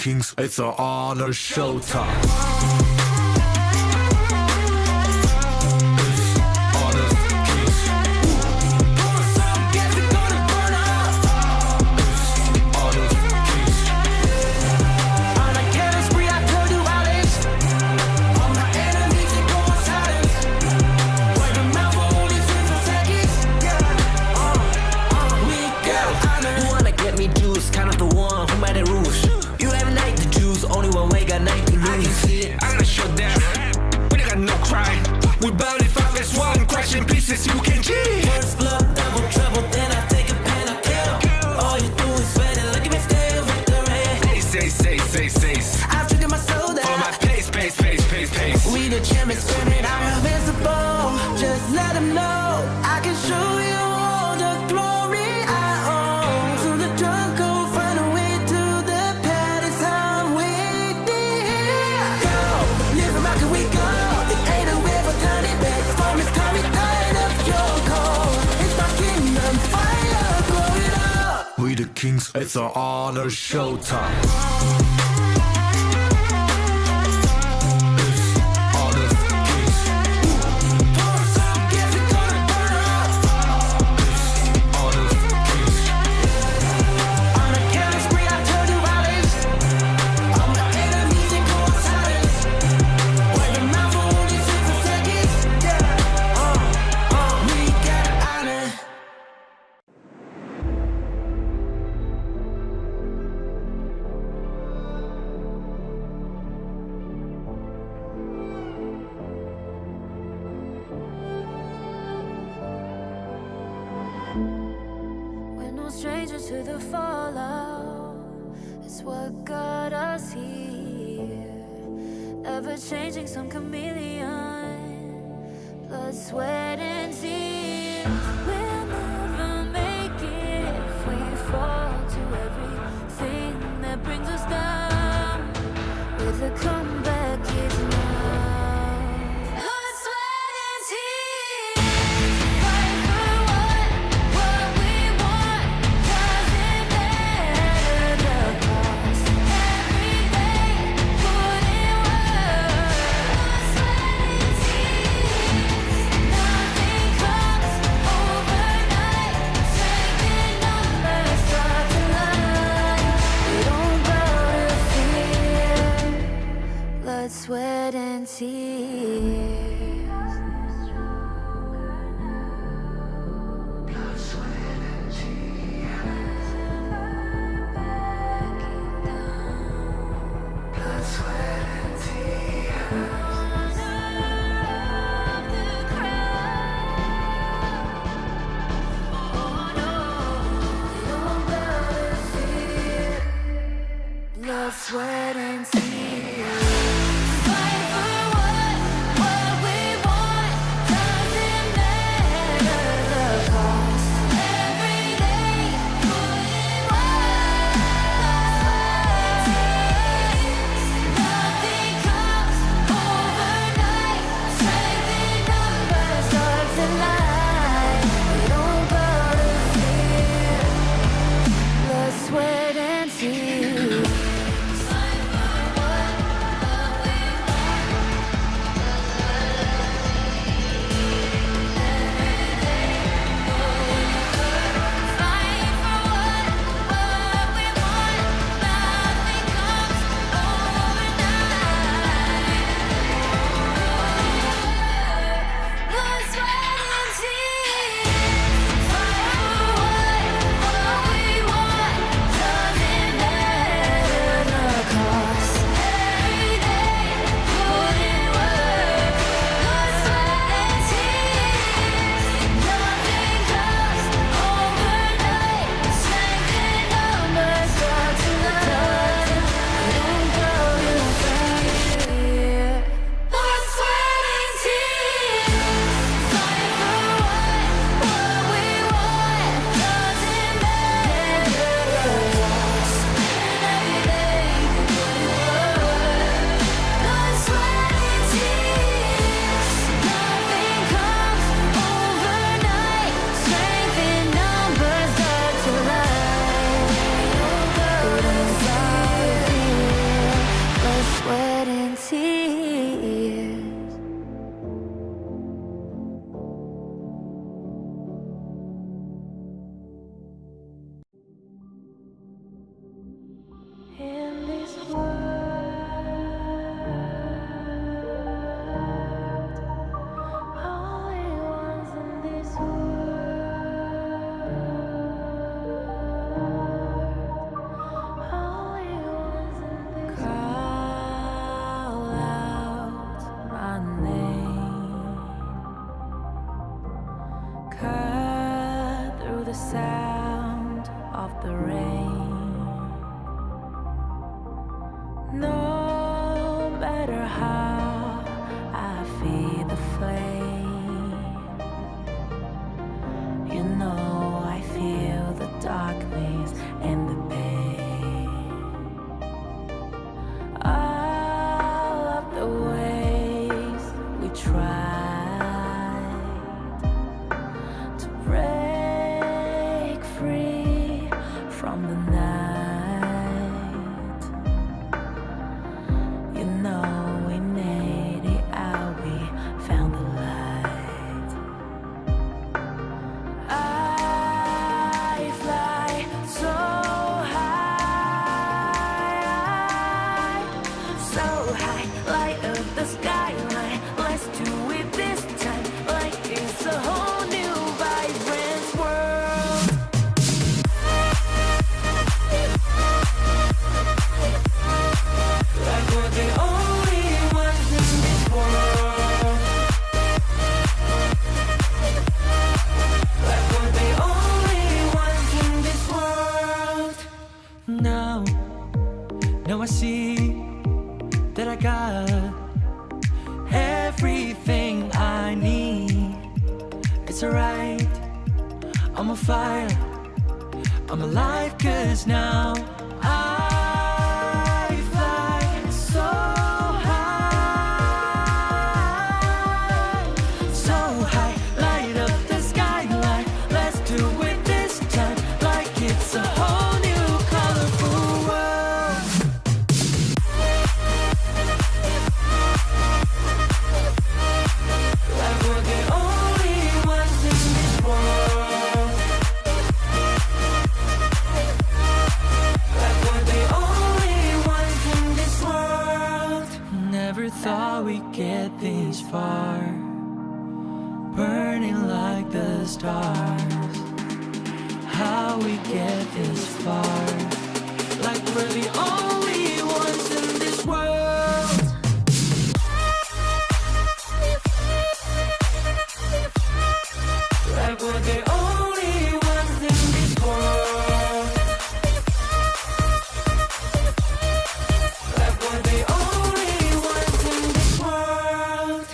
kings, it's an honor showtime. We burn it five as one, crash in pieces, you can G. First blood, double trouble, then I take a pen, I kill. All you do is sweat and look at me still with the rain. Say. I've triggered my soul down. For my pace. We the champions, screaming, I'm invincible. Just let them know I can show you all the glory I own. To the jungle, find a way to the palace, I'm waiting here. Go, live from how can we go? It ain't a way for tiny bits. Storm is coming, tired of your cold. It's my kingdom, fire, blow it up. We the kings, it's an honor showtime. Strangers to the fallout, it's what got us here. Ever changing, some chameleon, blood, sweat, and tears. We'll never make it if we fall to everything that brings us down. With a comeback is now. Blood, sweat, and tears. Fight for what we want. Doesn't matter the cost. Every day, put in work. Blood, sweat, and tears. Nothing comes overnight. Strength in numbers start to line. We don't bow to fear. Blood, sweat, and tears. Blood, sweat, and tears. Fight for what we want. Doesn't matter the cost. Every day, put in work. Nothing comes overnight. Strength in numbers starts to line. We don't bow to fear. Blood, sweat, and tears. Fight for what No matter how I feed the flame, you know I feel the darkness and the pain. All of the ways we tried to break free from the night, you know we made it out, we found the light. I fly so high, light up the skyline. Let's do it this time, like it's a whole new vibrant world. Like we're the only ones in this world. Like we're the only ones in this world. Now I see that I got everything I need. It's alright, I'm on fire, I'm alive, 'cause now I fly so high, light up the skyline. Let's do it this time, like it's a whole new colorful world. Like we're the only ones in this world. Like we're the only ones in this world. Never thought we'd get this far, burning like the stars. How we get this far, like we're the only ones in this world. Like we're the only ones in this world. Like we're the only ones in this world.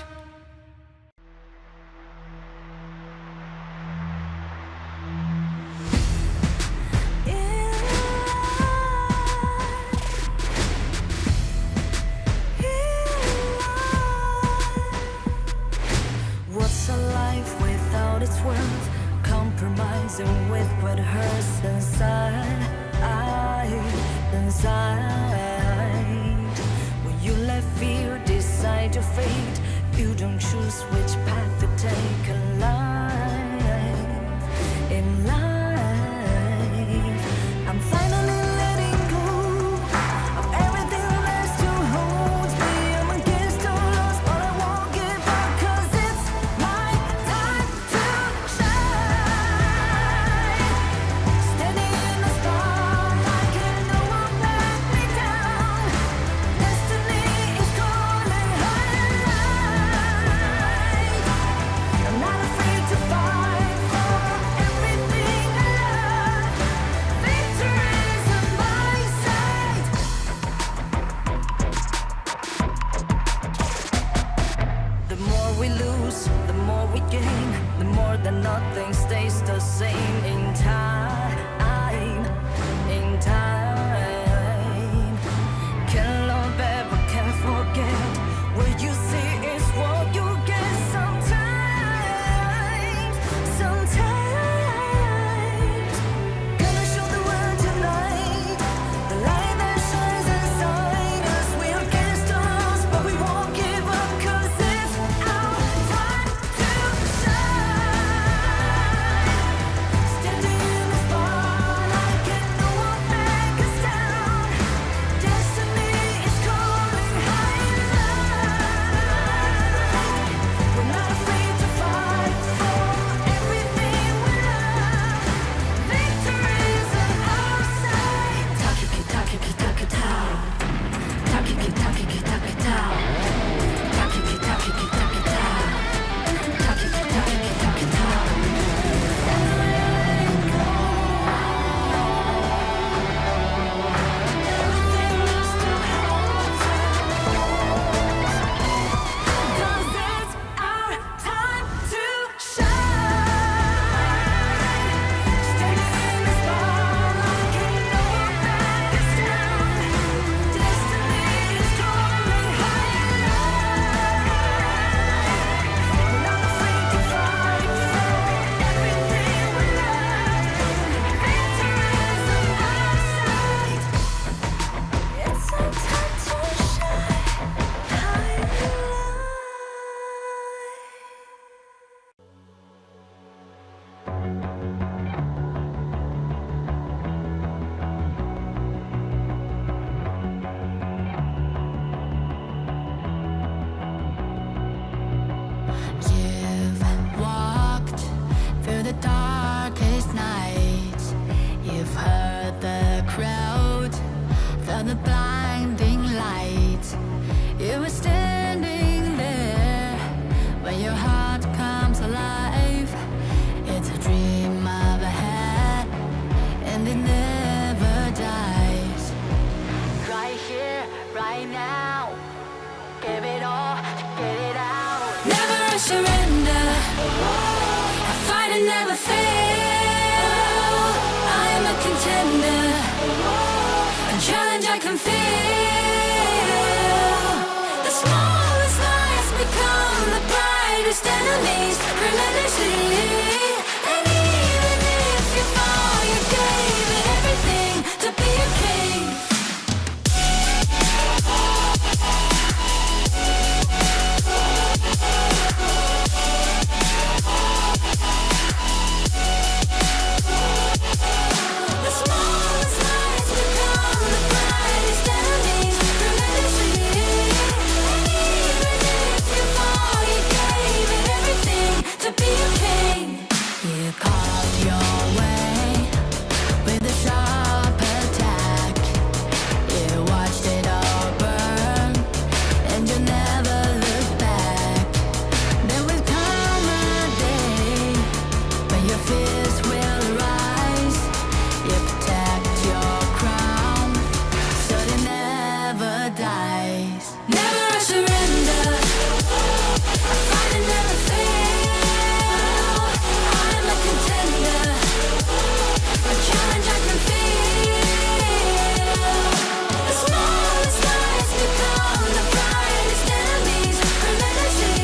What's a life without its worth? Compromising with what hurts inside. When you let fear decide your fate, you don't choose which path to take in life. In life, I'm finally letting go of everything that still holds me. I'm against all odds, but I won't give up, 'cause it's my time to shine. Standing in the spotlight, and no one let me down. Destiny is calling high. the blinding light. You were standing there when your heart comes alive. It's a dream I've had, and it never dies. Right here, right now, give it all, get it out. Never surrender, I fight and never fail. I'm a contender, a challenge I can feel. The smallest lies become the brightest enemies, relentlessly. And even if you fall, you gave it everything to be a king. The smallest lies become the brightest enemies, relentlessly. And even if you fall, you gave it everything to be a king. You carved your way with a sharp attack. You watched it all burn, and you never looked back. There will come a day when your fears will rise. You protect your crown, so it never dies. Never surrender, I fight and never fail. I'm a contender, a challenge I can feel. The smallest lies become the brightest enemies, relentlessly.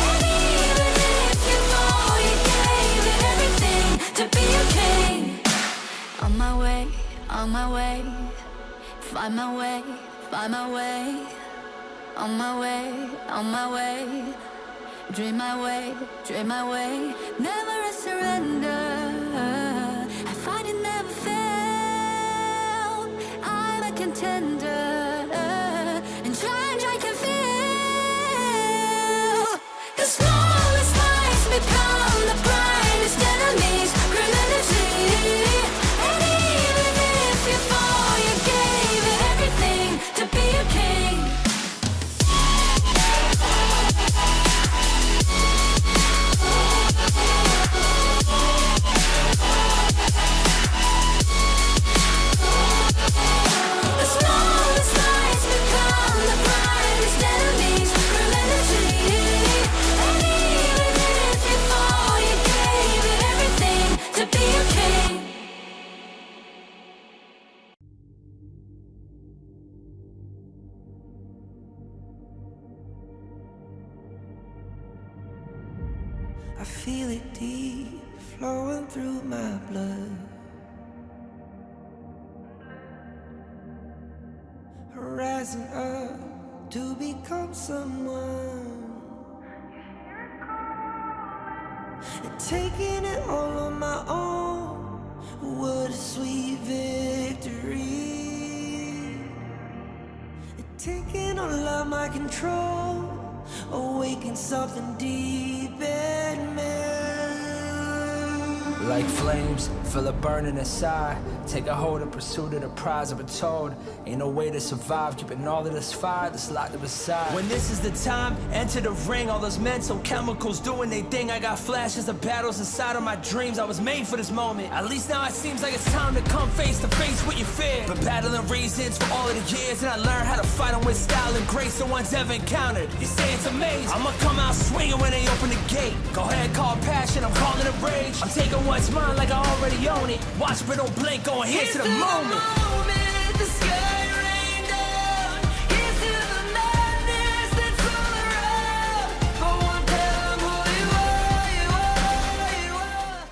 And even if you fall, you gave it everything to be a king. On my way, on my way, find my way, find my way. On my way, on my way, dream my way, dream my way. Never a surrender, I fight and never fail. I'm a contender, and challenge I can feel. The smallest lies become the brightest enemies, relentlessly. And even if you fall, you gave it everything to be a king. The smallest lies become the brightest enemies, relentlessly. And even if you fall, you gave it everything to be a king. I feel it deep, flowing through my blood. Rising up to become someone, and taking it all on my own. What a sweet victory. And taking all of my control, awaken something deep in me. Like flames, feel it burning inside. Take a hold of pursuit of the prize. I've been told ain't no way to survive, keeping all of this fire that's locked up inside. When this is the time, enter the ring. All those mental chemicals doing their thing. I got flashes of battles inside of my dreams. I was made for this moment. At least now it seems like it's time to come face to face with your fear. Been battling reasons for all of the years, and I learned how to fight them with style and grace no one's ever encountered. You say it's amazing, I'ma come out swinging when they open the gate. Go ahead, call passion, I'm calling it rage. I'm taking what's mine like I already own it. Watch but don't blink, going here to the moment. The sky rain down. Here's to the madness that's all around. For one time, who you are, you are, you are.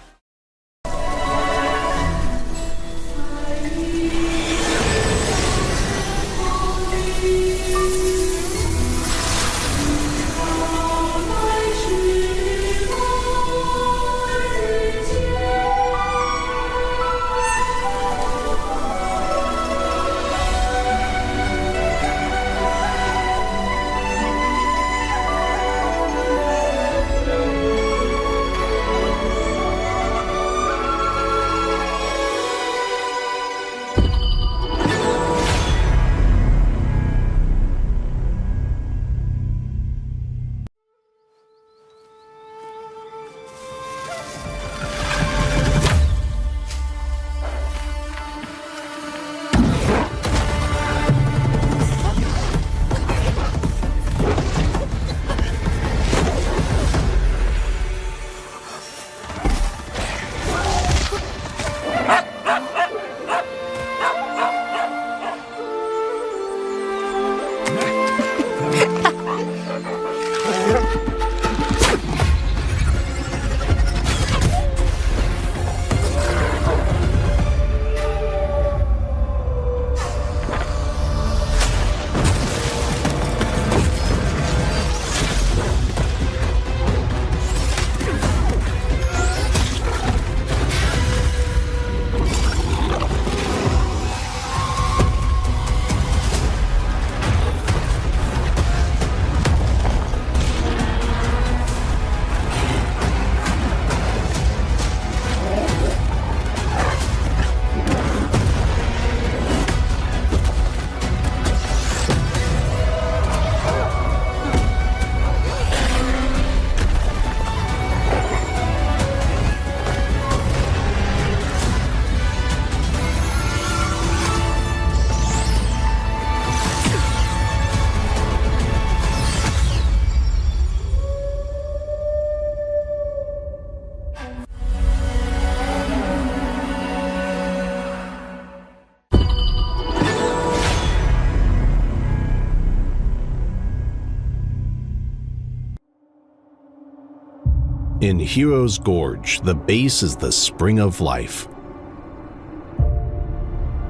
In Hero's Gorge, the base is the spring of life.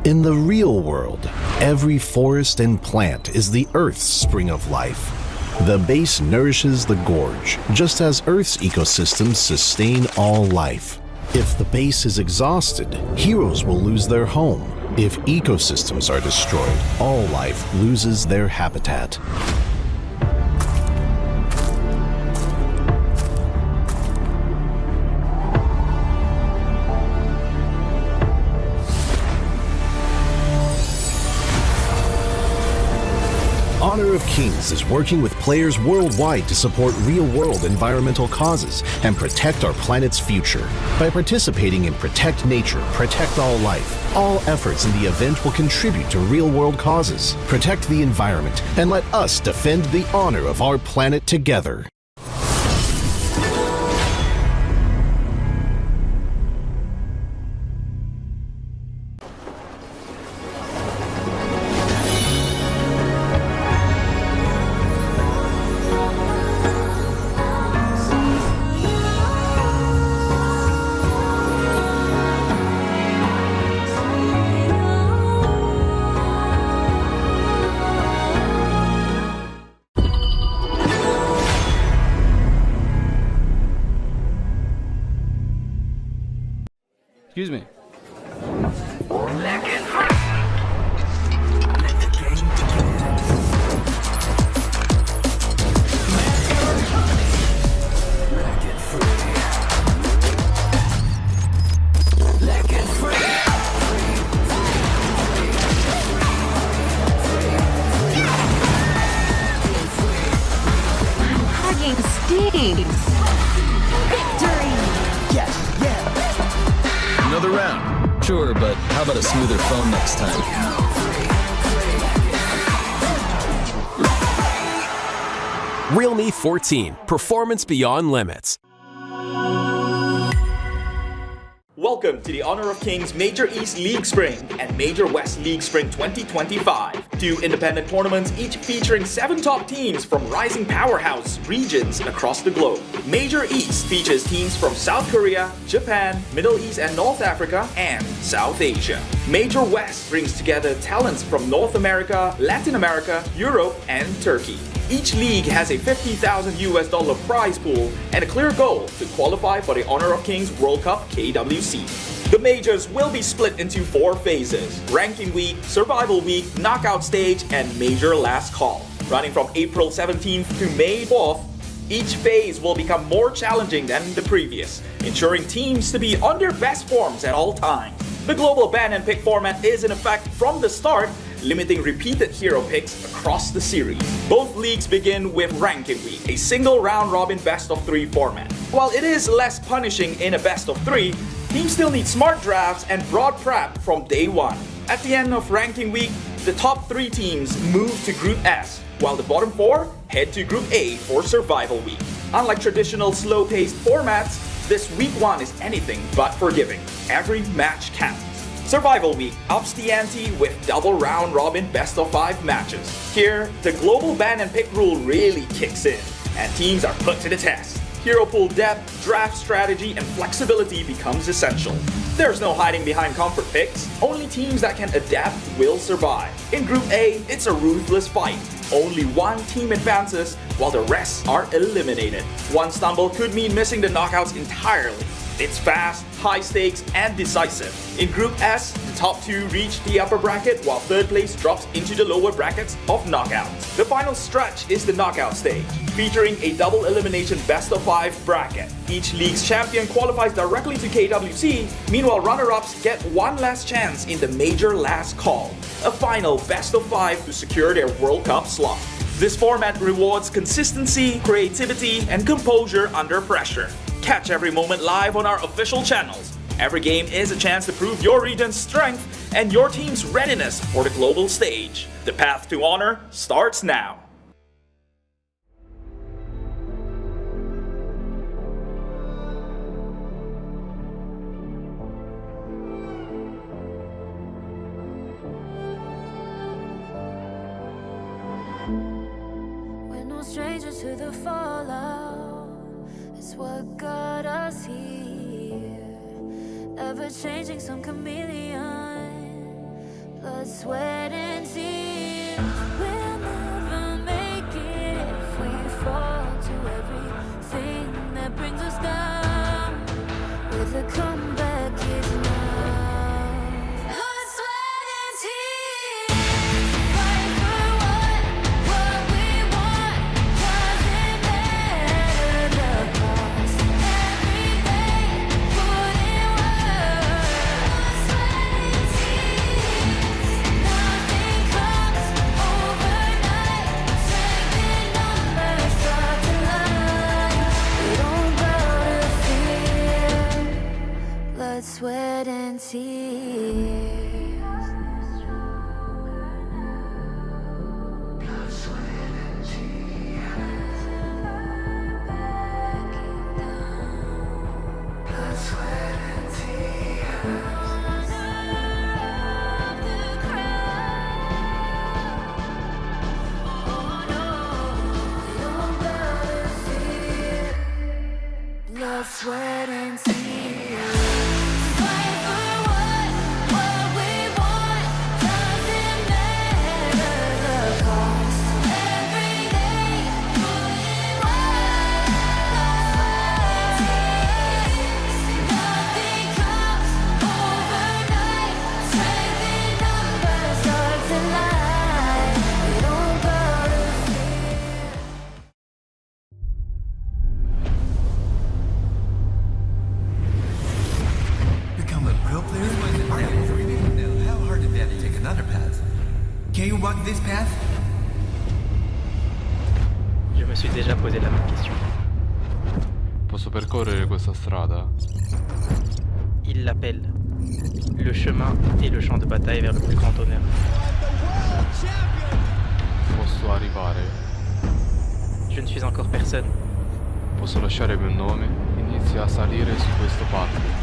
In the real world, every forest and plant is the Earth's spring of life. The base nourishes the gorge, just as Earth's ecosystems sustain all life. If the base is exhausted, heroes will lose their home. If ecosystems are destroyed, all life loses their habitat. Honor of Kings is working with players worldwide to support real-world environmental causes and protect our planet's future. By participating in Protect Nature, Protect All Life, all efforts in the event will contribute to real-world causes, protect the environment, and let us defend the honor of our planet together. Excuse me. Hugging stings. Victory! Another round. Sure, but how about a smoother phone next time? Realme 14. Performance beyond limits. Welcome to the Honor of Kings Major East League Spring and Major West League Spring 2025. Two independent tournaments, each featuring 7 top teams from rising powerhouse regions across the globe. Major East features teams from South Korea, Japan, Middle East and North Africa, and South Asia. Major West brings together talents from North America, Latin America, Europe, and Turkey. Each league has a $50,000 prize pool and a clear goal to qualify for the Honor of Kings World Cup KWC. The majors will be split into 4 phases: Ranking Week, Survival Week, Knockout Stage, and Major Last Call. Running from April 17th to May 4th, each phase will become more challenging than the previous, ensuring teams to be on their best forms at all times. The global ban and pick format is in effect from the start, limiting repeated hero picks across the series. Both leagues begin with Ranking Week, a single round-robin best-of-3 format. While it is less punishing in a best-of-3, teams still need smart drafts and broad prep from day one. At the end of Ranking Week, the top 3 teams move to Group S, while the bottom 4 head to Group A for Survival Week. Unlike traditional slow-paced formats, this Week 1 is anything but forgiving. Every match counts. Survival Week ups the ante with double round-robin best-of-5 matches. Here, the global ban and pick rule really kicks in, and teams are put to the test. Hero pool depth, draft strategy, and flexibility becomes essential. There's no hiding behind comfort picks. Only teams that can adapt will survive. In Group A, it's a ruthless fight. Only one team advances, while the rest are eliminated. One stumble could mean missing the knockouts entirely. It's fast, high stakes, and decisive. In Group S, the top 2 reach the upper bracket, while 3rd place drops into the lower brackets of knockouts. The final stretch is the knockout stage, featuring a double elimination best-of-5 bracket. Each league's champion qualifies directly to KWC, meanwhile runner-ups get one last chance in the Major Last Call, a final best-of-5 to secure their World Cup slot. This format rewards consistency, creativity, and composure under pressure. Catch every moment live on our official channels. Every game is a chance to prove your region's strength and your team's readiness for the global stage. The path to honor starts now. We're no strangers to the fallout. It's It's what got us here. Ever changing, some chameleon. Blood, sweat, and tears. We'll never make it if we fall to everything that brings us down. With a comeback is now. Blood, sweat, and tears. Fight for what we want. Doesn't matter the cost. Every day, put in work. Blood, sweat, and tears. Nothing comes overnight. Strength in numbers start to line. We don't bow to fear. Blood, sweat, and tears. Blood, sweat, and tears. Fight for what we want. Doesn't matter the cost. Every day, put in work. Nothing comes overnight. Strength in numbers start to line. We don't bow to fear. Become a real player? I am 3D. How hard did that take another path? Can you walk this path? Je me suis déjà posé la même question. Posso percorrere questa strada? Il l'appelle. Le chemin et le champ de bataille vers le plus grand honneur. Posso arrivare? Je ne suis encore personne. Posso lasciare il mio nome? Inizia a salire su questo palco.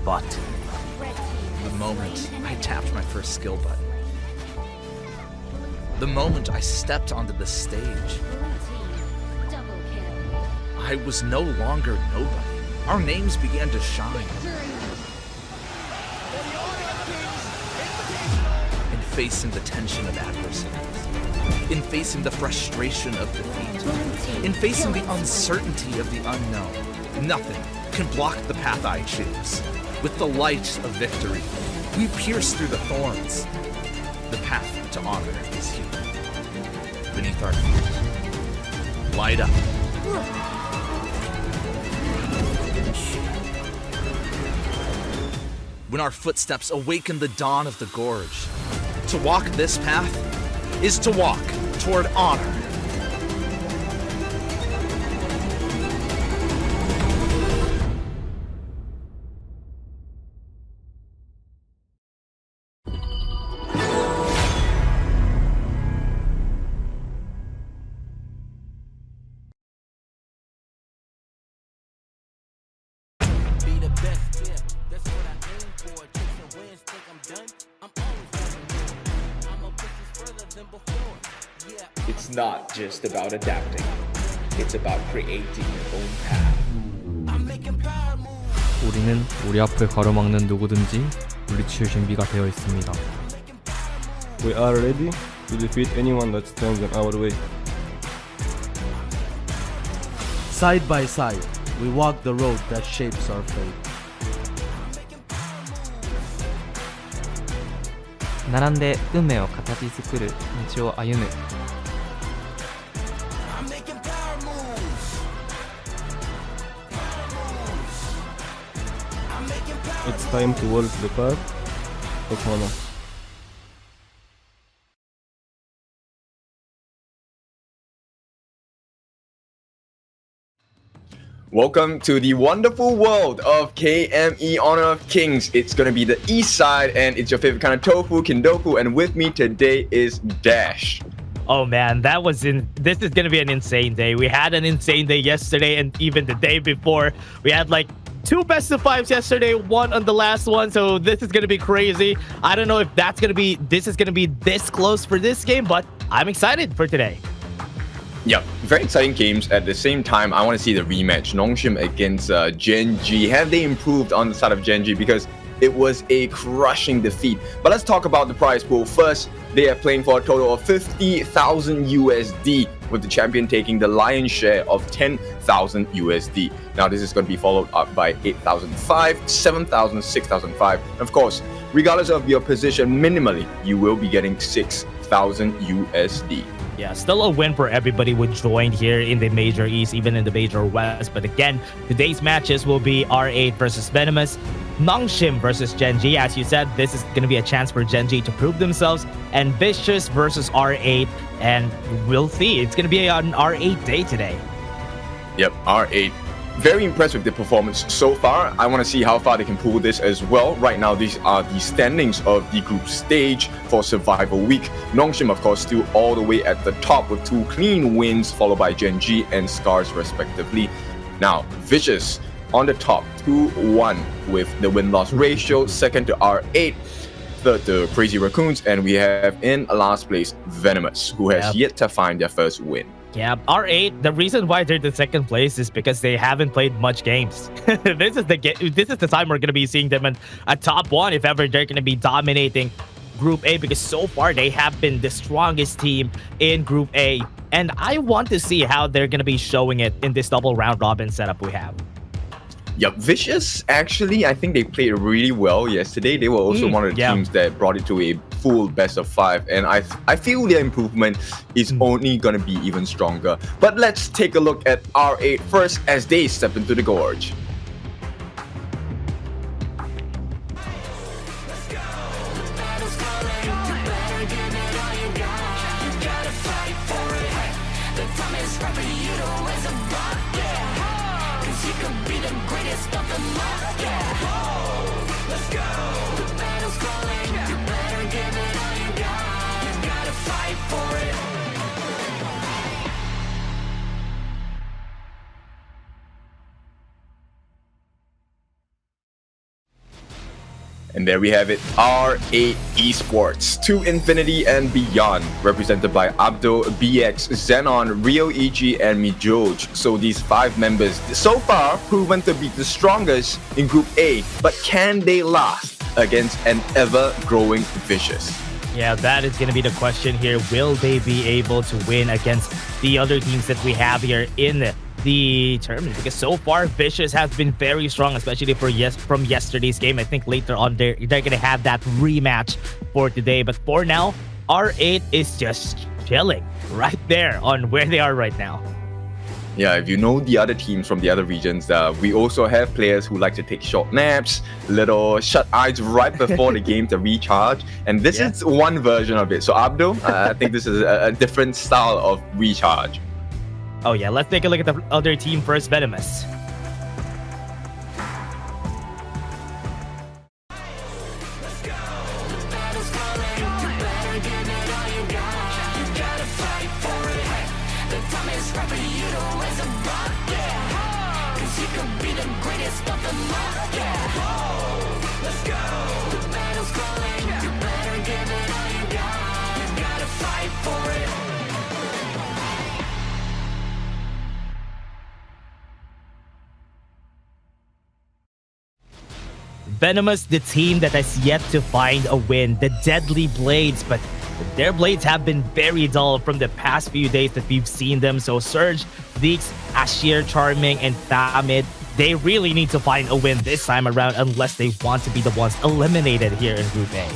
But the moment I tapped my first skill button, the moment I stepped onto the stage, I was no longer nobody. Our names began to shine. In facing the tension of adversities, in facing the frustration of defeat, in facing the uncertainty of the unknown, nothing can block the path I choose. With the light of victory, we pierce through the thorns. The path to honor is here. Beneath our feet, light up. When our footsteps awaken the dawn of the gorge, to walk this path is to walk toward honor. It's not just about adapting. It's about creating your own path. 우리는 우리 앞을 가로막는 누구든지 물리칠 준비가 되어 있습니다. We are ready to defeat anyone that stands in our way. Side by side, we walk the road that shapes our fate. 並んで運命を形作る道を歩む。 It's time to walk the path of honor. Welcome to the wonderful world of KME Honor of Kings. It's gonna be the east side, and it's your favorite kind of tofu, kindoku, and with me today is Dash. Oh man, this is gonna be an insane day. We had an insane day yesterday and even the day before. We had like 2 best of 5s yesterday, 1 on the last one, so this is gonna be crazy. I don't know if this is gonna be this close for this game, but I'm excited for today. Yeah, very exciting games. At the same time, I want to see the rematch. Nongshim against Gen.G. Have they improved on the side of Gen.G? Because it was a crushing defeat. But let's talk about the prize pool. First, they are playing for a total of 50,000 USD, with the champion taking the lion's share of 10,000 USD. Now, this is going to be followed up by 8,005, 7,000, 6,005. Of course, regardless of your position, minimally, you will be getting 6,000 USD. Yeah, still a win for everybody who joined here in the Major East, even in the Major West. But again, today's matches will be R8 versus Venomous, Nongshim versus Gen.G. As you said, this is going to be a chance for Gen.G to prove themselves, and Vicious versus R8. And we'll see. It's going to be an R8 day today. Yep, R8. Very impressed with the performance so far. I want to see how far they can pull this as well. Right now, these are the standings of the group stage for Survival Week. Nongshim, of course, still all the way at the top with 2 clean wins, followed by Gen.G and Scars, respectively. Now, Vicious on the top, 2-1 with the win-loss ratio. Second to R8. Third to Crazy Raccoons. And we have in last place, Venomous, who has yet to find their first win. Yeah, R8, the reason why they're the second place is because they haven't played much games. This is the time we're going to be seeing them in a top 1 if ever they're going to be dominating Group A, because so far they have been the strongest team in Group A. And I want to see how they're going to be showing it in this double round robin setup we have. Yep, Vicious, actually, I think they played really well yesterday. They were also one of the teams that brought it to a full best of 5. And I feel their improvement is only going to be even stronger. But let's take a look at R8 first as they step into the gorge. And there we have it, R8 Esports, to infinity and beyond, represented by Abdo, BX, Xenon, Rio EG, and Mijoj. So these 5 members, so far, proven to be the strongest in Group A, but can they last against an ever-growing Vicious? Yeah, that is going to be the question here. Will they be able to win against the other teams that we have here in the tournament? Because so far, Vicious has been very strong, especially from yesterday's game. I think later on, they're going to have that rematch for today. But for now, R8 is just chilling right there on where they are right now. Yeah, if you know the other teams from the other regions, we also have players who like to take short naps, little shut eyes right before the game to recharge. And this is one version of it. So Abdo, I think this is a different style of recharge. Oh yeah, let's take a look at the other team first, Venomous. Venomous, the team that has yet to find a win, the Deadly Blades, but their blades have been very dull from the past few days that we've seen them. So Surge, Deeks, Ashir, Charming, and Thamid, they really need to find a win this time around unless they want to be the ones eliminated here in Group A.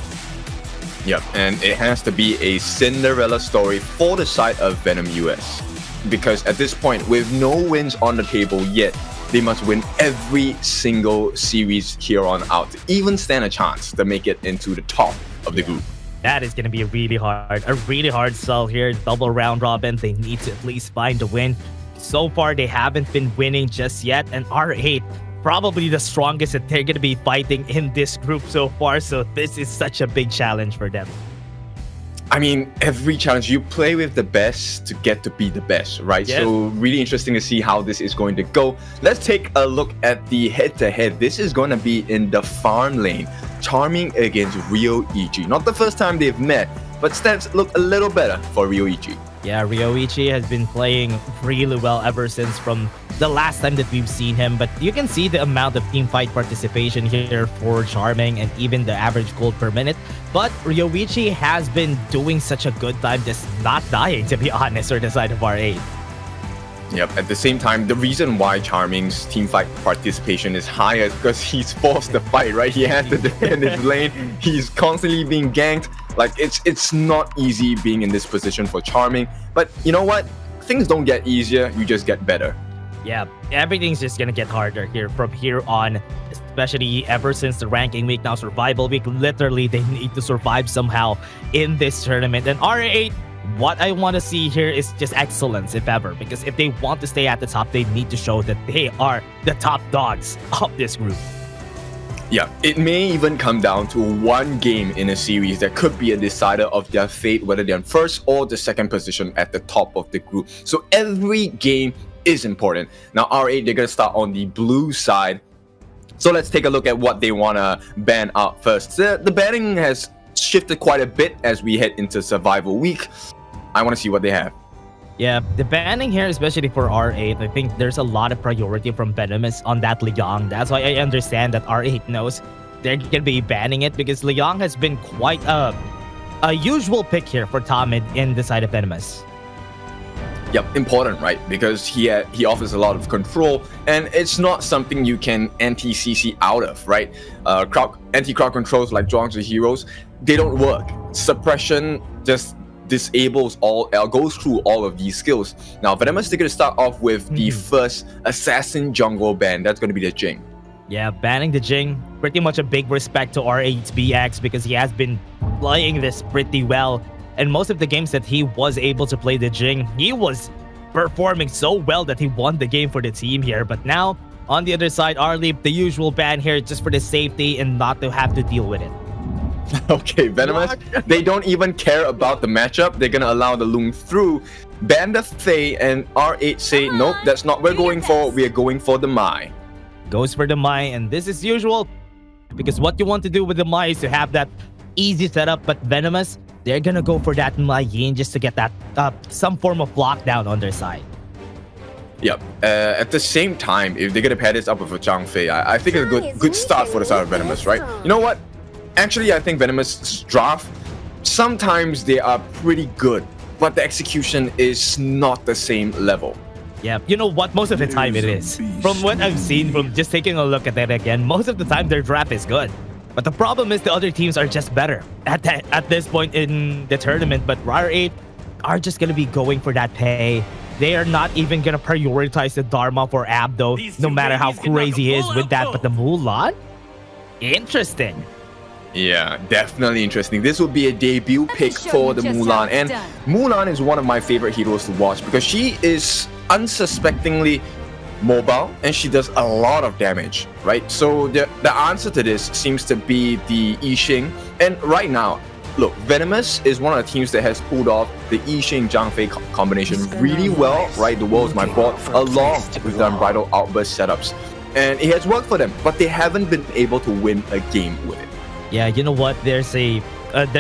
Yep, and it has to be a Cinderella story for the side of Venom US. Because at this point, with no wins on the table yet, they must win every single series here on out to even stand a chance to make it into the top of the group. That is going to be a really hard sell here. Double round robin, they need to at least find a win. So far, they haven't been winning just yet, and R8, probably the strongest that they're going to be fighting in this group so far, so this is such a big challenge for them. I mean, every challenge, you play with the best to get to be the best, right? Yes. So really interesting to see how this is going to go. Let's take a look at the head-to-head. This is going to be in the farm lane. Charming against Rio EG. Not the first time they've met, but stats look a little better for Rio EG. Yeah, Ryoichi has been playing really well ever since from the last time that we've seen him, but you can see the amount of teamfight participation here for Charming and even the average gold per minute. But Ryoichi has been doing such a good time just not dying, to be honest, or the side of R8. Yep, at the same time, the reason why Charming's teamfight participation is high is because he's forced to fight, right? He has to defend his lane. He's constantly being ganked. Like, it's not easy being in this position for Charming. But you know what? Things don't get easier, you just get better. Yeah, everything's just gonna get harder here from here on, especially ever since the ranking week, now survival week. Literally, they need to survive somehow in this tournament. And R8, what I want to see here is just excellence, if ever, because if they want to stay at the top, they need to show that they are the top dogs of this group. Yeah, it may even come down to one game in a series that could be a decider of their fate, whether they're in first or the second position at the top of the group. So every game is important. Now, R8, they're going to start on the blue side. So let's take a look at what they want to ban out first. The banning has shifted quite a bit as we head into survival week. I want to see what they have. Yeah, the banning here, especially for R8, I think there's a lot of priority from Venomous on that Liang. That's why I understand that R8 knows they're going to be banning it, because Liang has been quite a usual pick here for Tomid in the side of Venomous. Yep, important, right? Because he offers a lot of control, and it's not something you can anti-CC out of, right? Anti-crowd controls like Zhuangzi heroes, they don't work. Suppression just disables goes through all of these skills. Now, Venomous, they're going to start off with the first assassin jungle ban. That's going to be the Jing. Yeah, banning the Jing, pretty much a big respect to R8's BX, because he has been playing this pretty well. And most of the games that he was able to play the Jing, he was performing so well that he won the game for the team here. But now, on the other side, R-Leap, the usual ban here just for the safety and not to have to deal with it. Okay, Venomous, they don't even care about the matchup. They're going to allow the Loom through. Ban the Fae, and R8 say, nope, that's not what we're going for. We are going for the Mai. Goes for the Mai, and this is usual, because what you want to do with the Mai is to have that easy setup. But Venomous, they're going to go for that Mai Yin just to get that some form of lockdown on their side. Yep. At the same time, if they're going to pair this up with a Zhang Fei, I think it's a good start for the side of Venomous, right? You know what? Actually, I think Venomous' draft, sometimes they are pretty good, but the execution is not the same level. Yeah, you know what? Most of the time it is. From what I've seen, from just taking a look at that again, most of the time their draft is good. But the problem is the other teams are just better at this point in the tournament. But R8 are just going to be going for that pay. They are not even going to prioritize the Dharma for Abdo, no matter how crazy he is with that. But the Mulan? Interesting. Yeah, definitely interesting. This will be a debut pick for the Mulan. And Mulan is one of my favorite heroes to watch because she is unsuspectingly mobile and she does a lot of damage, right? So the answer to this seems to be the Yixing. And right now, look, Venomous is one of the teams that has pulled off the Yixing Zhang Fei combination really well, right? The world is my board, along with the Unbridled Outburst setups. And it has worked for them, but they haven't been able to win a game with it. Yeah, you know what? There's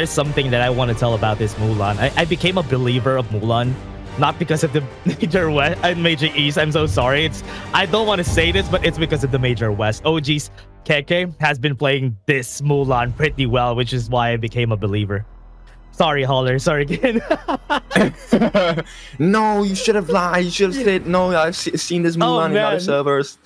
something that I want to tell about this Mulan. I became a believer of Mulan, not because of the Major West and Major East. I'm so sorry. I don't want to say this, but it's because of the Major West. OG's KK has been playing this Mulan pretty well, which is why I became a believer. Sorry, Holler. Sorry again. No, you should have lied. You should have said, no, I've seen this Mulan in other servers.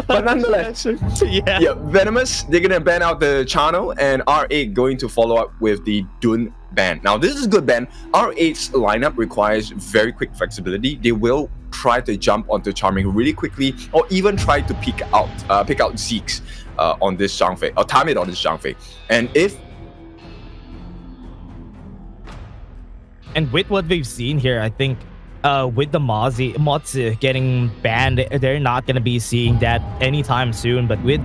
But nonetheless, yeah, Venomous, they're going to ban out the channel, and R8 going to follow up with the Dun ban. Now, this is a good ban. R8's lineup requires very quick flexibility. They will try to jump onto Charming really quickly, or even try to pick out Zeke's on this Zhang Fei, or time it on this Zhang Fei. And with what we've seen here, I think with the Motsu getting banned, they're not going to be seeing that anytime soon. But with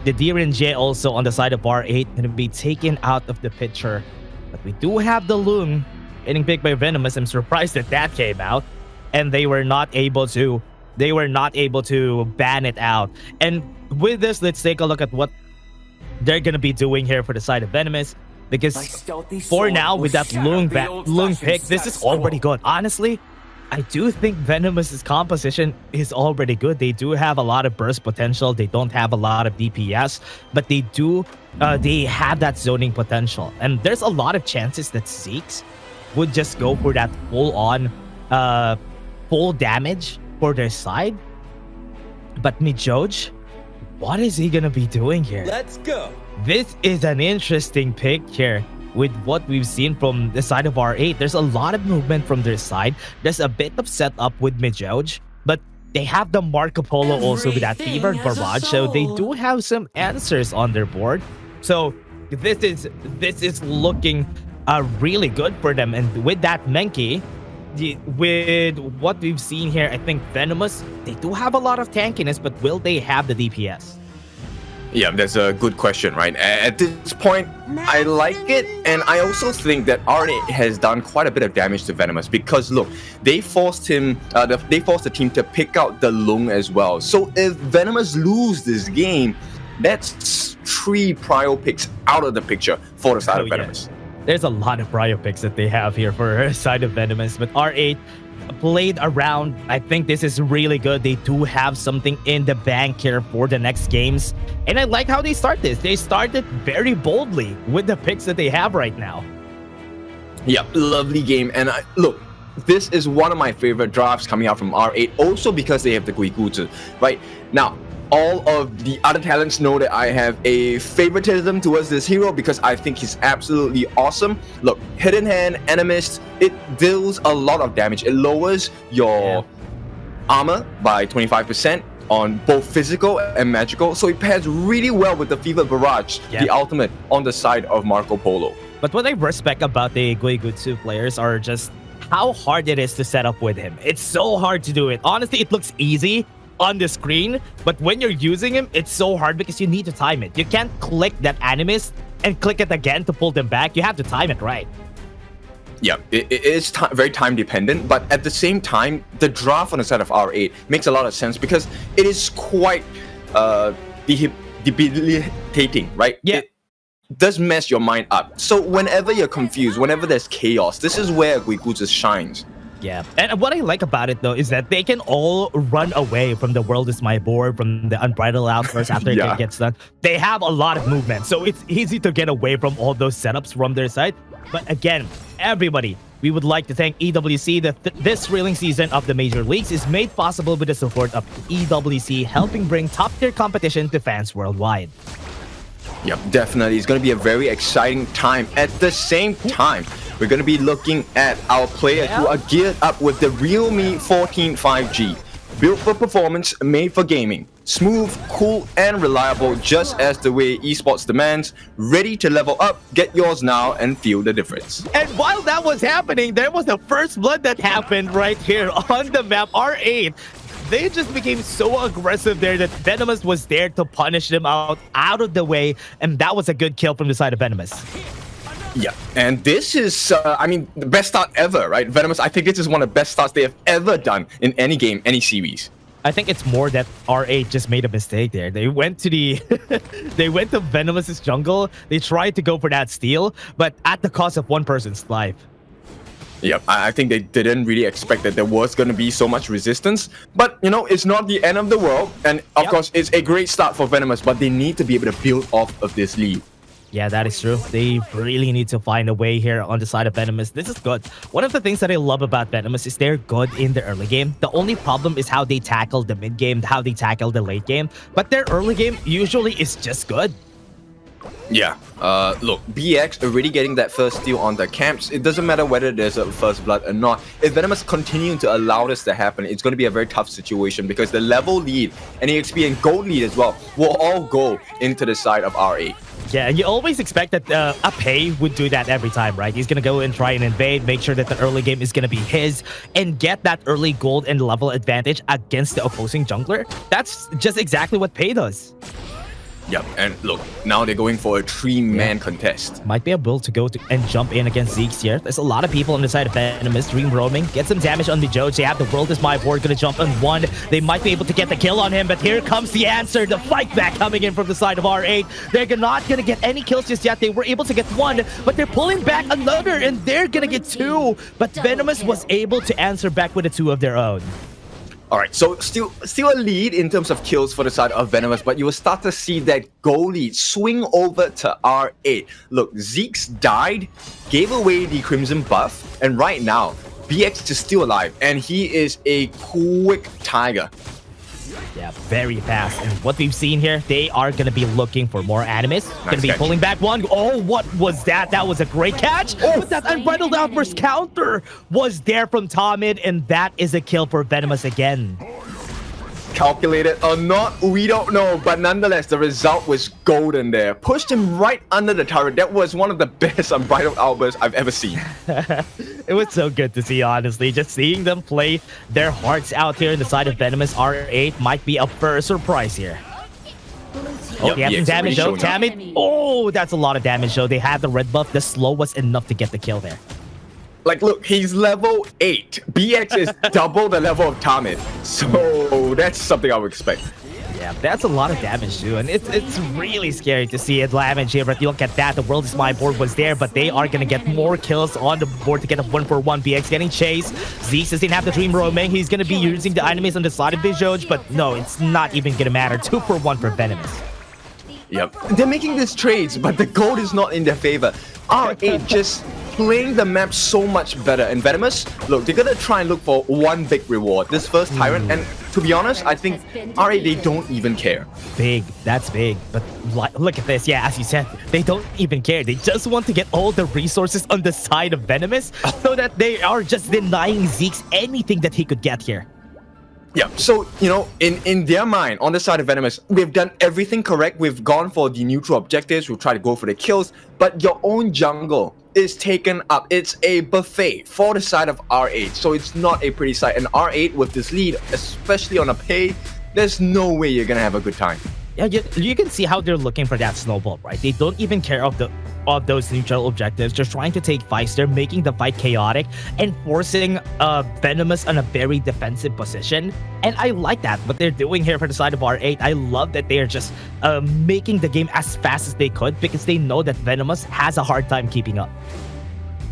the Gen.G also on the side of R8 going to be taken out of the picture. But we do have the Loom getting picked by Venomous. I'm surprised that came out. And they were not able to ban it out. And with this, let's take a look at what they're going to be doing here for the side of Venomous. because for now with that Lung pick, this is already good. Honestly, I do think Venomous' composition is already good. They do have a lot of burst potential. They don't have a lot of DPS, but they have that zoning potential. And there's a lot of chances that Zeke's would just go for that full damage for their side. But Mijoj, what is he gonna be doing here? Let's go. This is an interesting pick here. With what we've seen from the side of R8, there's a lot of movement from their side. There's a bit of setup with Mijoj, but they have the Marco Polo also with that Fever Barrage, so they do have some answers on their board. So this is looking really good for them. And with that Menki, with what we've seen here, I think Venomous, they do have a lot of tankiness, but will they have the DPS? Yeah, that's a good question, right? At this point, I like it, and I also think that R8 has done quite a bit of damage to Venomous because look, they forced the team to pick out the Lung as well. So if Venomous lose this game, that's 3 prio picks out of the picture for the side of Venomous. There's a lot of prio picks that they have here for side of Venomous, but R8 played around. I think this is really good. They do have something in the bank here for the next games. And I like how they start this. They started very boldly with the picks that they have right now. Yeah, lovely game. And look, this is one of my favorite drafts coming out from R8, also because they have the Guiguzi, right? Now, all of the other talents know that I have a favoritism towards this hero because I think he's absolutely awesome. Look, Hidden Hand, Enemist, it deals a lot of damage. It lowers your armor by 25% on both physical and magical. So it pairs really well with the Fever Barrage, the ultimate on the side of Marco Polo. But what I respect about the Guigutsu players are just how hard it is to set up with him. It's so hard to do it. Honestly, it looks easy on the screen, but when you're using him, it's so hard because you need to time it. You can't click that Animist and click it again to pull them back. You have to time it right. Yeah, it is very time dependent, but at the same time, the draft on the side of R8 makes a lot of sense because it is quite debilitating, right? Yeah. It does mess your mind up. So whenever you're confused, whenever there's chaos, this is where Guiguzi shines. Yeah, and what I like about it though is that they can all run away from the world is my board, from the unbridled outburst after it gets done. They have a lot of movement, so it's easy to get away from all those setups from their side. But again, everybody, we would like to thank EWC that this thrilling season of the Major Leagues is made possible with the support of EWC, helping bring top-tier competition to fans worldwide. Yep, definitely. It's going to be a very exciting time. At the same time, we're going to be looking at our players who are geared up with the Realme 14 5G. Built for performance, made for gaming. Smooth, cool, and reliable, just as the way esports demands. Ready to level up? Get yours now and feel the difference. And while that was happening, there was the first blood that happened right here on the map. R8, they just became so aggressive there that Venomous was there to punish them out of the way, and that was a good kill from the side of Venomous. Yeah, and this is, I mean, the best start ever, right? Venomous, I think this is one of the best starts they have ever done in any game, any series. I think it's more that R8 just made a mistake there. They went to the they went to Venomous's jungle. They tried to go for that steal, but at the cost of one person's life. Yeah, I think they didn't really expect that there was going to be so much resistance. But, you know, it's not the end of the world. And, of course, it's a great start for Venomous, but they need to be able to build off of this lead. Yeah, that is true. They really need to find a way here on the side of Venomous. This is good. One of the things that I love about Venomous is they're good in the early game. The only problem is how they tackle the mid game, how they tackle the late game. But their early game usually is just good. Yeah, look, BX already getting that first steal on the camps. It doesn't matter whether there's a first blood or not. If Venomous continue to allow this to happen, it's going to be a very tough situation because the level lead and EXP and gold lead as well will all go into the side of R8. Yeah, and you always expect that a Pei would do that every time, right? He's going to go and try and invade, make sure that the early game is going to be his, and get that early gold and level advantage against the opposing jungler. That's just exactly what Pei does. Yep, and look, now they're going for a 3-man contest. Might be able to go to and jump in against Zeke's here. There's a lot of people on the side of Venomous. Dream roaming. Get some damage on the Joe. They have the World is My Board. Gonna jump on one. They might be able to get the kill on him, but here comes the answer. The fight back coming in from the side of R8. They're not gonna get any kills just yet. They were able to get one, but they're pulling back another, and they're gonna get two. But Venomous was able to answer back with the two of their own. All right, so still a lead in terms of kills for the side of Venomous, but you will start to see that goal lead swing over to R8. Look, Zeke's died, gave away the Crimson buff, and right now, BX is still alive, and he is a quick tiger. Yeah, very fast. And what we've seen here, they are going to be looking for more Animus. Going to be pulling back one. Oh, what was that? That was a great catch. Oh, but that Unbridled Outburst counter was there from Tomid, and that is a kill for Venomous again. Calculated or not, we don't know, but nonetheless, the result was golden there. Pushed him right under the turret. That was one of the best Unbridled Outbursts I've ever seen. It was so good to see, honestly. Just seeing them play their hearts out here in the side of Venomous. R8 might be up for a surprise here. Oh, they have some damage though. Tamid. Oh, that's a lot of damage though. They have the red buff. The slow was enough to get the kill there. Like, look, he's level 8. BX is double the level of Tomid. So that's something I would expect. Yeah, that's a lot of damage too, and it's really scary to see it damage here. But you look at that, the World is My Board was there, but they are gonna get more kills on the board to get a 1-for-1. BX getting chased. Zeus doesn't have the Dream roaming. He's gonna be using the enemies on the side of Bijoj, but no, it's not even gonna matter. 2-for-1 for Venomous. Yep, they're making these trades, but the gold is not in their favor. R8 just playing the map so much better. And Venomous, look, they're gonna try and look for one big reward, this first Tyrant, and to be honest, I think R8, they don't even care. Big, that's big. But look at this, yeah, as you said, they don't even care. They just want to get all the resources on the side of Venomous so that they are just denying Zeke's anything that he could get here. Yeah, so, you know, in their mind, on the side of Venomous, we've done everything correct. We've gone for the neutral objectives. We've tried to go for the kills, but your own jungle is taken up. It's a buffet for the side of R8, so it's not a pretty sight. And R8 with this lead, especially on a pay, there's no way you're gonna have a good time. Yeah, you can see how they're looking for that snowball, right? They don't even care of those neutral objectives. Just trying to take fights. They're making the fight chaotic and forcing Venomous on a very defensive position. And I like that, what they're doing here for the side of R8. I love that they are just making the game as fast as they could because they know that Venomous has a hard time keeping up.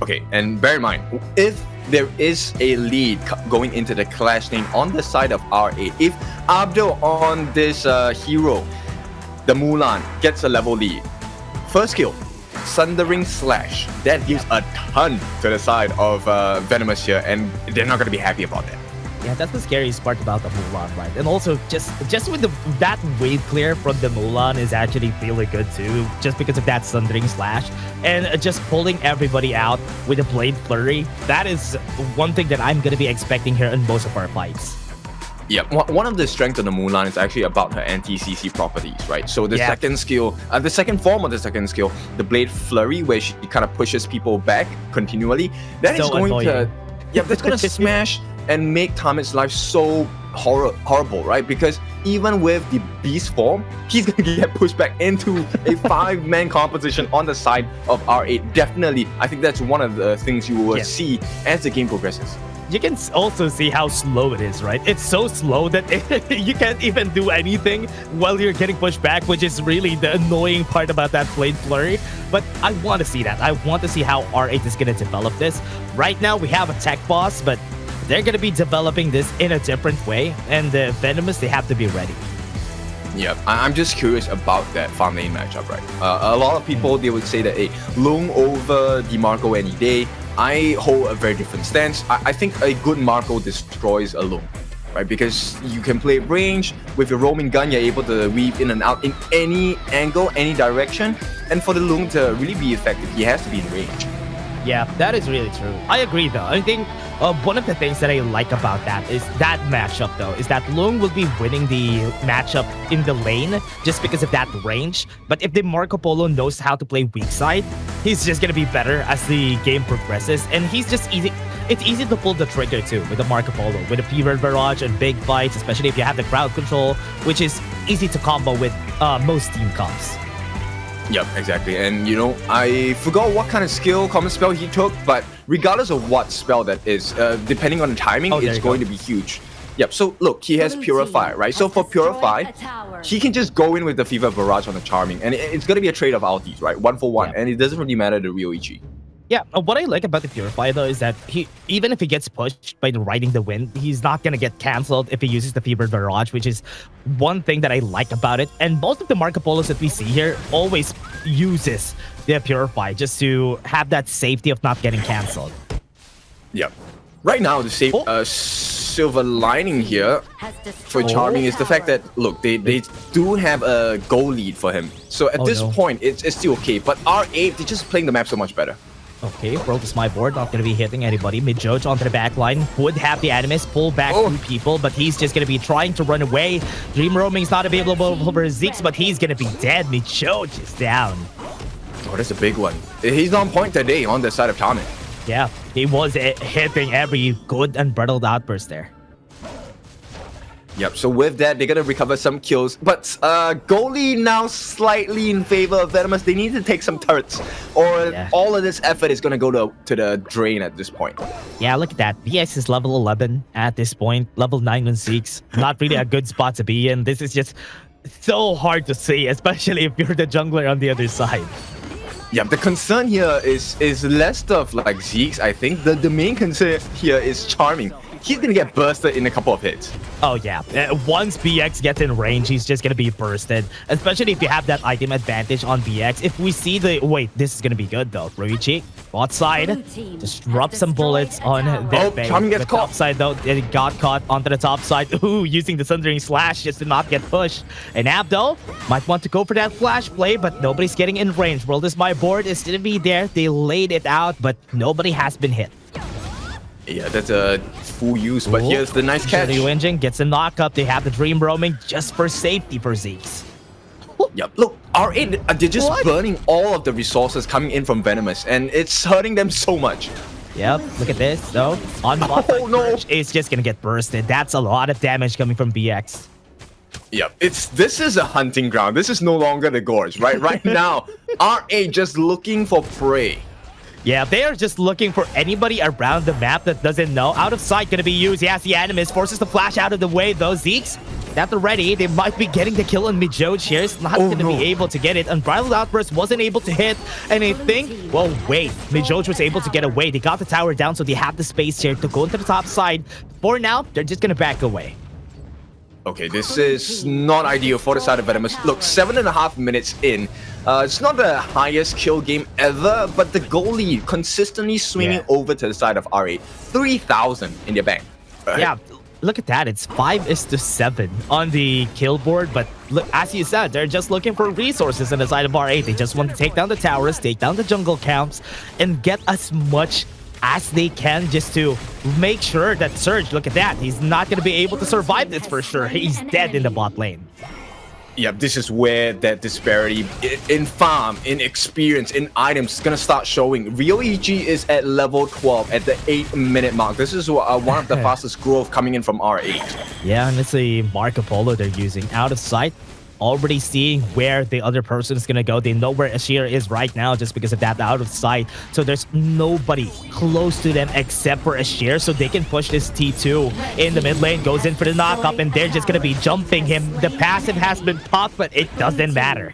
Okay, and bear in mind, if there is a lead going into the clash lane on the side of R8, if Abdul on this hero, the Mulan, gets a level lead, first kill, Sundering Slash, that gives a ton to the side of Venomous here, and they're not going to be happy about that. Yeah, that's the scariest part about the Mulan, right? And also, just with that wave clear from the Mulan is actually really good too, just because of that Sundering Slash. And just pulling everybody out with a Blade Flurry, that is one thing that I'm going to be expecting here in most of our fights. Yeah, one of the strengths of the Mulan is actually about her anti-CC properties, right? So the second skill, the second form of the second skill, the Blade Flurry, where she kind of pushes people back continually, that is going to, that's going to smash and make Tomid's life so horrible, right? Because even with the beast form, he's going to get pushed back into a 5-man composition on the side of R8. Definitely, I think that's one of the things you will see as the game progresses. You can also see how slow it is, right? It's so slow that you can't even do anything while you're getting pushed back, which is really the annoying part about that Blade Flurry. But I want to see that. I want to see how R8 is going to develop this. Right now, we have a tech boss, but they're going to be developing this in a different way. And the Venomous, they have to be ready. Yeah, I'm just curious about that farm lane matchup, right? A lot of people, they would say that, hey, Lung over DeMarco any day. I hold a very different stance. I think a good Marco destroys a Lung, right? Because you can play range. With your roaming gun, you're able to weave in and out in any angle, any direction. And for the Lung to really be effective, he has to be in range. Yeah, that is really true. I agree though. I think one of the things that I like about that is that matchup though, is that Lung will be winning the matchup in the lane just because of that range. But if the Marco Polo knows how to play weak side, he's just gonna be better as the game progresses. And he's just easy. it's easy to pull the trigger too with the Marco Polo, with the Fever Barrage and big fights, especially if you have the crowd control, which is easy to combo with most team comps. Yep, exactly. And you know, I forgot what kind of skill, common spell he took, but regardless of what spell that is, depending on the timing, it's going to be huge. Yep, so look, he has Purify, right? So for Purify, he can just go in with the Fever Barrage on the Charming, and it's going to be a trade of ultis, right? 1-for-1, and it doesn't really matter the real EG. Yeah, what I like about the Purify though is that even if he gets pushed by riding the wind, he's not gonna get cancelled if he uses the Fever Barrage, which is one thing that I like about it. And most of the Marco Polos that we see here always uses the Purify just to have that safety of not getting cancelled. Yep. Right now, the silver lining here for Charming is the fact that, look, they do have a goal lead for him. So at this point, it's still okay. But R8, they're just playing the map so much better. Okay, broke the smite board, not going to be hitting anybody. Mid-Joge onto the back line, would have the Animus pull back 2 people, but he's just going to be trying to run away. Dream Roaming's not available over Zeeks, but he's going to be dead. Mid-Joge is down. Oh, that's a big one. He's on point today on the side of Tommy. Yeah, he was hitting every good unbridled outburst there. Yep, so with that, they're going to recover some kills. But goalie now slightly in favor of Venomous. They need to take some turrets, or all of this effort is going to go to the drain at this point. Yeah, look at that. VX is level 11 at this point. Level 9 on Zeeks. Not really a good spot to be in. This is just so hard to see, especially if you're the jungler on the other side. Yeah, the concern here is less of like Zeeks, I think. The main concern here is Charming. He's going to get bursted in a couple of hits. Oh, yeah. Once BX gets in range, he's just going to be bursted. Especially if you have that item advantage on BX. If we see the... Wait, this is going to be good, though. Ruichi, bot side. Just drop some bullets on their base. Charming gets caught. Top side, though, it got caught onto the top side. Ooh, using the Sundering Slash just to not get pushed. And Abdo might want to go for that flash play, but nobody's getting in range. World is my board is going to be there. They laid it out, but nobody has been hit. Yeah, that's a full use, but here's the nice catch. New engine gets a knock up. They have the Dream Roaming just for safety for Zeeks. Yep, look, R8, they're just burning all of the resources coming in from Venomous, and it's hurting them so much. Yep, look at this, though. On the bot side, it's just gonna get bursted. That's a lot of damage coming from BX. Yep, this is a hunting ground. This is no longer the gorge, right? Right now, R8 just looking for prey. Yeah, they are just looking for anybody around the map that doesn't know. Out of sight gonna be used. He has the Animus, forces the flash out of the way. Those Zeeks, that they're ready. They might be getting the kill on Mid-Joge here. It's not gonna be able to get it. Unbridled Outburst wasn't able to hit. And I think, well, wait. Mid-Joge was able to get away. They got the tower down, so they have the space here to go into the top side. For now, they're just gonna back away. Okay, this is not ideal for the side of Venomous. Look, 7.5 minutes in. It's not the highest kill game ever, but the goal lead consistently swinging over to the side of R8. 3,000 in their bank. Yeah, look at that. It's 5-7 on the kill board, but look, as you said, they're just looking for resources on the side of R8. They just want to take down the towers, take down the jungle camps, and get as much as they can just to make sure that Surge, look at that, he's not going to be able to survive this for sure. He's dead in the bot lane. Yeah, this is where that disparity in farm, in experience, in items is going to start showing. Real EG is at level 12 at the 8-minute mark. This is one of the fastest growth coming in from R8. Yeah, and it's a Marco Polo they're using. Out of sight. Already seeing where the other person is going to go. They know where Ashir is right now just because of that out of sight. So there's nobody close to them except for Ashir, so they can push this T2 in the mid lane. Goes in for the knockup, and they're just going to be jumping him. The passive has been popped, but it doesn't matter.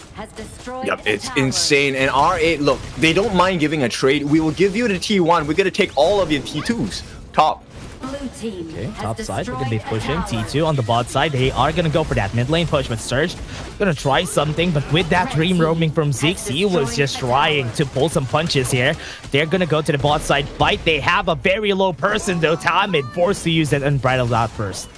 Yep, it's insane. And R8, look, they don't mind giving a trade. We will give you the T1. We're going to take all of your T2s. Top. Okay, top side, we're going to be pushing T2 on the bot side. They are going to go for that mid lane push, but Surge going to try something, but with that Dream Roaming from Zeeks, he was just trying to pull some punches here. They're going to go to the bot side fight. They have a very low person, though. Tamid forced to use that Unbridled Outburst.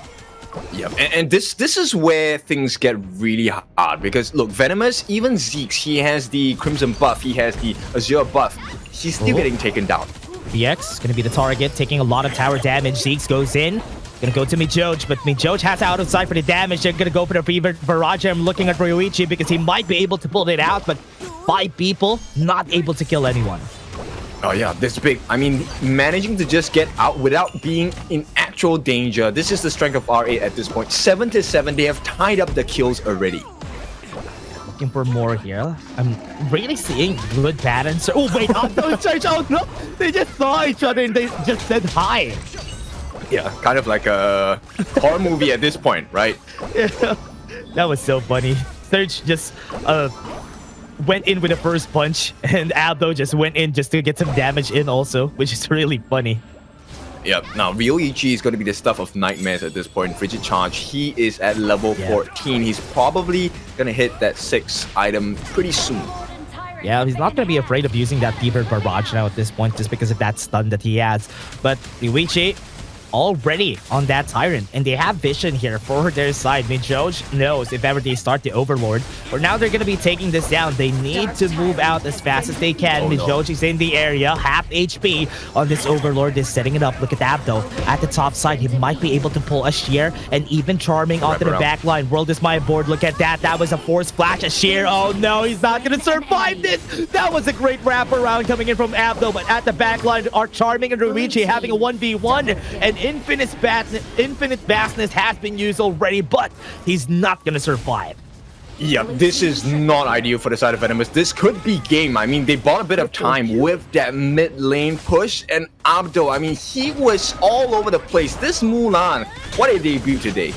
Yep, and this is where things get really hard, because look, Venomous, even Zeeks, he has the Crimson buff, he has the Azure buff. He's still getting taken down. BX gonna be the target, taking a lot of tower damage. Zeeks goes in, gonna go to Mid-Joge, but Mid-Joge has out of sight for the damage. They're gonna go for the Fever Barrage. I'm looking at Ryoichi because he might be able to pull it out, but 5 people not able to kill anyone. Oh yeah, this big. I mean, managing to just get out without being in actual danger. This is the strength of R8 at this point. 7-7, they have tied up the kills already. Looking for more here. I'm really seeing good patterns. Oh wait, oh no! They just saw each other and they just said hi. Yeah, kind of like a horror movie at this point, right? Yeah, that was so funny. Surge just went in with the first punch, and Abdo just went in just to get some damage in also, which is really funny. Yep, now Ryoichi is going to be the stuff of nightmares at this point. Frigid Charge, he is at level 14. He's probably going to hit that 6 item pretty soon. Yeah, he's not going to be afraid of using that Fever Barrage now at this point just because of that stun that he has. But Ryoichi already on that Tyrant, and they have vision here for their side. Midjoj knows if ever they start the Overlord, or now they're going to be taking this down. They need to move out as fast as they can. Midjoj is in the area, half HP on this Overlord. Is setting it up. Look at Abdo at the top side. He might be able to pull a Sheer and even Charming onto the back line. World is my board. Look at that. That was a Force Flash, a Sheer. Oh no, he's not going to survive this. That was a great wraparound coming in from Abdo, but at the back line are Charming and Ryoichi having a 1v1, and Infinite Vastness has been used already, but he's not going to survive. Yeah, this is not ideal for the side of Venomous. This could be game. I mean, they bought a bit of time with that mid lane push, and Abdo, I mean, he was all over the place. This Mulan, what a debut today.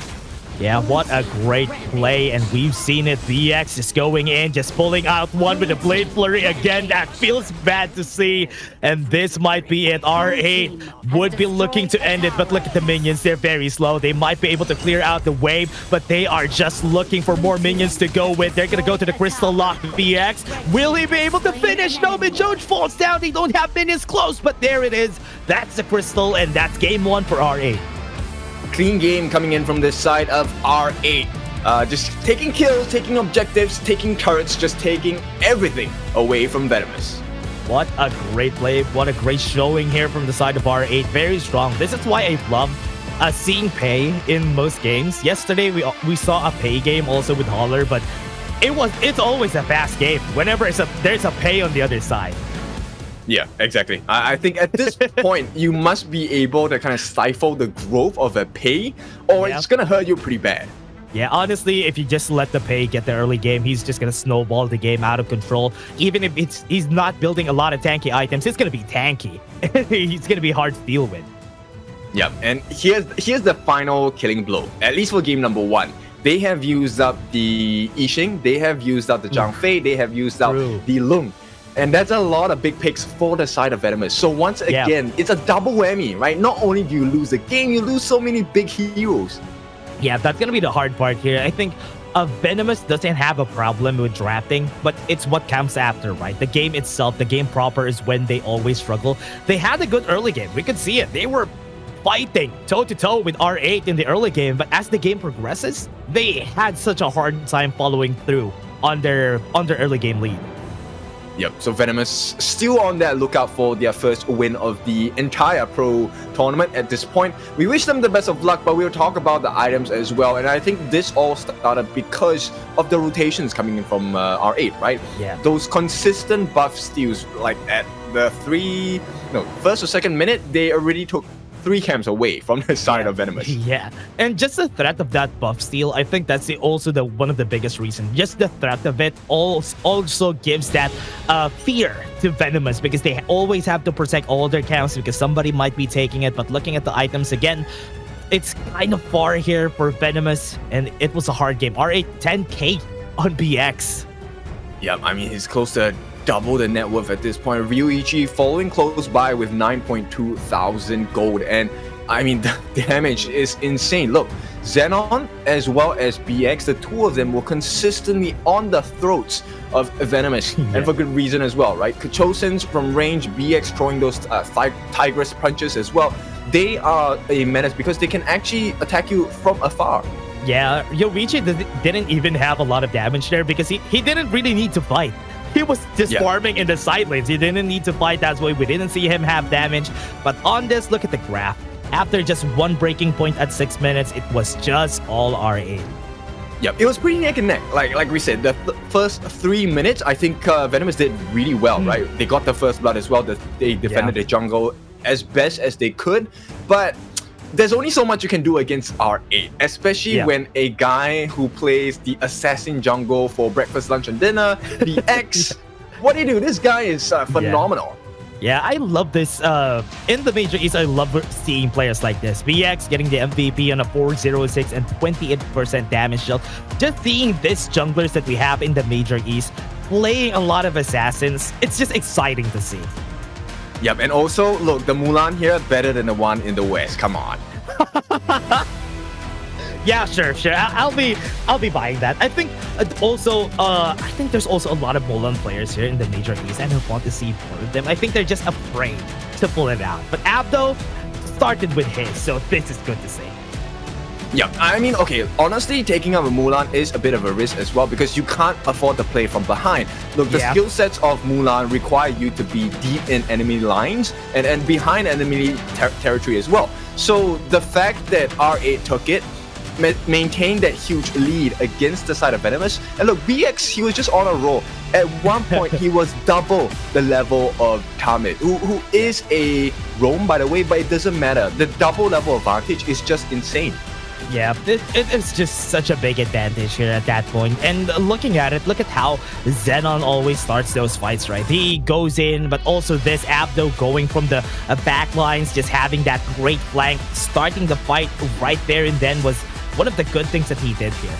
Yeah, what a great play, and we've seen it. VX is going in, just pulling out one with the Blade Flurry again. That feels bad to see, and this might be it. R8 would be looking to end it, but look at the minions. They're very slow. They might be able to clear out the wave, but they are just looking for more minions to go with. They're going to go to the Crystal Lock. VX, will he be able to finish? No, Midjoj falls down. They don't have minions close, but there it is. That's the Crystal, and that's game 1 for R8. Clean game coming in from this side of R8. Just taking kills, taking objectives, taking turrets, just taking everything away from Venomous. What a great play. What a great showing here from the side of R8. Very strong. This is why I love seeing Pei in most games. Yesterday, we saw a Pei game also with Holler, but it's always a fast game whenever there's a Pei on the other side. Yeah, exactly. I think at this point, you must be able to kind of stifle the growth of a Pei, or it's going to hurt you pretty bad. Yeah, honestly, if you just let the Pei get the early game, he's just going to snowball the game out of control. Even if he's not building a lot of tanky items, it's going to be tanky. He's going to be hard to deal with. Yeah, and here's the final killing blow, at least for game number 1. They have used up the Yixing, they have used up the Zhang Fei, they have used up the Lung. And that's a lot of big picks for the side of Venomous. So once again, it's a double whammy, right? Not only do you lose the game, you lose so many big heroes. Yeah, that's going to be the hard part here. I think Venomous doesn't have a problem with drafting, but it's what comes after, right? The game itself, the game proper is when they always struggle. They had a good early game. We could see it. They were fighting toe-to-toe with R8 in the early game, but as the game progresses, they had such a hard time following through on their early game lead. Yep, so Venomous still on that lookout for their first win of the entire pro tournament at this point. We wish them the best of luck, but we'll talk about the items as well. And I think this all started because of the rotations coming in from R8, right? Yeah. Those consistent buff steals, like at the first or second minute, they already took 3 camps away from the side of Venomous. Yeah, and just the threat of that buff steal, I think that's also one of the biggest reasons. Just the threat of it also gives that fear to Venomous, because they always have to protect all their camps because somebody might be taking it. But looking at the items again, it's kind of far here for Venomous, and it was a hard game. R8 10k on BX. Yeah, I mean, he's close to double the net worth at this point. Ryoichi following close by with 9.2 thousand gold, and I mean, the damage is insane. Look, Xenon as well as BX, the two of them were consistently on the throats of Venomous, and for good reason as well, right? Kachosins from range, BX throwing those Tigress punches as well. They are a menace because they can actually attack you from afar. Yeah, Ryoichi didn't even have a lot of damage there because he didn't really need to fight. He was just farming in the side lanes. He didn't need to fight. That's why we didn't see him have damage. But on this, look at the graph. After just one breaking point at 6 minutes, it was just all R8. Yep, it was pretty neck and neck. Like we said, the first 3 minutes, I think Venomous did really well, right? They got the first blood as well. They defended the jungle as best as they could, but there's only so much you can do against R8, especially when a guy who plays the assassin jungle for breakfast, lunch, and dinner, the X. What do you do? This guy is phenomenal. Yeah, I love this. In the Major East, I love seeing players like this. VX getting the MVP on a 406 and 28% damage dealt. Just seeing this junglers that we have in the Major East playing a lot of assassins, it's just exciting to see. Yep, and also, look, the Mulan here better than the one in the West. Come on. Yeah, sure. I'll be buying that. I think also, I think there's also a lot of Mulan players here in the Major East, and I want to see more of them. I think they're just afraid to pull it out. But Abdo started with his, so this is good to see. Yeah, I mean, okay, honestly, taking up a Mulan is a bit of a risk as well because you can't afford to play from behind. Look, the skill sets of Mulan require you to be deep in enemy lines and behind enemy territory as well. So the fact that R8 took it, maintained that huge lead against the side of Venomous. And look, BX, he was just on a roll. At one point, he was double the level of Tamid, who is a roam, by the way, but it doesn't matter. The double level advantage is just insane. Yeah, it's just such a big advantage here at that point. And looking at it, look at how Xenon always starts those fights, right? He goes in, but also this Abdo going from the back lines, just having that great flank, starting the fight right there and then was one of the good things that he did here.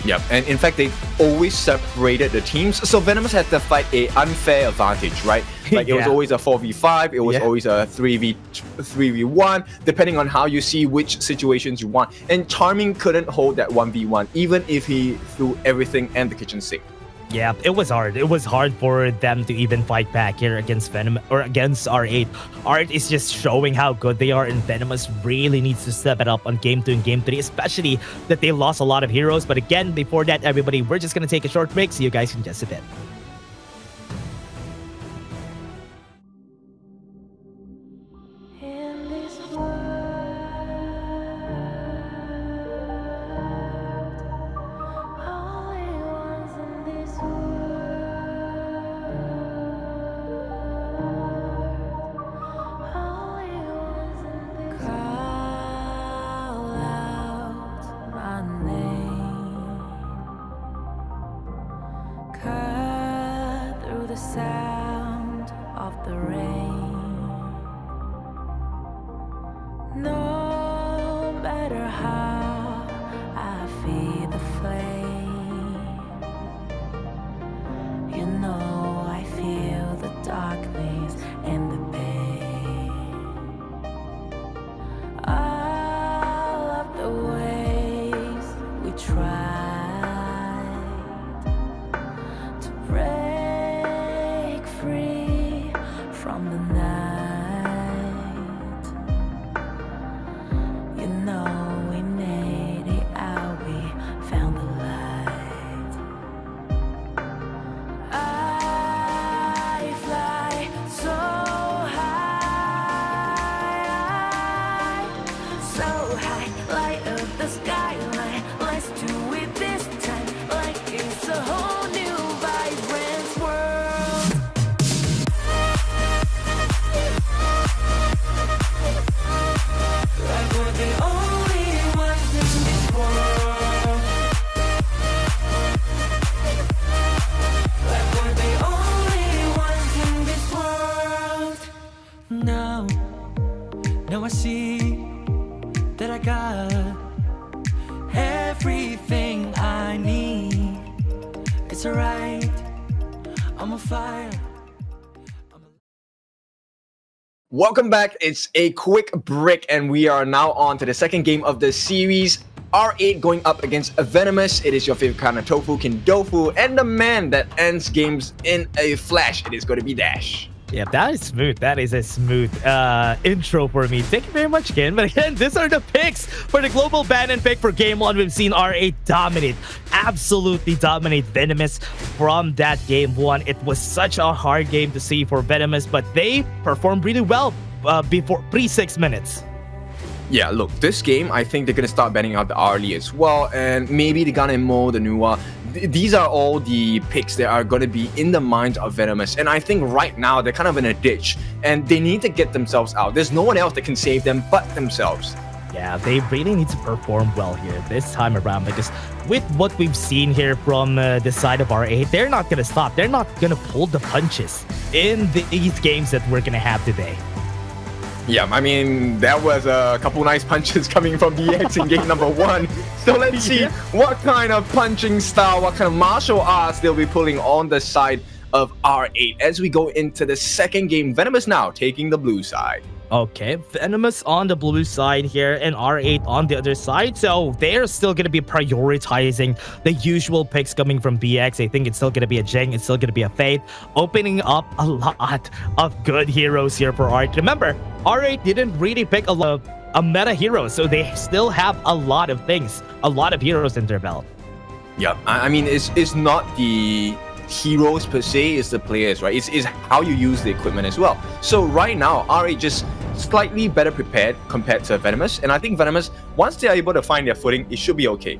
Yep, and in fact, they always separated the teams. So Venomous had to fight a unfair advantage, right? Like it was always a 4v5, it was always a 3v1, depending on how you see which situations you want. And Charming couldn't hold that 1v1, even if he threw everything and the kitchen sink. Yeah, it was hard. It was hard for them to even fight back here against Venom or against R8. R8 is just showing how good they are, and Venomous really needs to step it up on Game 2 and Game 3, especially that they lost a lot of heroes. But again, before that, everybody, we're just going to take a short break. See you guys in just a bit. I see that I got everything I need. It's alright, I'm on fire. Welcome back. It's a quick break and we are now on to the second game of the series. R8 going up against Venomous. It is your favorite kind of tofu, Kindofu, and the man that ends games in a flash. It is going to be Dash. Yeah, that is smooth. That is a smooth intro for me. Thank you very much, Ken. But again, these are the picks for the global ban and pick for game 1. We've seen R8 dominate, absolutely dominate Venomous from that game 1. It was such a hard game to see for Venomous, but they performed really well before pre-6 minutes. Yeah, look, this game, I think they're going to start banning out the Arlie as well, and maybe the Gun and Mo, the Nuwa. These are all the picks that are going to be in the minds of Venomous, and I think right now they're kind of in a ditch, and they need to get themselves out. There's no one else that can save them but themselves. Yeah, they really need to perform well here this time around, because with what we've seen here from the side of R8, they're not going to stop. They're not going to pull the punches in these games that we're going to have today. Yeah, I mean, that was a couple nice punches coming from DX in game number 1. So let's see what kind of punching style, what kind of martial arts they'll be pulling on the side of R8 as we go into the second game. Venomous now taking the blue side. Okay, Venomous on the blue side here and R8 on the other side. So they're still going to be prioritizing the usual picks coming from BX. I think it's still going to be a Gen.G, it's still going to be a Fate, opening up a lot of good heroes here for R8. Remember, R8 didn't really pick a meta hero, so they still have a lot of things, a lot of heroes in their belt. Yeah, I mean, it's not the heroes per se, it's the players, right? It's how you use the equipment as well. So right now, R8 just slightly better prepared compared to Venomous, and I think Venomous, once they are able to find their footing, it should be okay.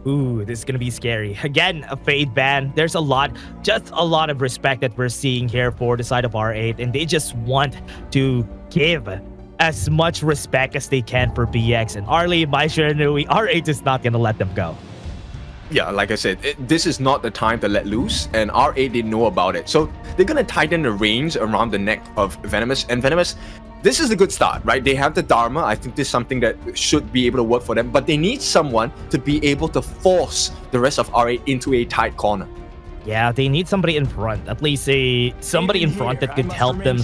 Ooh, this is gonna be scary. Again, a Fade ban. There's just a lot of respect that we're seeing here for the side of R8, and they just want to give as much respect as they can for BX. And Arlie, Maisha, Nui, R8 is not gonna let them go. Yeah, like I said, this is not the time to let loose, and R8 didn't know about it. So they're going to tighten the reins around the neck of Venomous. And Venomous, this is a good start, right? They have the Dharma. I think this is something that should be able to work for them. But they need someone to be able to force the rest of R8 into a tight corner. Yeah, they need somebody in front. At least somebody in front that could help them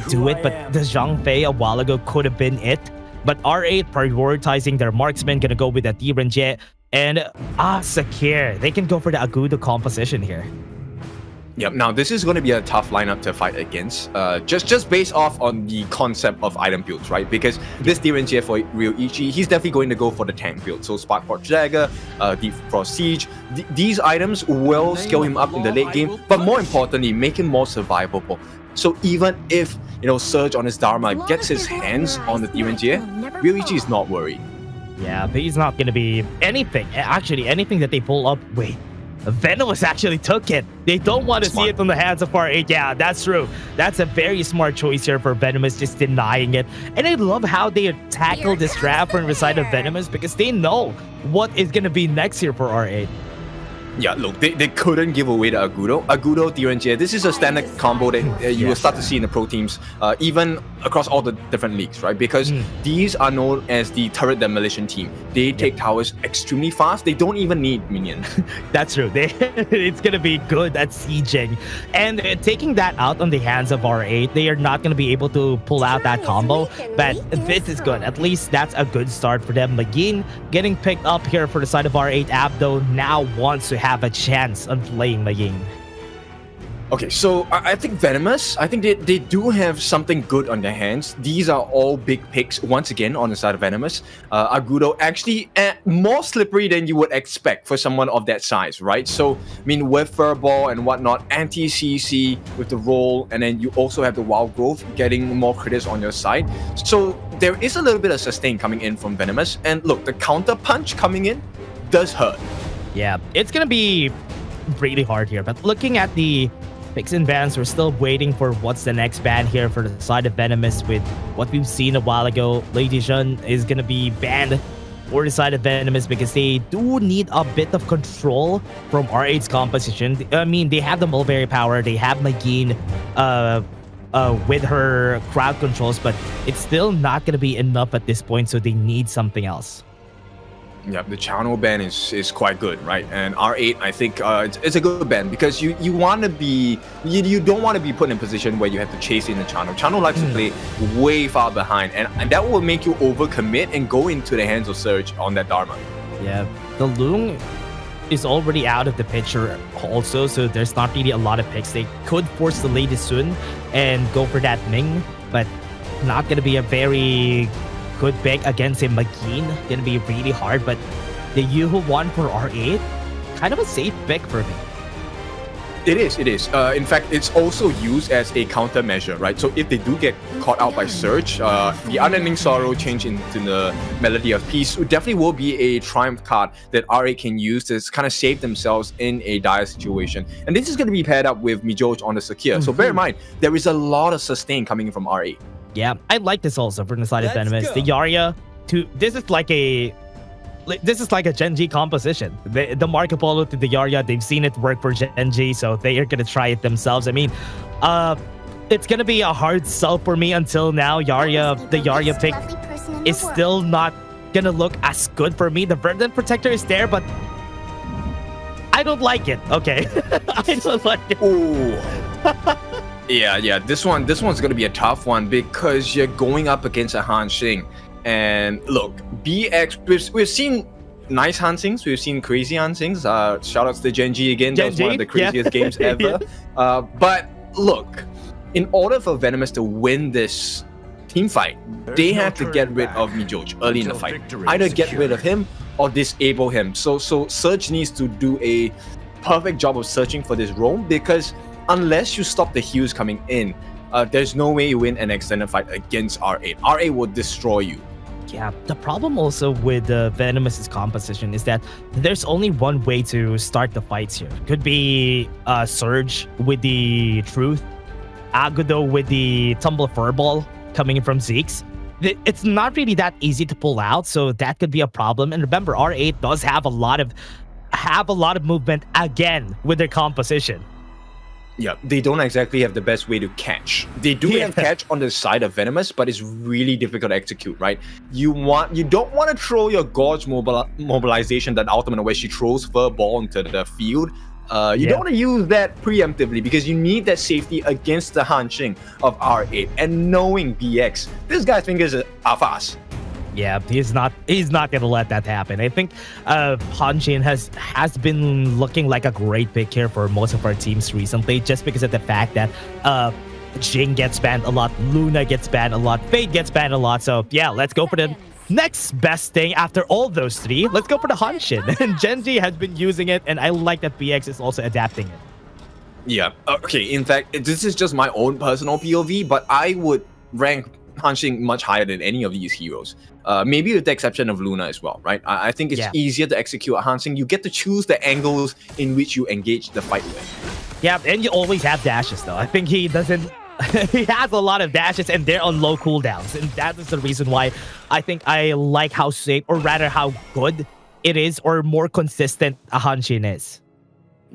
do it. But the Zhang Fei a while ago could have been it. But R8 prioritizing their marksman, going to go with the Gen.G. And Sakir, they can go for the Agudo composition here. Yep, now this is going to be a tough lineup to fight against, just based off on the concept of item builds, right? Because this Gen.G for Real Ichi, he's definitely going to go for the tank build. So Spark Forge Dagger, Deep Frost Siege, these items will scale him up in the late game, but more importantly, make him more survivable. So even if, Surge on his Dharma gets his hands on the Gen.G, Real Ichi is not worried. Yeah, but he's not going to be anything. Actually, anything that they pull up. Wait, Venomous actually took it. They don't want to see it from the hands of R8. Yeah, that's true. That's a very smart choice here for Venomous, just denying it. And I love how they tackle this draft from the side of Venomous, because they know what is going to be next here for R8. Yeah, look, they couldn't give away the Agudo. Agudo, Gen.G, this is a standard combo that you will start to see in the pro teams, even across all the different leagues, right? Because these are known as the turret demolition team. They take towers extremely fast. They don't even need minions. That's true. It's going to be good at sieging. And taking that out on the hands of R8, they are not going to be able to pull out that combo. But this is good. At least that's a good start for them. Magin getting picked up here for the side of R8. Abdo now wants to have a chance on playing Magin. Okay, so I think Venomous, I think they do have something good on their hands. These are all big picks, once again, on the side of Venomous. Agudo actually more slippery than you would expect for someone of that size, right? So, I mean, with Furball and whatnot, anti-CC with the roll, and then you also have the Wild Growth getting more critics on your side. So, there is a little bit of sustain coming in from Venomous. And look, the counter punch coming in does hurt. Yeah, it's going to be really hard here. But looking at the picks and bans, we're still waiting for what's the next ban here for the side of Venomous. With what we've seen a while ago, Lady Jun is going to be banned for the side of Venomous, because they do need a bit of control from R8's composition. I mean, they have the Mulberry power, they have Magin with her crowd controls, but it's still not going to be enough at this point, so they need something else. Yeah, the channel ban is quite good, right? And R8, I think it's a good ban, because you want to be, you don't want to be put in a position where you have to chase in the channel. Channel likes to play way far behind, and that will make you overcommit and go into the hands of Surge on that Dharma. Yeah, the Loong is already out of the picture also, so there's not really a lot of picks. They could force the Lady Sun and go for that Ming, but not going to be a very good pick against a Magin. Gonna be really hard, but the Yuhu one for R8, kind of a safe pick for me. It is. In fact, it's also used as a countermeasure, right? So if they do get caught out by Surge, the Unending Sorrow change into the Melody of Peace definitely will be a triumph card that R8 can use to kind of save themselves in a dire situation. And this is going to be paired up with Mijoj on the Sakir. So bear in mind, there is a lot of sustain coming in from R8. Yeah, I like this also from the side of Venomous. The Yarya, this is like a Gen.G composition. The Marco Polo to the Yarya, they've seen it work for Gen.G, so they are gonna try it themselves. I mean, it's gonna be a hard sell for me until now. The Yarya pick is still not gonna look as good for me. The Verdant Protector is there, but I don't like it. Okay, I don't like it. Ooh. Yeah. This one's gonna be a tough one because you're going up against a Han Xing. And look, BX, we've seen nice Hansings, we've seen crazy Hansings. Shout outs to Gen.G again, that was one of the craziest games ever. But look, in order for Venomous to win this team fight, they have to get rid of Mijoj early in the fight. Either get rid of him or disable him. So Surge needs to do a perfect job of searching for this roam, because unless you stop the heals coming in, there's no way you win an extended fight against R8. R8 will destroy you. Yeah, the problem also with Venomous's composition is that there's only one way to start the fights here. Could be Surge with the Truth, Agudo with the Tumble Furball coming in from Zeke's. It's not really that easy to pull out, so that could be a problem. And remember, R8 does have a lot of movement again with their composition. Yeah, they don't exactly have the best way to catch. They do have catch on the side of Venomous, but it's really difficult to execute, right? You don't want to throw your Gorge mobilization, that ultimate where she throws Furball into the field. You don't want to use that preemptively because you need that safety against the Han Xing of R8. And knowing BX, this guy's fingers are fast. Yeah, he's not gonna let that happen. I think Han Xing has been looking like a great pick here for most of our teams recently, just because of the fact that Jing gets banned a lot, Luna gets banned a lot, Fade gets banned a lot. So yeah, let's go for the next best thing after all those three. Let's go for the Han Xing. And Gen.G has been using it, and I like that BX is also adapting it. Yeah, okay, in fact, this is just my own personal POV, but I would rank Han Xing much higher than any of these heroes. Maybe with the exception of Luna as well, right? I think it's easier to execute a Han Xing. You get to choose the angles in which you engage the fight with. Yeah, and you always have dashes though. I think he doesn't... he has a lot of dashes and they're on low cooldowns. And that is the reason why I think I like how safe, or rather how good it is, or more consistent a Han Xing is.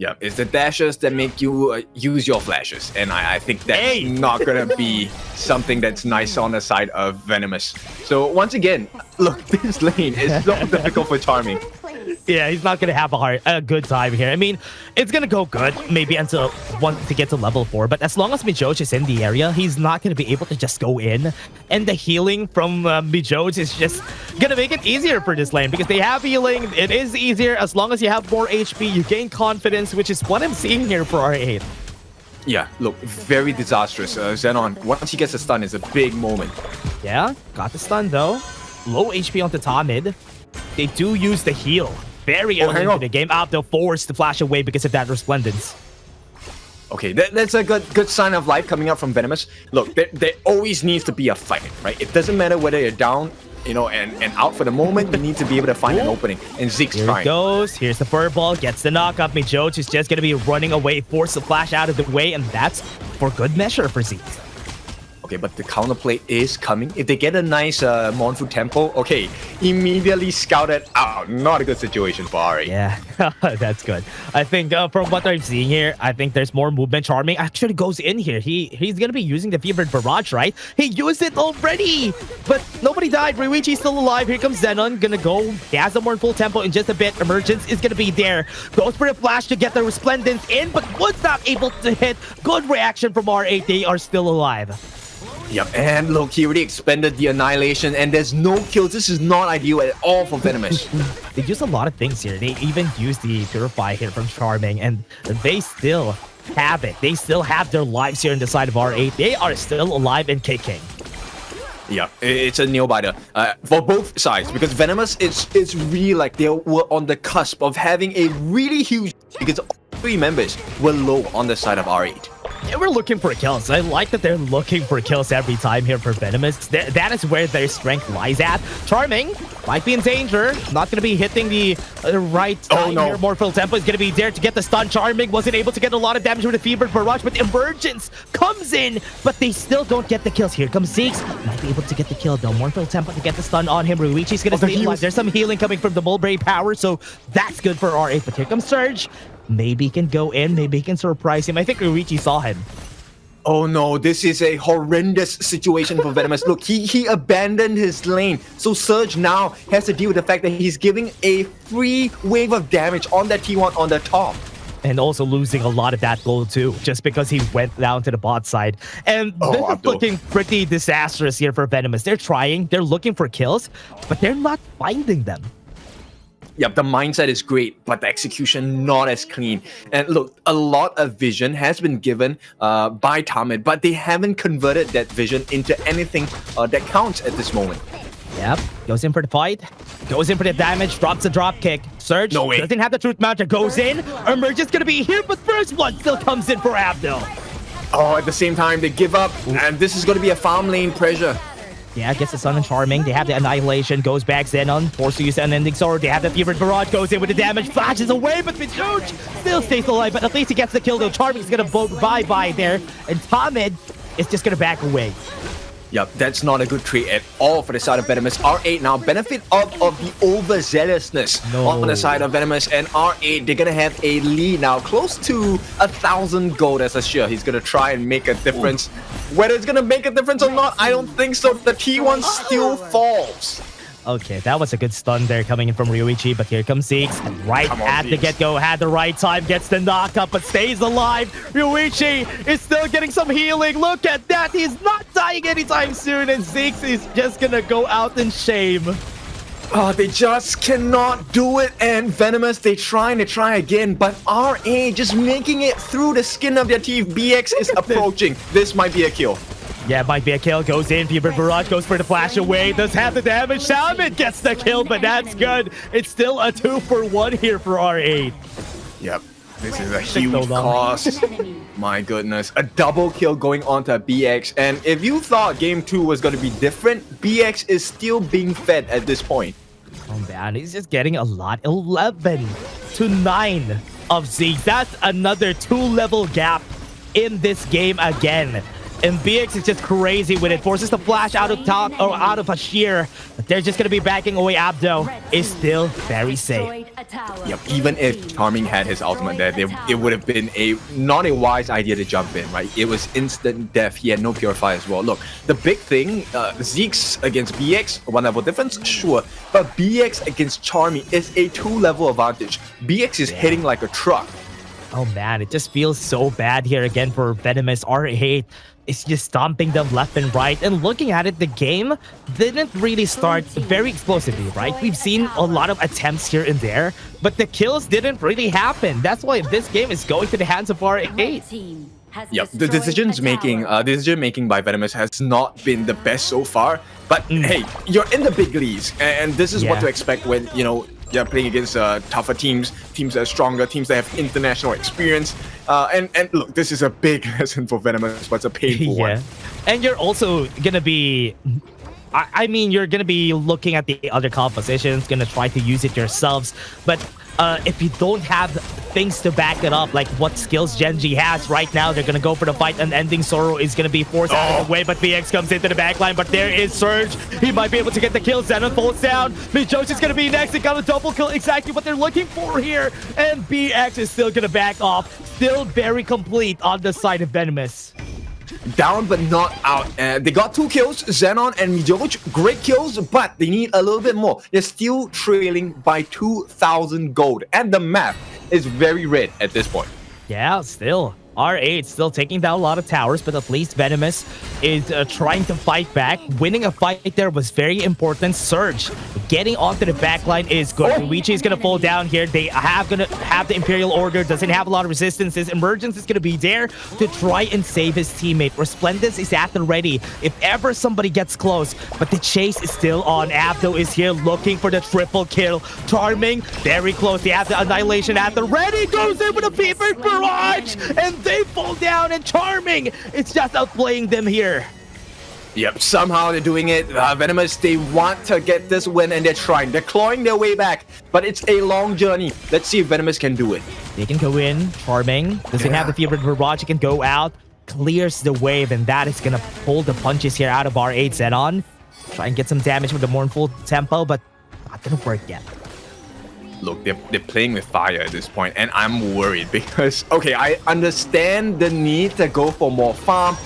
Yeah, it's the dashes that make you use your flashes, and I think that's not gonna be something that's nice on the side of Venomous. So once again, look, this lane is so difficult for Charming. Yeah, he's not gonna have a good time here. I mean, it's gonna go good maybe until once he gets to level 4, but as long as Mijoj is in the area, he's not gonna be able to just go in. And the healing from Mijoj is just gonna make it easier for this lane, because they have healing. It is easier as long as you have more HP, you gain confidence, which is what I'm seeing here for R8. Yeah, look, very disastrous. Xenon, once he gets a stun, is a big moment. Yeah, got the stun though. Low HP on the top mid. They do use the heal very early into the game. They'll force to flash away because of that Resplendence. Okay, that's a good sign of life coming up from Venomous. Look, there always needs to be a fight, right? It doesn't matter whether you're down, you know, and out for the moment. You need to be able to find an opening. And Zeke's trying. Here it goes. Here's the Furball. Gets the knock up. Mijoj is just going to be running away. Force the flash out of the way. And that's for good measure for Zeke. Okay, but the counterplay is coming. If they get a nice Monfu tempo, okay, immediately scouted out. Not a good situation for R8. Yeah, that's good. I think from what I'm seeing here, I think there's more movement. Charming actually goes in here. He's going to be using the Fevered Barrage, right? He used it already, but nobody died. Ryuichi's still alive. Here comes Zenon. Gonna go. He has a more full tempo in just a bit. Emergence is going to be there. Goes for a flash to get the Resplendence in, but was not able to hit. Good reaction from R8. They are still alive. Yep, and look, he already expended the Annihilation, and there's no kills. This is not ideal at all for Venomous. They use a lot of things here. They even use the Purify here from Charming, and they still have it. They still have their lives here on the side of R8. They are still alive and kicking. Yeah, it's a nail-biter for both sides, because Venomous, it's really like they were on the cusp of having a really huge, because three members were low on the side of R8. They were looking for kills. I like that they're looking for kills every time here for Venomous. That is where their strength lies at. Charming might be in danger. Not going to be hitting the right time here. Morphil Tempo is going to be there to get the stun. Charming wasn't able to get a lot of damage with the Fevered Barrage, but Emergence comes in, but they still don't get the kills. Here comes Zeeks. Might be able to get the kill though. Morphil Tempo to get the stun on him. Ruichi's going to stay alive. There's some healing coming from the Mulberry Power, so that's good for R8. But here comes Surge. Maybe he can go in. Maybe he can surprise him. I think Ruichi saw him. Oh no, this is a horrendous situation for Venomous. Look, he abandoned his lane. So Surge now has to deal with the fact that he's giving a free wave of damage on that T1 on the top. And also losing a lot of that gold too, just because he went down to the bot side. And this is looking pretty disastrous here for Venomous. They're trying, they're looking for kills, but they're not finding them. Yep, the mindset is great, but the execution not as clean. And look, a lot of vision has been given by Tamid, but they haven't converted that vision into anything that counts at this moment. Yep, goes in for the fight, goes in for the damage, drops a drop kick. Surge doesn't have the truth mounter, goes in. Emerge is going to be here, but first blood still comes in for Abdo. Oh, at the same time, they give up, and this is going to be a farm lane pressure. Yeah, gets the Sun and Charming. They have the Annihilation. Goes back Xenon. Forced to use an Unending Sword. They have the Fevered Barrage. Goes in with the damage. Flashes away, but Mijoch still stays alive. But at least he gets the kill, though. Charming's going to vote bye-bye there. And Tamid is just going to back away. Yep, that's not a good trade at all for the side of Venomous. R8 now benefit of the overzealousness on the side of Venomous, and R8, they're gonna have a lead now, close to 1,000 gold as a share. He's gonna try and make a difference. Whether it's gonna make a difference or not, I don't think so. The T1 still falls. Okay, that was a good stun there coming in from Ryuichi, but here comes Zeeks. Right at the get-go, had the right time, gets the knock-up, but stays alive. Ryuichi is still getting some healing. Look at that, he's not dying anytime soon, and Zeeks is just gonna go out in shame. Oh, they just cannot do it, and Venomous, they try again, but RA just making it through the skin of their teeth. BX is approaching. This might be a kill. Yeah, might be a kill. Goes in. Fevered Barrage goes for the flash away. Does have the damage. Salmon gets the kill, but that's good. It's still a 2-for-1 here for R8. Yep. This is a huge cost. My goodness. A double kill going on to BX. And if you thought game 2 was going to be different, BX is still being fed at this point. Oh man, he's just getting a lot. 11 to 9 of Zeke. That's another 2-level gap in this game again. And BX is just crazy with it. Forces the flash out of top or out of a sheer. But they're just gonna be backing away. Abdo is still very safe. Yep, even if Charming had his ultimate there, it would have been not a wise idea to jump in, right? It was instant death. He had no Purify as well. Look, the big thing, Zeke's against BX, 1-level difference, sure. But BX against Charming is a 2-level advantage. BX is hitting like a truck. Oh man, it just feels so bad here again for Venomous. R8 is just stomping them left and right. And looking at it, the game didn't really start very explosively, right? We've seen a lot of attempts here and there, but the kills didn't really happen. That's why this game is going to the hands of R8. Yep, the decision making by Venomous has not been the best so far. But hey, you're in the big leagues, and this is what to expect when, you know, you're playing against tougher teams that are stronger, teams that have international experience. And look, this is a big lesson for Venomous, but it's a painful one. And you're also going to be... I mean, you're going to be looking at the other compositions, going to try to use it yourselves. But if you don't have things to back it up, like what skills Gen.G has right now, they're going to go for the fight. Unending Sorrow is going to be forced out of the way, but BX comes into the backline. But there is Surge. He might be able to get the kill. Xenon falls down. Mijosh is going to be next. They got a double kill. Exactly what they're looking for here. And BX is still going to back off. Still very complete on the side of Venomous. Down but not out. They got 2 kills, Xenon and Mijoch. Great kills, but they need a little bit more. They're still trailing by 2,000 gold. And the map is very red at this point. Yeah, still. R8 still taking down a lot of towers, but at least Venomous is trying to fight back. Winning a fight there was very important. Surge getting onto the backline is good. Luigi is going to fall down here. They have going to have the Imperial Order. Doesn't have a lot of resistances. Emergence is going to be there to try and save his teammate. Resplendence is at the ready if ever somebody gets close, but the chase is still on. Abdo is here looking for the triple kill. Charming, very close. They have the Annihilation at the ready. Goes in with a fever barrage, and they fall down, and Charming is just outplaying them here. Yep, somehow they're doing it. Venomous, they want to get this win and they're trying. They're clawing their way back, but it's a long journey. Let's see if Venomous can do it. They can go in. Charming doesn't have the fever barrage. He can go out, clears the wave, and that is going to pull the punches here out of R8. Zenon. Try and get some damage with the Mournful Tempo, but not going to work yet. Look, they're playing with fire at this point, and I'm worried because, okay, I understand the need to go for more farm.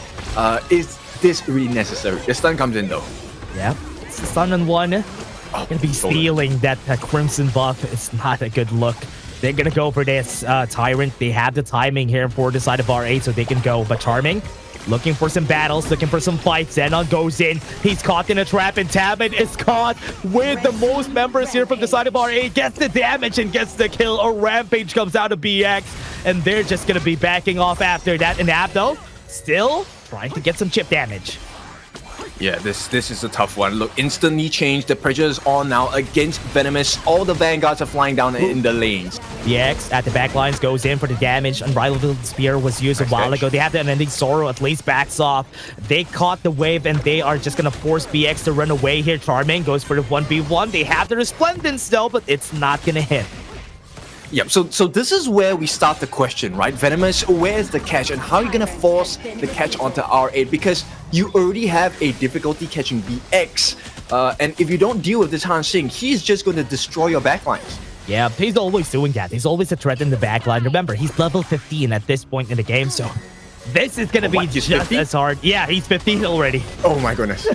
Is this really necessary? The stun comes in though. Yeah, it's the stun on one. Gonna be stealing that Crimson buff. It's not a good look. They're gonna go for this Tyrant. They have the timing here for the side of R8, so they can go. But Charming, looking for some battles, looking for some fights. Zenon goes in. He's caught in a trap, and Tabit is caught with the most members here from the side of R8. Gets the damage and gets the kill. A rampage comes out of BX, and they're just gonna be backing off after that. And Abdo still trying to get some chip damage. Yeah, this is a tough one. Look, instantly changed. The pressure is on now against Venomous. All the Vanguards are flying down in the lanes. BX at the back lines goes in for the damage. Unbridled Spear was used a while ago. They have the Unending Sorrow, at least backs off. They caught the wave, and they are just going to force BX to run away here. Charming goes for the 1v1. They have the Resplendence though, but it's not going to hit. Yep, so this is where we start the question, right? Venomous, where's the catch and how are you going to force the catch onto R8? Because you already have a difficulty catching BX. And if you don't deal with this Han Xing, he's just going to destroy your backlines. Yeah, he's always doing that. He's always a threat in the backline. Remember, he's level 15 at this point in the game, so this is going to be just 50? As hard. Yeah, he's 15 already. Oh my goodness.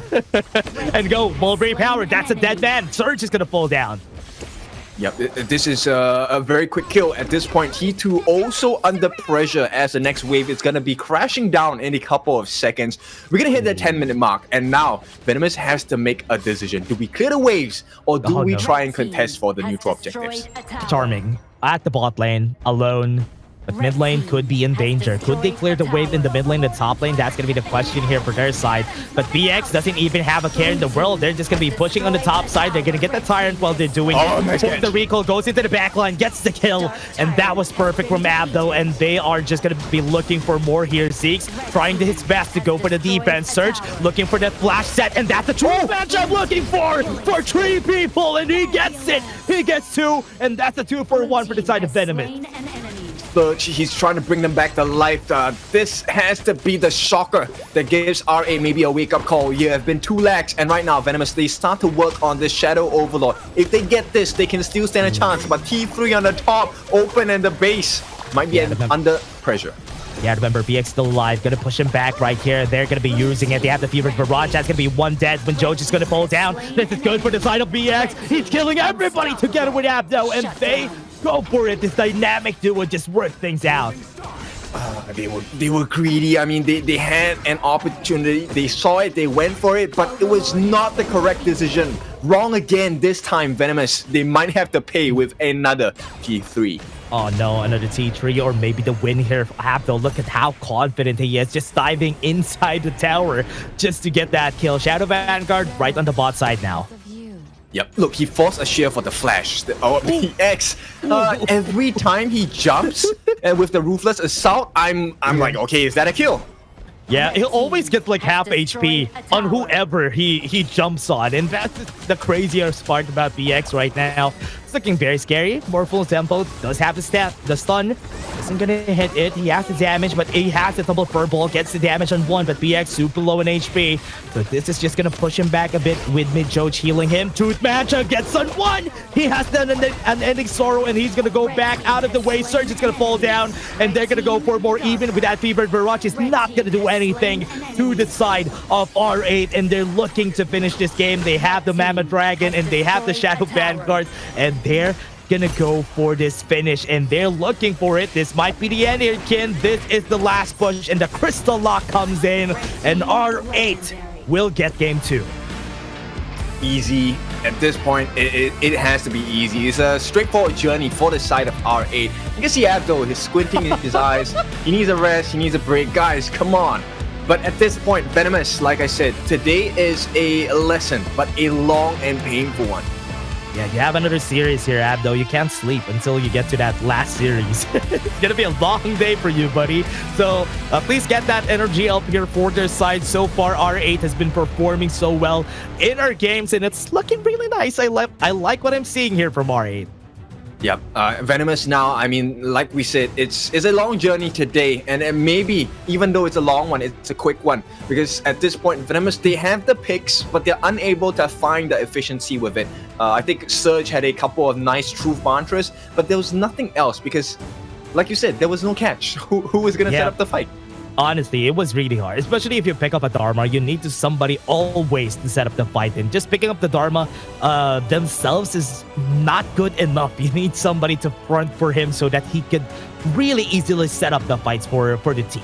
And go, Mulberry Power. That's a dead man. Surge is going to fall down. Yep, this is a very quick kill at this point. He too also under pressure as the next wave is going to be crashing down in a couple of seconds. We're going to hit the 10-minute mark, and now Venomous has to make a decision. Do we clear the waves, or do we try and contest for the neutral objectives? Charming at the bot lane, alone. But mid lane could be in danger. Could they clear the wave in the mid lane, the top lane? That's going to be the question here for their side. But BX doesn't even have a care in the world. They're just going to be pushing on the top side. They're going to get the Tyrant while they're doing it. Nice catch. The recall goes into the back line, gets the kill. And that was perfect from Abdo. And they are just going to be looking for more here. Zeke's trying his best to go for the defense. Surge looking for that flash set. And that's the true match I'm looking for 3 people. And he gets it. He gets 2. And that's a 2-for-1 for the side of Venomous. He's trying to bring them back to life. This has to be the shocker that gives RA maybe a wake-up call. You have been 2 lags, and right now Venomous, they start to work on this Shadow Overlord. If they get this, they can still stand a chance, but T3 on the top, open, and the base might be under pressure. Yeah, remember, BX still alive. Gonna push him back right here. They're gonna be using it. They have the Fever Barrage. That's gonna be 1 dead when Joe just gonna fall down. This is good for the side of BX. He's killing everybody together with Abdo, and they go for it. This dynamic duo just work things out. They were greedy. I mean, they had an opportunity. They saw it. They went for it, but it was not the correct decision. Wrong again this time, Venomous. They might have to pay with another T3. Oh no, another T3 or maybe the win here. Abdo, look at how confident he is, just diving inside the tower just to get that kill. Shadow Vanguard right on the bot side now. Yep, look, he forced a shear for the flash. BX, every time he jumps and with the Ruthless Assault, I'm like, okay, is that a kill? Yeah, he'll always get like half HP on whoever he jumps on. And that's the craziest part about BX right now. It's looking very scary. More full tempo. Does have the stun. Isn't gonna hit it. He has the damage, but he has the double furball. Gets the damage on 1, but BX super low in HP. So this is just gonna push him back a bit with mid-Joge healing him. Tooth Matcha gets on 1. He has the Unending Sorrow, and he's gonna go back out of the way. Surge is gonna fall down, and they're gonna go for more even with that Fevered Barrage. Is not gonna do anything to the side of R8, and they're looking to finish this game. They have the Mammoth Dragon, and they have the Shadow Vanguard, and they're gonna go for this finish, and they're looking for it. This might be the end here, Kin. This is the last push, and the crystal lock comes in, and R8 will get game 2. Easy. At this point, it has to be easy. It's a straightforward journey for the side of R8. You can see Abdul, he's squinting in his eyes. He needs a rest, he needs a break. Guys, come on. But at this point, Venomous, like I said, today is a lesson, but a long and painful one. Yeah, you have another series here, Abdo. You can't sleep until you get to that last series. It's gonna be a long day for you, buddy. So please get that energy up here for their side. So far, R8 has been performing so well in our games, and it's looking really nice. I like what I'm seeing here from R8. Yep, Venomous now, I mean, like we said, it's a long journey today, and maybe, even though it's a long one, it's a quick one, because at this point, Venomous, they have the picks, but they're unable to find the efficiency with it. I think Surge had a couple of nice truth mantras, but there was nothing else, because, like you said, there was no catch. Who was going to set up the fight? Honestly, it was really hard, especially if you pick up a Dharma. You need to somebody always to set up the fight, and just picking up the Dharma themselves is not good enough. You need somebody to front for him so that he could really easily set up the fights for the team.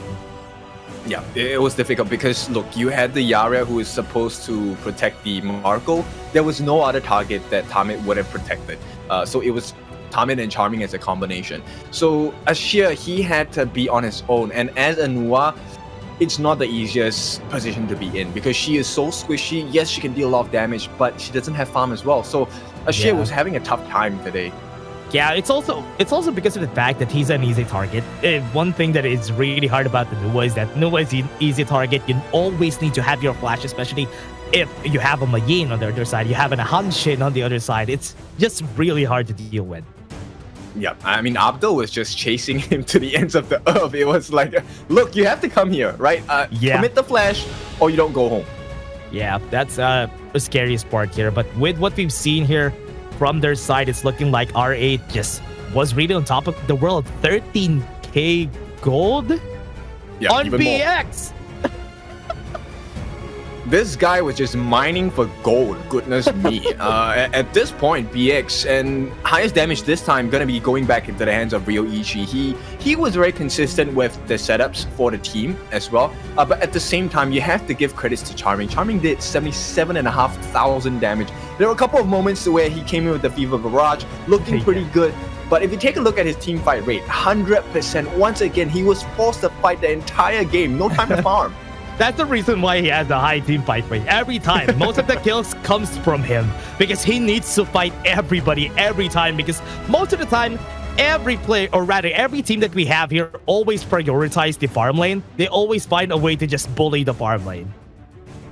Yeah, it was difficult because, look, you had the Yara who is supposed to protect the Marco. There was no other target that Tamit would have protected. So it was Tamit and Charming as a combination. So Ashir, he had to be on his own. And as Anua, it's not the easiest position to be in because she is so squishy. Yes, she can deal a lot of damage, but she doesn't have farm as well. So Ashir was having a tough time today. Yeah, it's also because of the fact that he's an easy target. One thing that is really hard about the Nuwa is that Nuwa is an easy target. You always need to have your flash, especially if you have a Mayin on the other side, you have a Hanshin on the other side. It's just really hard to deal with. Yeah, I mean, Abdul was just chasing him to the ends of the earth. It was like, look, you have to come here, right? Commit the flash or you don't go home. Yeah, that's the scariest part here. But with what we've seen here from their side, it's looking like R8 just was really on top of the world. 13k gold on BX. This guy was just mining for gold, goodness me. At this point, BX and highest damage this time gonna be going back into the hands of Ryo Ichi. He was very consistent with the setups for the team as well. But at the same time, you have to give credits to Charming. Charming did 77,500 damage. There were a couple of moments where he came in with the Fever Barrage, looking pretty good. But if you take a look at his team fight rate, 100%. Once again, he was forced to fight the entire game. No time to farm. That's the reason why he has a high team fight rate. Every time, most of the kills comes from him because he needs to fight everybody every time because most of the time, every player, or rather every team that we have here always prioritize the farm lane. They always find a way to just bully the farm lane.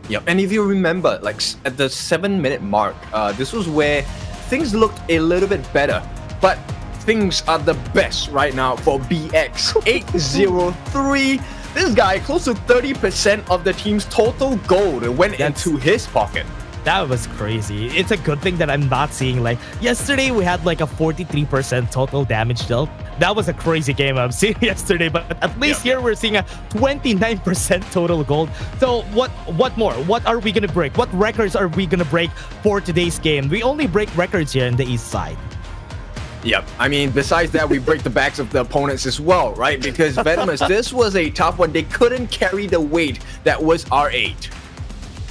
Yep, and if you remember, like at the 7-minute mark, this was where things looked a little bit better, but things are the best right now for BX 803. This guy, close to 30% of the team's total gold went into his pocket. That was crazy. It's a good thing that I'm not seeing, like, yesterday we had like a 43% total damage dealt. That was a crazy game I'm seeing yesterday, but at least here we're seeing a 29% total gold. So what more? What are we gonna break? What records are we gonna break for today's game? We only break records here in the east side. Yep, I mean, besides that, we break the backs of the opponents as well, right? Because Venomous, this was a tough one. They couldn't carry the weight that was R8.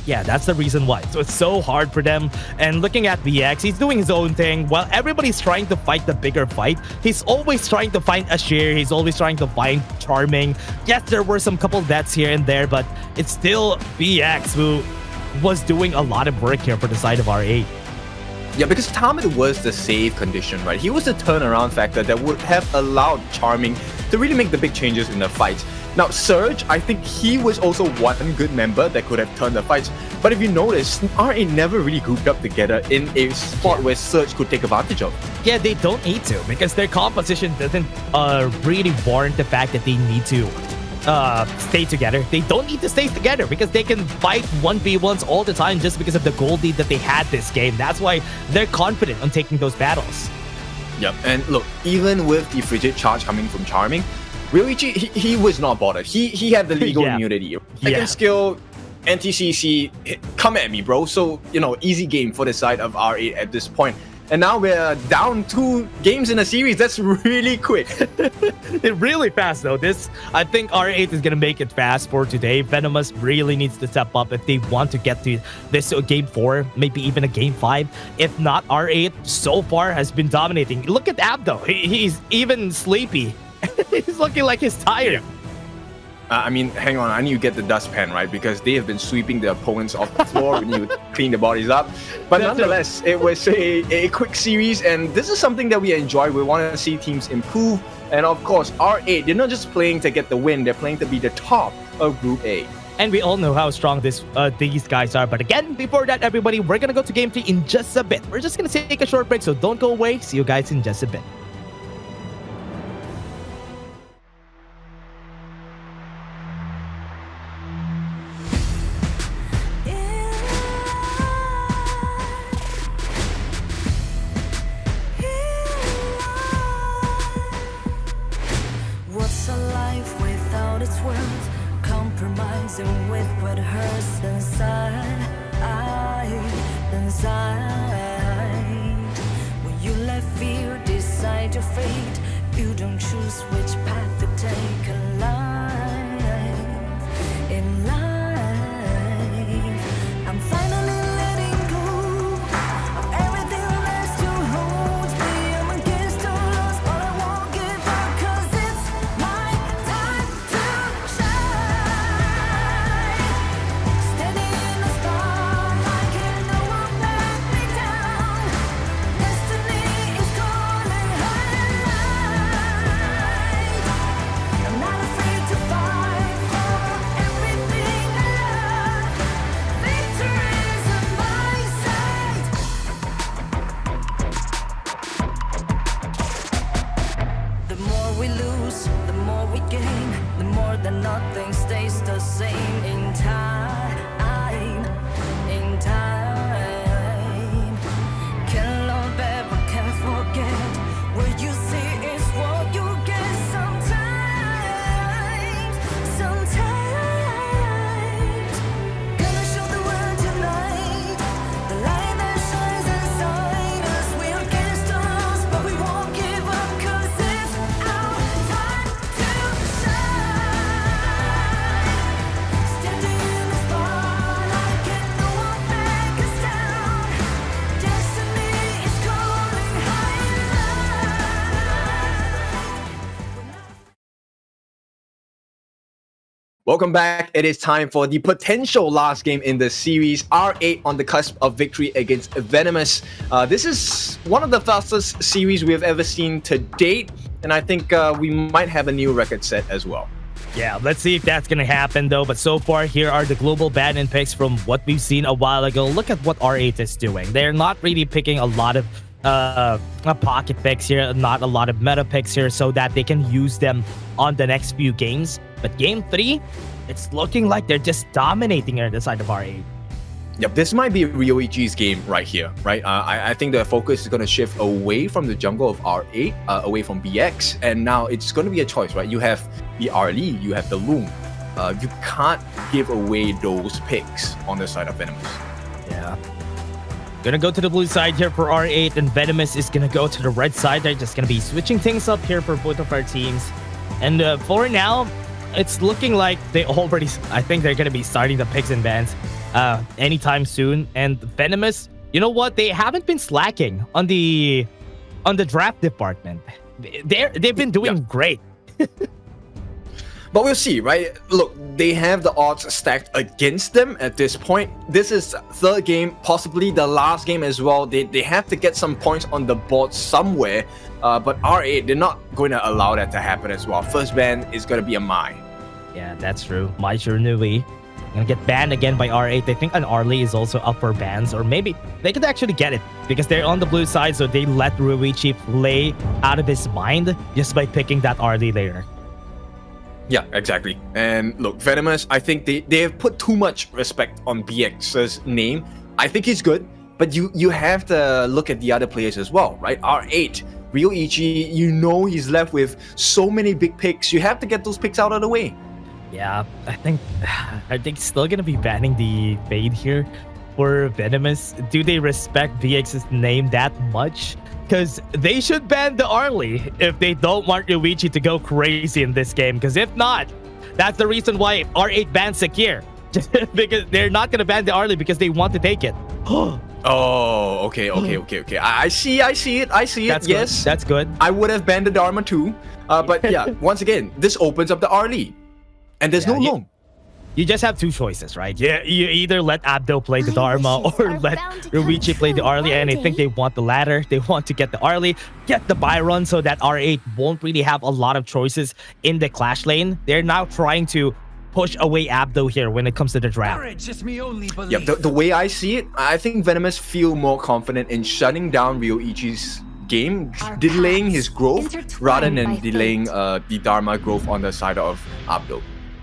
Yeah, that's the reason why. So it's so hard for them. And looking at VX, he's doing his own thing. While everybody's trying to fight the bigger fight, he's always trying to find Ashir. He's always trying to find Charming. Yes, there were some couple deaths here and there, but it's still VX who was doing a lot of work here for the side of R8. Yeah, because Tamit was the save condition, right? He was the turnaround factor that would have allowed Charming to really make the big changes in the fight. Now, Surge, I think he was also one good member that could have turned the fights. But if you notice, RA never really grouped up together in a spot where Surge could take advantage of. Yeah, they don't need to because their composition doesn't really warrant the fact that they need to stay together. They don't need to stay together because they can fight 1v1s all the time just because of the gold lead that they had this game. That's why they're confident on taking those battles. Yep, and look, even with the frigid charge coming from Charming, Ryoichi, he was not bothered. He had the legal immunity. Second skill, anti-CC, come at me, bro. So, you know, easy game for the side of R8 at this point. and now we're down 2 games in a series. That's really quick. It really fast though. I think R8 is gonna make it fast for today. Venomous really needs to step up if they want to get to this game 4, maybe even a game 5. If not, R8 so far has been dominating. Look at Abdo. He's even sleepy. He's looking like he's tired. I mean, hang on, I need to get the dustpan, right? Because they have been sweeping the opponents off the floor. We need to clean the bodies up. But nonetheless, it was a quick series, and this is something that we enjoy. We want to see teams improve. And of course, R8, they're not just playing to get the win, they're playing to be the top of Group A. And we all know how strong these guys are. But again, before that, everybody, we're going to go to Game 3 in just a bit. We're just going to take a short break, so don't go away. See you guys in just a bit. What's a life without its worth? Compromising with what hurts inside. When you let fear decide your fate, you don't choose which path to take in life. In life, I'm finally letting go of everything that still holds me. I'm against all odds, but I won't give up, 'cause it's my time to shine. Standing in the spotlight, and no one let me down. Destiny is calling high. I'm not afraid to fight for everything I love. Victory's on my side. The more we lose, the more we gain. The more that nothing stays the same in time. In time. Can't love ever, can't forget. What you see is what you get sometimes. Sometimes. Gonna show the world tonight. The light that shines inside us. We're against the odds, but we won't give up, 'cause it's our time to shine. Standing in the spotlight, can no one back us down. Destiny is calling high. Welcome back. It is time for the potential last game in the series. R8 on the cusp of victory against Venomous. This is one of the fastest series we have ever seen to date, and I think we might have a new record set as well. Yeah, let's see if that's going to happen, though. But so far, here are the global ban-in picks from what we've seen a while ago. Look at what R8 is doing. They're not really picking a lot of pocket picks here, not a lot of meta picks here, so that they can use them on the next few games. But game 3, it's looking like they're just dominating here at the side of R8. Yep, this might be RioEG's game right here, right? I think the focus is going to shift away from the jungle of R8, away from BX, and now it's going to be a choice, right? You have the Arlie, you have the Loom. You can't give away those picks on the side of Venomous. Yeah. Gonna go to the blue side here for R8, and Venomous is gonna go to the red side. They're just gonna be switching things up here for both of our teams. And for now, it's looking like I think they're gonna be starting the picks and bans anytime soon. And Venomous, you know what? They haven't been slacking on the draft department. They've been doing great. But we'll see, right? Look, they have the odds stacked against them at this point. This is third game, possibly the last game as well. They have to get some points on the board somewhere. But R8, they're not going to allow that to happen as well. First ban is going to be a Mai. Yeah, that's true. Mai Nui gonna get banned again by R8. I think an Arlie is also up for bans, or maybe they could actually get it because they're on the blue side, so they let Ruichi play out of his mind just by picking that Arlie later. Yeah, exactly. And look, Venomous, I think they have put too much respect on BX's name. I think he's good, but you have to look at the other players as well, right? R8, RioEG, you know he's left with so many big picks. You have to get those picks out of the way. Yeah, I think still gonna be banning the Fade here for Venomous? Do they respect VX's name that much? Because they should ban the Arlie if they don't want Yoichi to go crazy in this game. Because if not, that's the reason why R8 banned Sekir. Because they're not going to ban the Arlie because they want to take it. Oh, okay. I see it. That's yes. Good. That's good. I would have banned the Dharma too. But yeah, once again, this opens up the Arlie. And there's no long. You just have two choices, right? Yeah, you either let Abdo play the Dharma or let Yoichi play the Arlie, and I think they want the latter. They want to get the Arlie, get the Byron so that R8 won't really have a lot of choices in the clash lane. They're now trying to push away Abdo here when it comes to the draft. Yeah, the way I see it, I think Venomous feel more confident in shutting down Ryoichi's game, delaying his growth rather than delaying the Dharma growth on the side of Abdo.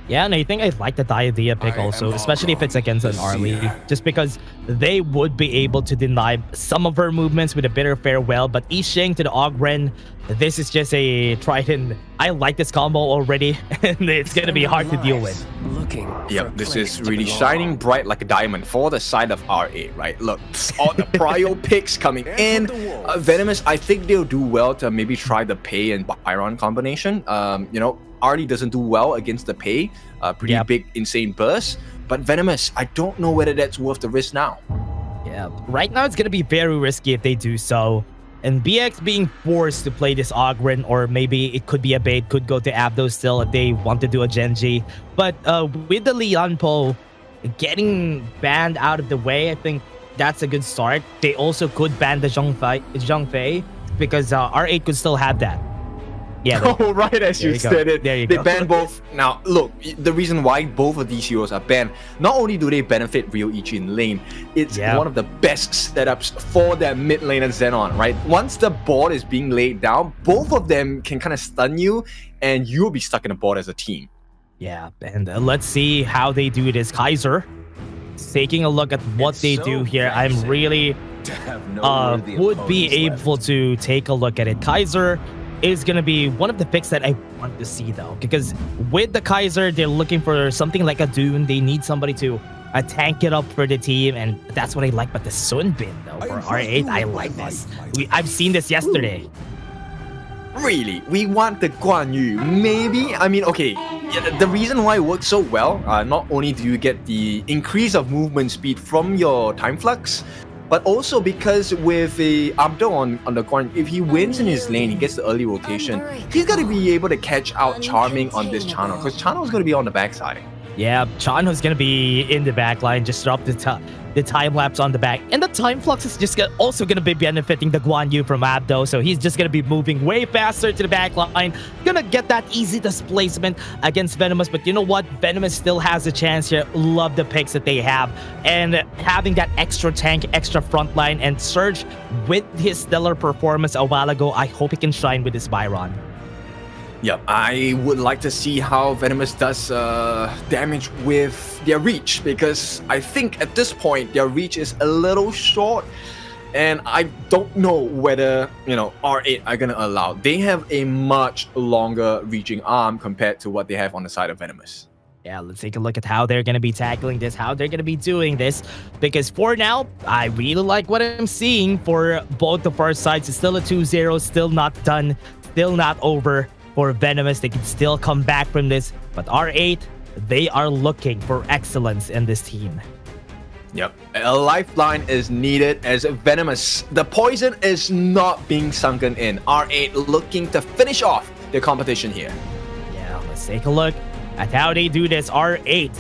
Yeah, and I think I like the Diadea pick also, especially if it's against an Arlie, just because they would be able to deny some of her movements with a bitter farewell, but Ishing to the Ogren, this is just a Triton. I like this combo already, and it's going to be hard to deal with. Yep, this is really shining bright like a diamond for the side of RA, right? Look, all the prio picks coming in. Venomous, I think they'll do well to maybe try the Pei and Byron combination. You know, Arlie doesn't do well against the Pei, pretty big, insane burst. But Venomous, I don't know whether that's worth the risk now. Yeah, right now it's going to be very risky if they do so. And BX being forced to play this Ogren, or maybe it could be a bait, could go to Abdo still if they want to do a Gen.G. But with the Lian Po getting banned out of the way, I think that's a good start. They also could ban the Zhang Fei because R8 could still have that. Yeah. Oh, right, as you said it. There you they go. ban both. Now, look, the reason why both of these heroes are banned, not only do they benefit Ryoichi in lane, it's one of the best setups for their mid lane and Xenon, right? Once the board is being laid down, both of them can kind of stun you, and you'll be stuck in the board as a team. Yeah, and let's see how they do this. Kaiser, taking a look at what they do here, I'm really would be able to take a look at it. Kaiser is going to be one of the picks that I want to see, though, because with the Kaiser, they're looking for something like a Dune. They need somebody to tank it up for the team, and that's what I like. But the Sun Bin, though, for R8, I like this. I've seen this yesterday. Really? We want the Guan Yu? Maybe? I mean, okay, the reason why it works so well, not only do you get the increase of movement speed from your time flux, but also because with the Abdo on the corner, if he wins in his lane, he gets the early rotation, he's got to be able to catch out Charming on this channel, because Channel is going to be on the backside. Yeah, Chano's going to be in the back line, just drop the time lapse on the back. And the time flux is just also going to be benefiting the Guan Yu from Abdo, so he's just going to be moving way faster to the back line. Going to get that easy displacement against Venomous, but you know what? Venomous still has a chance here. Love the picks that they have. And having that extra tank, extra front line, and Surge with his stellar performance a while ago, I hope he can shine with this Byron. Yep, I would like to see how Venomous does damage with their reach, because I think at this point their reach is a little short, and I don't know whether, you know, R8 are going to allow. They have a much longer reaching arm compared to what they have on the side of Venomous. Yeah, let's take a look at how they're going to be tackling this, how they're going to be doing this, because for now, I really like what I'm seeing for both of our sides. It's still a 2-0, still not done, still not over. For Venomous, they can still come back from this, but R8, they are looking for excellence in this team. Yep, a lifeline is needed as Venomous. The poison is not being sunken in. R8 looking to finish off the competition here. Yeah, let's take a look at how they do this. R8,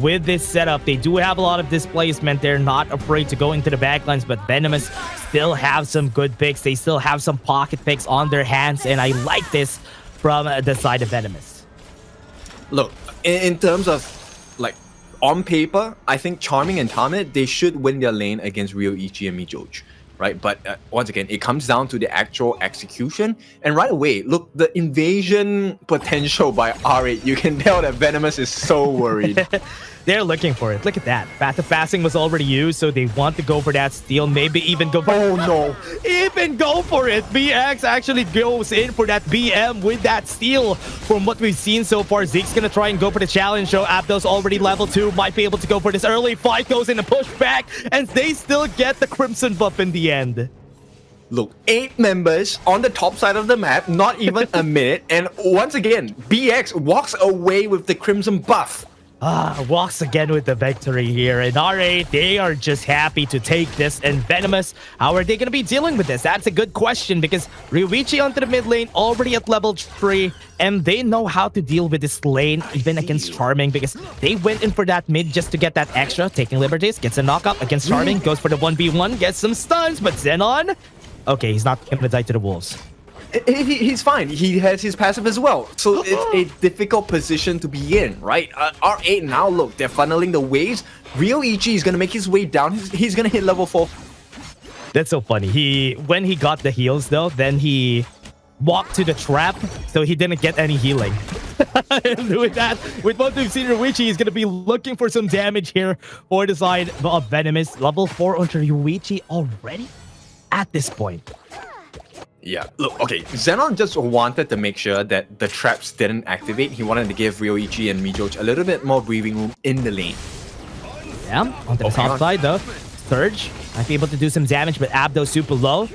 with this setup, they do have a lot of displacement. They're not afraid to go into the backlines, but Venomous still have some good picks. They still have some pocket picks on their hands, and I like this from the side of Venomous. Look, in terms of, like, on paper, I think Charming and Tamid, they should win their lane against Ryoichi and Mijoj. right? But once again, it comes down to the actual execution. And right away, look, the invasion potential by R8, you can tell that Venomous is so worried. They're looking for it. Look at that. Path of Fasting was already used, so they want to go for that steal. Maybe even go for... Oh, no. Even go for it. BX actually goes in for that BM with that steal. From what we've seen so far, Zeke's going to try and go for the challenge. So Abdo's already level 2. Might be able to go for this early fight. Goes in a push back, and they still get the Crimson buff in the end. Look, 8 members on the top side of the map, not even a minute. And once again, BX walks away with the Crimson buff. Walks again with the victory here. And R8, they are just happy to take this. And Venomous, how are they going to be dealing with this? That's a good question, because Ryuichi onto the mid lane, already at level 3. And they know how to deal with this lane, even against Charming, because they went in for that mid just to get that extra. Taking liberties, gets a knockup against Charming, goes for the 1v1, gets some stuns. But Xenon, okay, he's not going to die to the wolves. He's fine. He has his passive as well. So it's a difficult position to be in, right? R8 now, look, they're funneling the waves. Ryuichi is going to make his way down. He's going to hit level 4. That's so funny. When he got the heals, though, then he walked to the trap, so he didn't get any healing. And with that, with what we've seen, Ryuichi is going to be looking for some damage here for the side of Venomous. Level 4 onto Ryuichi already at this point. Yeah, look, okay, Xenon just wanted to make sure that the traps didn't activate. He wanted to give Ryuichi and Mijoj a little bit more breathing room in the lane. Yeah, onto the top side though. Surge might be able to do some damage, but Abdo super low.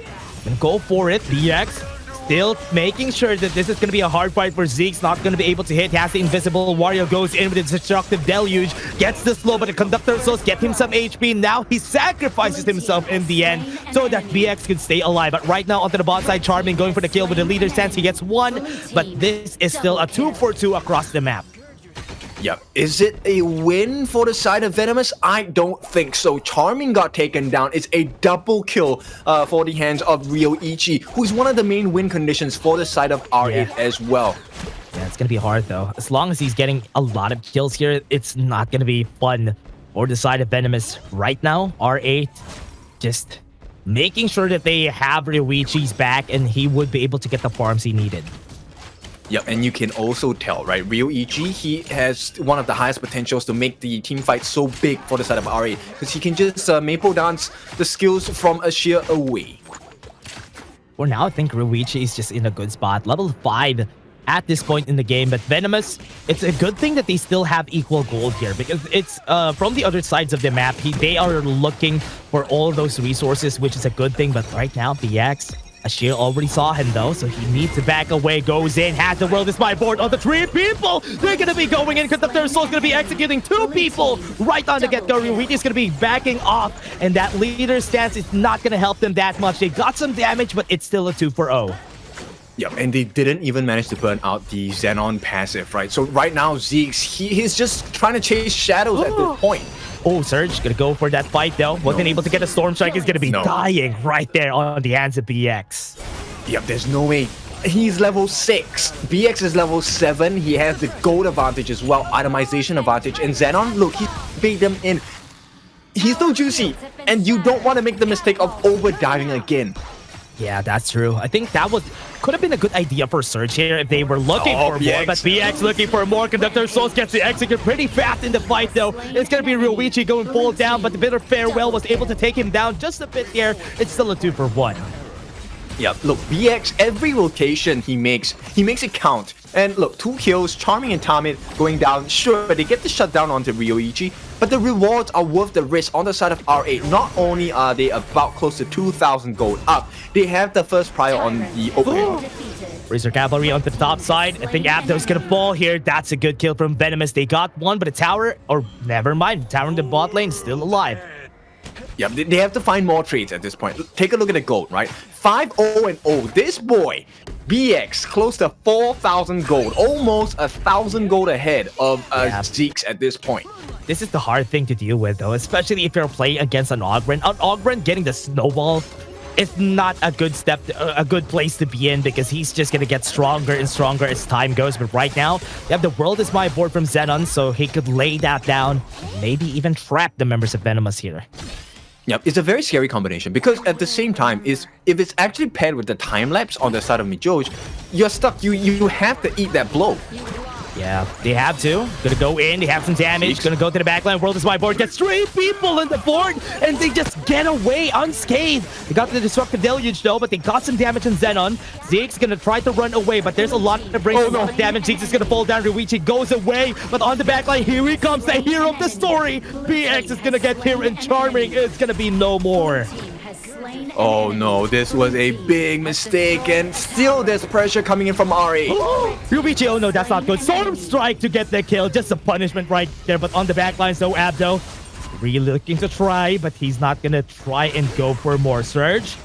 Gonna go for it. BX still making sure that this is going to be a hard fight for Zeke's. Not going to be able to hit. Has the invisible. Wario goes in with a destructive deluge. Gets the slow, but the conductor souls get him some HP. Now he sacrifices himself in the end so that BX can stay alive. But right now onto the bot side, Charming going for the kill with the leader stance. He gets 1, but this is still a 2-for-2 across the map. Yeah, is it a win for the side of Venomous? I don't think so. Charming got taken down. It's a double kill for the hands of Ryuichi, who's one of the main win conditions for the side of R8 as well. Yeah, it's going to be hard though. As long as he's getting a lot of kills here, it's not going to be fun for the side of Venomous. Right now, R8 just making sure that they have Ryuichi's back, and he would be able to get the farms he needed. Yep, and you can also tell, right? Ryuichi, he has one of the highest potentials to make the team fight so big for the side of R8, because he can just maple dance the skills from a sheer away. For now, I think Ryuichi is just in a good spot. Level 5 at this point in the game, but Venomous, it's a good thing that they still have equal gold here, because it's from the other sides of the map, they are looking for all those resources, which is a good thing. But right now, BX, Ashir already saw him though, so he needs to back away. Goes in, has the world is my board on the 3 people. They're gonna be going in because the third soul's gonna be executing 2 people right on the get-go. Ryuichi's gonna be backing off, and that leader stance is not gonna help them that much. They got some damage, but it's still a 2-for-0. Yep, and they didn't even manage to burn out the Xenon passive, right? So right now, Zeke's, he's just trying to chase shadows at this point. Oh, Surge gonna go for that fight though. Wasn't able to get a Storm Strike. He's gonna be dying right there on the hands of BX. Yep, there's no way. He's level 6. BX is level 7. He has the gold advantage as well, itemization advantage. And Xenon, look, he bait them in. He's so juicy, and you don't want to make the mistake of over-diving again. Yeah, that's true. I think that could have been a good idea for Surge here if they were looking for more, but BX looking for more. Conductor Souls gets the execute pretty fast in the fight though. It's gonna be Ryuichi going full down, but the Bitter Farewell was able to take him down just a bit there. It's still a 2-for-1. Yep, look, BX, every rotation he makes it count. And look, 2 kills, Charming and Tamid going down, sure, but they get the shutdown onto Ryuichi, but the rewards are worth the risk on the side of R8. Not only are they about close to 2,000 gold up, they have the first prior on the opening. Razor Cavalry onto the top side. I think Abdo's gonna fall here. That's a good kill from Venomous. They got one, but a tower, or never mind, the tower in the bot lane still alive. Yeah, they have to find more trades at this point. Take a look at the gold, right? 5-0-0. This boy, BX, close to 4,000 gold. Almost 1,000 gold ahead of Zeke's at this point. This is the hard thing to deal with, though, especially if you're playing against an Ogren. An Ogren getting the snowball is not a good step, a good place to be in, because he's just going to get stronger and stronger as time goes. But right now, you have the World is My board from Xenon, so he could lay that down, maybe even trap the members of Venomous here. Yep, it's a very scary combination because at the same time, if it's actually paired with the time lapse on the side of Mijoj, you're stuck. You have to eat that blow. Yeah, they have to. Gonna go in, they have some damage. Gonna go to the backline. World is my board. Gets 3 people on the board, and they just get away unscathed. They got the Disruptive Deluge though, but they got some damage on Xenon. Zeke's gonna try to run away, but there's a lot to bring a lot of damage. Zeke's is gonna fall down. Ryuichi goes away, but on the backline, here he comes, the hero of the story. BX is gonna get here, and Charming is gonna be no more. Oh no, this was a big mistake, and still there's pressure coming in from R8. Ryuichi, oh no, that's not good. Storm Strike to get the kill, just a punishment right there, but on the backline, so Abdo really looking to try, but he's not gonna try and go for more. Surge,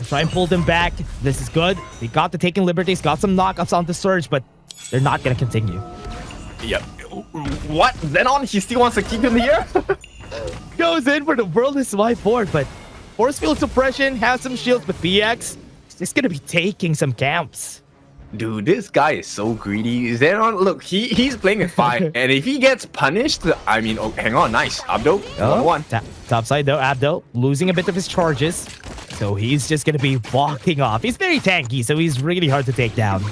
try and pull them back. This is good. They got the Taking Liberties, got some knockups on the Surge, but they're not gonna continue. Yep. What? Xenon, he still wants to keep in the air? Goes in for the World is my board, but Force Field Suppression has some shields, but BX is just gonna be taking some camps. Dude, this guy is so greedy. Xenon, look, he's playing with fire, and if he gets punished, I mean, oh, hang on, nice. Abdo, 1-1. Top side though, Abdo losing a bit of his charges, so he's just gonna be walking off. He's very tanky, so he's really hard to take down.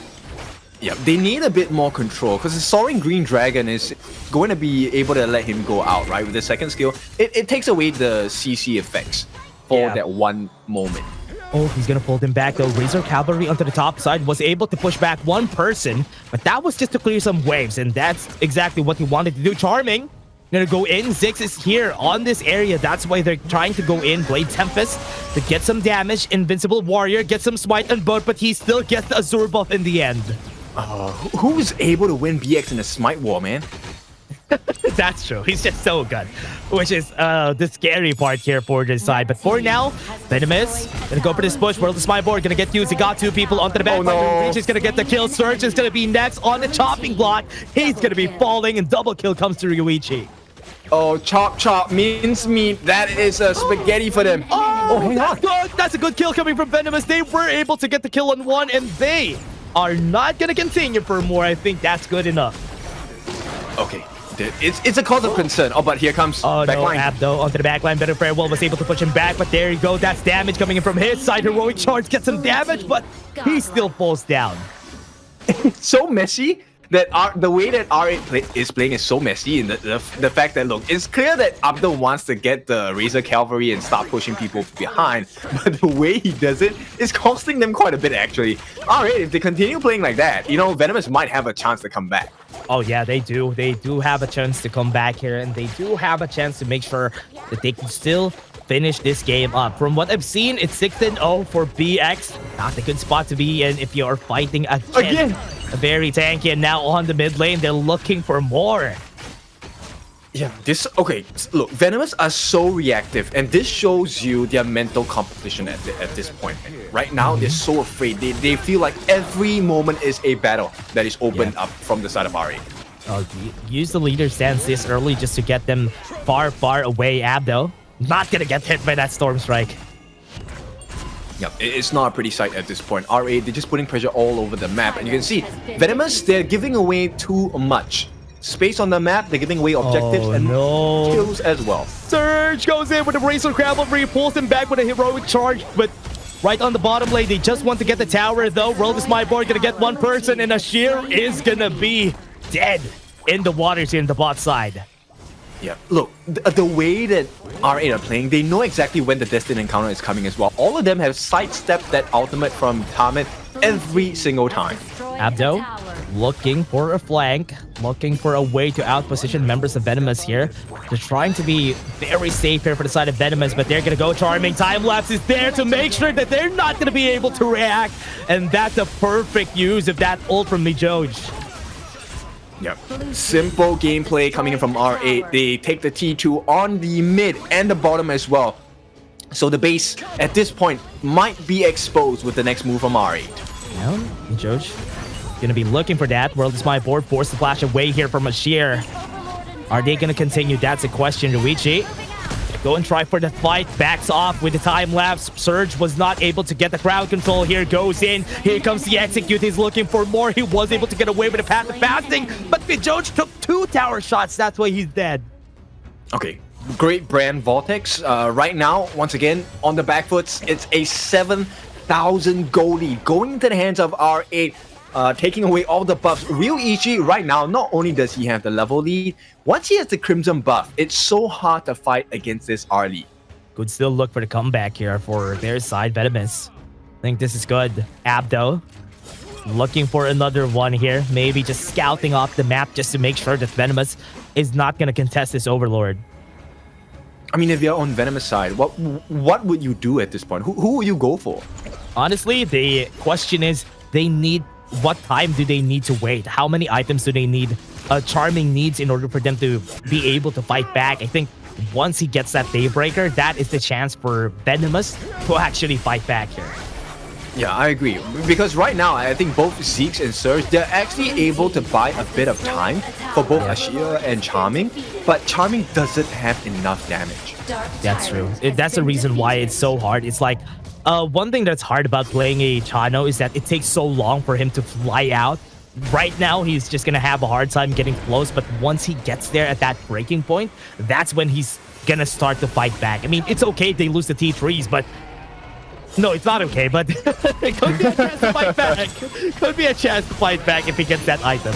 Yeah, they need a bit more control because the Soaring Green Dragon is going to be able to let him go out, right? With the second skill, it takes away the CC effects for that one moment. Oh, he's gonna pull them back though. Razor Cavalry onto the top side was able to push back one person, but that was just to clear some waves, and that's exactly what he wanted to do. Charming gonna go in. Zix is here on this area. That's why they're trying to go in. Blade Tempest to get some damage. Invincible Warrior gets some smite on both, but he still gets the Azure buff in the end. Who was able to win BX in a smite war, man? That's true. He's just so good, which is the scary part here for this side. But for now, Venomous gonna go for this push. World is my board gonna get used. He got 2 people onto the back. He's gonna get the kill. Surge is gonna be next on the chopping block. He's gonna be falling, and double kill comes to Ryuichi. Oh, chop, mince meat. That is a spaghetti for them. Oh, hang on. That's a good kill coming from Venomous. They were able to get the kill on 1, and they are not gonna continue for more. I think that's good enough. Okay. It's a cause of concern. Oh, but here comes backline. Abdo onto the backline. Better Farewell was able to push him back, but there you go. That's damage coming in from his side. Heroic Charge gets some damage, but he still falls down. It's so messy that the way that R8 is playing is so messy, and the fact that, look, it's clear that Abdo wants to get the Razor Cavalry and start pushing people behind, but the way he does it is costing them quite a bit, actually. R8, if they continue playing like that, you know, Venomous might have a chance to come back. Oh yeah, they do. They do have a chance to come back here, and they do have a chance to make sure that they can still finish this game up. From what I've seen, it's 6-0 for BX. Not a good spot to be in if you're fighting again. Very tanky, and now on the mid lane, they're looking for more. Yeah, okay, look, Venomous are so reactive, and this shows you their mental competition at this point. Right now, they're so afraid. They feel like every moment is a battle that is opened up from the side of R8. Oh, use the leader stance this early just to get them far away. Abdo not gonna get hit by that Storm Strike. Yep, it's not a pretty sight at this point. R8, they're just putting pressure all over the map, and you can see Venomous, they're giving away too much space on the map. They're giving away objectives and kills as well. Surge goes in with the Razor Cavalry, pulls him back with a Heroic Charge, but right on the bottom lane, they just want to get the tower though. World is my board gonna get 1 person, and Ashir is gonna be dead in the waters here in the bot side. Yeah, look, the way that R8 are playing, they know exactly when the Destined Encounter is coming as well. All of them have sidestepped that ultimate from Tarmet every single time. Abdo looking for a flank, looking for a way to outposition members of Venomous here. They're trying to be very safe here for the side of Venomous, but they're gonna go Charming. Time Lapse is there to make sure that they're not gonna be able to react, and that's a perfect use of that ult from Mijoj. Yep. Simple gameplay coming in from R8. They take the T2 on the mid and the bottom as well. So the base at this point might be exposed with the next move from R8. Yeah, Mijoj gonna be looking for that. World is my board, forced to flash away here from Ashir. Are they gonna continue? That's a question. Ryuichi go and try for the fight, backs off with the time lapse. Surge was not able to get the crowd control. Here goes in. Here comes the execute. He's looking for more. He was able to get away with the path of fasting, but Mijoj took 2 tower shots. That's why he's dead. Okay, great brand Vortex. Right now, once again, on the back foot, it's a 7,000 gold lead going into the hands of R8. Taking away all the buffs. Real Ichi right now, not only does he have the level lead, once he has the Crimson buff, it's so hard to fight against this R lead. Could still look for the comeback here for their side, Venomous. I think this is good. Abdo looking for another one here. Maybe just scouting off the map just to make sure that Venomous is not going to contest this Overlord. I mean, if you're on Venomous side, what would you do at this point? Who would you go for? Honestly, the question is, what time do they need to wait? How many items do they need? Charming needs in order for them to be able to fight back. I think once he gets that Daybreaker, that is the chance for Venomous to actually fight back here. Yeah, I agree. Because right now, I think both Zeeks and Surge, they're actually able to buy a bit of time for both Ashira and Charming, but Charming doesn't have enough damage. That's true. That's the reason why it's so hard. It's like, one thing that's hard about playing a Chano is that it takes so long for him to fly out. Right now, he's just going to have a hard time getting close, but once he gets there at that breaking point, that's when he's going to start to fight back. I mean, it's okay if they lose the T3s, but... No, it's not okay, but it could be a chance to fight back. Could be a chance to fight back if he gets that item.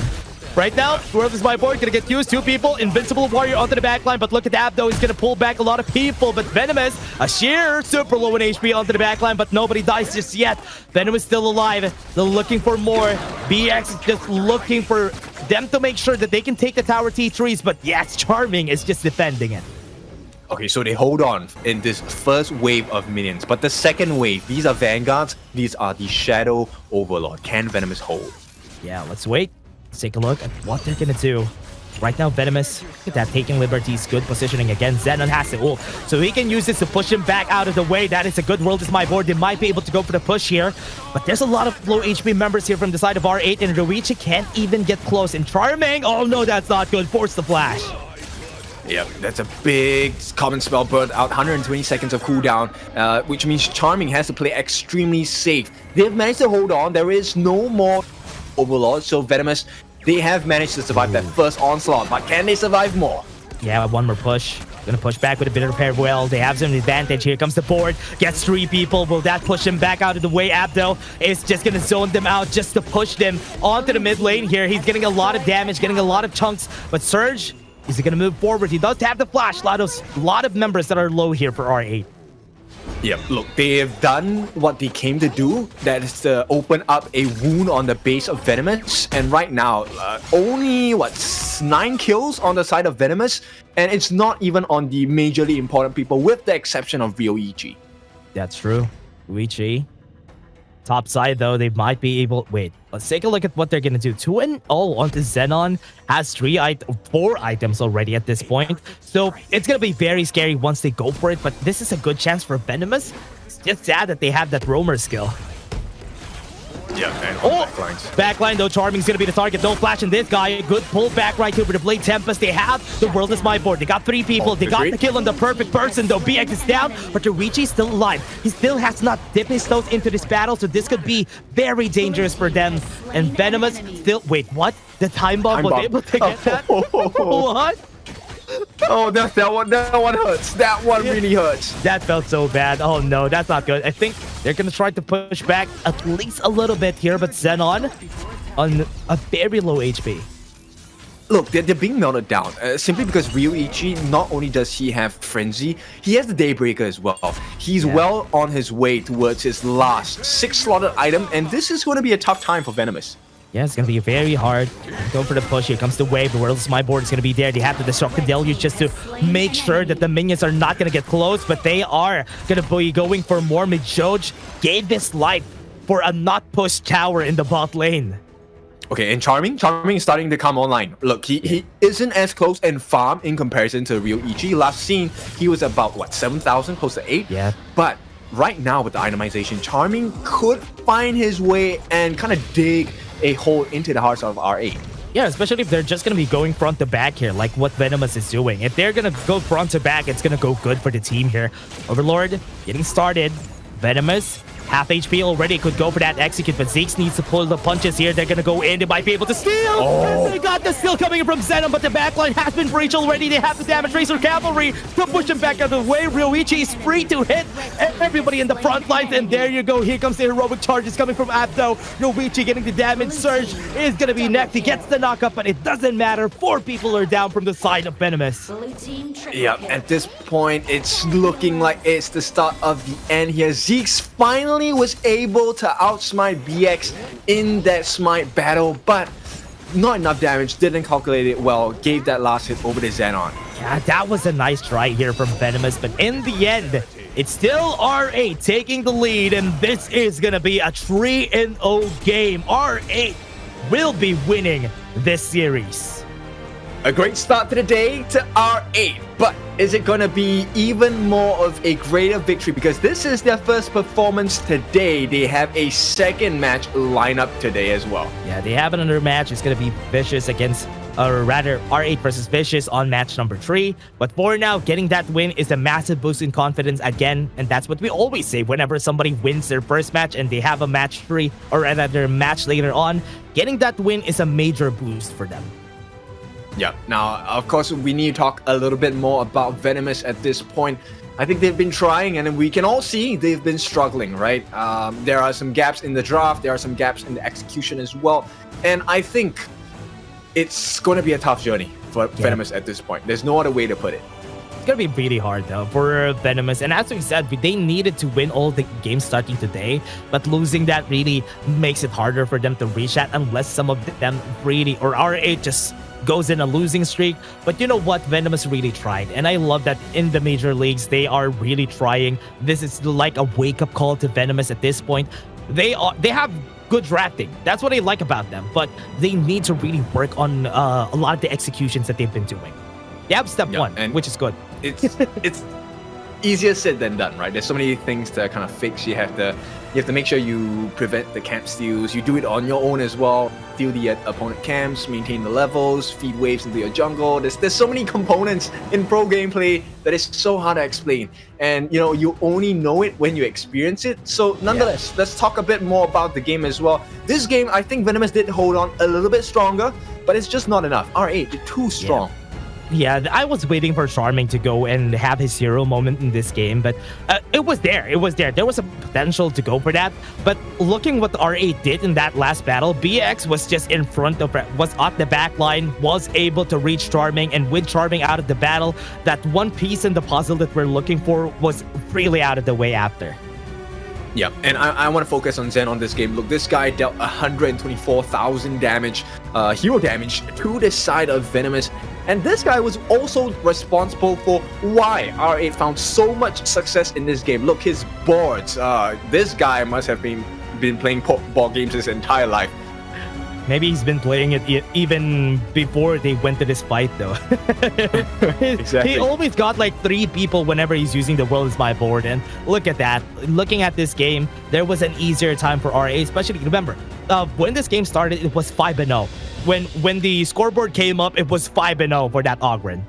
Right now, World is my board, gonna get used. 2 people, Invincible Warrior onto the backline, but look at Abdo, he's gonna pull back a lot of people, but Venomous, a sheer super low in HP onto the backline, but nobody dies just yet. Venomous still alive, they're looking for more. BX is just looking for them to make sure that they can take the tower T3s, but yes, Charming is just defending it. Okay, so they hold on in this first wave of minions, but the second wave, these are Vanguards, these are the Shadow Overlord. Can Venomous hold? Yeah, let's wait. Let's take a look at what they're gonna do. Right now, Venomous, look at that, taking Liberty's good positioning again. Xenon has the ult, so he can use this to push him back out of the way. That is a good World is my board. They might be able to go for the push here, but there's a lot of low HP members here from the side of R8, and Ruichi can't even get close. And Charming, oh no, that's not good. Force the flash. Yep, that's a big common spell burn out, 120 seconds of cooldown, which means Charming has to play extremely safe. They've managed to hold on. There is no more Overlord, so Venomous, they have managed to survive that first onslaught, but can they survive more? Yeah, one more push. Gonna push back with a bit of repair. Well, they have some advantage. Here comes the board. Gets 3 people. Will that push him back out of the way? Abdo is just gonna zone them out just to push them onto the mid lane here. He's getting a lot of damage, getting a lot of chunks, but Surge, is he gonna move forward? He does have the flash. A lot of members that are low here for R8. Yep, look, they have done what they came to do. That is to open up a wound on the base of Venomous. And right now, only, 9 kills on the side of Venomous. And it's not even on the majorly important people, with the exception of Ryoichi. That's true. Ryoichi. Top side, though, they might be able... Wait, let's take a look at what they're going to do. 2-0 onto Xenon. Has 4 items already at this point. So it's going to be very scary once they go for it. But this is a good chance for Venomous. It's just sad that they have that roamer skill. Yeah, and backline though, Charming's gonna be the target. Don't flash in this guy. Good pull back right here with the Blade Tempest. They have the World is my board. They got 3 people. They got the kill on the perfect person though. BX is down, but Ruichi's still alive. He still has not dipped his toes into this battle, so this could be very dangerous for them. And Venomous still... Wait, what? The time bomb was able to get that? What? Oh, that one hurts. That one really hurts. That felt so bad. Oh no, that's not good. I think they're gonna try to push back at least a little bit here, but Xenon on a very low HP. Look, they're being melted down simply because Ryoichi, not only does he have Frenzy, he has the Daybreaker as well. He's well on his way towards his last 6 slotted item, and this is going to be a tough time for Venomous. Yeah, it's going to be very hard. Go for the push. Here comes the wave. The World is my board is going to be there. They have to disrupt the deluge just to make sure that the minions are not going to get close, but they are going to be going for more. Midjoj gave this life for a not pushed tower in the bot lane. Okay, and Charming is starting to come online. Look, he isn't as close in farm in comparison to Ryoichi. Last seen, he was about, what, 7,000, close to 8? Yeah. But right now with the itemization, Charming could find his way and kind of dig a hole into the hearts of R8. Yeah, especially if they're just going to be going front to back here, like what Venomous is doing. If they're going to go front to back, it's going to go good for the team here. Overlord getting started. Venomous Half HP already, could go for that execute, but Zeeks needs to pull the punches here. They're gonna go in, they might be able to steal. And they got the steal coming in from Venom, but the backline has been breached already. They have the damage racer cavalry to push him back out of the way. Ryoichi is free to hit everybody in the front lines, and there you go. Here comes the heroic charges coming from Apto. Ryoichi getting the damage. Surge is gonna be next. He gets the knockup, but it doesn't matter. 4 people are down from the side of Venomous. Yeah, at this point, it's looking like it's the start of the end here. Zeeks finally was able to outsmite BX in that smite battle, but not enough damage, didn't calculate it well, gave that last hit over to Xenon. Yeah, that was a nice try here from Venomous, but in the end, it's still R8 taking the lead, and this is gonna be a 3-0 game. R8 will be winning this series. A great start to the day to R8, but is it going to be even more of a greater victory? Because this is their first performance today. They have a second match lineup today as well. Yeah, they have another match. It's going to be Vicious against, or rather, R8 versus Vicious on match number 3. But for now, getting that win is a massive boost in confidence again. And that's what we always say whenever somebody wins their first match and they have a match 3, or another match later on. Getting that win is a major boost for them. Yeah, now, of course, we need to talk a little bit more about Venomous at this point. I think they've been trying, and we can all see they've been struggling, right? There are some gaps in the draft, there are some gaps in the execution as well, and I think it's going to be a tough journey for Venomous at this point. There's no other way to put it. It's going to be really hard, though, for Venomous. And as we said, they needed to win all the games starting today, but losing that really makes it harder for them to reach that unless some of them really, or R8 just goes in a losing streak. But you know what? Venomous really tried, and I love that in the major leagues they are really trying. This is like a wake-up call to Venomous at this point. They have good drafting. That's what I like about them, but they need to really work on a lot of the executions that they've been doing. They have step 1, which is good. It's easier said than done, right? There's so many things to kind of fix. You have to make sure you prevent the camp steals. You do it on your own as well. Steal the opponent camps, maintain the levels, feed waves into your jungle. There's so many components in pro gameplay that is so hard to explain. And you know, you only know it when you experience it. So nonetheless, let's talk a bit more about the game as well. This game, I think Venomous did hold on a little bit stronger, but it's just not enough. R8, you're too strong. Yeah, I was waiting for Charming to go and have his hero moment in this game, but it was there. It was there. There was a potential to go for that. But looking what R8 did in that last battle, BX was just in front of, was at the back line, was able to reach Charming, and with Charming out of the battle, that one piece in the puzzle that we're looking for was really out of the way after. Yeah, and I want to focus on Zen on this game. Look, this guy dealt 124,000 damage, hero damage to the side of Venomous. And this guy was also responsible for why R8 found so much success in this game. Look, his boards. This guy must have been playing board games his entire life. Maybe he's been playing it even before they went to this fight, though. Exactly. He always got like 3 people whenever he's using the World is My board. And look at that. Looking at this game, there was an easier time for RA, especially, remember, when this game started, it was 5-0. When the scoreboard came up, it was 5-0 for that Ogren.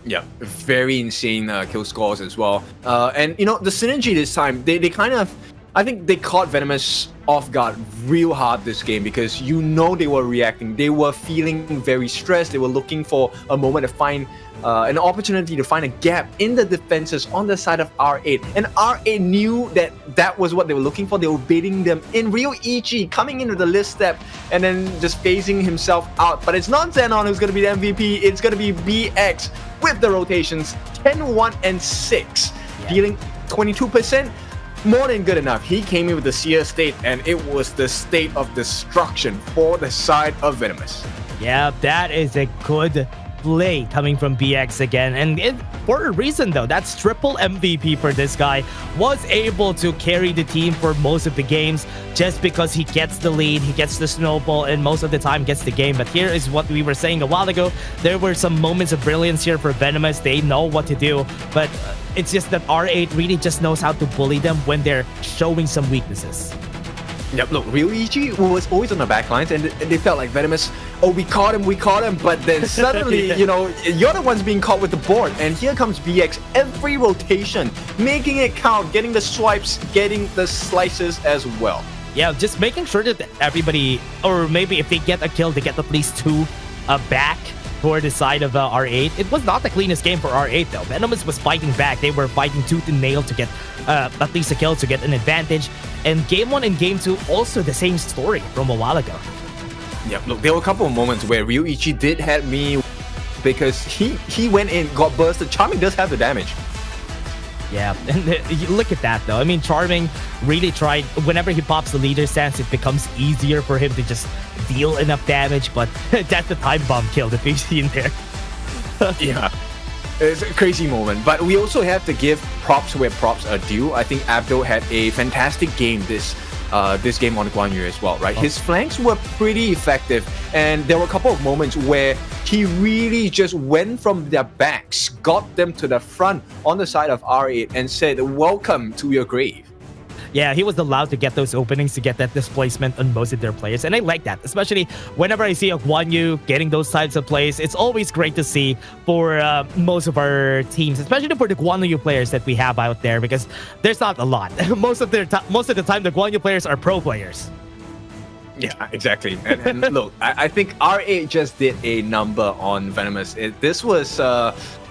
Yeah, very insane kill scores as well. And, you know, the synergy this time, they kind of, I think they caught Venomous off guard real hard this game, because you know they were reacting. They were feeling very stressed. They were looking for a moment to find an opportunity to find a gap in the defenses on the side of R8. And R8 knew that that was what they were looking for. They were baiting them in. Ryoichi coming into the list step and then just phasing himself out. But it's not Xenon who's going to be the MVP. It's going to be BX with the rotations 10, 1, and 6, dealing 22%. More than good enough. He came in with the Seer state, and it was the state of destruction for the side of Venomous. Yeah, that is a good play coming from BX again, and for a reason though. That's triple MVP for this guy. Was able to carry the team for most of the games just because he gets the lead, he gets the snowball, and most of the time gets the game. But here is what we were saying a while ago. There were some moments of brilliance here for Venomous. They know what to do, but it's just that R8 really just knows how to bully them when they're showing some weaknesses. Yep, look, Ryuichi was always on the back lines, and they felt like Venomous, oh, we caught him, but then suddenly, you know, you're the ones being caught with the board, and here comes BX every rotation, making it count, getting the swipes, getting the slices as well. Yeah, just making sure that everybody, or maybe if they get a kill, they get at least 2 back for the side of R8. It was not the cleanest game for R8 though. Venomous was fighting back. They were fighting tooth and nail to get at least a kill, to get an advantage. And game 1 and game 2, also the same story from a while ago. Yeah, look, there were a couple of moments where Ryuichi did have me because he went in, got bursted. Charming does have the damage. Yeah, and look at that though. I mean, Charming really tried. Whenever he pops the leader stance, it becomes easier for him to just deal enough damage, but that's the time bomb kill that we've seen there. Yeah, it's a crazy moment, but we also have to give props where props are due. I think Abdo had a fantastic game this game on Guan Yu as well, right? His flanks were pretty effective, and there were a couple of moments where he really just went from their backs, got them to the front on the side of R8 and said, welcome to your grave. Yeah, he was allowed to get those openings, to get that displacement on most of their players. And I like that, especially whenever I see a Guan Yu getting those types of plays. It's always great to see for most of our teams, especially for the Guan Yu players that we have out there, because there's not a lot. Most of the time, the Guan Yu players are pro players. Yeah, exactly. And look, I think R8 just did a number on Venomous. This was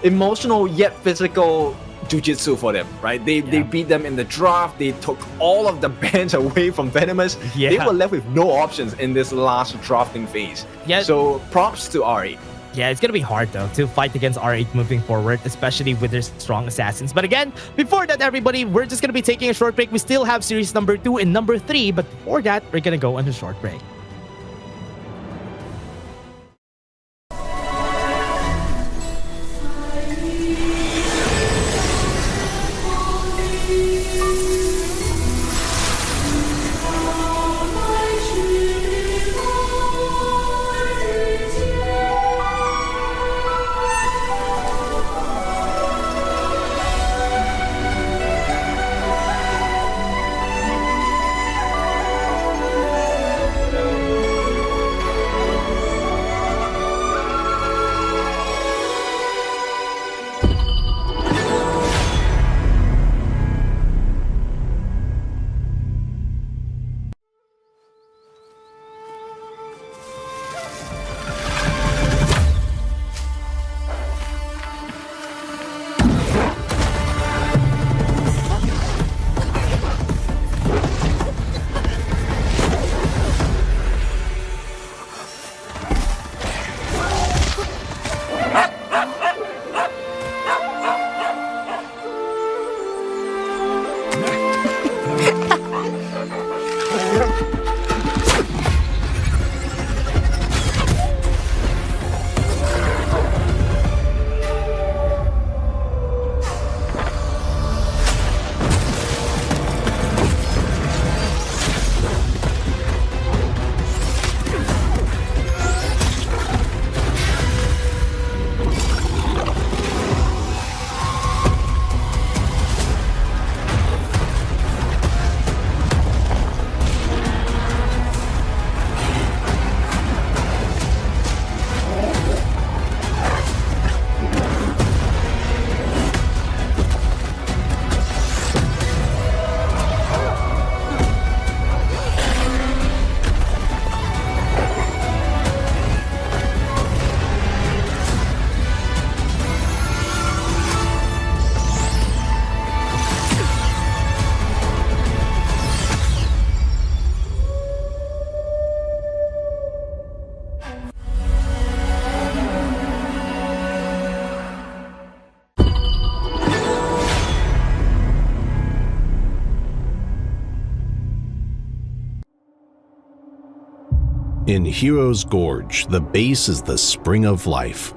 emotional yet physical jiu-jitsu for them, right? They beat them in the draft. They took all of the bans away from Venomous. Yeah. They were left with no options in this last drafting phase. Yeah. So props to R8. Yeah, it's going to be hard, though, to fight against R8 moving forward, especially with their strong assassins. But again, before that, everybody, we're just going to be taking a short break. We still have series number 2 and number 3, but before that, we're going to go on a short break. In Hero's Gorge, the base is the spring of life.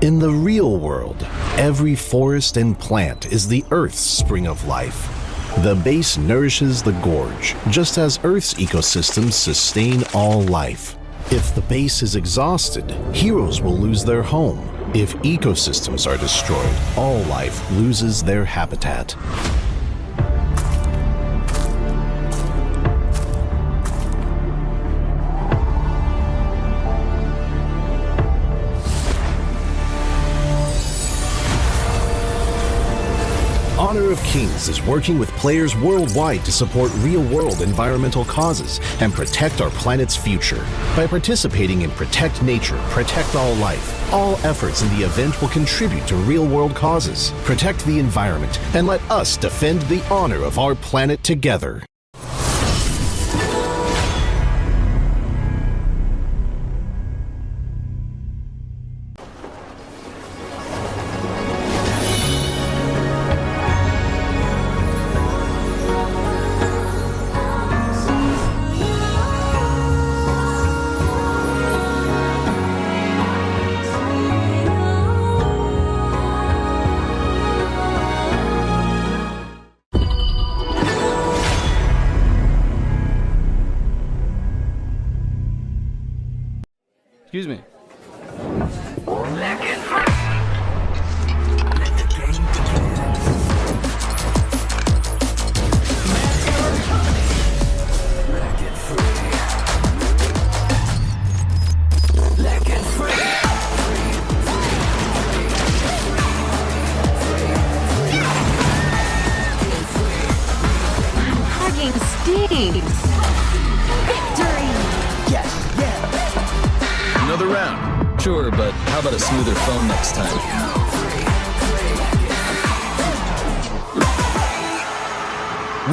In the real world, every forest and plant is the Earth's spring of life. The base nourishes the gorge, just as Earth's ecosystems sustain all life. If the base is exhausted, heroes will lose their home. If ecosystems are destroyed, all life loses their habitat. Honor of Kings is working with players worldwide to support real-world environmental causes and protect our planet's future. By participating in Protect Nature, Protect All Life, all efforts in the event will contribute to real-world causes, protect the environment, and let us defend the honor of our planet together. Excuse me. Hugging stings. Victory. Another round. Sure, but how about a smoother phone next time?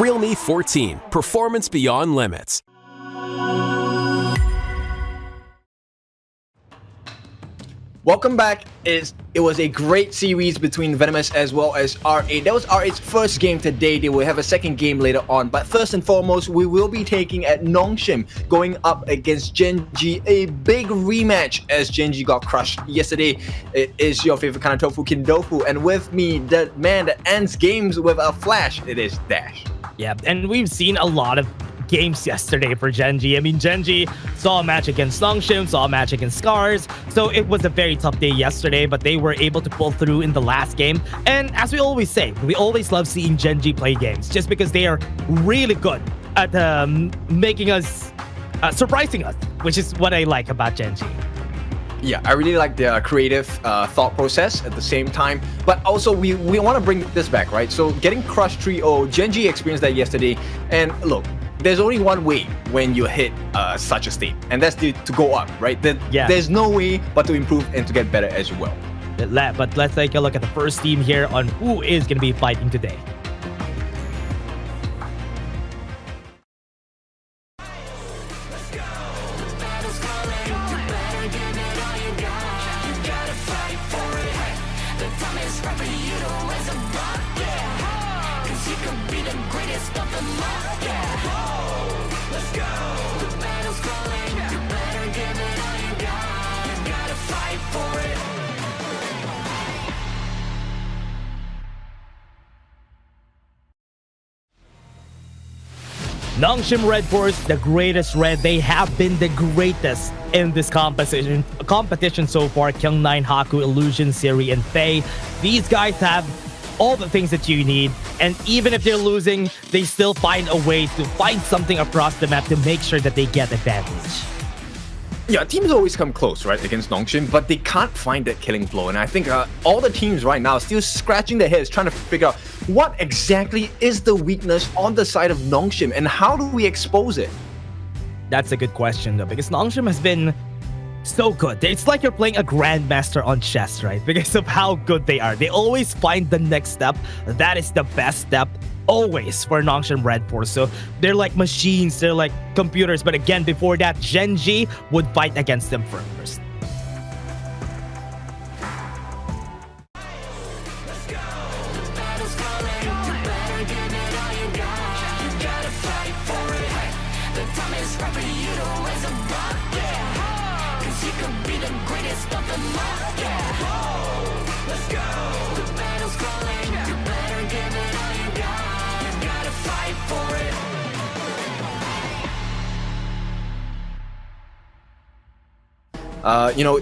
Realme 14. Performance beyond limits. Welcome back. It was a great series between Venomous as well as R8. That was R8's first game today. They will have a second game later on. But first and foremost, we will be taking at Nongshim, going up against Gen.G. A big rematch as Gen.G got crushed yesterday. It is your favorite kind of tofu, Kindofu. And with me, the man that ends games with a flash, it is Dash. Yeah, and we've seen a lot of games yesterday for Gen.G. I mean, Gen.G saw a match against Nongshim, saw a match against Scars, so it was a very tough day yesterday, but they were able to pull through in the last game. And as we always say, we always love seeing Gen.G play games just because they are really good at making us, surprising us, which is what I like about Gen.G. Yeah, I really like their creative thought process at the same time. But also, we want to bring this back, right? So getting crushed 3-0, Gen.G experienced that yesterday. And look, there's only one way when you hit such a state, and that's to go up, right? There's no way but to improve and to get better as well. But let's take a look at the first team here on who is going to be fighting today. Nongshim RedForce, the greatest red. They have been the greatest in this competition so far. Kyung9, Haku, Illusion, Siri, and Faye. These guys have all the things that you need, and even if they're losing, they still find a way to find something across the map to make sure that they get advantage. Yeah, teams always come close, right, against Nongshim, but they can't find that killing blow. And I think all the teams right now are still scratching their heads, trying to figure out what exactly is the weakness on the side of Nongshim, and how do we expose it? That's a good question, though, because Nongshim has been so good. It's like you're playing a grandmaster on chess, right? Because of how good they are. They always find the next step. That is the best step. Always for Nongshim RedForce. So they're like machines, they're like computers. But again, before that, Gen.G would fight against them first.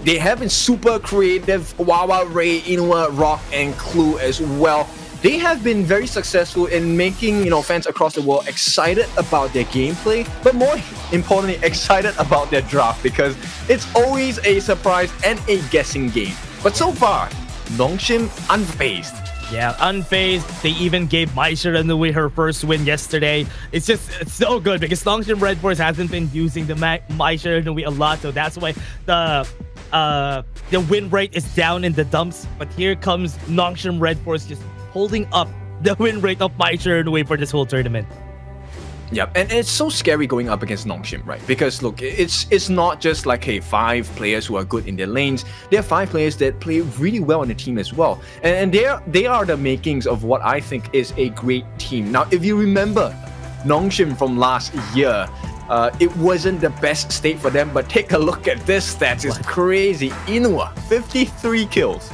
They have been super creative. Wawa, Ray, Inua, Rock, and Clue as well. They have been very successful in making, fans across the world excited about their gameplay, but more importantly, excited about their draft, because it's always a surprise and a guessing game. But so far, Nongshim unfazed. Yeah, unfazed. They even gave Maisha Ranui her first win yesterday. It's so good because Nongshim RedForce hasn't been using the Maisha Ranui a lot, so that's why the win rate is down in the dumps. But here comes Nongshim RedForce just holding up the win rate of Maisha Ranui for this whole tournament. Yep, and it's so scary going up against Nongshim, right? Because look, it's not just like, hey, 5 players who are good in their lanes. There are 5 players that play really well on the team as well. And they are the makings of what I think is a great team. Now, if you remember Nongshim from last year, it wasn't the best state for them, but take a look at this stats. It's crazy. Inua, 53 kills.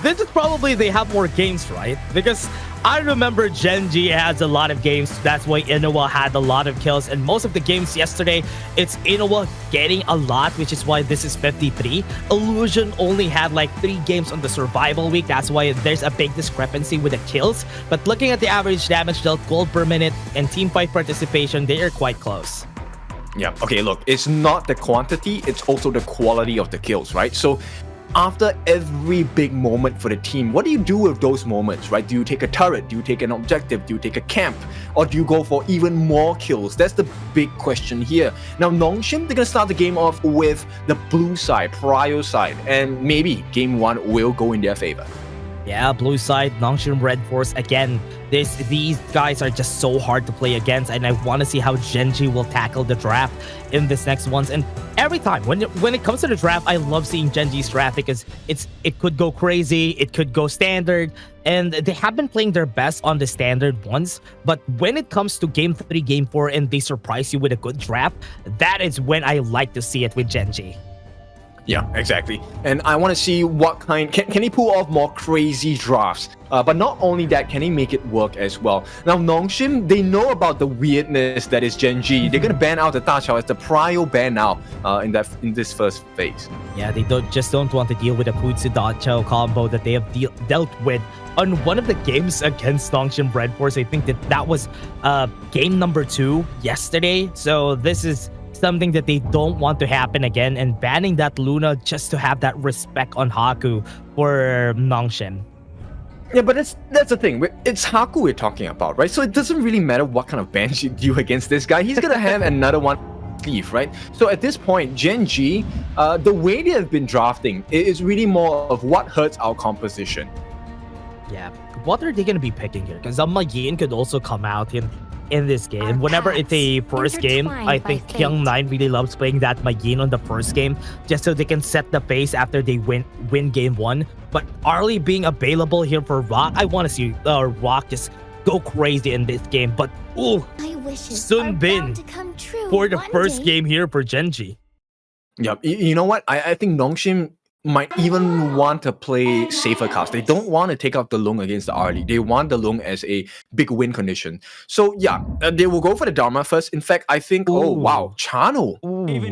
This is probably they have more games, right? Because I remember Gen.G has a lot of games. That's why Inuwa had a lot of kills. And most of the games yesterday, it's Inuwa getting a lot, which is why this is 53. Illusion only had like 3 games on the survival week. That's why there's a big discrepancy with the kills. But looking at the average damage dealt, gold per minute, and team fight participation, they are quite close. Yeah, okay, look, it's not the quantity, it's also the quality of the kills, right? So after every big moment for the team, what do you do with those moments, right? Do you take a turret? Do you take an objective? Do you take a camp? Or do you go for even more kills? That's the big question here. Now, Nongshim, they're going to start the game off with the blue side, Prio side, and maybe game 1 will go in their favor. Yeah, blue side, Nongshim RedForce. Again, these guys are just so hard to play against, and I want to see how Gen.G will tackle the draft in this next ones. And every time when it comes to the draft, I love seeing Gen.G's draft because it could go crazy, it could go standard, and they have been playing their best on the standard ones. But when it comes to game 3, game 4, and they surprise you with a good draft, that is when I like to see it with Gen.G. Yeah, exactly. And I want to see what kind... Can he pull off more crazy drafts? But not only that, can he make it work as well? Now, Nongshim, they know about the weirdness that is Gen.G. They're going to ban out the Da Chao as the Prio ban now in this first phase. Yeah, they don't want to deal with the Futsu Da Chao combo that they have dealt with on one of the games against Nongshim RedForce. I think that was game number 2 yesterday. So this is something that they don't want to happen again, and banning that Luna just to have that respect on Haku for Nongshim. Yeah, but that's the thing. It's Haku we're talking about, right? So it doesn't really matter what kind of ban you do against this guy. He's gonna have another one leave, right? So at this point, Gen.G, the way they have been drafting is really more of what hurts our composition. Yeah, what are they gonna be picking here? Because Yin could also come out in this game. Whenever it's a first game, I think Kyung9 really loves playing that Yin on the first game, just so they can set the pace after they win game 1. But Arlie being available here for Rock, I want to see Rock just go crazy in this game. But ooh, Sun Bin for the first game here for Gen.G. Yeah, you know what? I think Nongshim might even want to play safer cards. They don't want to take out the Lung against the Arlie. They want the Lung as a big win condition. So yeah, they will go for the Dharma first. In fact, I think, oh wow, Chano.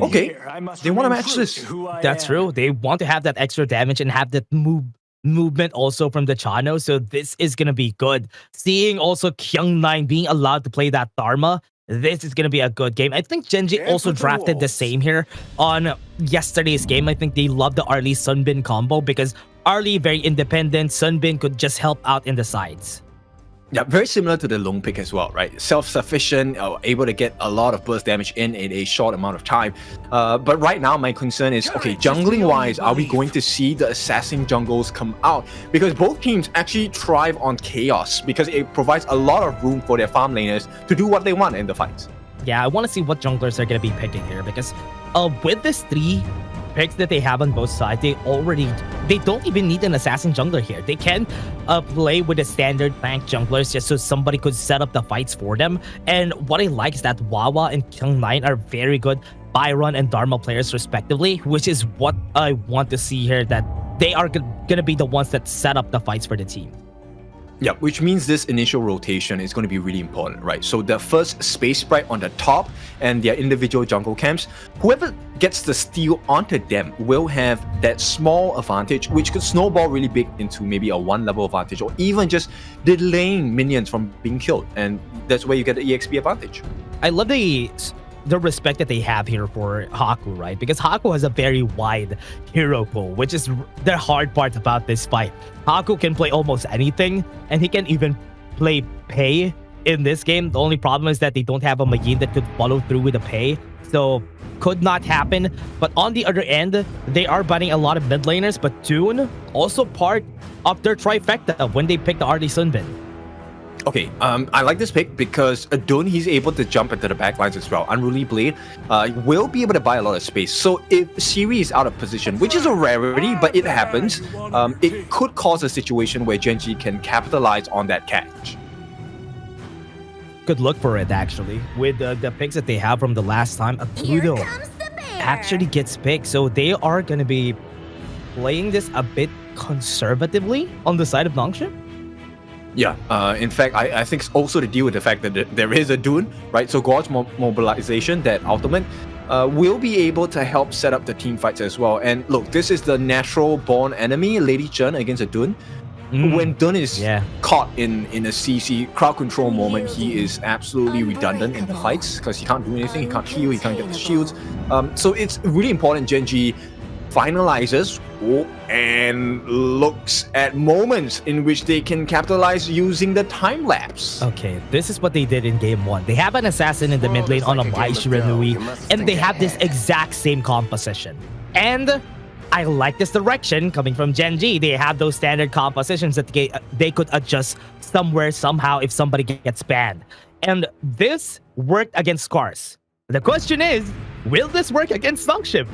Okay, they want to match this. That's true. They want to have that extra damage and have that movement also from the Chano. So this is going to be good. Seeing also Kyung9 being allowed to play that Dharma, this is going to be a good game. I think Gen.G also drafted the same here on yesterday's game. I think they love the Arlie Sunbin combo because Arlie very independent. Sunbin could just help out in the sides. Yeah, very similar to the Long pick as well, right? Self-sufficient, able to get a lot of burst damage in a short amount of time. But right now, my concern is, okay, jungling-wise, are we going to see the assassin jungles come out? Because both teams actually thrive on chaos because it provides a lot of room for their farm laners to do what they want in the fights. Yeah, I want to see what junglers are going to be picking here because with this 3 picks that they have on both sides, they don't even need an assassin jungler here. They can play with the standard tank junglers just so somebody could set up the fights for them. And what I like is that Wawa and Kyung9 are very good Byron and Dharma players respectively, which is what I want to see here, that they are gonna be the ones that set up the fights for the team. Yeah, which means this initial rotation is going to be really important, right? So the first space sprite on the top and their individual jungle camps, whoever gets the steal onto them will have that small advantage, which could snowball really big into maybe a 1-level advantage or even just delaying minions from being killed. And that's where you get the EXP advantage. I love the the respect that they have here for Haku, right? Because Haku has a very wide hero pool, which is the hard part about this fight. Haku can play almost anything, and he can even play Pei in this game. The only problem is that they don't have a Magin that could follow through with a Pei, so could not happen. But on the other end, they are banning a lot of mid laners, but Dune also part of their trifecta when they pick the RD Sunbin. Okay, I like this pick because Adun, he's able to jump into the backlines as well. Unruly Blade will be able to buy a lot of space. So if Siri is out of position, which is a rarity, but it happens, it could cause a situation where Gen.G can capitalize on that catch. Could look for it, actually. With the picks that they have from the last time, Akudo actually gets picked. So they are going to be playing this a bit conservatively on the side of Nongshim. Yeah, in fact, I think also to deal with the fact that there is a Dune, right? So Gorge mobilization, that ultimate, will be able to help set up the team fights as well. And look, this is the natural born enemy, Lady Chen against a Dune. When Dun is caught in a CC crowd control moment, he is absolutely redundant in the fights because he can't do anything, he can't heal, he can't get the shields. So it's really important Gen.G finalizes and looks at moments in which they can capitalize using the time lapse. Okay, this is what they did in game 1. They have an assassin in the mid lane on a Mai Shiranui, and they have this exact same composition. And I like this direction coming from Gen.G. They have those standard compositions that they could adjust somewhere, somehow, if somebody gets banned. And this worked against Scars. The question is, will this work against Nongshim?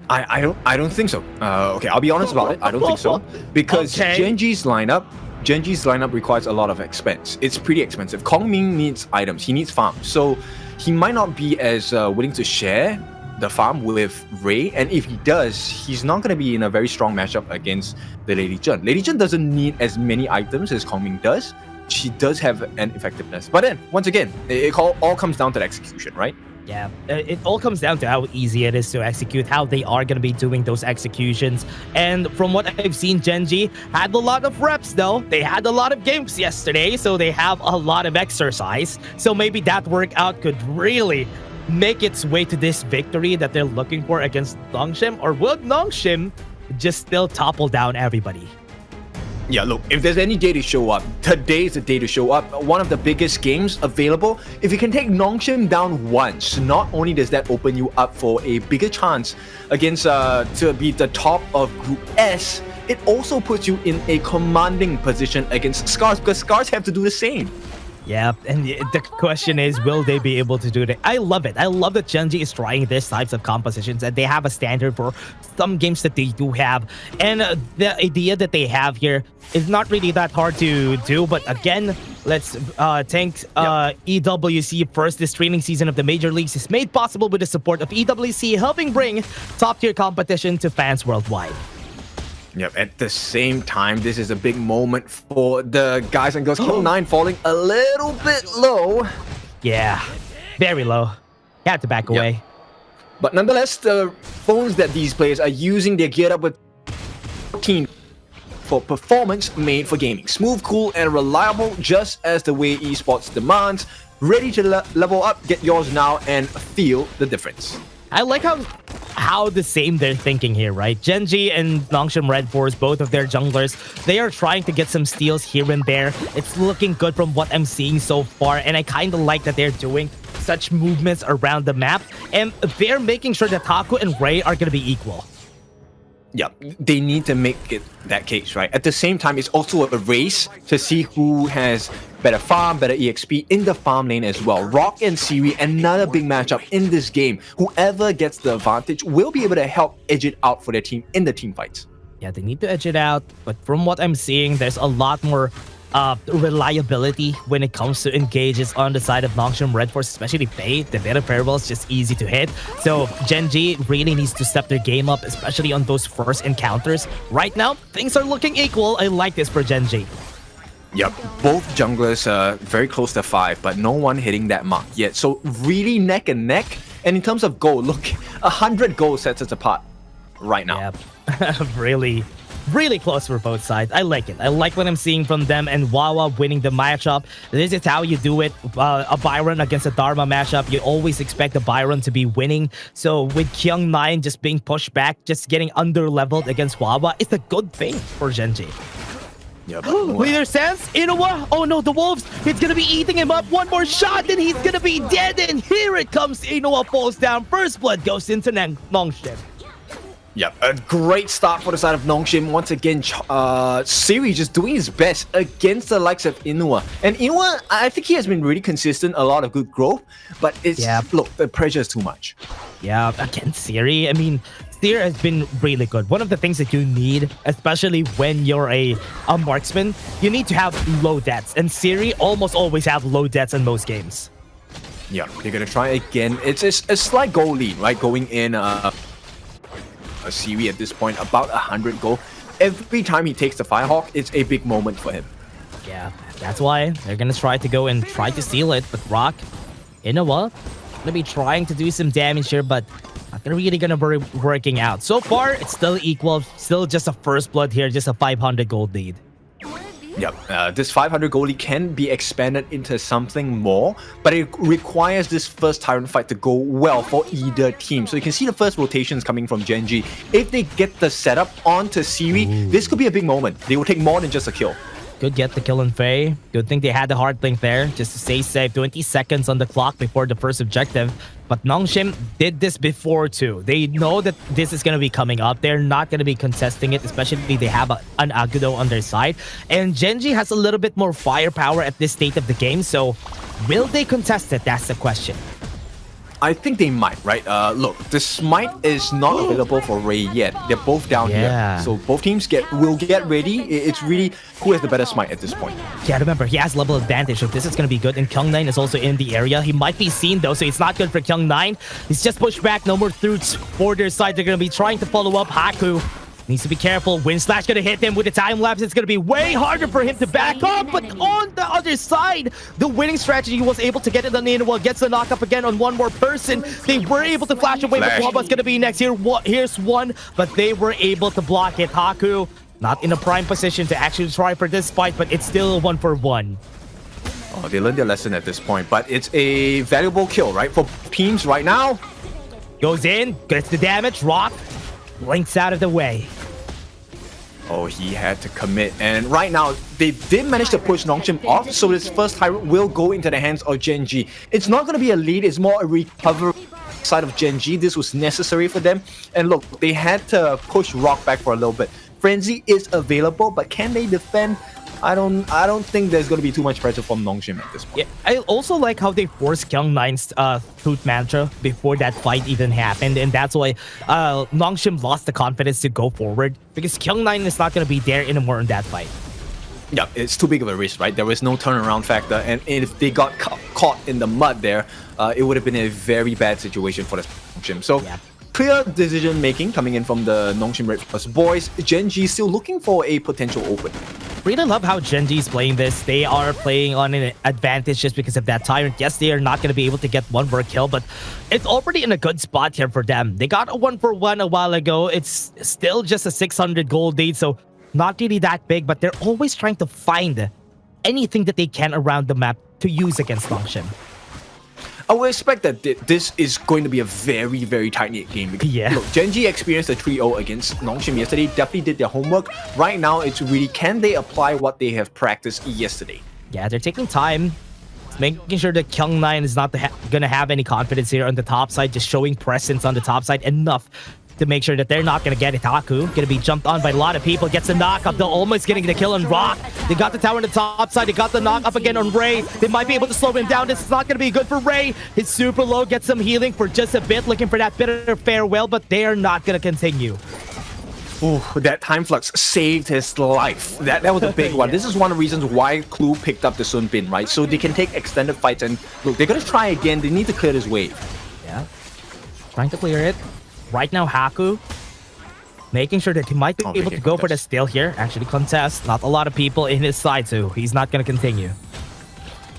I don't think so. Okay, I'll be honest about it. I don't think so. Because Gen.G's lineup requires a lot of expense. It's pretty expensive. Kong Ming needs items. He needs farm. So he might not be as willing to share the farm with Ray. And if he does, he's not going to be in a very strong matchup against the Lady Chen. Lady Chen doesn't need as many items as Kong Ming does. She does have an effectiveness. But then, once again, it all comes down to the execution, right? Yeah, it all comes down to how easy it is to execute, how they are going to be doing those executions. And from what I've seen, Gen.G had a lot of reps, though. They had a lot of games yesterday, so they have a lot of exercise. So maybe that workout could really make its way to this victory that they're looking for against Nongshim. Or will Nongshim just still topple down everybody? Yeah, look, if there's any day to show up, today's the day to show up. One of the biggest games available. If you can take Nongshim down once, not only does that open you up for a bigger chance against to be the top of Group S, it also puts you in a commanding position against Scars, because Scars have to do the same. Yeah, and the question is, will they be able to do that? I love it. I love that Gen.G is trying these types of compositions, and they have a standard for some games that they do have. And the idea that they have here is not really that hard to do. But again, let's thank EWC first. This training season of the major leagues is made possible with the support of EWC, helping bring top-tier competition to fans worldwide. Yep, at the same time, this is a big moment for the guys and girls. Kill9 falling a little bit low. Yeah, very low. Had to back away. But nonetheless, the phones that these players are using, they're geared up with 14 for performance made for gaming. Smooth, cool, and reliable, just as the way esports demands. Ready to level up, get yours now, and feel the difference. I like how the same they're thinking here, right? Gen.G and Nongshim RedForce, both of their junglers, they are trying to get some steals here and there. It's looking good from what I'm seeing so far, and I kind of like that they're doing such movements around the map, and they're making sure that Haku and Ray are going to be equal. Yeah, they need to make it that case, right? At the same time, it's also a race to see who has better farm, better EXP in the farm lane as well. Rock and Siri, another big matchup in this game. Whoever gets the advantage will be able to help edge it out for their team in the team fights. Yeah, they need to edge it out, but from what I'm seeing, there's a lot more reliability when it comes to engages on the side of Nongshim RedForce, especially Faye. The better farewell is just easy to hit. So Gen.G really needs to step their game up, especially on those first encounters. Right now, things are looking equal. I like this for Gen.G. Yep, both junglers are very close to 5, but no one hitting that mark yet. So really neck and neck. And in terms of gold, look, 100 gold sets us apart right now. Yep. Really really close for both sides. I like it. I like what I'm seeing from them, and Wawa winning the matchup. This is how you do it. A Byron against a Dharma matchup, you always expect the Byron to be winning. So with Kyung9 just being pushed back, just getting under-leveled against Wawa, it's a good thing for Gen.G. Yeah, Leader sense, Inuwa. Oh no, the wolves. It's gonna be eating him up. One more shot, and he's gonna be dead. And here it comes. Inuwa falls down. First blood goes into Nongshim. Yeah, a great start for the side of Nongshim. Once again, Siri just doing his best against the likes of Inuwa. And Inuwa, I think he has been really consistent, a lot of good growth, but it's, look, the pressure is too much. Yeah, against Siri, I mean, Siri has been really good. One of the things that you need, especially when you're a marksman, you need to have low deaths. And Siri almost always have low deaths in most games. Yeah, they're gonna try again. It's a slight goal lead, right? Going in a Siri at this point, about 100 gold. Every time he takes the Firehawk, it's a big moment for him. Yeah, that's why they're gonna try to go and try to steal it. But Rock, Inuwa, gonna be trying to do some damage here, but not really gonna be working out. So far, it's still equal. Still just a first blood here, just a 500 gold lead. Yep, this 500 gold lead can be expanded into something more, but it requires this first Tyrant fight to go well for either team. So you can see the first rotations coming from Gen.G. If they get the setup onto Siri, this could be a big moment. They will take more than just a kill. Could get the kill on Faye. Good thing they had the hard link there, just to stay safe. 20 seconds on the clock before the first objective. But Nongshim did this before too. They know that this is going to be coming up. They're not going to be contesting it, especially they have an Agudo on their side. And Gen.G has a little bit more firepower at this state of the game. So will they contest it? That's the question. I think they might, right? Look, the smite is not available for Ray yet. They're both down here. So both teams will get ready. It's really who has the better smite at this point. Yeah, remember, he has level advantage, so this is going to be good. And Kyung9 is also in the area. He might be seen, though, so it's not good for Kyung9. He's just pushed back. No more throughs for their side. They're going to be trying to follow up. Haku needs to be careful. Wind Slash going to hit him with the time lapse. It's going to be way harder for him to back up. But on the other side, the winning strategy was able to get it on Inuwa. Gets the knock up again on one more person. They were able to flash away, but Waba's going to be next here. Here's one, but they were able to block it. Haku not in a prime position to actually try for this fight, but it's still 1-for-1. Oh, they learned their lesson at this point, but it's a valuable kill, right? For teams right now. Goes in, gets the damage. Rock blinks out of the way. Oh, he had to commit. And right now, they did manage to push Nongshim off, so this first Tyrant will go into the hands of Gen.G. It's not going to be a lead, it's more a recovery side of Gen.G. This was necessary for them. And look, they had to push Rock back for a little bit. Frenzy is available, but can they defend? I don't think there's going to be too much pressure from Nongshim at this point. Yeah, I also like how they forced Kyung9's Truth Mantra before that fight even happened, and that's why Nongshim lost the confidence to go forward, because Kyung9 is not going to be there anymore in that fight. Yeah, it's too big of a risk, right? There was no turnaround factor, and if they got caught in the mud there, it would have been a very bad situation for the Nongshim. So, clear decision making coming in from the Nongshim RedForce boys. Gen.G still looking for a potential open. Really love how Gen.G is playing this. They are playing on an advantage just because of that Tyrant. Yes, they are not going to be able to get one more kill, but it's already in a good spot here for them. They got a 1-for-1 a while ago. It's still just a 600 gold lead, so not really that big, but they're always trying to find anything that they can around the map to use against Nongshim. I would expect that this is going to be a very, very tight-knit game. Because, look, Gen.G experienced a 3-0 against Nongshim yesterday, definitely did their homework. Right now, it's really, can they apply what they have practiced yesterday? Yeah, they're taking time, making sure that Kyung9 is not going to have any confidence here on the top side, just showing presence on the top side enough to make sure that they're not going to get it. Haku going to be jumped on by a lot of people, gets the knock up. They're almost getting the kill on Rock. They got the tower on the top side. They got the knock up again on Ray. They might be able to slow him down. This is not going to be good for Ray. He's super low, gets some healing for just a bit, looking for that bitter farewell, but they are not going to continue. Ooh, that time flux saved his life. That was a big one. This is one of the reasons why Clue picked up the Sun Bin, right? So they can take extended fights, and look, they're going to try again. They need to clear this wave. Yeah. Trying to clear it. Right now, Haku making sure that he might be able to go for the steal here. Actually contest. Not a lot of people in his side, so he's not going to continue.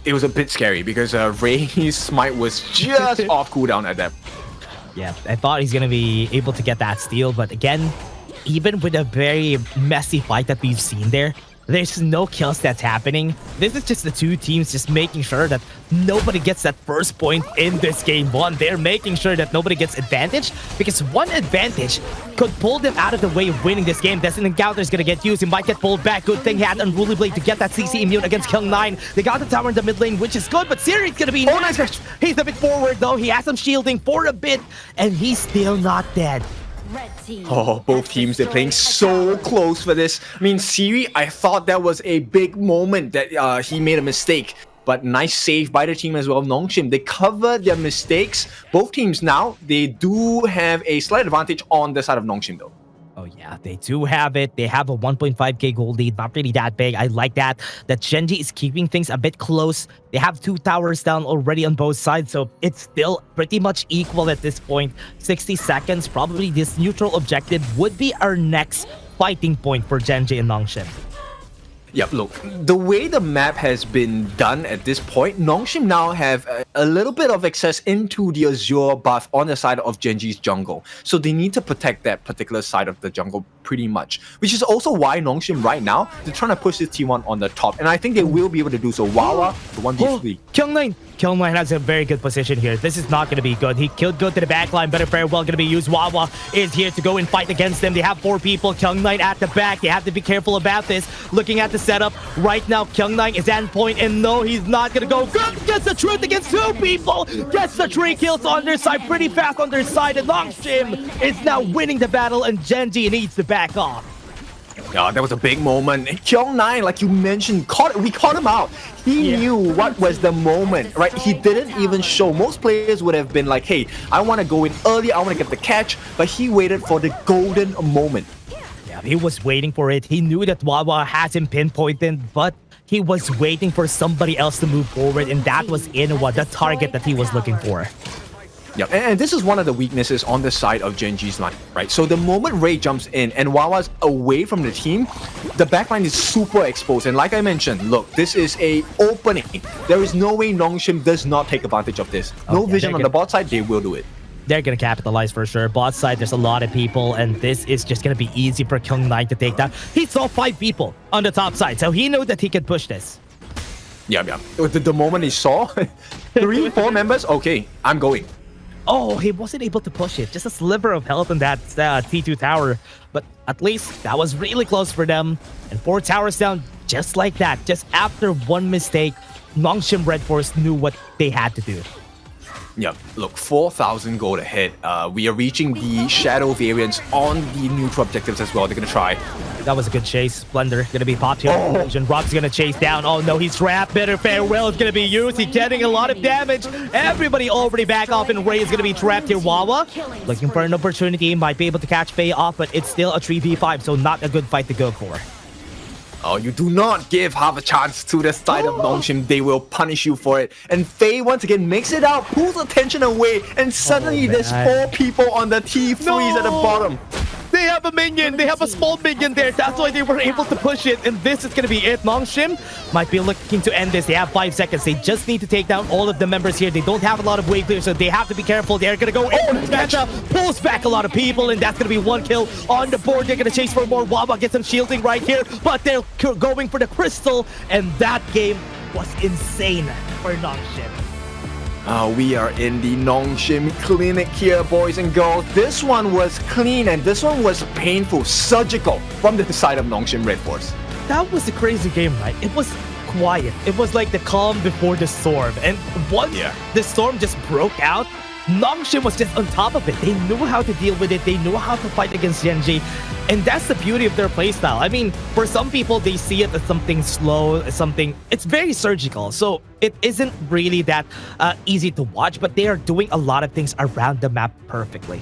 It was a bit scary because Ray's smite was just off cooldown at that. Yeah, I thought he's going to be able to get that steal, but again, even with a very messy fight that we've seen there, there's no kills that's happening. This is just the two teams just making sure that nobody gets that first point in this game one. They're making sure that nobody gets advantage, because one advantage could pull them out of the way of winning this game. This encounter is going to get used. He might get pulled back. Good thing he had Unruly Blade to get that CC immune against Kyung9. They got the tower in the mid lane, which is good, but Siri's going to be nice. He's a bit forward though. He has some shielding for a bit, and he's still not dead. Oh, both teams, they're playing so close for this. I mean, Siri, I thought that was a big moment that he made a mistake. But nice save by the team as well. Nongshim, they covered their mistakes. Both teams now, they do have a slight advantage on the side of Nongshim though. Oh yeah, they do have it. They have a 1.5k gold lead, not really that big. I like that. That Gen.G is keeping things a bit close. They have 2 towers down already on both sides, so it's still pretty much equal at this point. 60 seconds, probably this neutral objective would be our next fighting point for Gen.G and Nongshim. Yep, look, the way the map has been done at this point, Nongshim now have a little bit of access into the Azure buff on the side of Gen.G's jungle. So they need to protect that particular side of the jungle pretty much. Which is also why Nongshim right now, they're trying to push this T1 on the top. And I think they will be able to do so. Wawa, the 1v3. Kyung9. Kyung9 has a very good position here. This is not going to be good. He killed good to the backline. Better farewell going to be used. Wawa is here to go and fight against them. They have 4 people. Kyung9 at the back. They have to be careful about this. Looking at the setup right now, Kyung9 is at point, and no, he's not going to go. Good. Gets the truth against 2 people. Gets the 3 kills on their side. Pretty fast on their side. And Nongshim is now winning the battle, and Gen.G needs to back off. Yeah, that was a big moment. Kyung9, like you mentioned, we caught him out. He knew what was the moment, right? He didn't even show. Most players would have been like, hey, I want to go in early, I want to get the catch, but he waited for the golden moment. Yeah, he was waiting for it. He knew that Wawa has him pinpointed, but he was waiting for somebody else to move forward, and that was Inuwa, the target that he was looking for. Yeah, and this is one of the weaknesses on the side of Gen.G's line, right? So the moment Ray jumps in and Wawa's away from the team, the backline is super exposed. And like I mentioned, look, this is a opening. There is no way Nongshim does not take advantage of this. No vision on the bot side, they will do it. They're going to capitalize for sure. Bot side, there's a lot of people, and this is just going to be easy for Kyung9 to take down. He saw 5 people on the top side, so he knew that he could push this. Yeah. The moment he saw 3, 4 members, okay, I'm going. Oh, he wasn't able to push it. Just a sliver of health in that T2 tower. But at least that was really close for them. And 4 towers down just like that. Just after 1 mistake, Nongshim RedForce knew what they had to do. Yeah, look, 4,000 gold ahead. We are reaching the shadow variants on the neutral objectives as well. They're going to try. That was a good chase. Splendor going to be popped here. Rob's going to chase down. Oh no, he's trapped. Better farewell is going to be used. He's getting a lot of damage. Everybody already back off, and Ray is going to be trapped here. Wawa looking for an opportunity. Might be able to catch Faye off, but it's still a 3v5, so not a good fight to go for. Oh, you do not give half a chance to the side of Nongshim. They will punish you for it. And Faye once again makes it out, pulls attention away, and suddenly there's 4 people on the T3s at the bottom. They have a minion. They have a small minion there. That's why they were able to push it. And this is going to be it. Nongshim might be looking to end this. They have 5 seconds. They just need to take down all of the members here. They don't have a lot of wave clear, so they have to be careful. They're going to go in. Penta pulls back a lot of people, and that's going to be 1 kill on the board. They're going to chase for more. Wawa gets some shielding right here, but they're going for the crystal, and that game was insane for Nongshim. We are in the Nongshim clinic here, boys and girls. This one was clean, and this one was painful, surgical from the side of Nongshim RedForce. That was a crazy game, right? It was quiet. It was like the calm before the storm. And once the storm just broke out, Nongshim was just on top of it. They knew how to deal with it. They knew how to fight against Gen.G. And that's the beauty of their playstyle. I mean, for some people, they see it as something slow, it's very surgical. So it isn't really that easy to watch, but they are doing a lot of things around the map perfectly.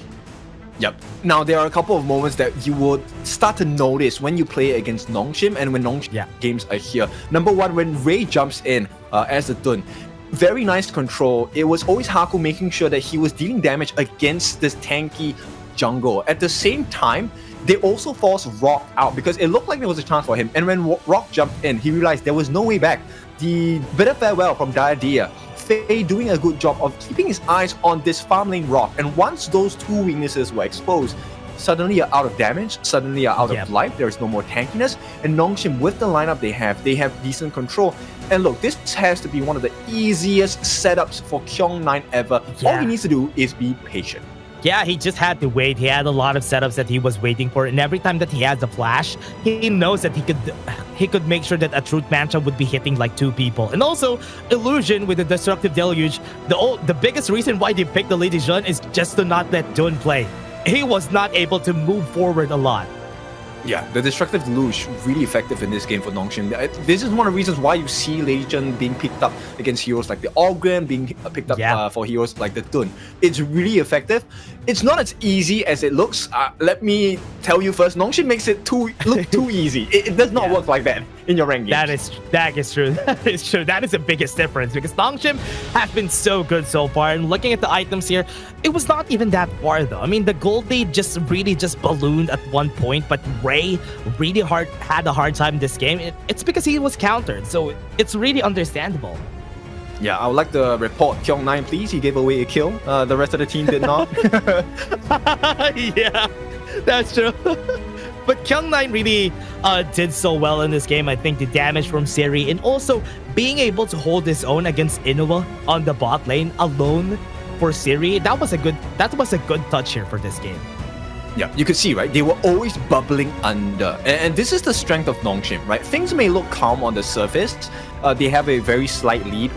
Yep. Now, there are a couple of moments that you would start to notice when you play against Nongshim and when Nongshim games are here. Number 1, when Ray jumps in as a Dun. Very nice control. It was always Haku making sure that he was dealing damage against this tanky jungle. At the same time, they also forced Rock out because it looked like there was a chance for him. And when Rock jumped in, he realized there was no way back. The bit of farewell from Diadea. Faye doing a good job of keeping his eyes on this farm lane Rock. And once those 2 weaknesses were exposed, suddenly you're out of damage, suddenly you're out of life, there is no more tankiness, and Nongshim, with the lineup they have decent control. And look, this has to be one of the easiest setups for Kyung9 ever. All he needs to do is be patient. Yeah, he just had to wait. He had a lot of setups that he was waiting for, and every time that he has the flash, he knows that he could make sure that a Truth Mantra would be hitting like 2 people. And also, Illusion with the Destructive Deluge, the biggest reason why they picked the Lady Jun is just to not let Dun play. He was not able to move forward a lot. Yeah, the Destructive Deluge really effective in this game for Nongshim. This is one of the reasons why you see Lady Jun being picked up against heroes like the Orgrim, being picked up for heroes like the Dun. It's really effective. It's not as easy as it looks. Let me tell you first, Nongshim makes it look too easy. It does not work like that in your rank games. That is true. That is true. That is the biggest difference because Nongshim has been so good so far. And looking at the items here, it was not even that far though. I mean, the gold lead just ballooned at one point, but Ray really had a hard time in this game. It's because he was countered, so it's really understandable. Yeah, I would like to report Kyung9, please. He gave away a kill. The rest of the team did not. Yeah, that's true. But Kyung9 really did so well in this game. I think the damage from Siri and also being able to hold his own against Inuwa on the bot lane alone for Siri, that was a good touch here for this game. Yeah, you could see, right? They were always bubbling under. And this is the strength of Nongshim, right? Things may look calm on the surface. They have a very slight lead,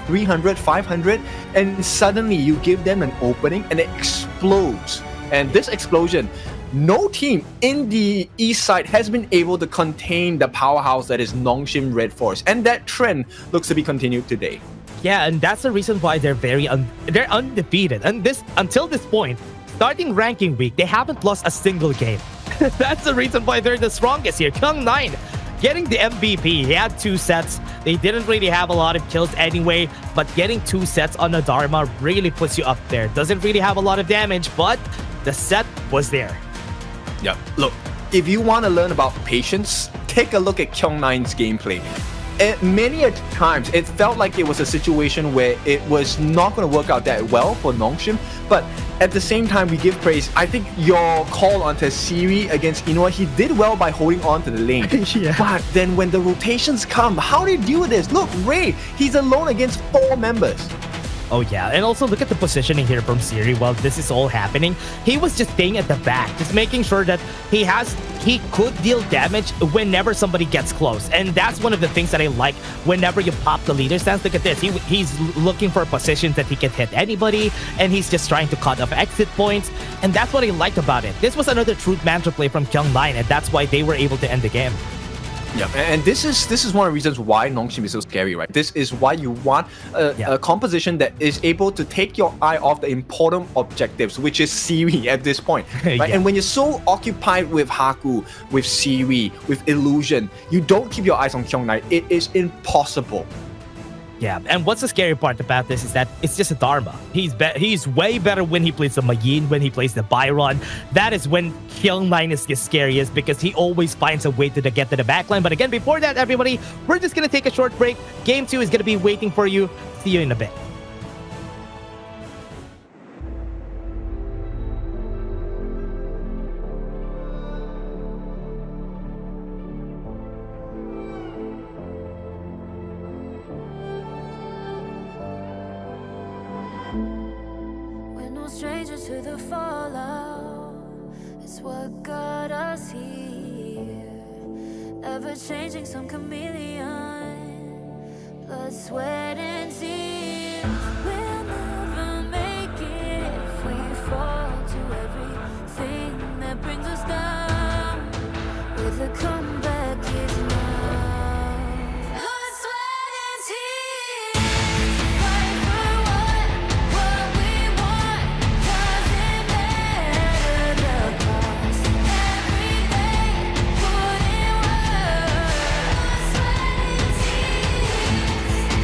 300, 500, and suddenly you give them an opening and it explodes. And this explosion, no team in the east side has been able to contain the powerhouse that is Nongshim RedForce, and that trend looks to be continued today. Yeah, and that's the reason why they're they're undefeated. And until this point, starting ranking week, they haven't lost a single game. That's the reason why they're the strongest here. Kyung9 getting the MVP. He had 2 sets. They didn't really have a lot of kills anyway, but getting 2 sets on a Dharma really puts you up there. Doesn't really have a lot of damage, but the set was there. Yeah, look, if you want to learn about patience, take a look at Kyung9's gameplay. Many a times, it felt like it was a situation where it was not going to work out that well for Nongshim, but at the same time, we give praise. I think your call onto Siri against Inuwa, he did well by holding on to the lane. But then when the rotations come, how do you deal with this? Look, Ray, he's alone against 4 members. Oh yeah, and also look at the positioning here from Siri while this is all happening. He was just staying at the back, just making sure that he could deal damage whenever somebody gets close. And that's one of the things that I like whenever you pop the leader stance. Look at this, he's looking for positions that he can hit anybody, and he's just trying to cut off exit points. And that's what I liked about it. This was another Truth Mantra play from Kyung9, and that's why they were able to end the game. Yeah, and this is one of the reasons why Nongshim is so scary, right? This is why you want a composition that is able to take your eye off the important objectives, which is Siri at this point, right? And when you're so occupied with Haku, with Siri, with Illusion, you don't keep your eyes on Kyung9. It is impossible. Yeah, and what's the scary part about this is that it's just a Dharma. He's way better when he plays the Mayin, when he plays the Byron. That is when Kyung9 is the scariest because he always finds a way to get to the backline. But again, before that, everybody, we're just going to take a short break. Game 2 is going to be waiting for you. See you in a bit. Stranger to the fallout, it's what got us here. Ever changing, some chameleon, blood, sweat, and tears. We'll never make it if we fall to everything that brings us down. With a comeback is now. Blood, sweat, and tears. Fight for what we want. Doesn't matter the cost. Every day, put in work. Blood, sweat, and tears.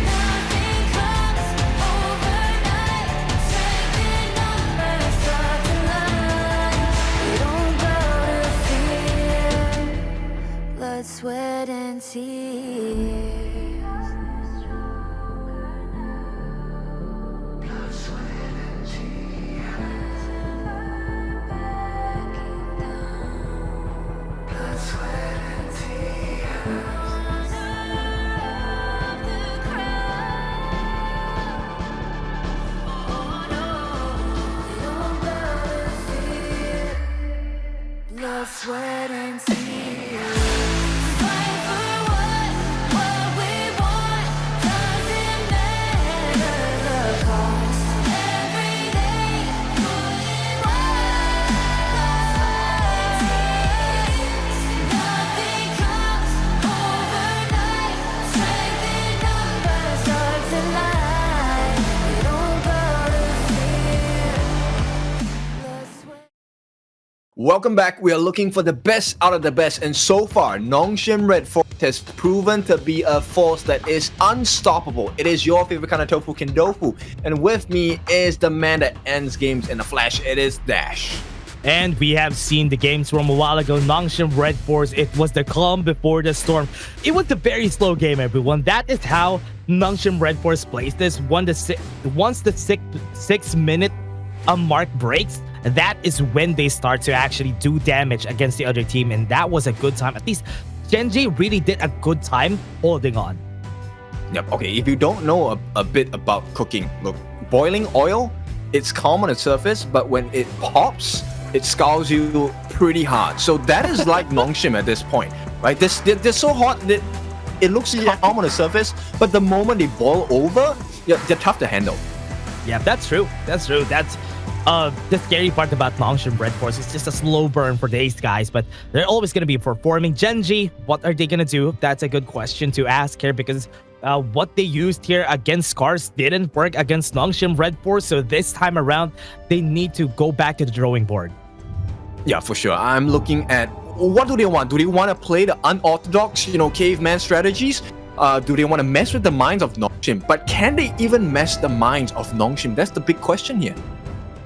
Nothing comes overnight. Strength in numbers start to line. We don't bow to fear. Blood, sweat, and tears. Welcome back. We are looking for the best out of the best, and so far, Nongshim RedForce has proven to be a force that is unstoppable. It is your favorite kind of tofu kindofu, and with me is the man that ends games in a flash. It is Dash. And we have seen the games from a while ago. Nongshim RedForce, it was the calm before the storm. It was a very slow game, everyone. That is how Nongshim RedForce plays this. Once the 6-minute mark breaks, that is when they start to actually do damage against the other team, and that was a good time. At least Gen.G really did a good time holding on. Yep. Okay, if you don't know a bit about cooking, look, boiling oil, it's calm on the surface, but when it pops, it scalds you pretty hard. So that is like Nongshim at this point, right? They're so hot that it looks calm on the surface, but the moment they boil over, yeah, they're tough to handle. Yeah, that's true. That's true. That's the scary part about Nongshim RedForce. It's just a slow burn for these guys, but they're always going to be performing. Gen.G, what are they going to do? That's a good question to ask here, because what they used here against Scars didn't work against Nongshim RedForce, so this time around, they need to go back to the drawing board. Yeah, for sure. I'm looking at what do they want? Do they want to play the unorthodox, caveman strategies? Do they want to mess with the minds of Nongshim? But can they even mess the minds of Nongshim? That's the big question here.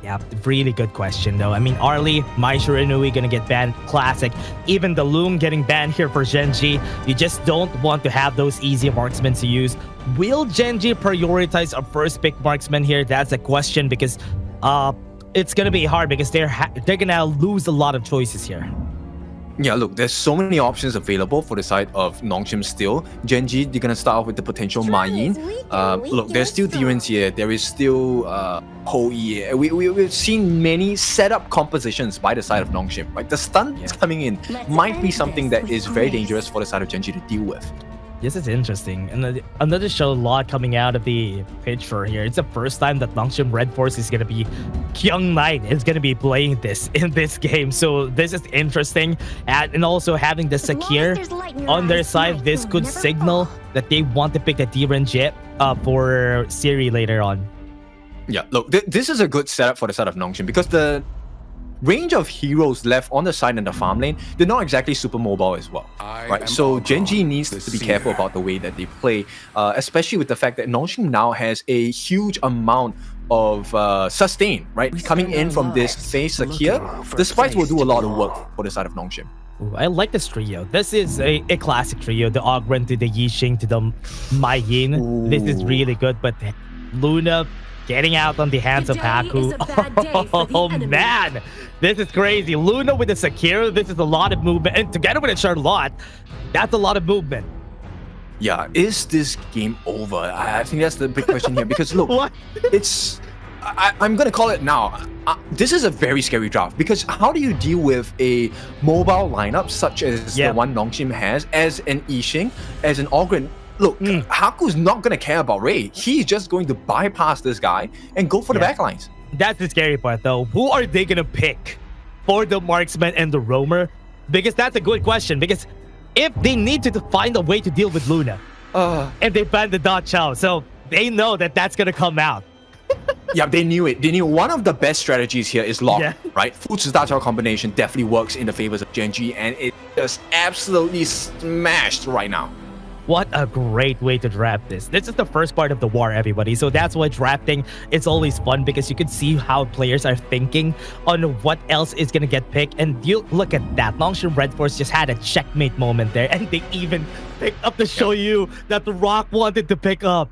Yeah, really good question though. I mean, Arlie, Maishiro Inui gonna get banned, classic. Even the Loom getting banned here for Gen.G. You just don't want to have those easy marksmen to use. Will Gen.G prioritize a first pick marksman here? That's a question, because it's gonna be hard, because they're gonna lose a lot of choices here. Yeah, look, there's so many options available for the side of Nongshim still. Gen.G, they're gonna start off with the potential Ma Yin. Look, there's still Direns here. There is still Ho Yi. We've seen many setup compositions by the side of Nongshim. Right? The stuns coming in might be something that is very dangerous for the side of Gen.G to deal with. This is interesting. And another show lot coming out of the picture here. It's the first time that Nongshim RedForce is going to be... Kyung Knight is going to be playing this in this game. So this is interesting. And also having the Sakir on their side, this could signal that they want to pick a D-Ren for Siri later on. Yeah, look, this is a good setup for the side of Nongshim, because the range of heroes left on the side in the farm lane, they're not exactly super mobile as well, right? So Gen.G needs to be careful about the way that they play, especially with the fact that Nongshim now has a huge amount of sustain, right? Coming in from this phase Sakir, the Spice will do a lot of work for the side of Nongshim. Ooh, I like this trio. This is a classic trio. The Ogren to the Yixing to the Mai Yin. This is really good, but Luna getting out on the hands of Haku. Oh man, this is crazy. Luna with the Sakira, this is a lot of movement. And together with a Charlotte, that's a lot of movement. Yeah, is this game over? I think that's the big question here, because look, it's... I'm going to call it now. This is a very scary draft, because how do you deal with a mobile lineup such as the one Nongshim has, as an Yixing, as an Ogren? Look, Haku's not going to care about Ray. He's just going to bypass this guy and go for the backlines. That's the scary part, though. Who are they going to pick for the marksman and the roamer? Because that's a good question. Because if they need to find a way to deal with Luna, and they ban the Da Chao, so they know that that's going to come out. Yeah, they knew it. They knew one of the best strategies here is lock, right? Fuji's Da Chao combination definitely works in the favors of Gen.G, and it just absolutely smashed right now. What a great way to draft this. This is the first part of the war, everybody. So that's why drafting is always fun, because you can see how players are thinking on what else is going to get picked. And you look at that. Nongshim RedForce just had a checkmate moment there. And they even picked up the Shoyu that the Rock wanted to pick up.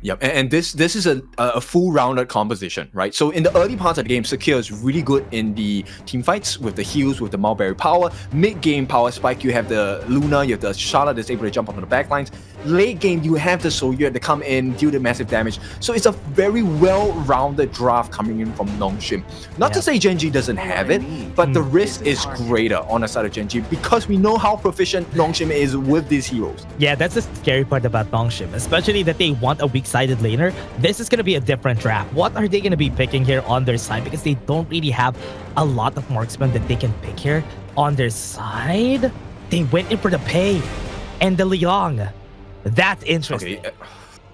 Yep, and this is a full rounded composition, right? So in the early parts of the game, Sakir is really good in the team fights with the heals, with the Mulberry power. Mid game power spike, you have the Luna, you have the Charlotte that's able to jump onto the backlines. Late game, you have the Soyue to come in, deal the massive damage. So it's a very well-rounded draft coming in from Nongshim. Not to say Gen.G doesn't have it, but the risk is greater on the side of Gen.G, because we know how proficient Nongshim is with these heroes. Yeah, that's the scary part about Nongshim, especially that they want a weak-sided laner. This is going to be a different draft. What are they going to be picking here on their side? Because they don't really have a lot of marksmen that they can pick here on their side. They went in for the Pei and the Liang. That's interesting. Okay.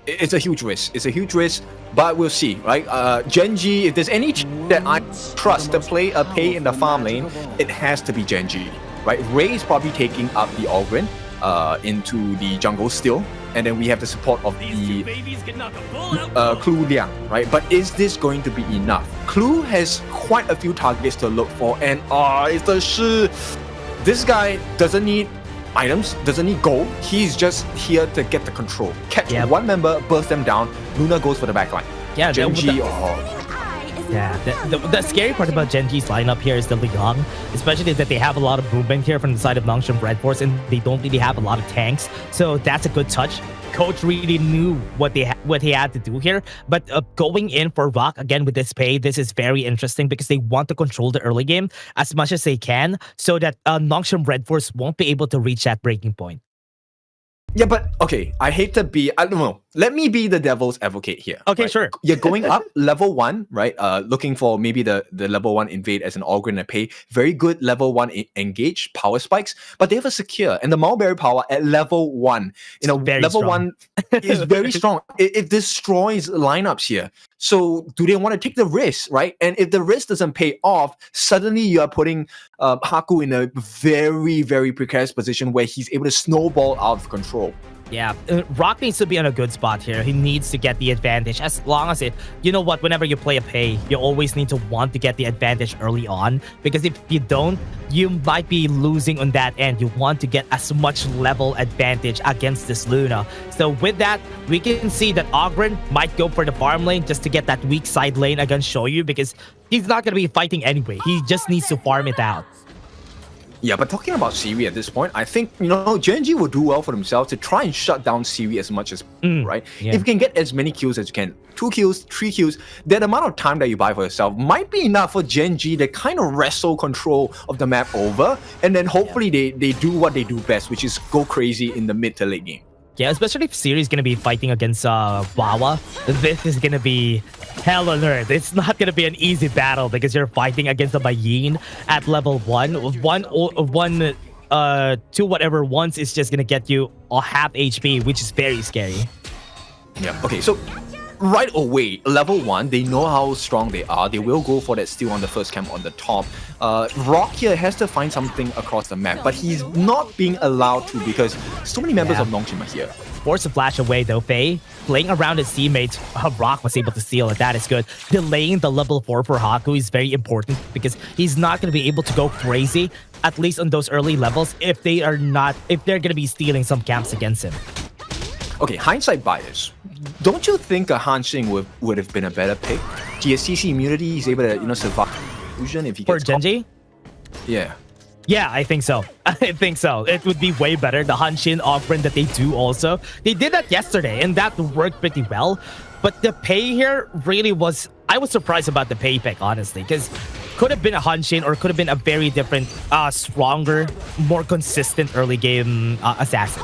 it's a huge risk. It's a huge risk, but we'll see, right? Gen.G, if there's any that I trust to play a Pei in the farm lane, it has to be Gen.G, right? Ray is probably taking up the Ogren into the jungle still, and then we have the support of the Clue Liang, right? But is this going to be enough? Clue has quite a few targets to look for, and it's the Shi. This guy doesn't need items, doesn't need gold. He's just here to get the control. Catch one member, burst them down. Luna goes for the backline. Yeah, Gen.G. Yeah, the scary part about Gen.G's lineup here is the Liang, especially that they have a lot of movement here from the side of Nongshim RedForce, and they don't really have a lot of tanks. So that's a good touch. Coach really knew what he had to do here, but going in for Rock again with this Pei, this is very interesting because they want to control the early game as much as they can, so that Nongshim RedForce won't be able to reach that breaking point. Yeah, but okay, I hate to be, I don't know, let me be the devil's advocate here. Okay, right? sure. You're going up level 1, right? Looking for maybe the level 1 invade as an Ogre and a Pei. Very good level 1 engage, power spikes, but they have a secure, and the Mulberry power at level 1, level 1 is very strong. It destroys lineups here. So do they want to take the risk, right? And if the risk doesn't pay off, suddenly you are putting Haku in a very, very precarious position where he's able to snowball out of control. Yeah, Rock needs to be in a good spot here. He needs to get the advantage. As long as you know what, whenever you play a Pei, you always need to want to get the advantage early on. Because if you don't, you might be losing on that end. You want to get as much level advantage against this Luna. So with that, we can see that Ogren might go for the farm lane just to get that weak side lane against Shoyu, because he's not going to be fighting anyway. He just needs to farm it out. Yeah, but talking about Siri at this point, I think, Gen.G will do well for themselves to try and shut down Siri as much as possible, right? Yeah. If you can get as many kills as you can, 2 kills, 3 kills, that amount of time that you buy for yourself might be enough for Gen.G to kind of wrestle control of the map over, and then hopefully they do what they do best, which is go crazy in the mid to late game. Yeah, especially if Siri is going to be fighting against Wawa. This is going to be hell on earth. It's not going to be an easy battle because you're fighting against a Bayin at level 1. 2 whatever once is just going to get you a half HP, which is very scary. Yeah, okay, so right away, level 1, they know how strong they are. They will go for that steal on the first camp on the top. Rock here has to find something across the map, but he's not being allowed to because so many members of Nongshim are here. Forced to flash away though, Faye. Playing around his teammates, Rock was able to steal it. That is good. Delaying the level 4 for Haku is very important because he's not going to be able to go crazy, at least on those early levels, if they're going to be stealing some camps against him. Okay, hindsight bias. Don't you think a Hansing would have been a better pick? He has CC immunity, he's able to, survive fusion if he gets for Gen.G? Yeah. Yeah, I think so. I think so. It would be way better. The Hanshin offering that they do also. They did that yesterday, and that worked pretty well. But the Pei here really was... I was surprised about the Pei pick, honestly, because could have been a Hanshin or could have been a very different, stronger, more consistent early game assassin.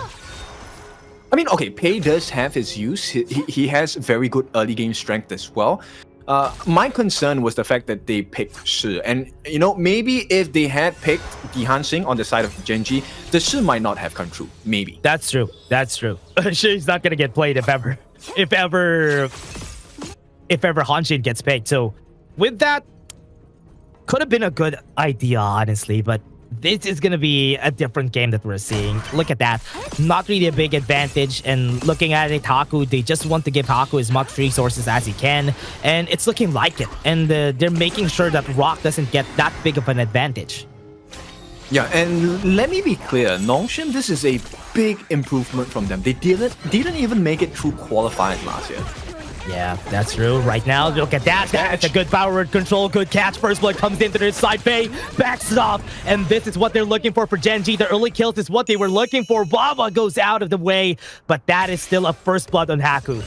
I mean, okay, Pei does have his use. He has very good early game strength as well. My concern was the fact that they picked Shi. And, maybe if they had picked the Hansing on the side of Gen.G, the Shi might not have come true. Maybe. That's true. That's true. Shi's not going to get played if ever Hanshin gets picked. So, with that, could have been a good idea, honestly, but this is going to be a different game that we're seeing. Look at that. Not really a big advantage. And looking at it, Haku, they just want to give Haku as much resources as he can. And it's looking like it. And they're making sure that Rock doesn't get that big of an advantage. Yeah, and let me be clear. Nongshim, this is a big improvement from them. They didn't even make it through qualifying last year. Yeah, that's true. Right now, look at that. That's a good power control, good catch. First blood comes into their side, Faye backs it off. And this is what they're looking for Gen.G. The early kills is what they were looking for. Wawa goes out of the way, but that is still a first blood on Haku.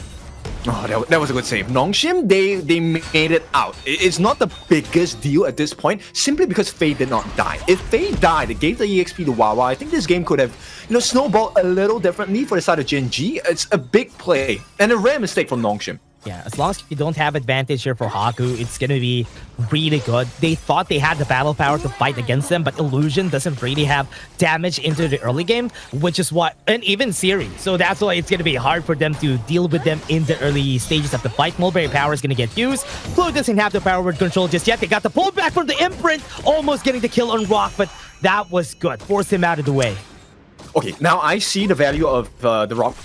Oh, that was a good save. Nongshim, they made it out. It's not the biggest deal at this point, simply because Faye did not die. If Faye died, they gave the EXP to Wawa, I think this game could have, snowballed a little differently for the side of Gen.G. It's a big play and a rare mistake from Nongshim. Yeah, as long as you don't have advantage here for Haku, it's gonna be really good. They thought they had the battle power to fight against them, but Illusion doesn't really have damage into the early game, which is what, and even Siri. So that's why it's gonna be hard for them to deal with them in the early stages of the fight. Mulberry power is gonna get used. Blue doesn't have the power word control just yet. They got the pullback from the imprint, almost getting the kill on Rock, but that was good. Forced him out of the way. Okay, now I see the value of the Rock.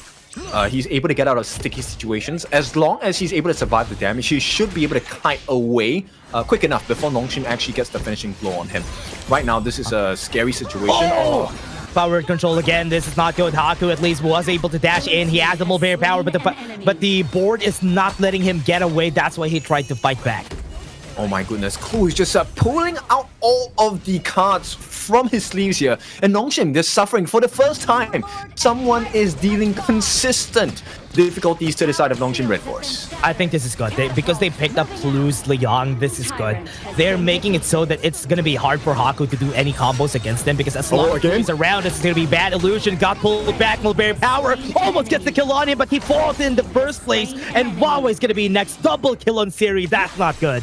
He's able to get out of sticky situations. As long as he's able to survive the damage, he should be able to kite away quick enough before Nongshim actually gets the finishing blow on him. Right now, this is a scary situation. Oh! Power control again. This is not good. Haku at least was able to dash in. He has the mulberry power, but the board is not letting him get away. That's why he tried to fight back. Oh my goodness, Cool is just pulling out all of the cards from his sleeves here. And Nongshim, they're suffering for the first time. Someone is dealing consistent difficulties to the side of Nongshim RedForce. I think this is good. Because they picked up Plus Liang, this is good. They're making it so that it's going to be hard for Haku to do any combos against them, because as long as he's around, it's going to be bad. Illusion got pulled back. Mulberry power almost gets the kill on him, but he falls in the first place. And Wawa is going to be next. Double kill on Siri. That's not good.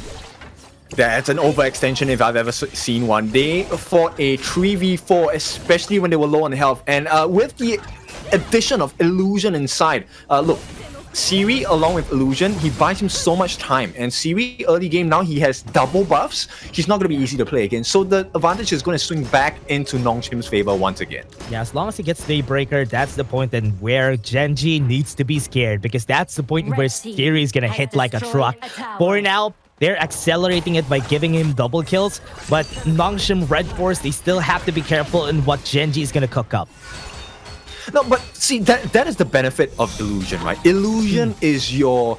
That's an overextension if I've ever seen one. They fought a 3v4, especially when they were low on health. And with the addition of Illusion inside, look, Siri along with Illusion, he buys him so much time. And Siri early game now, he has double buffs. He's not going to be easy to play again. So the advantage is going to swing back into Nongshim's favor once again. Yeah, as long as he gets Daybreaker, that's the point then where Gen.G needs to be scared, because that's the point where Siri is going to hit like a truck. For now, they're accelerating it by giving him double kills, but Nongshim RedForce, they still have to be careful in what Gen.G is going to cook up. No, but see, that is the benefit of Illusion, right? Illusion is your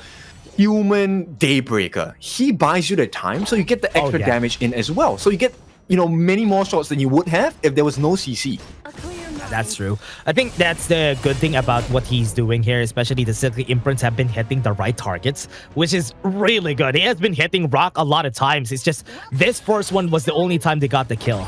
human Daybreaker. He buys you the time, so you get the extra damage in as well. So you get, many more shots than you would have if there was no CC. That's true. I think that's the good thing about what he's doing here, especially the Silky Imprints have been hitting the right targets, which is really good. He has been hitting Rock a lot of times. It's just this first one was the only time they got the kill.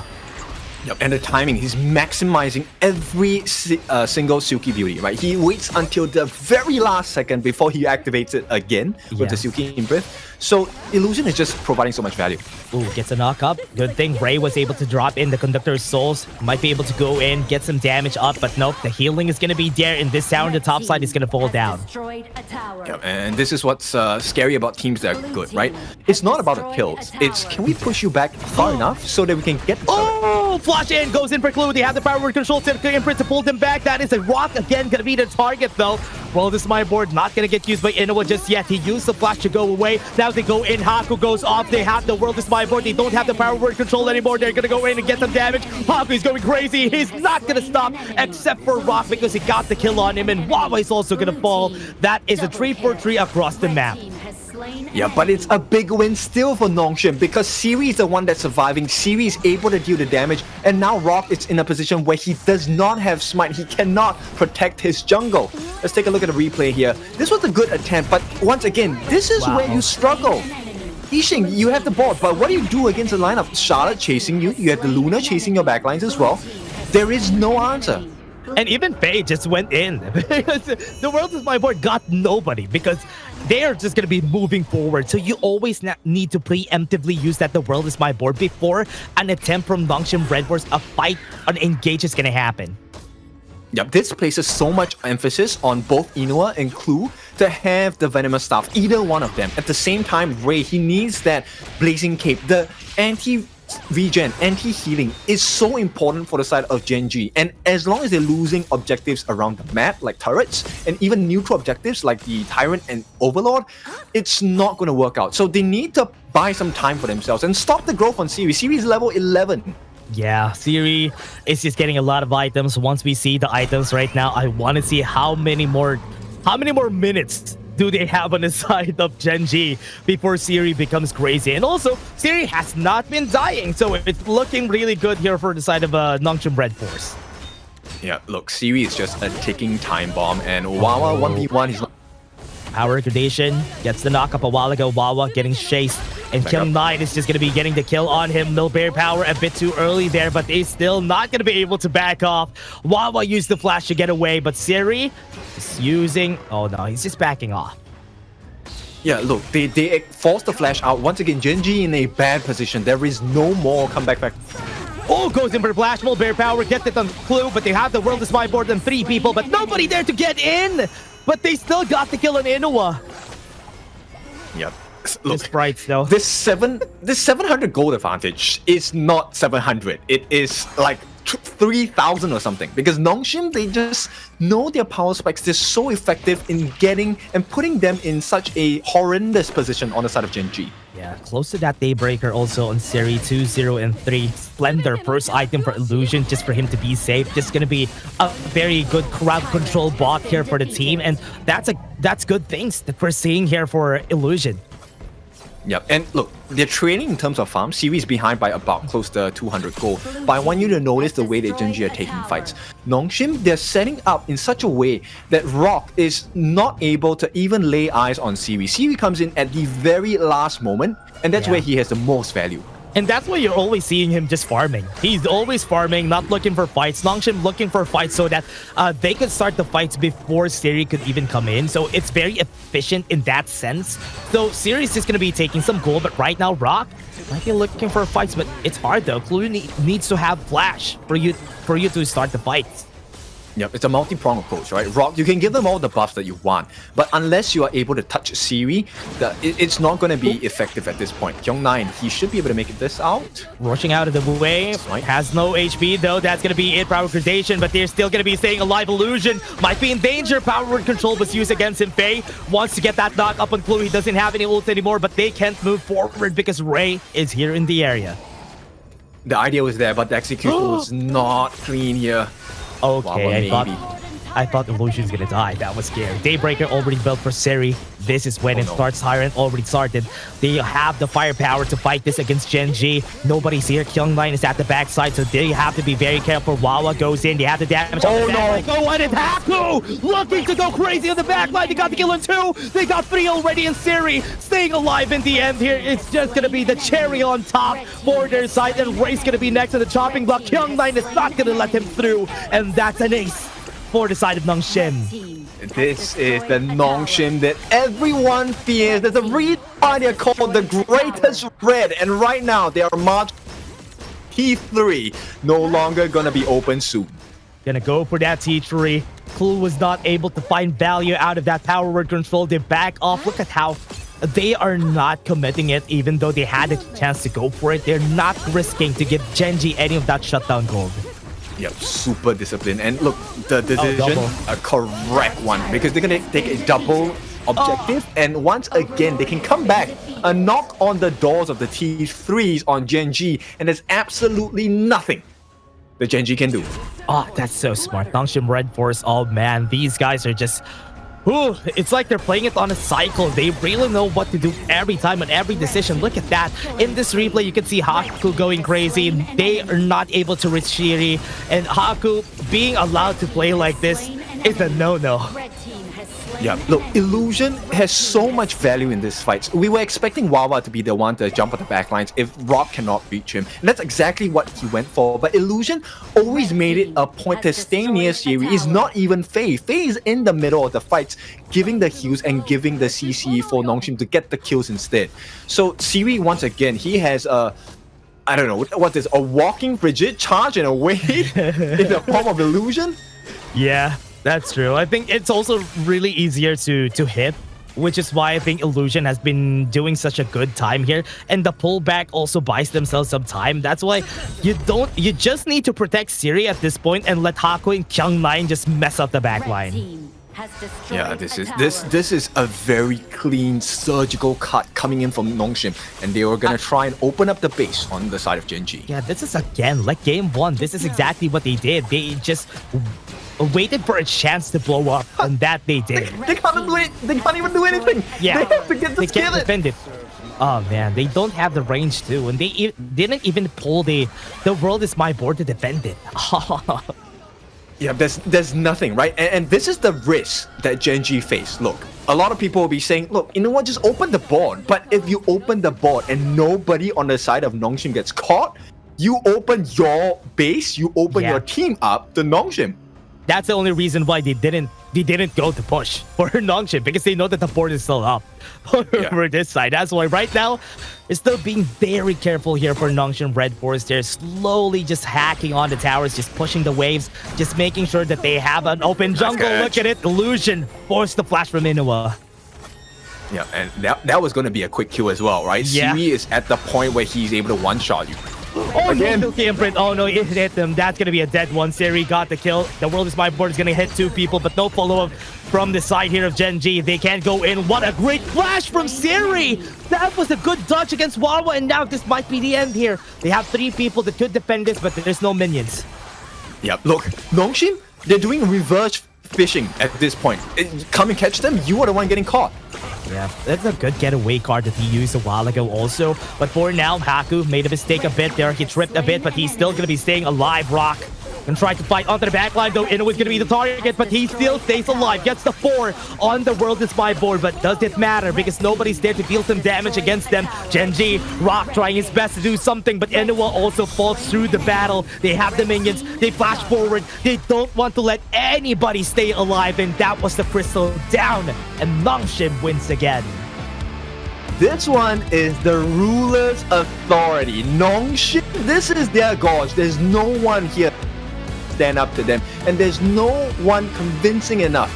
Yep, and the timing, he's maximizing every single Silky Beauty, right? He waits until the very last second before he activates it again with the Silky Imprint. So Illusion is just providing so much value. Ooh, gets a knock up. Good thing Ray was able to drop in the Conductor's Souls. Might be able to go in, get some damage up, but nope, the healing is going to be there, and this tower on the top side is going to fall down. Yeah, and this is what's scary about teams that are good, right? It's not about the kills. It's, can we push you back far enough so that we can get the Oh, flash in, goes in for Clue. They have the power word control to Imprint to pull them back. That is a Rock again, going to be the target though. Well, this is my board, not going to get used by Inoue just yet. He used the flash to go away. Now they go in, Haku goes off. They have the World is my board. They don't have the power word control anymore. They're going to go in and get some damage. Haku is going crazy. He's not going to stop except for Rock because he got the kill on him. And Wawa is also going to fall. That is a 3-for-3 across the map. Yeah, but it's a big win still for Nongshim because Siri is the one that's surviving. Siri is able to deal the damage, and now Rock is in a position where he does not have smite. He cannot protect his jungle. Let's take a look at the replay here. This was a good attempt, but once again, this is where you struggle. Yixing, you have the board, but what do you do against a lineup? Charlotte chasing you, you have the Luna chasing your backlines as well. There is no answer. And even Faye just went in because the World is my board got nobody because they are just going to be moving forward. So you always need to preemptively use that the World is my board before an attempt from Nongshim RedForce, a fight, an engage is going to happen. Yep, this places so much emphasis on both Inoue and Clue to have the Venomous stuff, either one of them. At the same time, Ray, he needs that Blazing Cape. The anti-regen, anti-healing is so important for the side of Gen.G. And as long as they're losing objectives around the map, like turrets, and even neutral objectives like the Tyrant and Overlord, it's not going to work out. So they need to buy some time for themselves and stop the growth on Siri. Siri is level 11. Yeah, Siri is just getting a lot of items. Once we see the items right now, I want to see how many more minutes do they have on the side of Gen.G before Siri becomes crazy. And also, Siri has not been dying, so it's looking really good here for the side of Nongshim RedForce. Yeah, look, Siri is just a ticking time bomb, and Wawa 1v1, he's not... Power gradation gets the knock up a while ago. Wawa getting chased, and Kim9 is just going to be getting the kill on him. Milbear power a bit too early there, but they still not going to be able to back off. Wawa used the flash to get away, but Siri is using... Oh no, he's just backing off. Yeah, look, they force the flash out. Once again, Gen.G in a bad position. There is no more comeback back. Oh, goes in for Flash, Bear Power, gets it on Clue, but they have the World is My board and 3 people, but nobody there to get in! But they still got the kill on Inuwa. Yep. Look, sprites though. This 700 gold advantage is not 700. It is like 3,000 or something. Because Nongshim, they just know their power spikes. They're so effective in getting and putting them in such a horrendous position on the side of Gen.G. Yeah, close to that Daybreaker also on Seri 2, 0, and 3. Splendor, first item for Illusion, just for him to be safe. Just gonna be a very good crowd control bot here for the team, and that's good things that we're seeing here for Illusion. Yep, and look, they're training in terms of farm. Series behind by about close to 200 gold. But I want you to notice the way that Gen.G are taking fights. Nongshim, they're setting up in such a way that Rock is not able to even lay eyes on Siri. Siri comes in at the very last moment, and that's where he has the most value. And that's why you're always seeing him just farming. He's always farming, not looking for fights. Nongshim looking for fights so that they could start the fights before Siri could even come in. So it's very efficient in that sense. So Siri's just going to be taking some gold, but right now Rock might be looking for fights, but it's hard though. Clue needs to have Flash for you to start the fights. Yep, it's a multi-pronged approach, right? Rock, you can give them all the buffs that you want, but unless you are able to touch Siri, it's not going to be effective at this point. Kyung9, he should be able to make this out. Rushing out of the way, has no HP though, that's going to be it, power gradation, but they're still going to be staying alive. Illusion might be in danger, power word control was used against him. Faye wants to get that knock up on Clue, he doesn't have any ult anymore, but they can't move forward because Ray is here in the area. The idea was there, but the execution was not clean here. Okay, I thought Illusion's gonna die. That was scary. Daybreaker already built for Seri. This is when it starts. Tyrant already started. They have the firepower to fight this against Gen.G. Nobody's here. Kyung9 is at the backside, so they have to be very careful. Wawa goes in. They have the damage on the back. Oh, and it's Haku looking to go crazy on the backline. They got the kill in 2. They got 3 already, and Seri staying alive in the end here. It's just gonna be the cherry on top for their side, and Ray's gonna be next to the chopping block. Kyung9 is not gonna let him through, and that's an ace for the side of Nongshim. This is the Nongshim that everyone fears. There's a reason why they're called the greatest red, and right now they are marching. T3 no longer gonna be open soon. Gonna go for that T3. Clue was not able to find value out of that power word control. They back off. Look at how they are not committing it, even though they had a chance to go for it. They're not risking to give Gen.G any of that shutdown gold. Yep, super disciplined. And look, the decision, a correct one, because they're going to take a double objective. And once again, they can come back and knock on the doors of the T3s on Gen.G. And there's absolutely nothing that Gen.G can do. Oh, that's so smart. Nongshim, RedForce, oh man, these guys are just... Ooh, it's like they're playing it on a cycle. They really know what to do every time and every decision. Look at that. In this replay, you can see Haku going crazy. They are not able to reach Shiri. And Haku being allowed to play like this is a no-no. Yeah, look, Illusion has so much value in this fight. We were expecting Wawa to be the one to jump at the backlines if Rob cannot reach him. And that's exactly what he went for. But Illusion always made it a point to stay near Siri. It's not even Faye. Faye is in the middle of the fights, giving the heals and giving the CC for Nongshim to get the kills instead. So Siri, once again, he has a... I don't know, what is a walking frigid charge in a way in the form of Illusion? Yeah. That's true. I think it's also really easier to hit, which is why I think Illusion has been doing such a good time here. And the pullback also buys themselves some time. That's why you just need to protect Siri at this point and let Haku and Kyung9 just mess up the backline. Yeah, this is a very clean surgical cut coming in from Nongshim, and they were gonna try and open up the base on the side of Gen.G. Yeah, this is again like game 1. This is exactly what they did. They just waited for a chance to blow up, and that they did. They can't do it. They can't even do anything. Yeah, they have to get they can't defend it. Oh man, they don't have the range too, and they didn't even pull the world is my board to defend it. Yeah, there's nothing, right? And this is the risk that Gen.G face. Look, a lot of people will be saying, look, you know what, just open the board. But if you open the board and nobody on the side of Nongshim gets caught, you open your base, you open your team up to Nongshim. That's the only reason why they didn't go to push for Nongshim, because they know that the board is still up for this side. That's why right now it's still being very careful here for Nongshim RedForce. They're slowly just hacking on the towers, just pushing the waves, just making sure that they have an open jungle. Look at it, Illusion forced the flash from Inuwa. Yeah, and that was going to be a quick kill as well, right? Yeah. Siri is at the point where he's able to one-shot you. Oh, again. No, imprint. Oh no, it hit them. That's gonna be a dead one. Siri got the kill. The world is my board is gonna hit 2 people, but no follow-up from the side here of Gen.G. They can't go in. What a great flash from Siri! That was a good dodge against Wawa, and now this might be the end here. They have 3 people that could defend this, but there's no minions. Yeah, look, Nongshim, they're doing reverse fishing at this point. Come and catch them, you are the one getting caught. Yeah, that's a good getaway card that he used a while ago also. But for now, Haku made a mistake a bit there. He tripped a bit, but he's still going to be staying alive. Rock and try to fight onto the backline, though. Inu is going to be the target, but he still stays alive. Gets the 4 on the world is my board, but does it matter? Because nobody's there to deal some damage against them. Gen.G, Rock trying his best to do something, but Inuwa also falls through the battle. They have the minions. They flash forward. They don't want to let anybody stay alive, and that was the crystal down. And Nongshim wins again. This one is the ruler's authority. Nongshim, this is their gorge. There's no one here stand up to them, and there's no one convincing enough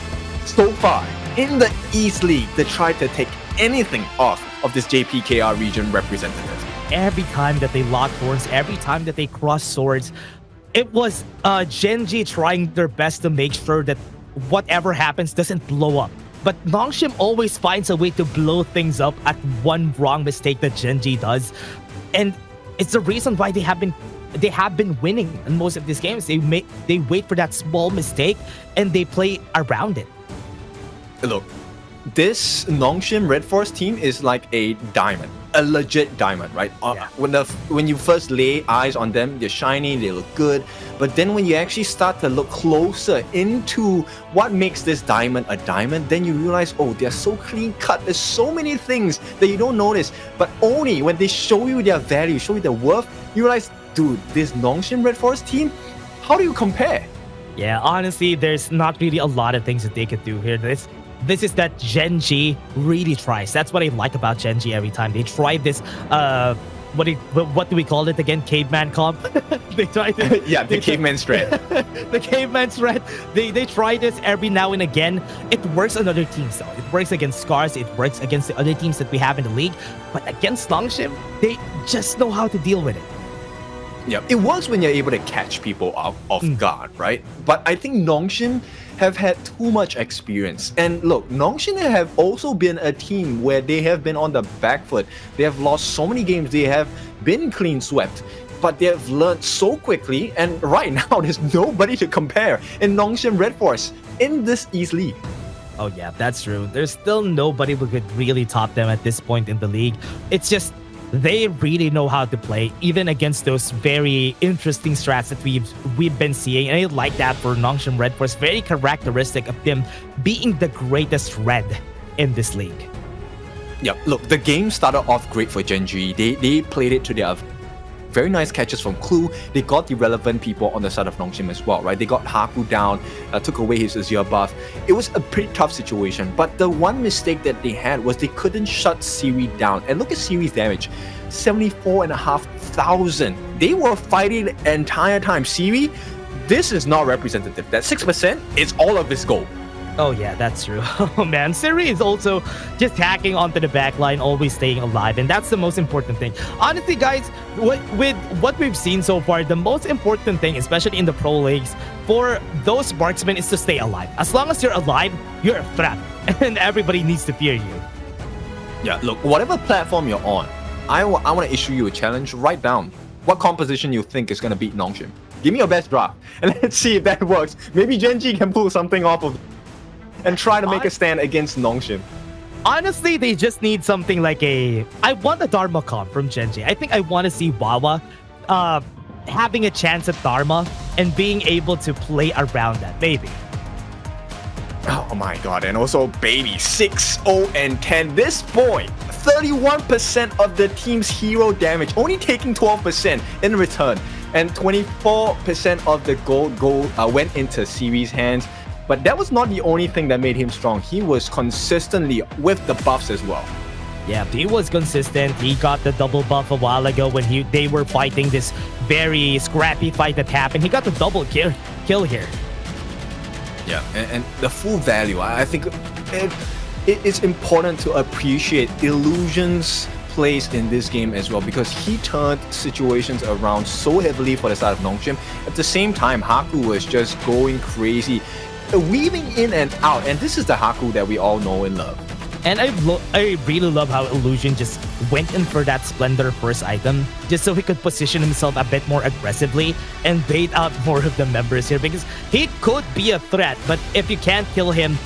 so far in the East League to try to take anything off of this JPKR region representative. Every time that they lock horns, every time that they cross swords, it was Gen.G trying their best to make sure that whatever happens doesn't blow up. But Nongshim always finds a way to blow things up at one wrong mistake that Gen.G does, and it's the reason why they have been winning in most of these games. They wait for that small mistake and they play around it. Look, this Nongshim RedForce team is like a diamond, a legit diamond, right? Yeah. When you first lay eyes on them, they're shiny, they look good. But then when you actually start to look closer into what makes this diamond a diamond, then you realize, oh, they're so clean cut. There's so many things that you don't notice. But only when they show you their value, show you their worth, you realize, dude, this Nongshim RedForce team, how do you compare? Yeah, honestly, there's not really a lot of things that they could do here. This is that Gen.G really tries. That's what I like about Gen.G every time. They try this, what do we call it again? Caveman comp? They try to... Yeah, the caveman strat. The caveman strat. They try this every now and again. It works on other teams though. It works against Scars. It works against the other teams that we have in the league. But against Nongshim, they just know how to deal with it. Yeah, it works when you're able to catch people off guard, right? But I think Nongshim have had too much experience. And look, Nongshim have also been a team where they have been on the back foot. They have lost so many games. They have been clean swept. But they have learned so quickly. And right now, there's nobody to compare in Nongshim RedForce in this East League. Oh yeah, that's true. There's still nobody who could really top them at this point in the league. It's just... they really know how to play, even against those very interesting strats that we've been seeing. And I like that for Nongshim RedForce. Very characteristic of them being the greatest red in this league. Yeah, look, the game started off great for Gen.G. They played it to their very nice catches from Clue. They got the relevant people on the side of Nongshim as well, right? They got Haku down, took away his Azure buff. It was a pretty tough situation, but the one mistake that they had was they couldn't shut Siri down. And look at Siri's damage, 74,500. They were fighting the entire time. Siri, this is not representative. That 6% is all of his gold. Oh yeah, that's true. Oh man, Siri is also just hacking onto the backline, always staying alive, and that's the most important thing. Honestly, guys, with what we've seen so far, the most important thing, especially in the pro leagues, for those marksmen is to stay alive. As long as you're alive, you're a threat, and everybody needs to fear you. Yeah, look, whatever platform you're on, I want to issue you a challenge. Write down what composition you think is going to beat Nongshim. Give me your best draft, and let's see if that works. Maybe Gen.G can pull something off of and try to make a stand against Nongshim. Honestly, they just need something like a... I want a Dharma comp from Gen.G. I think I want to see Wawa having a chance at Dharma and being able to play around that, maybe. Oh my god, and also baby, 6-0 and 10. This boy, 31% of the team's hero damage, only taking 12% in return. And 24% of the gold went into Series' hands. But that was not the only thing that made him strong. He was consistently with the buffs as well. Yeah, he was consistent. He got the double buff a while ago when they were fighting this very scrappy fight that happened. He got the double kill here. Yeah, and the full value. I think it is important to appreciate Illusion's place in this game as well, because he turned situations around so heavily for the side of Nongshim. At the same time, Haku was just going crazy, weaving in and out, and this is the Haku that we all know and love. And I really love how Illusion just went in for that Splendor first item, just so he could position himself a bit more aggressively and bait out more of the members here, because he could be a threat, but if you can't kill him,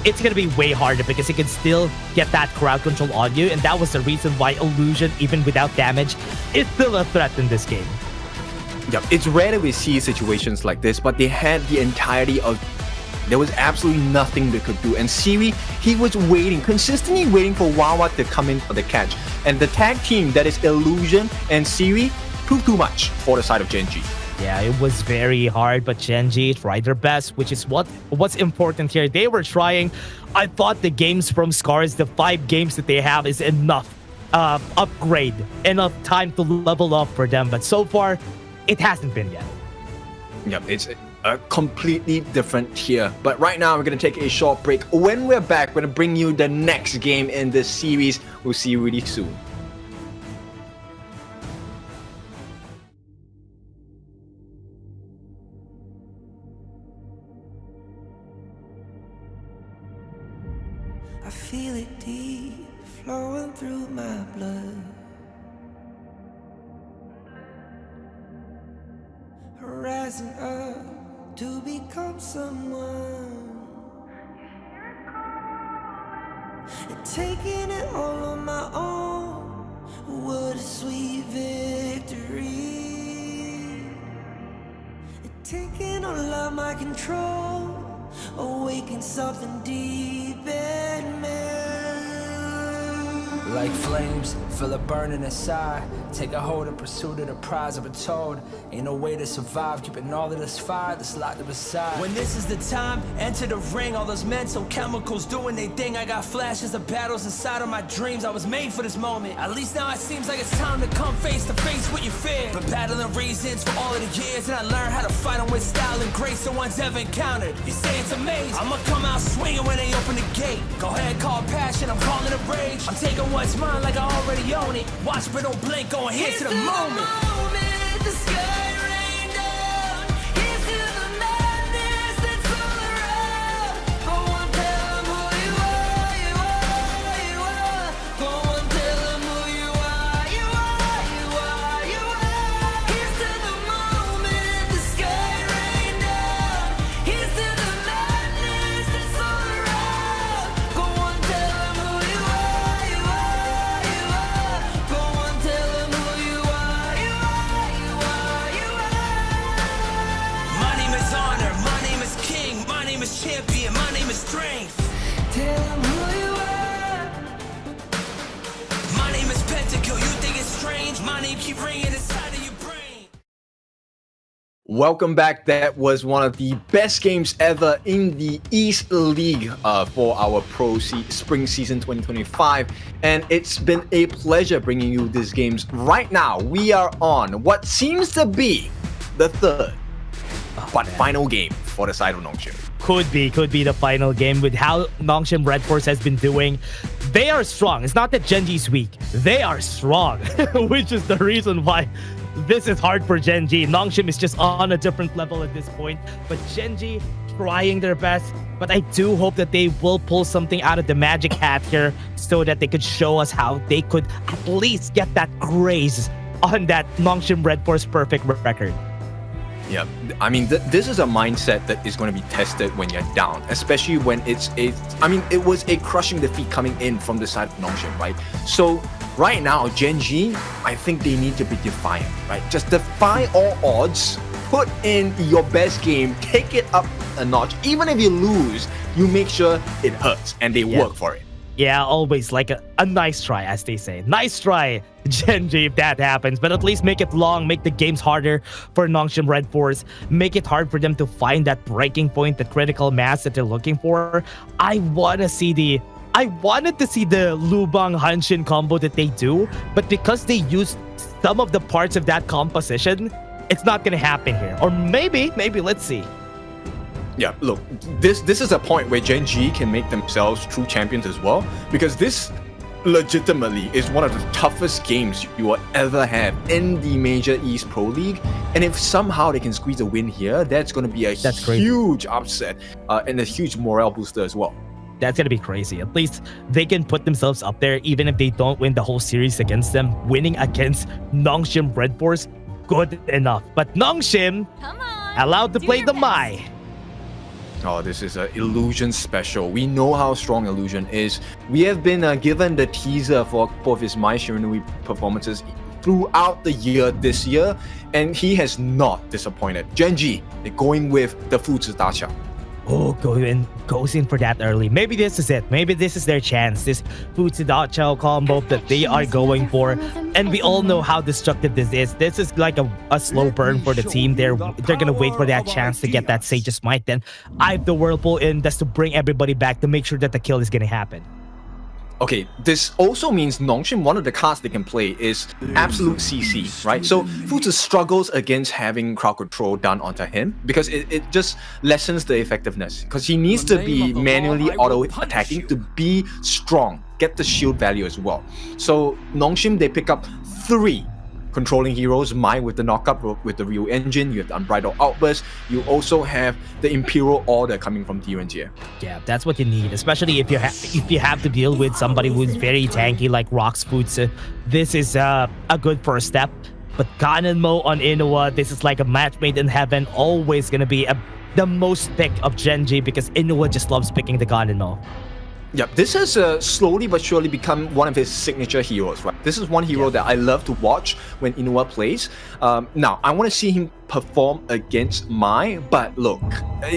it's going to be way harder because he can still get that crowd control on you, and that was the reason why Illusion, even without damage, is still a threat in this game. Yeah, it's rare that we see situations like this, but they had the entirety of... There was absolutely nothing they could do. And Siri, he was waiting, consistently waiting for Wawa to come in for the catch. And the tag team that is Illusion and Siri proved too much for the side of Gen.G. Yeah, it was very hard, but Gen.G tried their best, which is what's important here. They were trying. I thought the games from Scars, the 5 games that they have, is enough upgrade, enough time to level up for them. But so far, it hasn't been yet. Yeah, it's a completely different tier. But right now, we're going to take a short break. When we're back, we're going to bring you the next game in this series. We'll see you really soon. I feel it deep, flowing through my blood. Rising up to become someone, and taking it all on my own. What a sweet victory. And taking all of my control, awaken something deep in me. Like flames, feel it burning inside. Take a hold in pursuit of the prize. I've been told ain't no way to survive, keeping all of this fire that's locked up inside. When this is the time, enter the ring. All those mental chemicals doing their thing. I got flashes of battles inside of my dreams. I was made for this moment. At least now it seems like it's time to come face to face with your fear. Been battling reasons for all of the years, and I learned how to fight them with style and grace no one's ever encountered. You say it's amazing, I'ma come out swinging when they open the gate. Go ahead, call passion, I'm calling it rage. I'm taking what's mine like I already own it. Watch but don't blink, going here to the moment. The sky rain down. Here's to the madness that's all around. Go on, tell them who you are, you are, you are. Go on, tell them who you are, you are, you are, you are. Here's to the moment, the sky rain down. Here's to the madness that's all around. Go on, tell them who you are, you are, you are. Go on, tell them who you are, you are, you are, you are. My name is Honor, my name is King, my name is Champion, my name is Strength. Tell them who you are. My name is Pentakill, you think it's strange? My name keep ringing inside of your brain. Welcome back. That was one of the best games ever in the East League for our Spring Season 2025. And it's been a pleasure bringing you these games. Right now, we are on what seems to be the third, but final game for the side of Nongshim. Could be the final game with how Nongshim RedForce has been doing. They are strong. It's not that Gen.G's weak. They are strong, which is the reason why this is hard for Gen.G. Nongshim is just on a different level at this point, but Gen.G trying their best. But I do hope that they will pull something out of the magic hat here so that they could show us how they could at least get that graze on that Nongshim RedForce perfect record. Yeah, I mean, this is a mindset that is going to be tested when you're down, especially when it was a crushing defeat coming in from the side of Nongshim, right? So right now, Gen.G, I think they need to be defiant, right? Just defy all odds, put in your best game, take it up a notch. Even if you lose, you make sure it hurts, and they work for it. Yeah, always like a nice try, as they say. Nice try, Gen.G, if that happens. But at least make it long, make the games harder for Nongshim RedForce. Make it hard for them to find that breaking point, the critical mass that they're looking for. I wanted to see the Lubang Hanshin combo that they do, but because they used some of the parts of that composition, it's not gonna happen here. Or maybe, let's see. Yeah, look, this is a point where Gen.G can make themselves true champions as well, because this legitimately is one of the toughest games you will ever have in the Major East Pro League. And if somehow they can squeeze a win here, that's going to be a huge upset and a huge morale booster as well. That's going to be crazy. At least they can put themselves up there, even if they don't win the whole series against them. Winning against Nongshim RedForce, good enough. But Nongshim, allowed to play the Mai. Oh, this is an Illusion special. We know how strong Illusion is. We have been given the teaser for both his Mai Shiranui performances throughout the year this year, and he has not disappointed. Gen.G, they're going with the Futsu Dacha. Oh, goes in for that early. Maybe this is it. Maybe this is their chance. This Futsu Dacha combo that they are going for. And we all know how destructive this is. This is like a slow burn for the team. They're gonna wait for that chance to get that Sage's Might. Then I have the Whirlpool in just to bring everybody back to make sure that the kill is gonna happen. Okay, this also means Nongshim, one of the cards they can play is Absolute CC, right? So Futsu struggles against having crowd control done onto him because it just lessens the effectiveness, because he needs to be manually auto-attacking to be strong, get the shield value as well. So Nongshim, they pick up 3 controlling heroes, Mai with the knockup with the Ryu engine, you have the Unbridled Outburst, you also have the Imperial Order coming from DNG. Yeah, that's what you need, especially if you have to deal with somebody who's very tanky like Rox Futsu. This is a good first step. But Ganenmo on Inuwa, this is like a match made in heaven, always gonna be the most pick of Gen.G because Inuwa just loves picking the Ganenmo. Yeah, this has slowly but surely become one of his signature heroes, right? This is one hero that I love to watch when Inuwa plays. Now, I want to see him perform against Mai, but look,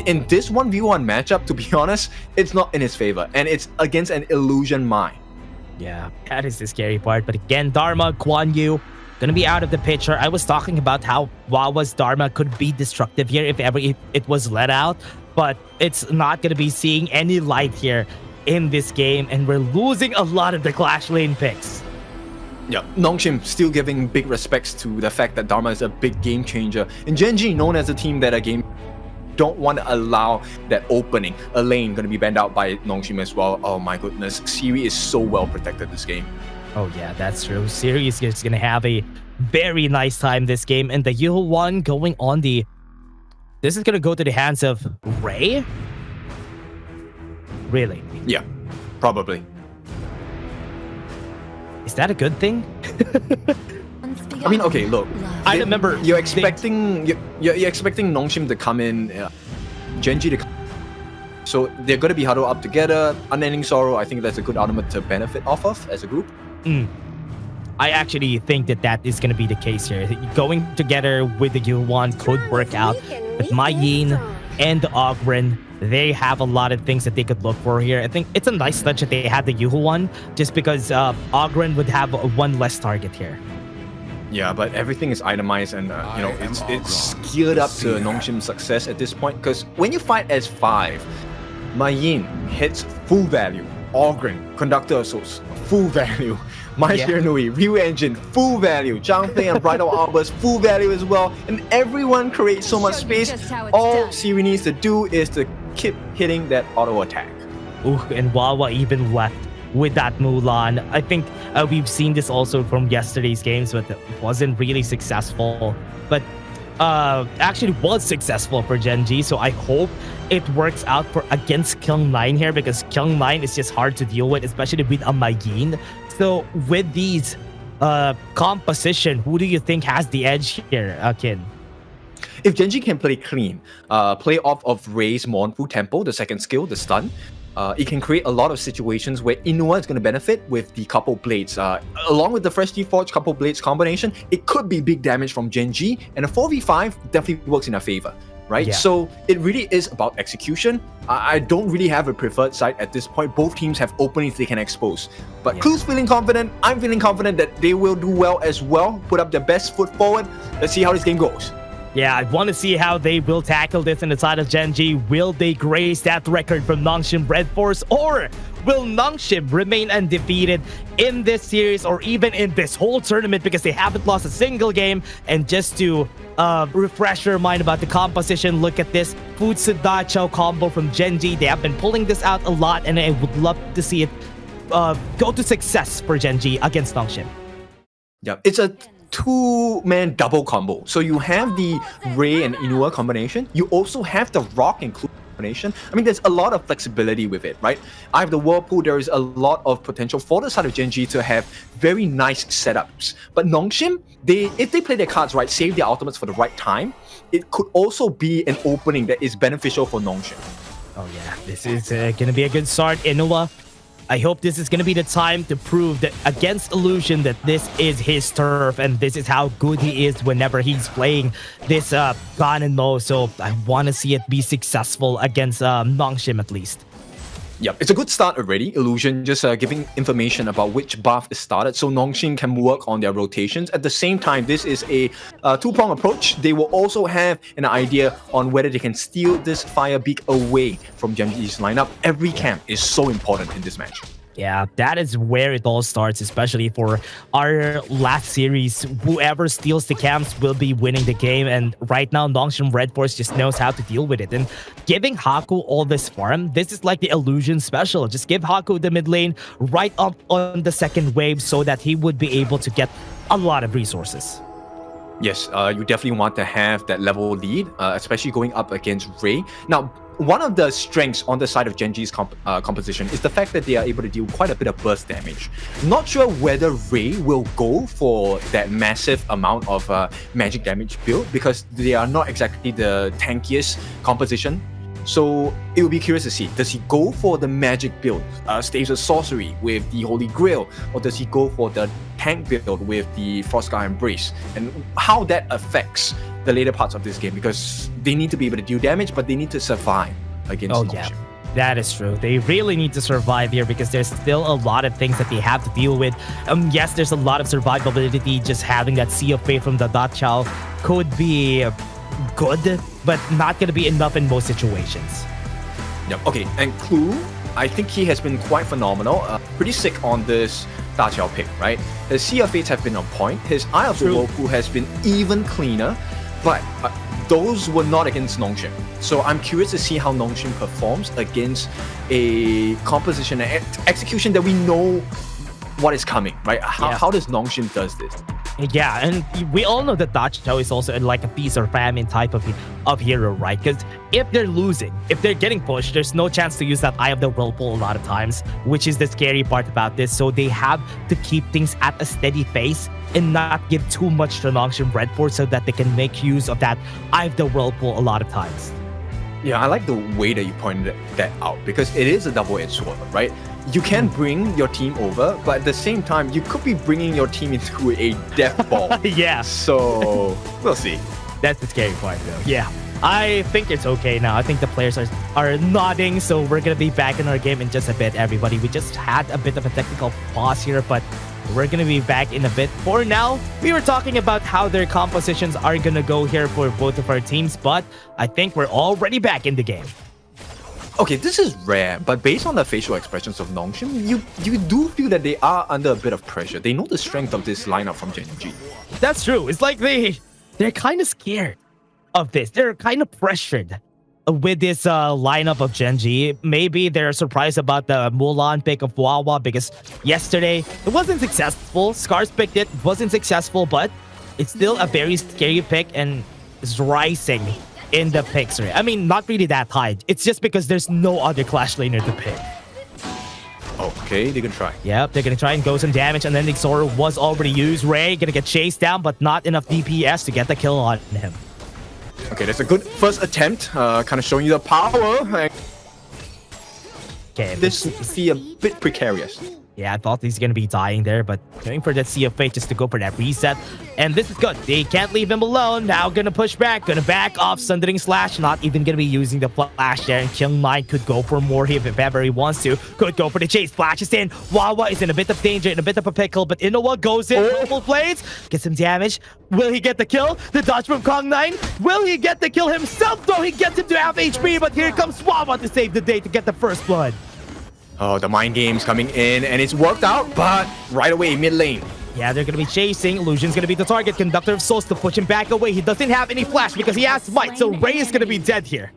in this 1v1 matchup, to be honest, it's not in his favor, and it's against an Illusion Mai. Yeah, that is the scary part. But again, Dharma, Guan Yu, gonna be out of the picture. I was talking about how Wawa's Dharma could be destructive here if ever it was let out, but it's not gonna be seeing any light here in this game, and we're losing a lot of the Clash Lane picks. Yeah, Nongshim still giving big respects to the fact that Dharma is a big game changer. And Gen.G, known as a team that don't want to allow that opening. A lane going to be banned out by Nongshim as well. Oh my goodness, Siri is so well protected this game. Oh yeah, that's true. Siri is just going to have a very nice time this game. And the Yuhu one going on the... This is going to go to the hands of Ray? Really? Yeah, probably. Is that a good thing? I mean, okay, look. I remember you're expecting Nongshim to come in, Gen.G to come. So they're going to be huddled up together. Unending Sorrow, I think that's a good ultimate to benefit off of as a group. I actually think that is going to be the case here. Going together with the Yuan could work out. But Mai Yin and the Ogren, they have a lot of things that they could look for here. I think it's a nice touch that they had the Yuhu one, just because Ogren would have one less target here. Yeah, but everything is itemized, and you know, it's geared up to Nongshim's success at this point. Because when you fight as 5, Mai Yin hits full value, Ogren, Conductor Assaults, full value, Mai Shiranui, Ryu Engine, full value, Zhang Fei and Bridal Arbors, full value as well, and everyone creates so much space. All Siri needs to do is to keep hitting that auto attack. Ooh, and Wawa even left with that Mulan. I think we've seen this also from yesterday's games, but it wasn't really successful. But actually was successful for Gen.G, so I hope it works out for against Kyung9 here, because Kyung9 is just hard to deal with, especially with a Mai Yin. So with these composition, who do you think has the edge here, Kin? If Gen.G can play clean, play off of Ray's Mournful Tempo, the second skill, the stun, it can create a lot of situations where Inuwa is going to benefit with the couple blades. Along with the freshly forged couple blades combination, it could be big damage from Gen.G, and a 4v5 definitely works in our favor. right? Yeah. So it really is about execution. I don't really have a preferred side at this point. Both teams have openings they can expose. But Clue's feeling confident. I'm feeling confident that they will do well as well. Put up their best foot forward. Let's see how this game goes. Yeah, I want to see how they will tackle this in the side of Gen.G. Will they graze that record from Nongshim RedForce, or will Nongshim remain undefeated in this series or even in this whole tournament because they haven't lost a single game? And just to refresh your mind about the composition, look at this Futsu Da Chao combo from Gen.G. They have been pulling this out a lot, and I would love to see it go to success for Gen.G against Nongshim. Yeah, it's a two-man double combo. So you have the Ray and Inua combination. You also have the Rock and Clue combination. I mean, there's a lot of flexibility with it, right? I have the Whirlpool. There is a lot of potential for the side of Gen.G to have very nice setups. But Nongshim, if they play their cards right, save their ultimates for the right time, it could also be an opening that is beneficial for Nongshim. Oh yeah, this is going to be a good start. Inua, I hope this is going to be the time to prove that against Illusion that this is his turf and this is how good he is whenever he's playing this Ganon mode. So I want to see it be successful against Nongshim at least. Yeah, it's a good start already. Illusion just giving information about which buff is started so Nongshim can work on their rotations. At the same time, this is a two-prong approach. They will also have an idea on whether they can steal this Fire Beak away from Gen.G's lineup. Every camp is so important in this match. Yeah, that is where it all starts, especially for our last series. Whoever steals the camps will be winning the game, and right now Nongshim RedForce just knows how to deal with it. And giving Haku all this farm, this is like the Illusion special. Just give Haku the mid lane right up on the second wave so that he would be able to get a lot of resources. Yes, you definitely want to have that level lead, especially going up against Ray. Now, one of the strengths on the side of Gen.G's composition is the fact that they are able to deal quite a bit of burst damage. Not sure whether Ray will go for that massive amount of magic damage build because they are not exactly the tankiest composition. So it will be curious to see, does he go for the magic build, Staves of Sorcery with the Holy Grail, or does he go for the tank build with the Frostguard Embrace, and how that affects the later parts of this game, because they need to be able to deal damage, but they need to survive against Nongshim. Yeah, that is true. They really need to survive here because there's still a lot of things that they have to deal with. Yes, there's a lot of survivability. Just having that Sea of Fate from the Da Chao could be good, but not going to be enough in most situations. Yep. Okay, and Clue, I think he has been quite phenomenal. Pretty sick on this Da Chao pick, right? His Sea of Fates have been on point. His Eye of the Whirlpool has been even cleaner, but those were not against Nongshim. So I'm curious to see how Nongshim performs against a composition and execution that we know what is coming, right? How does Nongshim does this? Yeah, and we all know that Da Chao is also like a feast or famine type of hero, right? Because if they're losing, if they're getting pushed, there's no chance to use that Eye of the Whirlpool a lot of times, which is the scary part about this. So they have to keep things at a steady pace and not give too much to Nongshim RedForce so that they can make use of that Eye of the Whirlpool a lot of times. Yeah, I like the way that you pointed that out because it is a double-edged sword, right? You can bring your team over, but at the same time, you could be bringing your team into a death ball. Yeah. So, we'll see. That's the scary part, though. Yeah. I think it's okay now. I think the players are nodding, so we're going to be back in our game in just a bit, everybody. We just had a bit of a technical pause here, but we're going to be back in a bit. For now, we were talking about how their compositions are going to go here for both of our teams, but I think we're already back in the game. Okay, this is rare, but based on the facial expressions of Nongshim, you do feel that they are under a bit of pressure. They know the strength of this lineup from Gen.G. That's true. It's like they're kind of scared of this. They're kind of pressured with this lineup of Gen.G. Maybe they're surprised about the Mulan pick of Wawa because yesterday it wasn't successful. Scars picked it, wasn't successful, but it's still a very scary pick and it's rising in the picks. I mean, not really that high. It's just because there's no other Clash laner to pick. Okay, they can try. Yep, they're gonna try and go some damage, and then the Xor was already used. Ray gonna get chased down, but not enough DPS to get the kill on him. Okay, that's a good first attempt, kind of showing you the power. Okay, this will be a bit precarious. Yeah, I thought he's going to be dying there, but going for that Sea of Fate just to go for that reset. And this is good. They can't leave him alone. Now going to push back. Going to back off. Sundering Slash. Not even going to be using the flash there. And Kyung9 could go for more here if ever he wants to. Could go for the chase. Flashes in. Wawa is in a bit of danger, in a bit of a pickle. But Inoue goes in. Normal blades. Gets some damage. Will he get the kill? The dodge from Kong9. Will he get the kill himself? Though he gets him to half HP. But here comes Wawa to save the day to get the first blood. Oh, the mind game's coming in, and it's worked out, but right away, mid lane. Yeah, they're going to be chasing. Illusion's going to be the target. Conductor of Souls to push him back away. He doesn't have any flash because he has Might, so Ray is going to be dead here.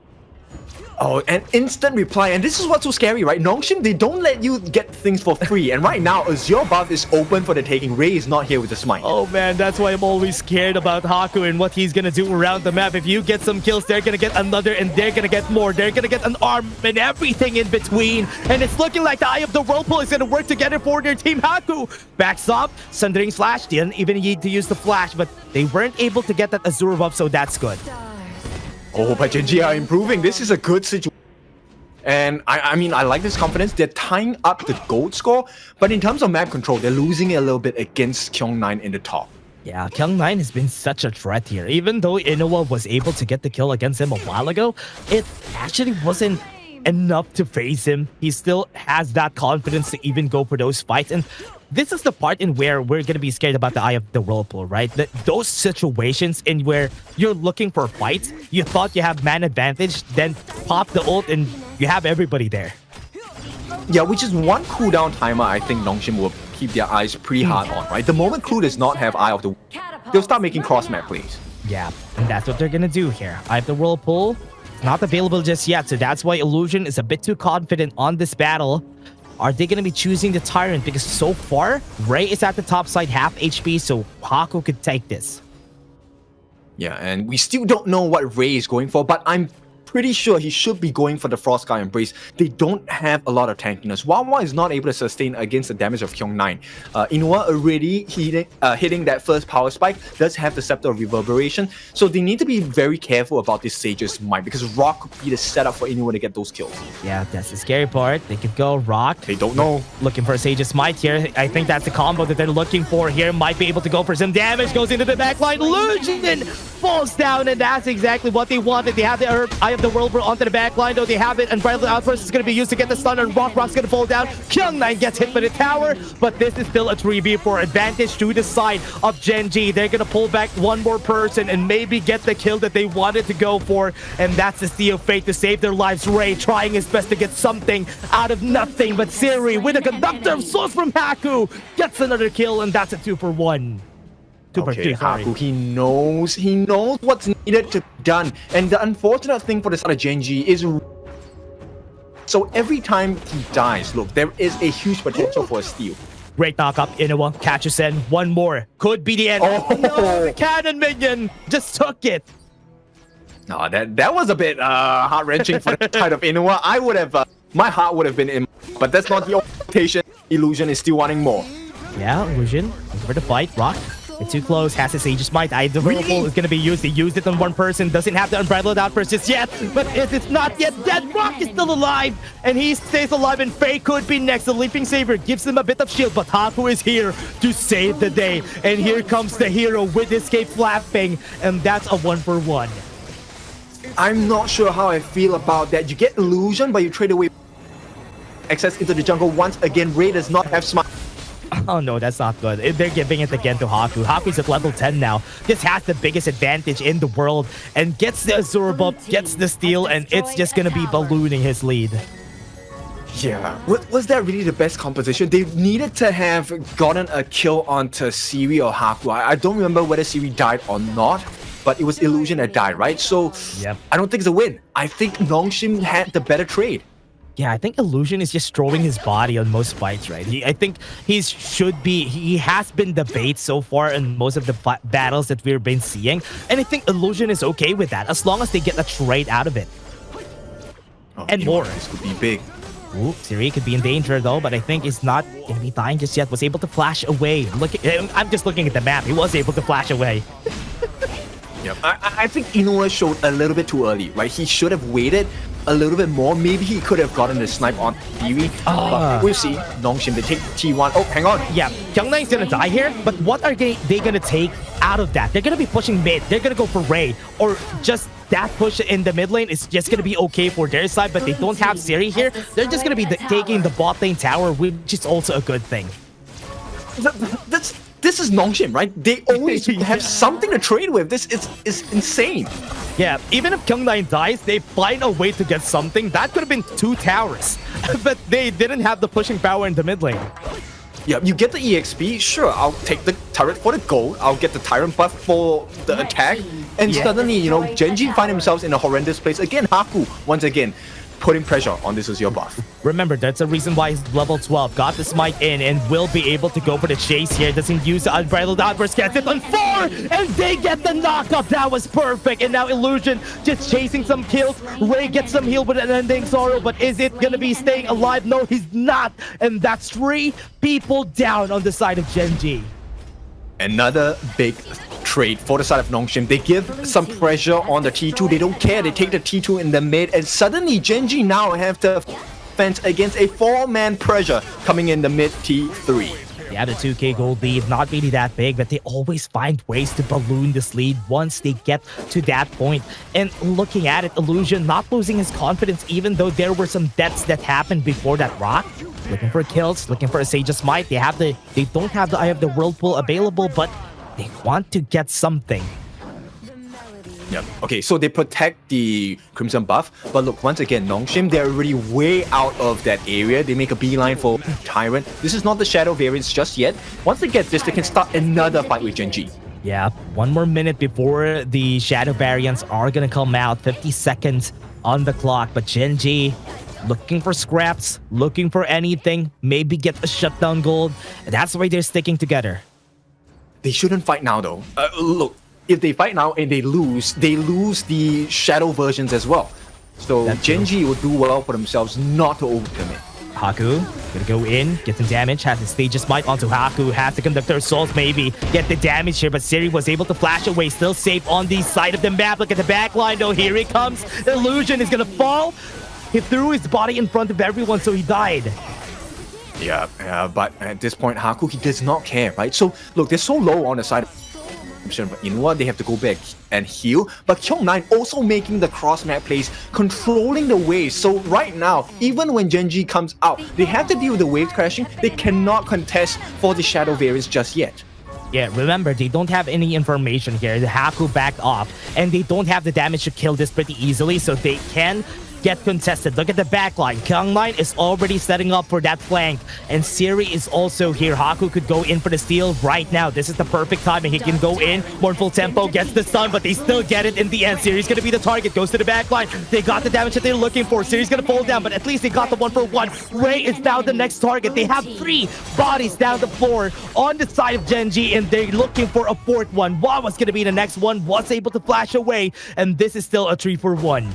Oh, an instant reply, and this is what's so scary, right? Nongshim, they don't let you get things for free, and right now, Azure buff is open for the taking. Ray is not here with the smite. Oh man, that's why I'm always scared about Haku and what he's gonna do around the map. If you get some kills, they're gonna get another, and they're gonna get more. They're gonna get an arm and everything in between, and it's looking like the Eye of the Whirlpool is gonna work together for their team. Haku backs up, Sundering Slash, didn't even need to use the flash, but they weren't able to get that Azure buff, so that's good. Oh, but Gen.G are improving. This is a good situation. And I mean, I like this confidence. They're tying up the gold score, but in terms of map control, they're losing it a little bit against Kyung9 in the top. Yeah, Kyung9 has been such a threat here. Even though Inoue was able to get the kill against him a while ago, it actually wasn't enough to face him. He still has that confidence to even go for those fights. And this is the part in where we're going to be scared about the Eye of the Whirlpool, right? Those situations in where you're looking for fights, you thought you have man advantage, then pop the ult and you have everybody there. Yeah, which is one cooldown timer I think Nongshim will keep their eyes pretty hard on, right? The moment Clue does not have Eye of the Whirlpool, they'll start making cross-map plays. Yeah, and that's what they're going to do here. Eye of the Whirlpool, not available just yet, so that's why Illusion is a bit too confident on this battle. Are they going to be choosing the Tyrant? Because so far, Ray is at the top side, half HP, so Haku could take this. Yeah, and we still don't know what Ray is going for, but I'm pretty sure he should be going for the Frostsky Embrace. They don't have a lot of tankiness. Wawa is not able to sustain against the damage of Kyung9. Inoue already hitting that first power spike, does have the Scepter of Reverberation, so they need to be very careful about this Sage's Might, because Rock could be the setup for Inoue to get those kills. Yeah, that's the scary part. They could go Rock. They don't know. Looking for Sage's Might here. I think that's the combo that they're looking for here. Might be able to go for some damage. Goes into the backline. Illusion falls down, and that's exactly what they wanted. They have the Eye of the Whirlpool onto the backline, though they have it, and Bridal Outburst is going to be used to get the stun, and Rock's going to fall down. Kyung9 gets hit by the tower, but this is still a 3v4 advantage to the side of Gen.G. They're going to pull back one more person and maybe get the kill that they wanted to go for, and that's the Sea of Fate to save their lives. Ray trying his best to get something out of nothing, but Siri with a Conductor of Souls from Haku gets another kill, and that's a 2-for-1. Okay, Haku, he knows what's needed to be done. And the unfortunate thing for the side of Gen.G is, so every time he dies, look, there is a huge potential for a steal. Great knock up, Inoue catches in. One more. Could be the end. Oh no, the cannon minion just took it. No, that was a bit heart-wrenching for the side of Inoue. I would have, my heart would have been in, but that's not the expectation. Illusion is still wanting more. Yeah, Illusion, for the fight. Rock. It's too close, has his Sage's Might. Eye of the Whirlpool is going to be used. He used it on one person, doesn't have the Unbridled Outburst just yet, but it's not yet dead. Rock is still alive, and he stays alive, and Faye could be next. The Leaping Saber gives him a bit of shield, but Haku is here to save the day, and here comes the hero with Escape Flapping, and that's a 1-for-1. I'm not sure how I feel about that. You get Illusion, but you trade away access into the jungle once again. Ray does not have Smite. Oh no, that's not good. They're giving it again to Haku. Haku's at level 10 now. This has the biggest advantage in the world and gets the Azure buff, gets the steal, and it's just gonna be ballooning his lead. Yeah, was that really the best composition? They needed to have gotten a kill onto Siri or Haku. I don't remember whether Siri died or not, but it was Illusion that died, right? So yep. I don't think it's a win. I think Nongshim had the better trade. Yeah, I think Illusion is just throwing his body on most fights, right? I think he has been the bait so far in most of the battles that we've been seeing. And I think Illusion is okay with that, as long as they get a trade out of it. Oh, and more. This could be big. Ooh, Siri could be in danger though, but I think he's not going to be dying just yet. Was able to flash away. I'm just looking at the map. He was able to flash away. Yep. I think Inoue showed a little bit too early, right? He should have waited, a little bit more. Maybe he could have gotten the snipe on Theory. But we'll see. Nongshim, they take T1. Oh, hang on. Yeah, Kyungnain's gonna die here, but what are they gonna take out of that? They're gonna be pushing mid. They're gonna go for Ray, or just that push in the mid lane is just gonna be okay for their side, but they don't have Siri here. They're just gonna be taking the bot lane tower, which is also a good thing. This is Nongshim, right? They always have something to trade with. This is insane. Yeah, even if Kyungnain dies, they find a way to get something. That could have been 2 towers, but they didn't have the pushing power in the mid lane. Yeah, you get the EXP, sure, I'll take the turret for the gold, I'll get the Tyrant buff for the attack, and suddenly, you know, Gen.G find themselves in a horrendous place. Again, Haku, once again, putting pressure on this Azure buff. Remember, that's the reason why he's level 12, got the smite in, and will be able to go for the chase here. Doesn't use the unbridled outburst, gets it on 4, and they get the knockup. That was perfect, and now Illusion just chasing some kills. Ray gets some heal with an ending sorrow, but is it gonna be staying alive? No, he's not, and that's 3 people down on the side of Gen.G. Another big trade for the side of Nongshim. They give some pressure on the T2. They don't care. They take the T2 in the mid, and suddenly Gen.G now have to fence against a 4-man pressure coming in the mid T3. Yeah, the 2k gold lead, not really that big, but they always find ways to balloon this lead once they get to that point. And looking at it, Illusion not losing his confidence, even though there were some deaths that happened before that rock. Looking for kills, looking for a Sage's Smite. They don't have the Eye of the Whirlpool available, but they want to get something. Yep. Okay, so they protect the Crimson buff, but look, once again, Nongshim, they're already way out of that area. They make a beeline for Tyrant. This is not the Shadow variants just yet. Once they get this, they can start another fight with Gen.G. Yeah, 1 more minute before the Shadow variants are gonna come out. 50 seconds on the clock, but Gen.G looking for scraps, looking for anything, maybe get a shutdown gold. That's why they're sticking together. They shouldn't fight now though. Look, if they fight now and they lose the Shadow versions as well. So Gen.G would do well for themselves not to overcommit. Haku gonna go in, get some damage, has the Sage's Smite onto Haku, has the Conductor Souls maybe, get the damage here, but Siri was able to flash away, still safe on the side of the map. Look at the back line though, here he comes. Illusion is gonna fall. He threw his body in front of everyone, so he died. Yeah, but at this point, Haku, he does not care, right? So, look, they're so low on the side of but you know what? They have to go back and heal. But Kyungnain also making the cross-map plays, controlling the waves. So right now, even when Gen.G comes out, they have to deal with the wave crashing. They cannot contest for the Shadow variants just yet. Yeah, remember, they don't have any information here. The Haku backed off, and they don't have the damage to kill this pretty easily, so they can get contested. Look at the backline. Kyungnain is already setting up for that flank, and Siri is also here. Haku could go in for the steal right now. This is the perfect time, and he can go in. Mournful Tempo gets the stun, but they still get it in the end. Siri's gonna be the target. Goes to the backline. They got the damage that they're looking for. Siri's gonna fall down, but at least they got the 1-for-1. Ray is now the next target. They have 3 bodies down the floor on the side of Gen.G, and they're looking for a 4th one. What was gonna be the next one? Was able to flash away, and this is still a 3-for-1.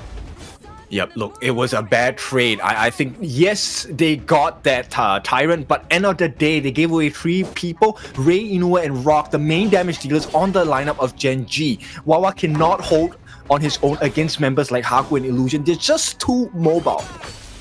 Yep, look, it was a bad trade. I think, yes, they got that Tyrant, but end of the day, they gave away 3 people, Ray, Inuwa, and Rock, the main damage dealers on the lineup of Gen.G. Wawa cannot hold on his own against members like Haku and Illusion. They're just too mobile.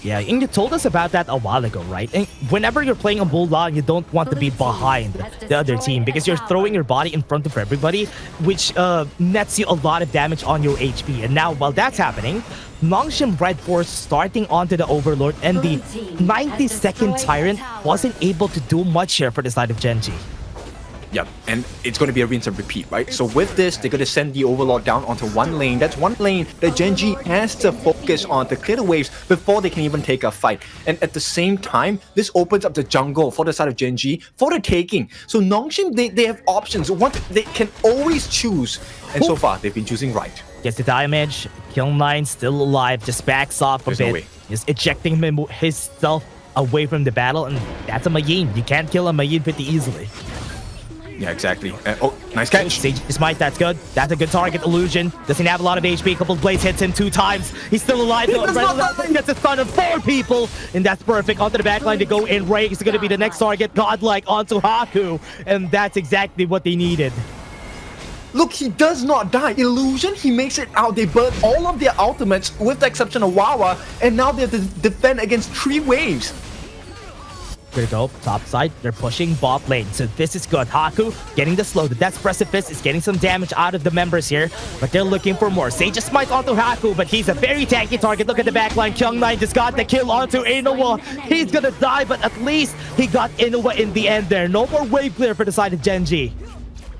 Yeah, and you told us about that a while ago, right? And whenever you're playing a Bulldog, you don't want to be behind the other team because you're throwing your body in front of everybody, which nets you a lot of damage on your HP. And now, while that's happening, Nongshim RedForce starting onto the Overlord, and the 90-second Tyrant wasn't able to do much here for the side of Gen.G. Yep, and it's going to be a rinse and repeat, right? So with this, they're going to send the Overlord down onto one lane. That's one lane that Gen.G has to focus on to clear the waves before they can even take a fight. And at the same time, this opens up the jungle for the side of Gen.G for the taking. So Nongshim, they have options. They can always choose. And so far, they've been choosing right. Gets the damage. Kyungnain still alive, just backs off a bit. No way. Just ejecting himself away from the battle, and that's a Mayin. You can't kill a Mayin pretty easily. Yeah, exactly. Oh, nice catch. Sage Smite, that's good. That's a good target. Illusion doesn't have a lot of HP. Couple blades hits him 2 times. He's still alive. Gets a stun of 4 people, and that's perfect. Onto the backline to go in. Ray is going to be the next target. Godlike onto Haku, and that's exactly what they needed. look, he does not die. Illusion, he makes it out. They burn all of their ultimates with the exception of Wawa, and now they have to defend against 3 waves. There go, top side, they're pushing bot lane, so this is good. Haku getting the slow, the Death Precipice is getting some damage out of the members here, but they're looking for more. Sage just smite onto Haku, but he's a very tanky target. Look at the backline, Kyung9 just got the kill onto Inoue. He's gonna die, but at least he got Inoue in the end there. No more wave clear for the side of Gen.G.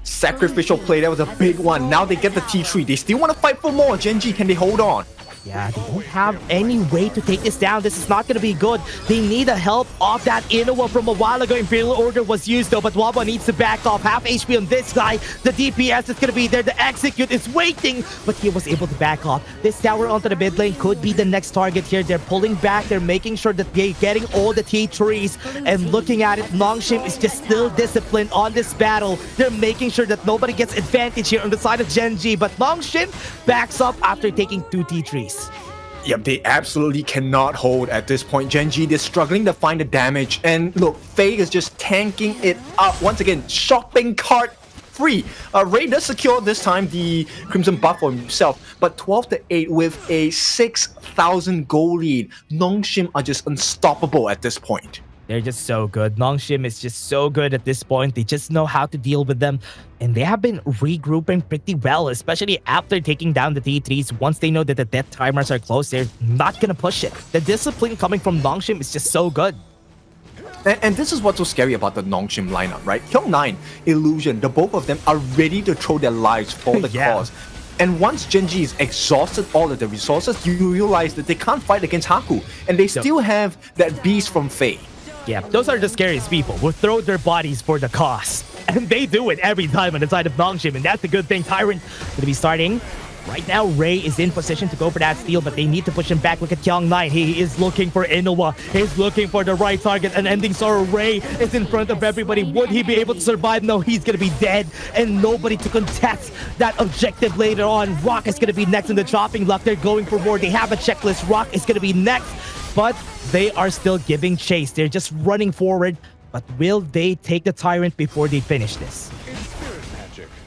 Sacrificial play, that was a big one. Now they get the T3, they still want to fight for more. Gen.G, can they hold on? Yeah, they don't have any way to take this down. This is not going to be good. They need the help of that Inoue from a while ago. Imperial Order was used though, but Wawa needs to back off. Half HP on this guy. The DPS is going to be there. The Execute is waiting, but he was able to back off. This tower onto the mid lane could be the next target here. They're pulling back. They're making sure that they're getting all the T3s. And looking at it, Nongshim is just still disciplined on this battle. They're making sure that nobody gets advantage here on the side of Gen.G, but Nongshim backs up after taking 2 T3s. Yep, they absolutely cannot hold at this point. Gen.G, they're struggling to find the damage. And look, Faye is just tanking it up. Once again, shopping cart free. Ray does secure this time the Crimson buff for himself, but 12-8 with a 6,000 gold lead. Nongshim are just unstoppable at this point. They're just so good. Nongshim is just so good at this point. They just know how to deal with them. And they have been regrouping pretty well, especially after taking down the T3s. Once they know that the death timers are close, they're not going to push it. The discipline coming from Nongshim is just so good. And this is what's so scary about the Nongshim lineup, right? Kyung9, Illusion, the both of them are ready to throw their lives for the cause. And once Gen.G is exhausted all of the resources, you realize that they can't fight against Haku. And they still have that beast from Faye. Yeah, those are the scariest people who throw their bodies for the cause. And they do it every time on the side of Nongshim, and that's the good thing. Tyrant going to be starting. Right now, Ray is in position to go for that steal, but they need to push him back. Look at Kyung9. He is looking for Inoue. He's looking for the right target. An ending sorrow. Ray is in front of everybody. Would he be able to survive? No, he's going to be dead. And nobody to contest that objective later on. Rock is going to be next in the chopping block. They're going for more. They have a checklist. Rock is going to be next. But they are still giving chase. They're just running forward. But will they take the Tyrant before they finish this?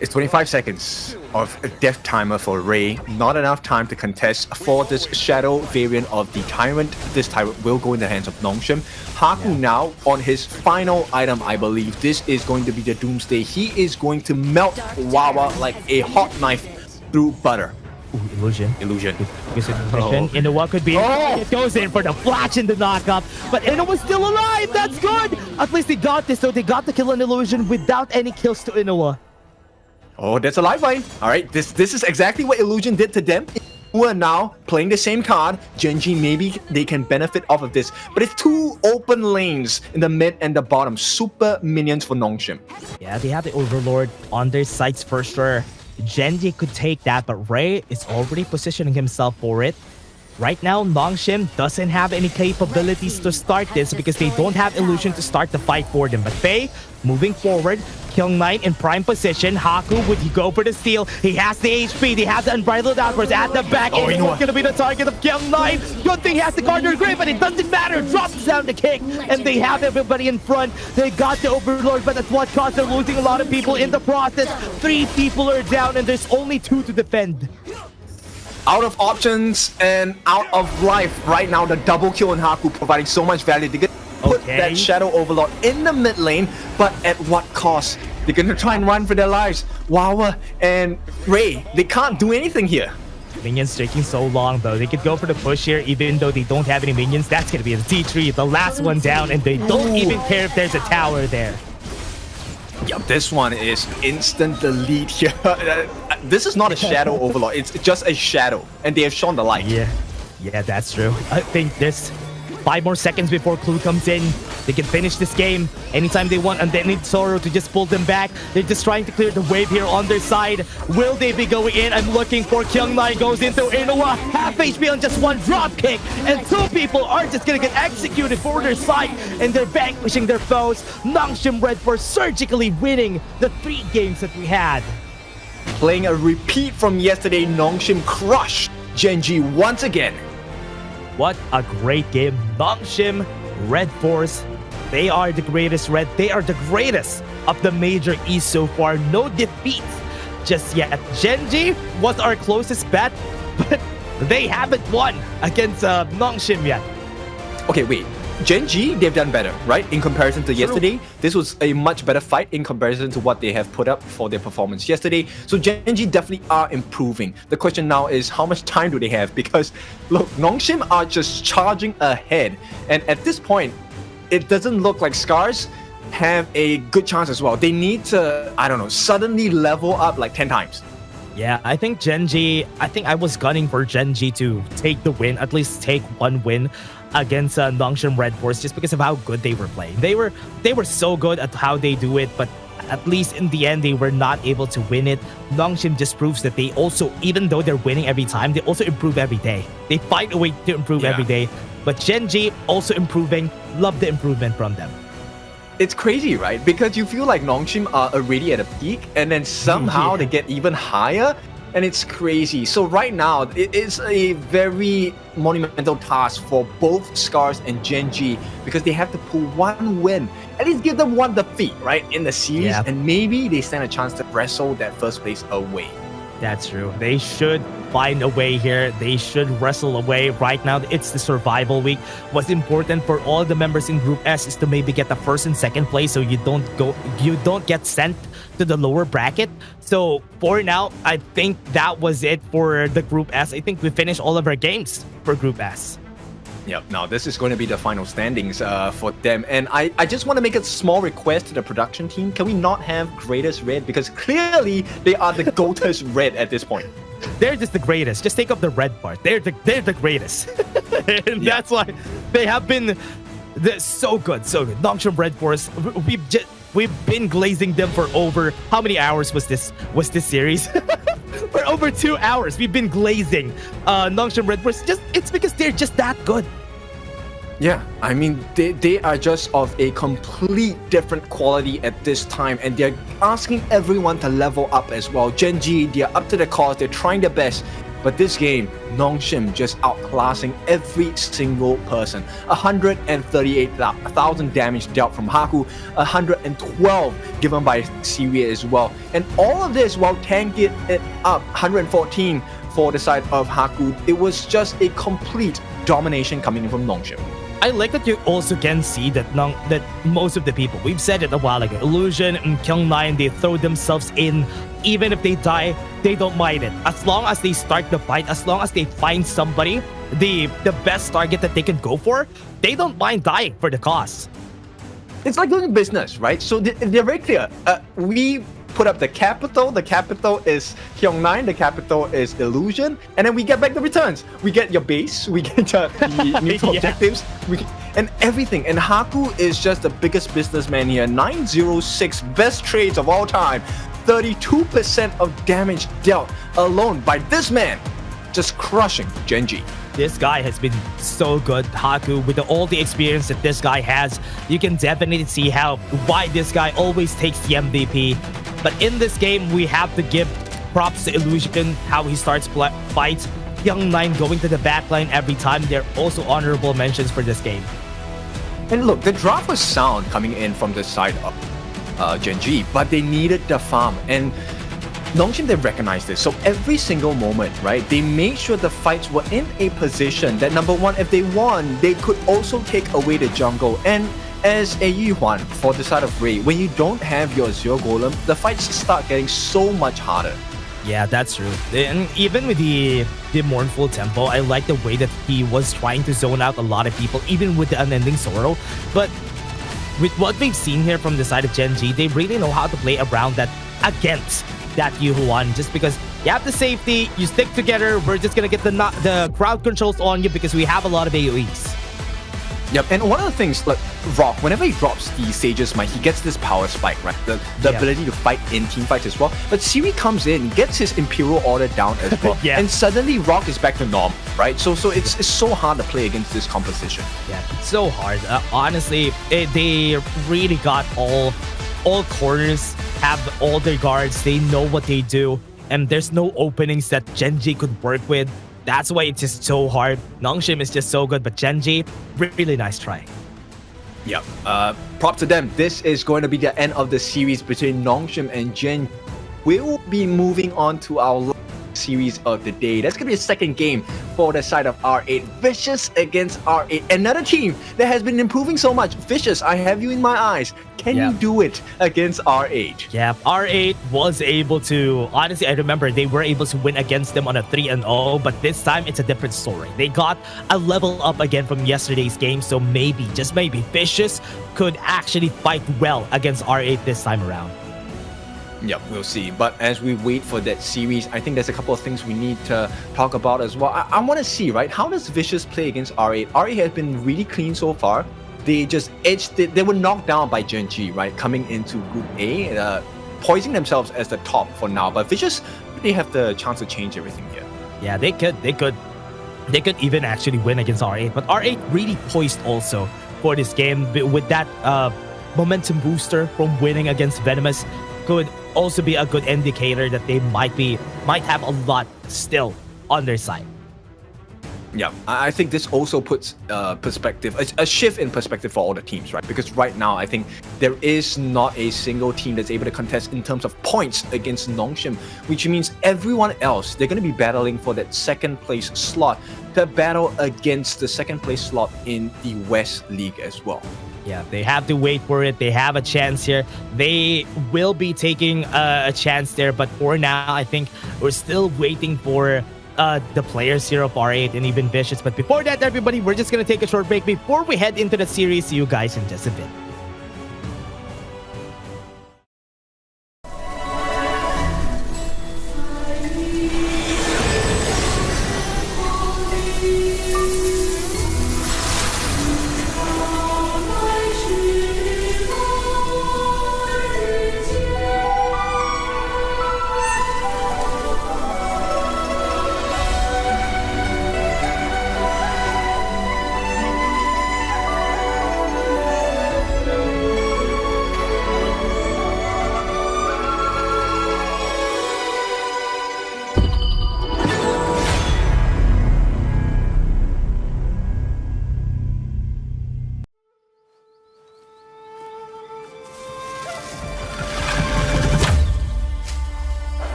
It's 25 seconds of a death timer for Ray. Not enough time to contest for this Shadow variant of the Tyrant. This Tyrant will go in the hands of Nongshim. Haku now on his final item, I believe. This is going to be the Doomsday. He is going to melt Wawa like a hot knife through butter. Ooh, Illusion. Illusion. Inoue could be. It goes in for the flash in the knockup, but Inoue's still alive. That's good. At least they got this, so they got the kill on Illusion without any kills to Inoue. Oh, that's a lifeline. All right, this is exactly what Illusion did to them. Who are now playing the same card. Gen.G, maybe they can benefit off of this, but it's 2 open lanes in the mid and the bottom. Super minions for Nongshim. Yeah, they have the Overlord on their sights for sure. Gen.G could take that, but Ray is already positioning himself for it. Right now, Nongshim doesn't have any capabilities to start this because they don't have Illusion to start the fight for them. But Faye, moving forward, Kyung9 in prime position. Haku, would he go for the steal? He has the HP, they have the Unbridled Outburst at the back. Oh, it's going to be the target of Kyung9. Good thing he has the Gardener Grave, but it doesn't matter. Drops down the kick, and they have everybody in front. They got the Overlord, but at what cost? They're losing a lot of people in the process. 3 people are down, and there's only 2 to defend. Out of options and out of life right now. The double kill on Haku providing so much value. They get put that Shadow Overlord in the mid lane, but at what cost? They're gonna try and run for their lives. Wawa and Ray, they can't do anything here. Minions taking so long though. They could go for the push here even though they don't have any minions. That's gonna be the T3, the last one down, and they don't even care if there's a tower there. Yep, this one is instant delete here. This is not a Shadow Overlord, it's just a shadow, and they have shown the light. Yeah, that's true. I think there's 5 more seconds before Clue comes in. They can finish this game anytime they want, and they need Sorrow to just pull them back. They're just trying to clear the wave here on their side. Will they be going in? I'm looking for Kyung9 goes into Inoue. Half HP on just 1 drop kick, and 2 people are just gonna get executed for their side, and they're vanquishing their foes. Nongshim RedForce surgically winning the 3 games that we had. Playing a repeat from yesterday, Nongshim crushed Gen.G once again. What a great game. Nongshim RedForce, they are the greatest They are the greatest of the major East so far. No defeats. just yet. Gen.G was our closest bet, but they haven't won against Nongshim yet. Okay, wait. Gen.G, they've done better, right? In comparison to yesterday, this was a much better fight in comparison to what they have put up for their performance yesterday. So Gen.G definitely are improving. The question now is how much time do they have? Because look, Nongshim are just charging ahead. And at this point, it doesn't look like Scars have a good chance as well. They need to, I don't know, suddenly level up like 10 times. Yeah, I think Gen.G, I think I was gunning for Gen.G to take the win, at least take one win against Nongshim RedForce, just because of how good they were playing. They were so good at how they do it, but at least in the end, they were not able to win it. Nongshim just proves that they also, even though they're winning every time, they also improve every day. They find a way to improve every day. But Gen.G also improving. Love the improvement from them. It's crazy, right? Because you feel like Nongshim are already at a peak, and then somehow they get even higher, and it's crazy. So right now, it is a very monumental task for both Scars and Gen.G because they have to pull one win. At least give them one defeat, right, in the series, and maybe they stand a chance to wrestle that first place away. That's true. They should find a way here. They should wrestle away. Right now, it's the survival week. What's important for all the members in Group S is to maybe get the first and second place so you don't get sent to the lower bracket. So for now, I think that was it for the Group S. I think we finished all of our games for Group S. Yep, now this is going to be the final standings for them. And I just want to make a small request to the production team. Can we not have Greatest Red? Because clearly they are the GOATest Red at this point. They're just the greatest. Just take up the red part. They're the greatest. And that's why they have been so good. So good. Nongshim RedForce. We've been glazing them for over, how many hours was this series? For over 2 hours, we've been glazing Nongshim RedForce. It's because they're just that good. Yeah, I mean, they are just of a complete different quality at this time, and they're asking everyone to level up as well. Gen.G, they're up to the cause, they're trying their best. But this game, Nongshim just outclassing every single person. 138,000 damage dealt from Haku, 112 given by Syria as well. And all of this while tanking it up, 114 for the side of Haku. It was just a complete domination coming in from Nongshim. I like that you also can see that most of the people, we've said it a while ago, Illusion and Kyung9, they throw themselves in. Even if they die, they don't mind it. As long as they start the fight, as long as they find somebody, the best target that they can go for, they don't mind dying for the cause. It's like doing business, right? So they're very clear. We put up the capital is Kyung9, the capital is Illusion, and then we get back the returns. We get your base, we get the neutral objectives, and everything. And Haku is just the biggest businessman here. 906 best trades of all time. 32% of damage dealt alone by this man, just crushing Gen.G. This guy has been so good, Haku, with all the experience that this guy has. You can definitely see why this guy always takes the MVP. But in this game, we have to give props to Illusion, how he starts fights. Kyung9 going to the backline every time. They're also honorable mentions for this game. And look, the draft was sound coming in from the side of Gen.G, but they needed the farm. And Nongshim, they recognized this. So every single moment, right, they made sure the fights were in a position that, number one, if they won, they could also take away the jungle. And as a Yuhuan for the side of Ray, when you don't have your Azure Golem, the fights start getting so much harder. Yeah, that's true. And even with the mournful tempo, I like the way that he was trying to zone out a lot of people, even with the unending sorrow. But with what we've seen here from the side of Gen.G, they really know how to play around that, against that Yuhuan, just because you have the safety, you stick together, we're just gonna get the crowd controls on you because we have a lot of AoEs. Yep, and one of the things, like Rock, whenever he drops the Sage's Might, he gets this power spike, right? The ability to fight in team fights as well. But Siri comes in, gets his Imperial Order down as well, and suddenly Rock is back to norm, right? So it's so hard to play against this composition. Yeah, it's so hard. Honestly, they really got all corners, have all their guards, they know what they do, and there's no openings that Gen.G could work with. That's why it's just so hard. Nongshim is just so good, but Gen.G, really nice try. Yep. Props to them. This is going to be the end of the series between Nongshim and Gen, will be moving on to our series of the day. That's gonna be the second game for the side of R8. Vicious against R8, another team that has been improving so much. Vicious, I have you in my eyes. Can you do it against R8? Yeah, R8 was able to, honestly, I remember they were able to win against them on a 3-0, but this time it's a different story. They got a level up again from yesterday's game, so maybe, just maybe, Vicious could actually fight well against R8 this time around. Yep, we'll see. But as we wait for that series, I think there's a couple of things we need to talk about as well. I want to see, right, how does Vicious play against R8? R8 has been really clean so far. They just edged it. They were knocked down by Gen.G, right, coming into Group A, poising themselves as the top for now. But Vicious, they have the chance to change everything here. Yeah, they could even actually win against R8. But R8 really poised also for this game with that momentum booster from winning against Venomous. Could also be a good indicator that they might have a lot still on their side. Yeah, I think this also puts perspective, a shift in perspective for all the teams, right? Because right now, I think there is not a single team that's able to contest in terms of points against Nongshim, which means everyone else, they're going to be battling for that second place slot to battle against the second place slot in the West League as well. Yeah, they have to wait for it. They have a chance here. They will be taking a chance there. But for now, I think we're still waiting for the players here of R8 and even Vicious. But before that, everybody, we're just going to take a short break before we head into the series. See you guys in just a bit.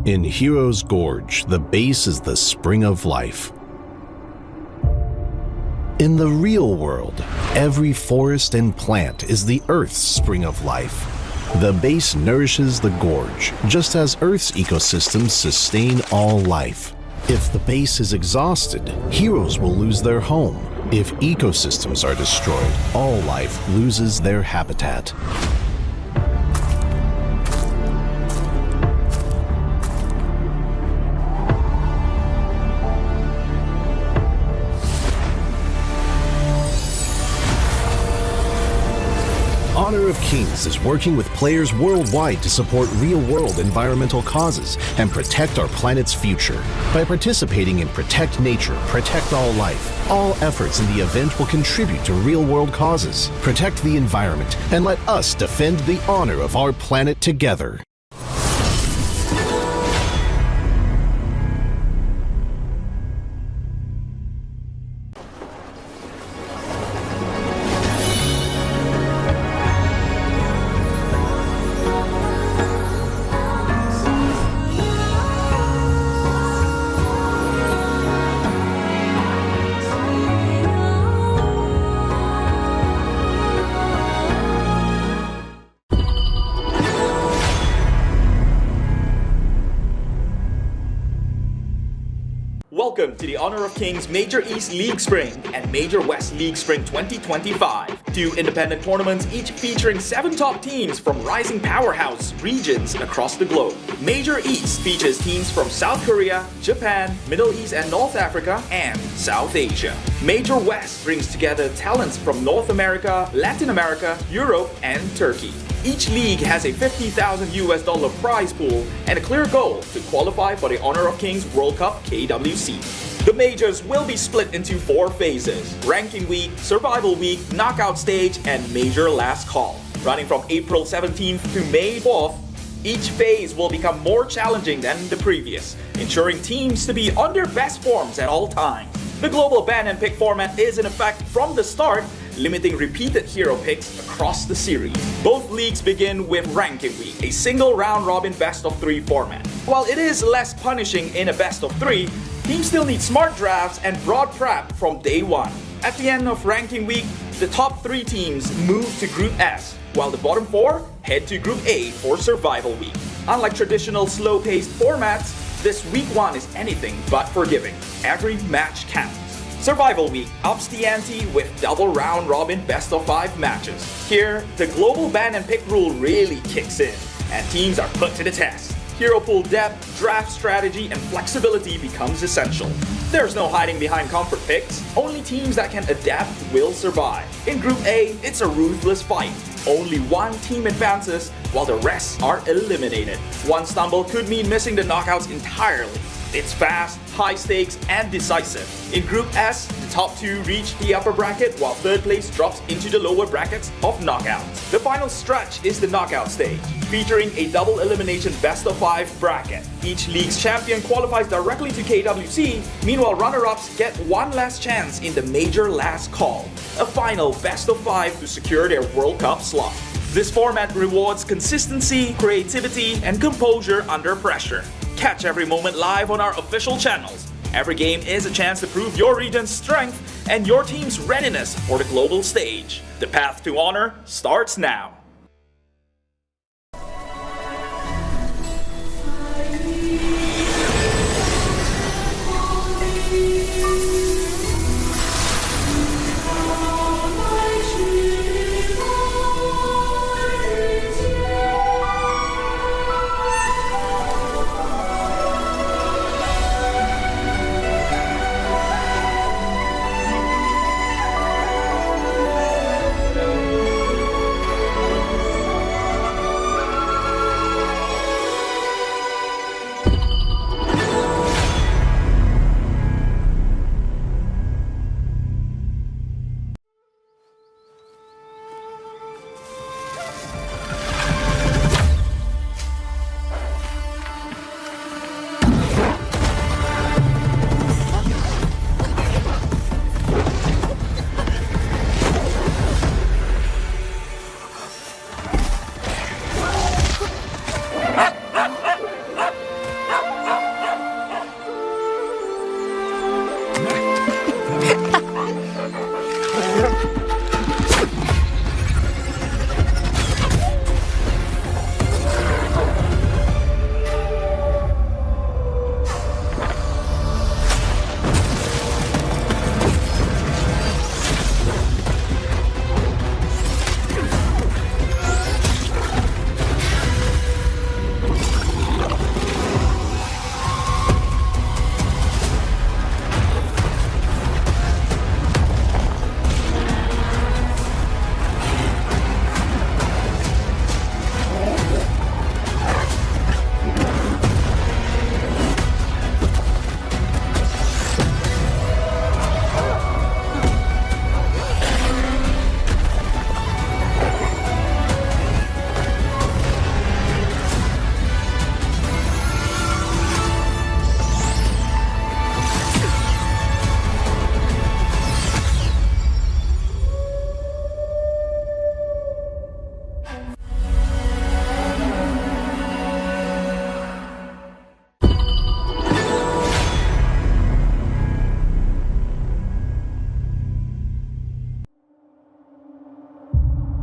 In Hero's Gorge, the base is the spring of life. In the real world, every forest and plant is the Earth's spring of life. The base nourishes the gorge, just as Earth's ecosystems sustain all life. If the base is exhausted, heroes will lose their home. If ecosystems are destroyed, all life loses their habitat. Honor of Kings Kings is working with players worldwide to support real-world environmental causes and protect our planet's future. By participating in Protect Nature, Protect All Life, all efforts in the event will contribute to real-world causes, protect the environment, and let us defend the honor of our planet together. Welcome to the Honor of Kings Major East League Spring and Major West League Spring 2025. Two independent tournaments, each featuring 7 top teams from rising powerhouse regions across the globe. Major East features teams from South Korea, Japan, Middle East and North Africa, and South Asia. Major West brings together talents from North America, Latin America, Europe, and Turkey. Each league has a $50,000 prize pool and a clear goal to qualify for the Honor of Kings World Cup KWC. The majors will be split into 4 phases: Ranking Week, Survival Week, Knockout Stage, and Major Last Call. Running from April 17th to May 4th, each phase will become more challenging than the previous, ensuring teams to be on their best forms at all times. The global ban and pick format is in effect from the start, limiting repeated hero picks across the series. Both leagues begin with Ranking Week, a single round-robin best-of-3 format. While it is less punishing in a best-of-3, teams still need smart drafts and broad prep from day one. At the end of Ranking Week, the top 3 teams move to Group S, while the bottom 4 head to Group A for Survival Week. Unlike traditional slow-paced formats, this Week 1 is anything but forgiving. Every match counts. Survival Week ups the ante with double round-robin best-of-5 matches. Here, the global ban and pick rule really kicks in, and teams are put to the test. Hero pool depth, draft strategy, and flexibility becomes essential. There's no hiding behind comfort picks. Only teams that can adapt will survive. In Group A, it's a ruthless fight. Only one team advances, while the rest are eliminated. One stumble could mean missing the knockouts entirely. It's fast, high stakes, and decisive. In Group S, the top 2 reach the upper bracket, while 3rd place drops into the lower brackets of knockouts. The final stretch is the knockout stage, featuring a double elimination best-of-5 bracket. Each league's champion qualifies directly to KWC, meanwhile runner-ups get one last chance in the Major Last Call, a final best-of-5 to secure their World Cup slot. This format rewards consistency, creativity, and composure under pressure. Catch every moment live on our official channels. Every game is a chance to prove your region's strength and your team's readiness for the global stage. The path to honor starts now.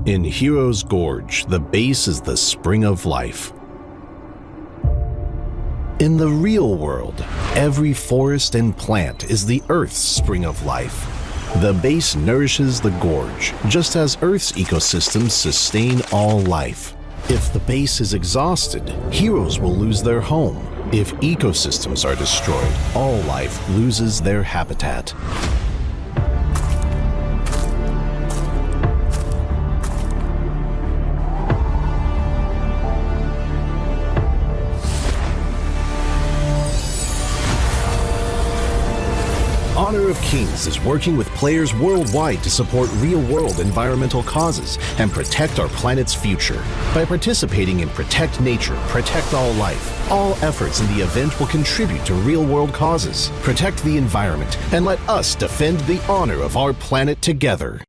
In Hero's Gorge, the base is the spring of life. In the real world, every forest and plant is the Earth's spring of life. The base nourishes the gorge, just as Earth's ecosystems sustain all life. If the base is exhausted, heroes will lose their home. If ecosystems are destroyed, all life loses their habitat. Honor of Kings is working with players worldwide to support real-world environmental causes and protect our planet's future. By participating in Protect Nature, Protect All Life, all efforts in the event will contribute to real-world causes, protect the environment, and let us defend the honor of our planet together.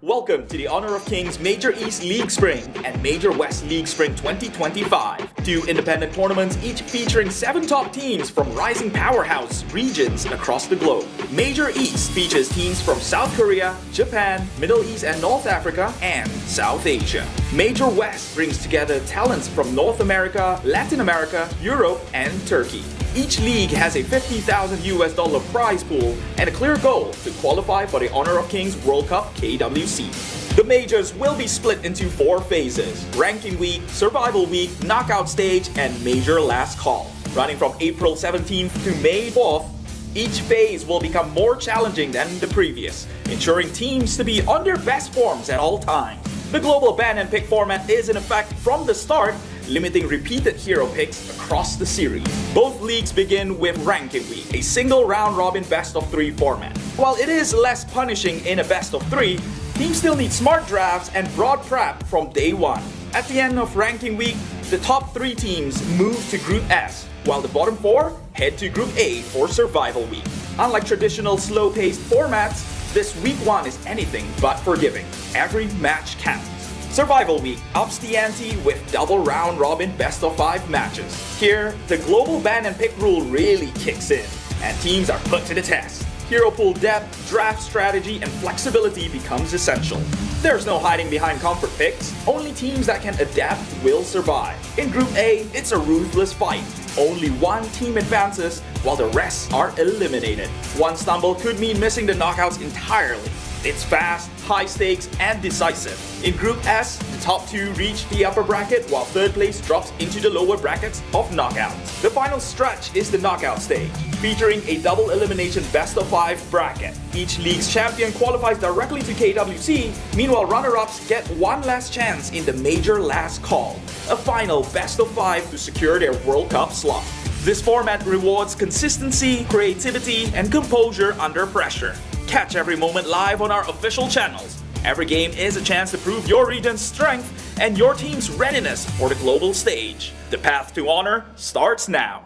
Welcome to the Honor of Kings Major East League Spring and Major West League Spring 2025. 2 independent tournaments, each featuring 7 top teams from rising powerhouse regions across the globe. Major East features teams from South Korea, Japan, Middle East and North Africa, and South Asia. Major West brings together talents from North America, Latin America, Europe, and Turkey. Each league has a $50,000 prize pool and a clear goal to qualify for the Honor of Kings World Cup KWC. The majors will be split into 4 phases: Ranking Week, Survival Week, Knockout Stage, and Major Last Call. Running from April 17th to May 4th, each phase will become more challenging than the previous, ensuring teams to be on their best forms at all times. The global ban and pick format is in effect from the start, limiting repeated hero picks across the series. Both leagues begin with Ranking Week, a single round-robin best-of-3 format. While it is less punishing in a best-of-3, teams still need smart drafts and broad prep from day one. At the end of Ranking Week, the top 3 teams move to Group S, while the bottom 4 head to Group A for Survival Week. Unlike traditional slow-paced formats, this Week 1 is anything but forgiving. Every match counts. Survival Week ups the ante with double round-robin best-of-5 matches. Here, the global ban and pick rule really kicks in, and teams are put to the test. Hero pool depth, draft strategy, and flexibility becomes essential. There's no hiding behind comfort picks. Only teams that can adapt will survive. In Group A, it's a ruthless fight. Only one team advances, while the rest are eliminated. One stumble could mean missing the knockouts entirely. It's fast, high stakes, and decisive. In Group S, the top 2 reach the upper bracket, while 3rd place drops into the lower brackets of knockouts. The final stretch is the knockout stage, featuring a double elimination best-of-5 bracket. Each league's champion qualifies directly to KWC, meanwhile runner-ups get one last chance in the major last call, a final best-of-5 to secure their World Cup slot. This format rewards consistency, creativity, and composure under pressure. Catch every moment live on our official channels. Every game is a chance to prove your region's strength and your team's readiness for the global stage. The path to honor starts now.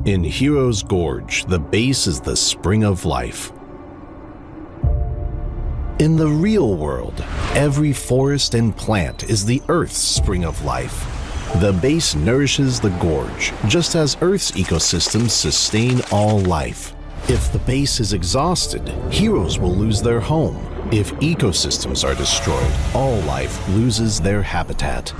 In Hero's Gorge, the base is the spring of life. In the real world, every forest and plant is the Earth's spring of life. The base nourishes the gorge, just as Earth's ecosystems sustain all life. If the base is exhausted, heroes will lose their home. If ecosystems are destroyed, all life loses their habitat.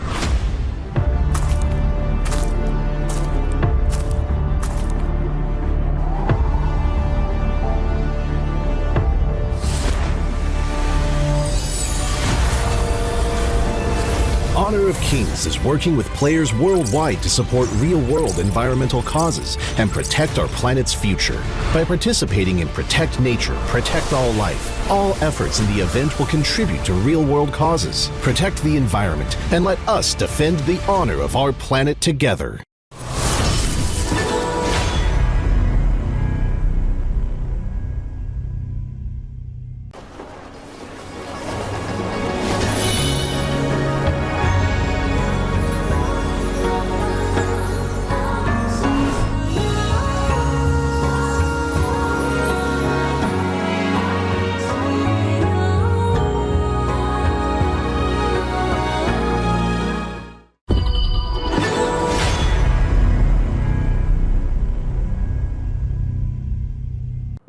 Honor of Kings is working with players worldwide to support real-world environmental causes and protect our planet's future. By participating in Protect Nature, Protect All Life, all efforts in the event will contribute to real-world causes. Protect the environment and let us defend the honor of our planet together.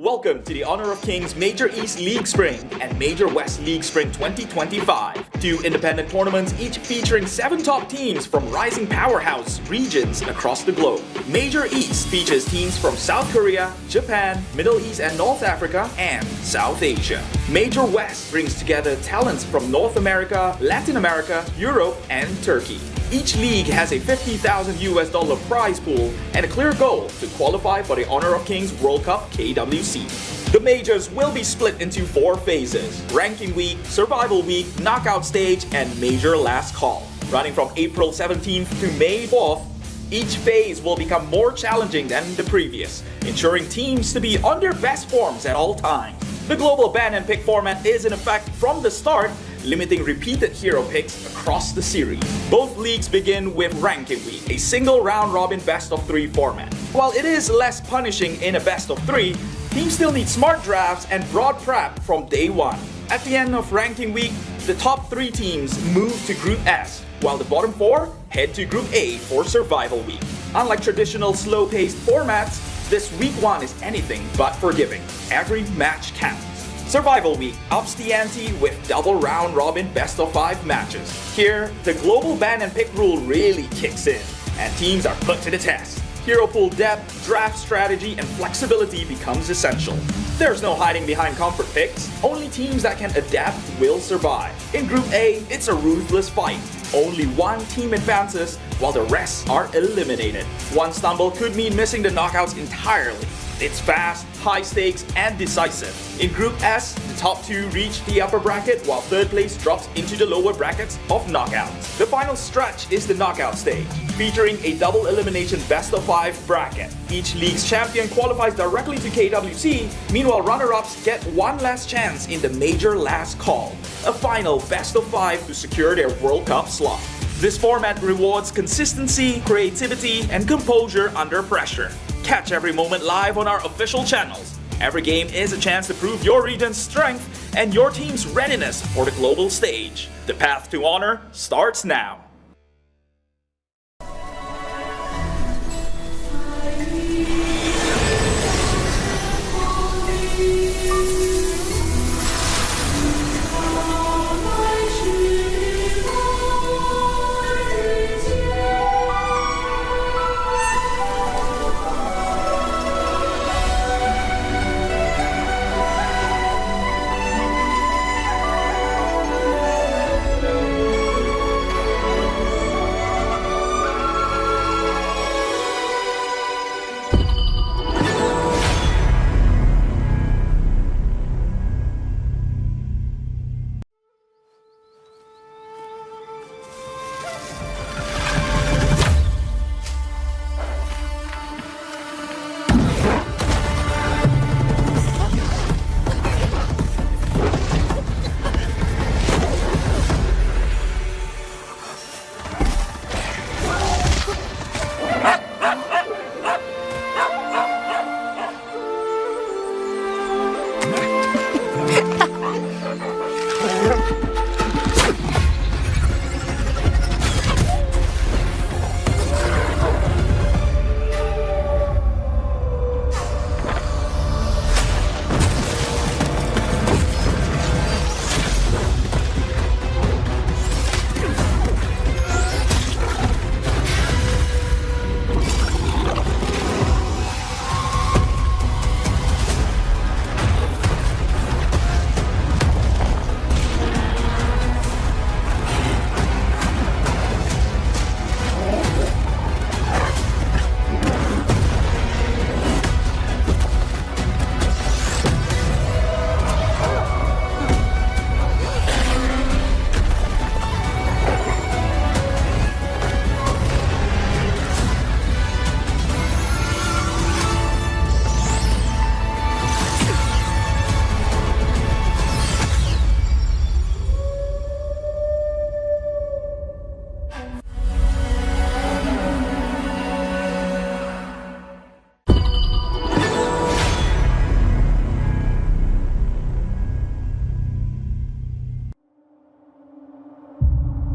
Welcome to the Honor of Kings Major East League Spring and Major West League Spring 2025. 2 independent tournaments, each featuring 7 top teams from rising powerhouse regions across the globe. Major East features teams from South Korea, Japan, Middle East and North Africa, and South Asia. Major West brings together talents from North America, Latin America, Europe, and Turkey. Each league has a $50,000 prize pool and a clear goal to qualify for the Honor of Kings World Cup KWC. The majors will be split into 4 phases: Ranking Week, Survival Week, Knockout Stage, and Major Last Call. Running from April 17th to May 4th, each phase will become more challenging than the previous, ensuring teams to be on their best forms at all times. The global ban and pick format is in effect from the start, limiting repeated hero picks across the series. Both leagues begin with Ranking Week, a single round-robin best-of-3 format. While it is less punishing in a best-of-3, teams still need smart drafts and broad prep from day one. At the end of Ranking Week, the top 3 teams move to Group S, while the bottom 4 head to Group A for Survival Week. Unlike traditional slow-paced formats, this Week 1 is anything but forgiving. Every match counts. Survival Week ups the ante with double round-robin best-of-5 matches. Here, the global ban and pick rule really kicks in, and teams are put to the test. Hero pool depth, draft strategy, and flexibility becomes essential. There's no hiding behind comfort picks. Only teams that can adapt will survive. In Group A, it's a ruthless fight. Only one team advances, while the rest are eliminated. One stumble could mean missing the knockouts entirely. It's fast, high stakes, and decisive. In Group S, the top 2 reach the upper bracket, while 3rd place drops into the lower brackets of knockouts. The final stretch is the knockout stage, featuring a double elimination best-of-5 bracket. Each league's champion qualifies directly to KWC, meanwhile runner-ups get one last chance in the major last call, a final best-of-5 to secure their World Cup slot. This format rewards consistency, creativity, and composure under pressure. Catch every moment live on our official channels. Every game is a chance to prove your region's strength and your team's readiness for the global stage. The path to honor starts now.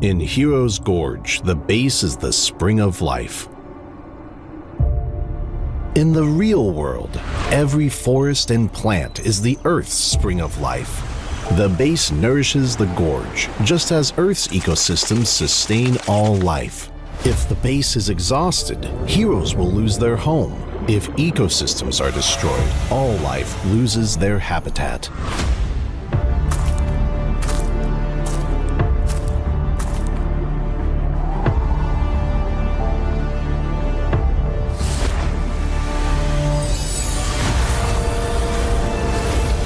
In Hero's Gorge, the base is the spring of life. In the real world, every forest and plant is the Earth's spring of life. The base nourishes the gorge, just as Earth's ecosystems sustain all life. If the base is exhausted, heroes will lose their home. If ecosystems are destroyed, all life loses their habitat.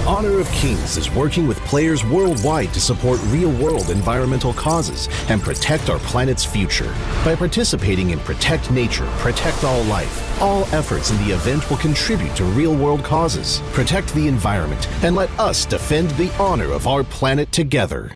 Honor of Kings is working with players worldwide to support real-world environmental causes and protect our planet's future. By participating in Protect Nature, Protect All Life, all efforts in the event will contribute to real-world causes. Protect the environment and let us defend the honor of our planet together.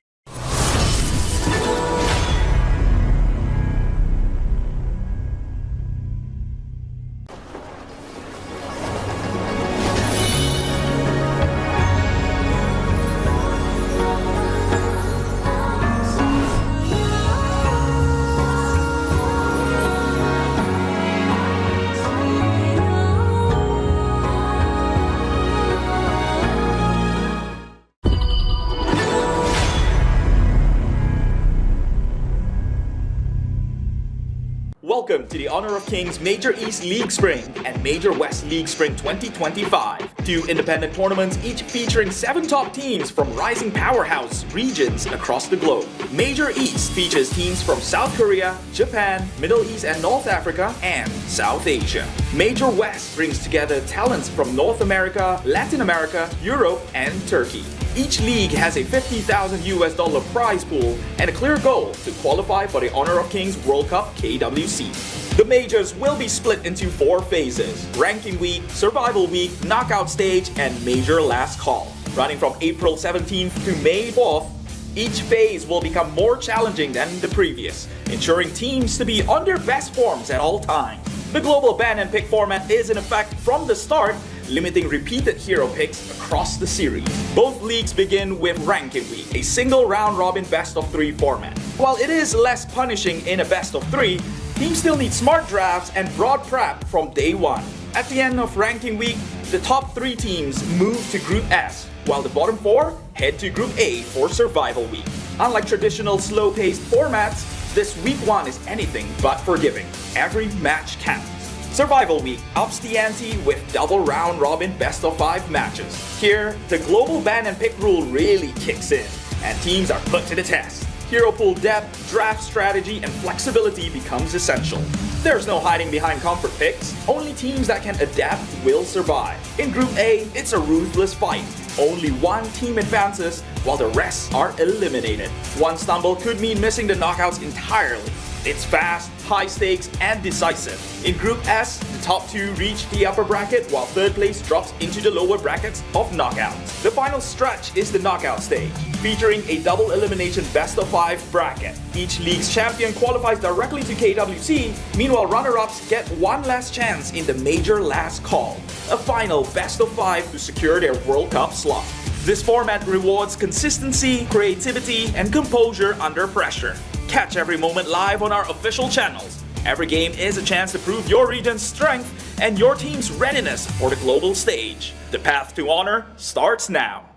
Welcome to the Honor of Kings Major East League Spring and Major West League Spring 2025. Two independent tournaments, each featuring 7 top teams from rising powerhouse regions across the globe. Major East features teams from South Korea, Japan, Middle East and North Africa, and South Asia. Major West brings together talents from North America, Latin America, Europe, and Turkey. Each league has a $50,000 prize pool and a clear goal to qualify for the Honor of Kings World Cup KWC. The majors will be split into 4 phases: Ranking Week, Survival Week, Knockout Stage, and Major Last Call. Running from April 17th to May 4th, each phase will become more challenging than the previous, ensuring teams to be on their best forms at all times. The global ban and pick format is in effect from the start, limiting repeated hero picks across the series. Both leagues begin with Ranking Week, a single round-robin best-of-3 format. While it is less punishing in a best-of-3, teams still need smart drafts and broad prep from day one. At the end of Ranking Week, the top 3 teams move to Group S, while the bottom 4 head to Group A for Survival Week. Unlike traditional slow-paced formats, this Week 1 is anything but forgiving. Every match counts. Survival Week ups the ante with double round-robin best-of-5 matches. Here, the global ban and pick rule really kicks in, and teams are put to the test. Hero pool depth, draft strategy, and flexibility becomes essential. There's no hiding behind comfort picks. Only teams that can adapt will survive. In Group A, it's a ruthless fight. Only one team advances, while the rest are eliminated. One stumble could mean missing the knockouts entirely. It's fast, high stakes, and decisive. In Group S, the top 2 reach the upper bracket, while 3rd place drops into the lower brackets of knockouts. The final stretch is the knockout stage, featuring a double elimination best-of-5 bracket. Each league's champion qualifies directly to KWC, meanwhile runner-ups get one last chance in the major last call, a final best-of-5 to secure their World Cup slot. This format rewards consistency, creativity, and composure under pressure. Catch every moment live on our official channels. Every game is a chance to prove your region's strength and your team's readiness for the global stage. The path to honor starts now.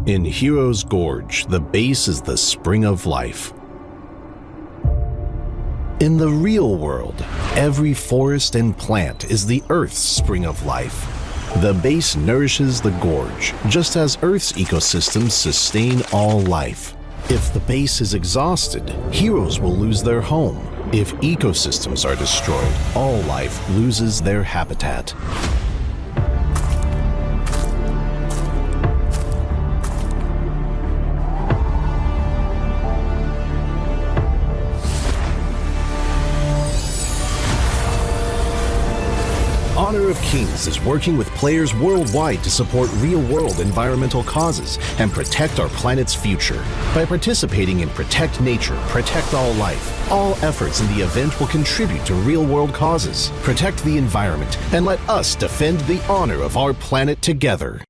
In Hero's Gorge, the base is the spring of life. In the real world, every forest and plant is the Earth's spring of life. The base nourishes the gorge, just as Earth's ecosystems sustain all life. If the base is exhausted, heroes will lose their home. If ecosystems are destroyed, all life loses their habitat. Honor of Kings is working with players worldwide to support real-world environmental causes and protect our planet's future. By participating in Protect Nature, Protect All Life, all efforts in the event will contribute to real-world causes, protect the environment, and let us defend the honor of our planet together.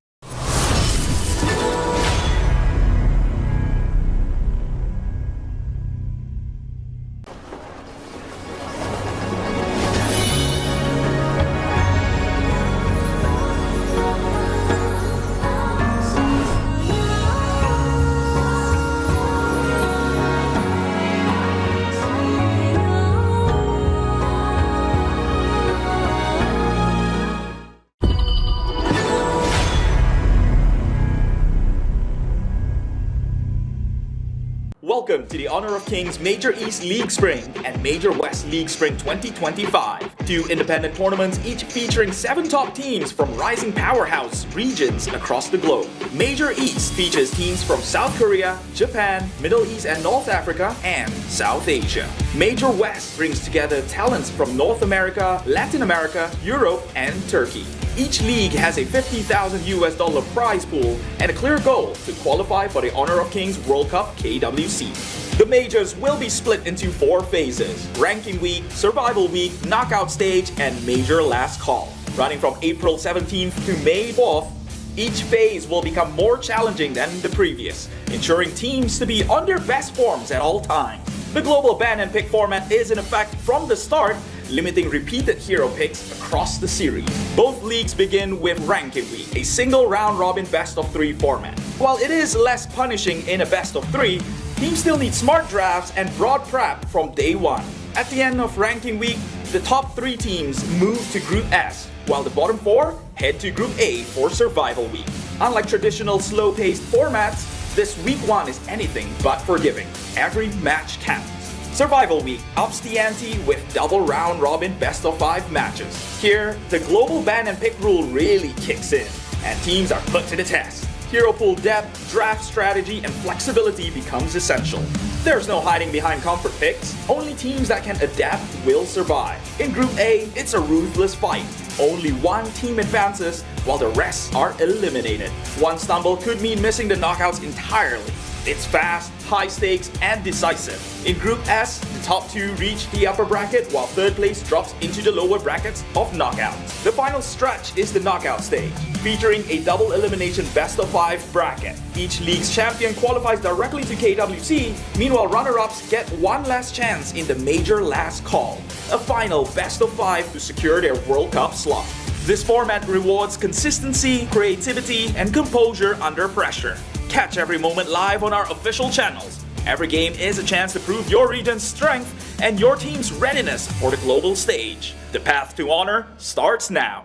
Welcome to the Honor of Kings Major East League Spring and Major West League Spring 2025. Two independent tournaments, each featuring 7 top teams from rising powerhouse regions across the globe. Major East features teams from South Korea, Japan, Middle East and North Africa, and South Asia. Major West brings together talents from North America, Latin America, Europe, and Turkey. Each league has a $50,000 prize pool and a clear goal to qualify for the Honor of Kings World Cup KWC. The majors will be split into 4 phases: Ranking Week, Survival Week, Knockout Stage, and Major Last Call. Running from April 17th to May 4th, each phase will become more challenging than the previous, ensuring teams to be on their best forms at all times. The global ban and pick format is in effect from the start, limiting repeated hero picks across the series. Both leagues begin with Ranking Week, a single round-robin best-of-3 format. While it is less punishing in a best-of-3, teams still need smart drafts and broad prep from day one. At the end of Ranking Week, the top 3 teams move to Group S, while the bottom 4 head to Group A for Survival Week. Unlike traditional slow-paced formats, this Week 1 is anything but forgiving. Every match counts. Survival Week ups the ante with double round-robin best-of-5 matches. Here, the global ban and pick rule really kicks in, and teams are put to the test. Hero pool depth, draft strategy, and flexibility becomes essential. There's no hiding behind comfort picks. Only teams that can adapt will survive. In Group A, it's a ruthless fight. Only one team advances, while the rest are eliminated. One stumble could mean missing the knockouts entirely. It's fast, high stakes, and decisive. In Group S, the top 2 reach the upper bracket, while 3rd place drops into the lower brackets of knockouts. The final stretch is the knockout stage, featuring a double elimination best-of-5 bracket. Each league's champion qualifies directly to KWC, meanwhile runner-ups get one last chance in the major last call, a final best-of-5 to secure their World Cup slot. This format rewards consistency, creativity, and composure under pressure. Catch every moment live on our official channels. Every game is a chance to prove your region's strength and your team's readiness for the global stage. The path to honor starts now.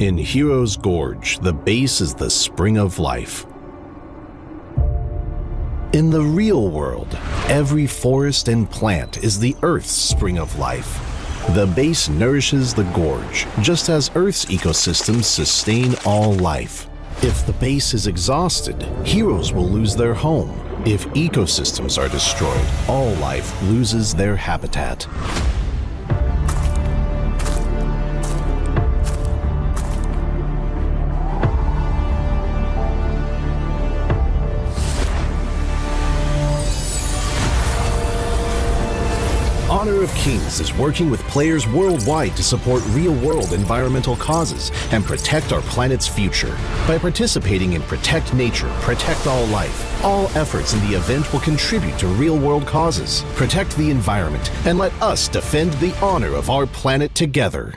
In Hero's Gorge, the base is the spring of life. In the real world, every forest and plant is the Earth's spring of life. The base nourishes the gorge, just as Earth's ecosystems sustain all life. If the base is exhausted, heroes will lose their home. If ecosystems are destroyed, all life loses their habitat. Honor of Kings is working with players worldwide to support real-world environmental causes and protect our planet's future. By participating in Protect Nature, Protect All Life, all efforts in the event will contribute to real-world causes, protect the environment, and let us defend the honor of our planet together.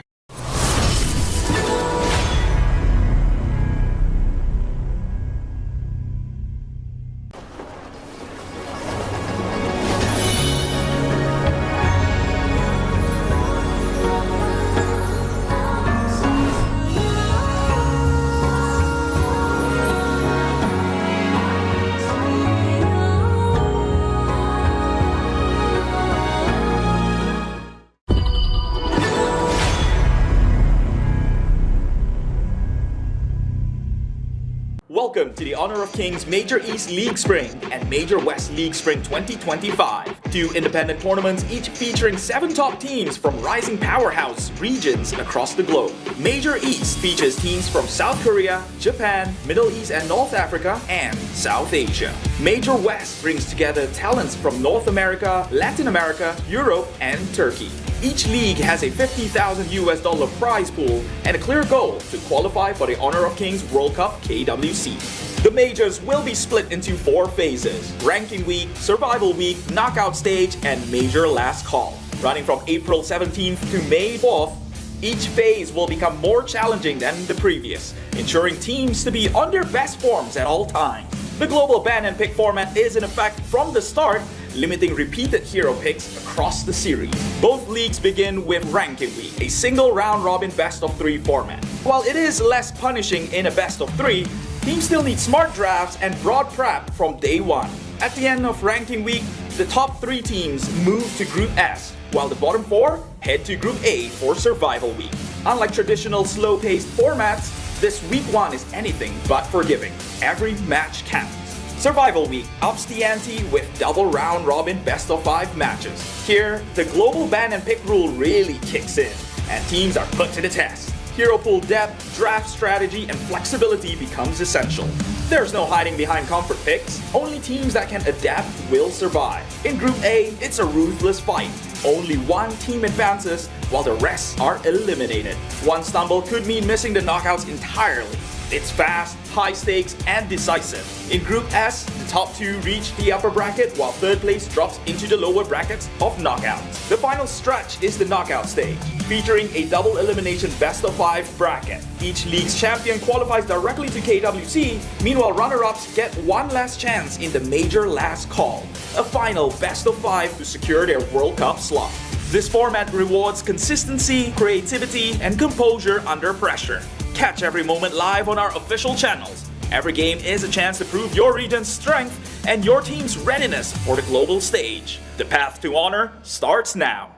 Welcome to the Honor of Kings Major East League Spring and Major West League Spring 2025. Two independent tournaments, each featuring 7 top teams from rising powerhouse regions across the globe. Major East features teams from South Korea, Japan, Middle East and North Africa, and South Asia. Major West brings together talents from North America, Latin America, Europe, and Turkey. Each league has a $50,000 prize pool and a clear goal to qualify for the Honor of Kings World Cup KWC. The majors will be split into 4 phases: Ranking Week, Survival Week, Knockout Stage, and Major Last Call. Running from April 17th to May 4th, each phase will become more challenging than the previous, ensuring teams to be on their best forms at all times. The global ban and pick format is in effect from the start, limiting repeated hero picks across the series. Both leagues begin with Ranking Week, a single round-robin best-of-3 format. While it is less punishing in a best-of-3, teams still need smart drafts and broad prep from day one. At the end of Ranking Week, the top 3 teams move to Group S, while the bottom 4 head to Group A for Survival Week. Unlike traditional slow-paced formats, this Week 1 is anything but forgiving. Every match counts. Survival Week ups the ante with double round-robin best-of-5 matches. Here, the global ban and pick rule really kicks in, and teams are put to the test. Hero pool depth, draft strategy, and flexibility becomes essential. There's no hiding behind comfort picks. Only teams that can adapt will survive. In Group A, it's a ruthless fight. Only one team advances, while the rest are eliminated. One stumble could mean missing the knockouts entirely. It's fast, high stakes, and decisive. In Group S, the top 2 reach the upper bracket, while third place drops into the lower brackets of knockouts. The final stretch is the knockout stage, featuring a double elimination best-of-5 bracket. Each league's champion qualifies directly to KWC, meanwhile runner-ups get one last chance in the Major Last Call, a final best-of-5 to secure their World Cup slot. This format rewards consistency, creativity, and composure under pressure. Catch every moment live on our official channels. Every game is a chance to prove your region's strength and your team's readiness for the global stage. The path to honor starts now.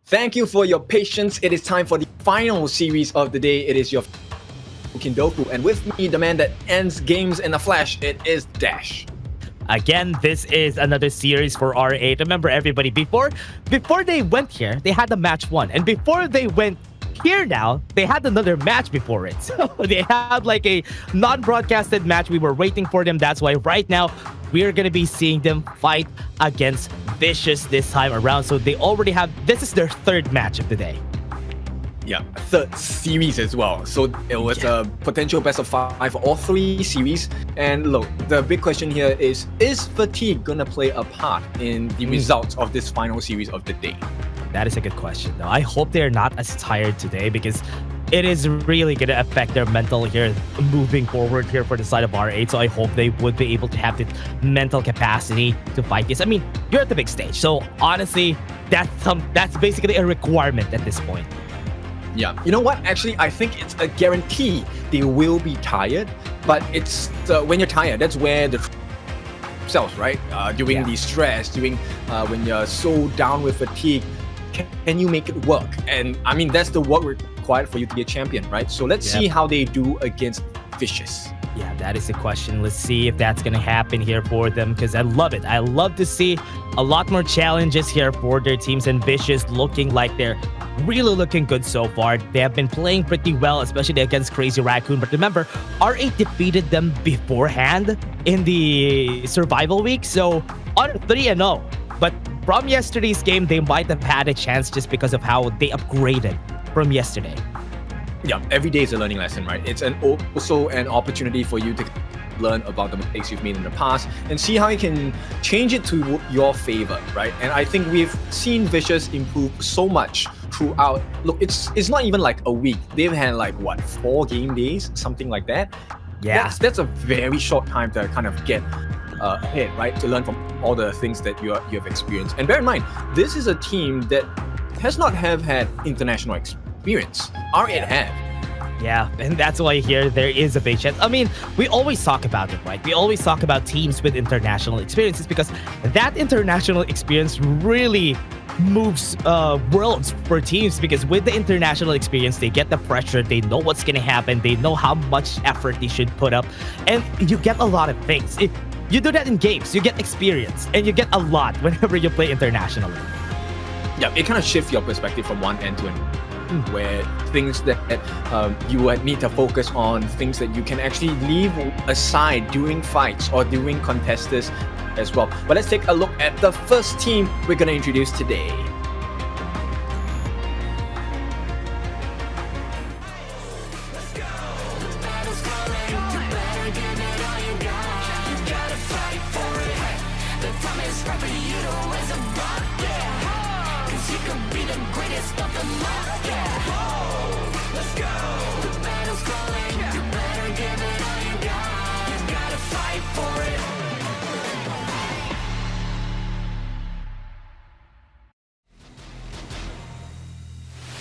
Thank you for your patience. It is time for the final series of the day. It is your Kindoku, and with me, the man that ends games in a flash, it is Dash. Again, this is another series for R8. Remember, everybody, before they went here, they had the match 1, and before they went here now, they had another match before it. So they had like a non-broadcasted match. We were waiting for them. That's why right now we are going to be seeing them fight against Vicious this time around. So they already have, this is their third match of the day. Yeah, third series as well. So it was a potential best of 5 for all 3 series. And look, the big question here is fatigue gonna play a part in the results of this final series of the day? That is a good question, though. I hope they're not as tired today because it is really going to affect their mental here moving forward here for the side of R8. So I hope they would be able to have the mental capacity to fight this. I mean, you're at the big stage. So honestly, that's basically a requirement at this point. Yeah, you know what? Actually, I think it's a guarantee they will be tired. But it's when you're tired, that's where the cells, right? During the stress, during when you're so down with fatigue, can you make it work? And I mean, that's the work required for you to be a champion, right? So let's see how they do against Vicious. Yeah, that is the question. Let's see if that's going to happen here for them because I love it. I love to see a lot more challenges here for their teams and Vicious looking like they're really looking good so far. They have been playing pretty well, especially against Crazy Raccoon. But remember, R8 defeated them beforehand in the survival week. So on 3-0. But from yesterday's game, they might have had a chance just because of how they upgraded from yesterday. Yeah, every day is a learning lesson, right? It's also an opportunity for you to learn about the mistakes you've made in the past and see how you can change it to your favor, right? And I think we've seen Vicious improve so much throughout. Look, it's not even like a week. They've had like, what, 4 game days? Something like that. Yeah. That's a very short time to kind of get ahead, right? To learn from all the things that you have experienced. And bear in mind, this is a team that has not had international experience. R8 have. Yeah, and that's why here there is a big chance. I mean, we always talk about it, right? We always talk about teams with international experiences because that international experience really moves worlds for teams because with the international experience, they get the pressure, they know what's going to happen, they know how much effort they should put up, and you get a lot of things. You do that in games, you get experience, and you get a lot whenever you play internationally. Yeah, it kind of shifts your perspective from one end to another, where things that you would need to focus on, things that you can actually leave aside during fights or during contests as well. But let's take a look at the first team we're going to introduce today.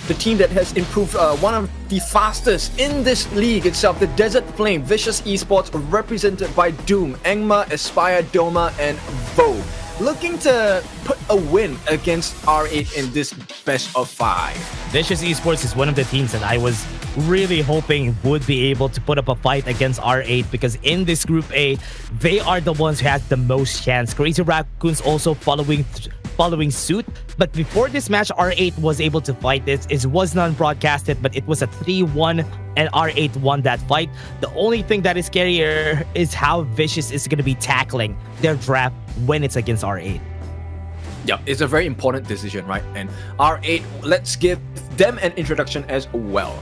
The team that has improved one of the fastest in this league itself, the Desert Flame, Vicious Esports, represented by Doom, Engma, Aspire, Doma, and Vo, looking to put a win against R8 in this best of 5. Vicious Esports is one of the teams that I was really hoping would be able to put up a fight against R8 because in this Group A, they are the ones who has the most chance. Crazy Raccoons also following suit. But before this match, R8 was able to fight this. It was non-broadcasted, but it was a 3-1 and R8 won that fight. The only thing that is scarier is how Vicious is going to be tackling their draft when it's against R8. Yeah, it's a very important decision, right? And R8, let's give them an introduction as well.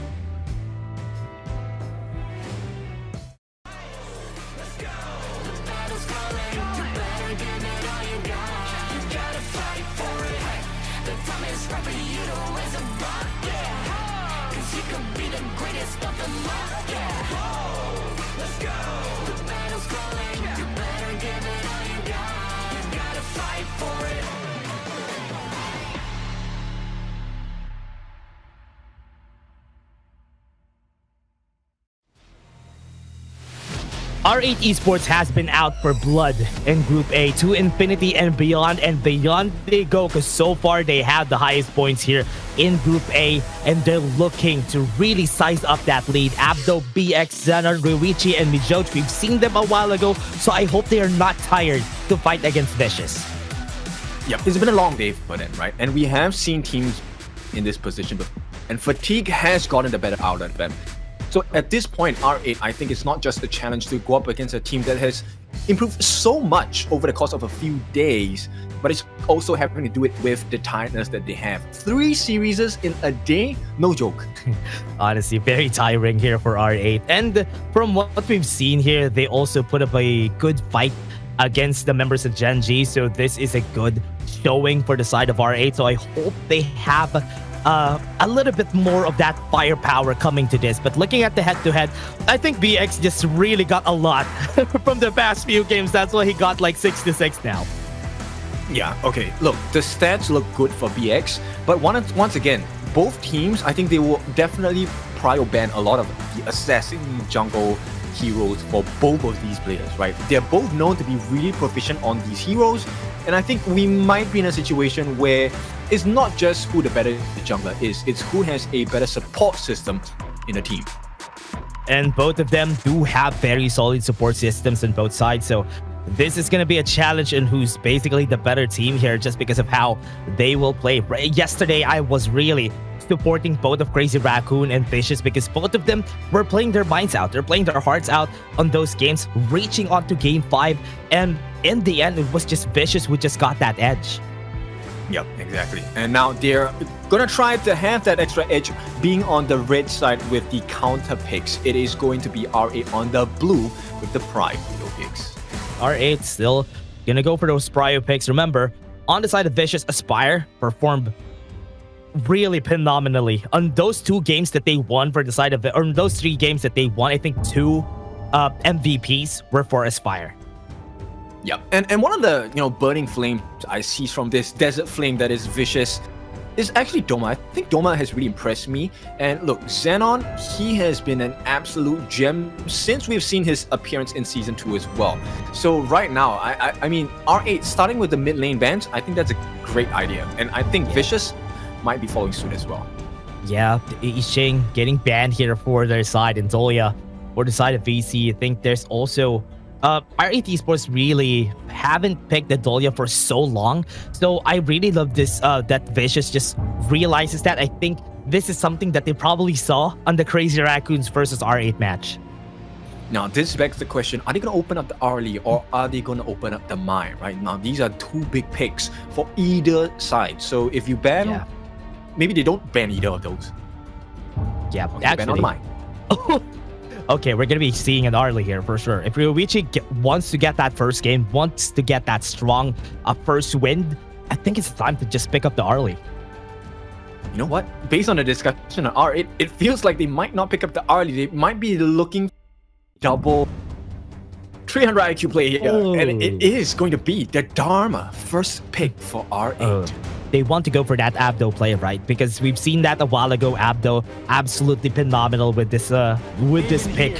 R8 Esports has been out for blood in Group A to infinity and beyond they go because so far they have the highest points here in Group A and they're looking to really size up that lead. Abdo, BX, Xenon, Ruichi, and Mijoch, we've seen them a while ago, so I hope they are not tired to fight against Vicious. Yeah, it's been a long day for them, right? And we have seen teams in this position before. and fatigue has gotten the better out of them. So at this point, R8, I think it's not just a challenge to go up against a team that has improved so much over the course of a few days, but it's also having to do it with the tiredness that they have. 3 series in a day, no joke. Honestly, very tiring here for R8. And from what we've seen here, they also put up a good fight against the members of Gen.G, so this is a good showing for the side of R8. So I hope they have a little bit more of that firepower coming to this. But looking at the head-to-head, I think BX just really got a lot from the past few games. That's why he got like 6-6 now. Yeah, okay. Look, the stats look good for BX, but once again, both teams, I think they will definitely prio ban a lot of the assassin jungle heroes for both of these players, right? They're both known to be really proficient on these heroes, and I think we might be in a situation where it's not just who the better jungler is, it's who has a better support system in a team. And both of them do have very solid support systems on both sides, so this is going to be a challenge in who's basically the better team here just because of how they will play. Yesterday, I was really supporting both of Crazy Raccoon and Vicious because both of them were playing their minds out. They're playing their hearts out on those games, reaching on to Game 5. And in the end, it was just Vicious who just got that edge. Yep, exactly. And now they're gonna try to have that extra edge being on the red side with the counter picks. It is going to be R8 on the blue with the Pride picks. R8 still gonna go for those prio picks. Remember, on the side of Vicious, Aspire performed really phenomenally on those 2 games that they won for the side of it, or those 3 games that they won. I think 2 MVPs were for Aspire. Yeah, and one of the burning flames I see from this desert flame that is Vicious is actually Doma. I think Doma has really impressed me. And look, Xenon, he has been an absolute gem since we've seen his appearance in Season 2 as well. So right now, I mean, R8 starting with the mid lane bans, I think that's a great idea. And I think Vicious might be following suit as well. Yeah, Yixing getting banned here for their side, and Zolia for the side of VC. I think there's also R8 Esports really haven't picked the Dolia for so long, so I really love this that Vicious just realizes that. I think this is something that they probably saw on the Crazy Raccoons versus R8 match. Now this begs the question, are they going to open up the Arlie or are they going to open up the Mine? Right now these are 2 big picks for either side, so if you ban maybe they don't ban either of those. Yeah, okay, actually ban on the Mine. Okay, we're going to be seeing an Arlie here for sure. If Ryoichi wants to get that first game, wants to get that strong first win, I think it's time to just pick up the Arlie. You know what? Based on the discussion on R8, it feels like they might not pick up the Arlie. They might be looking double 300 IQ play here. And it is going to be the Dharma first pick for R8. They want to go for that Abdo play, right? Because we've seen that a while ago. Abdo absolutely phenomenal with this pick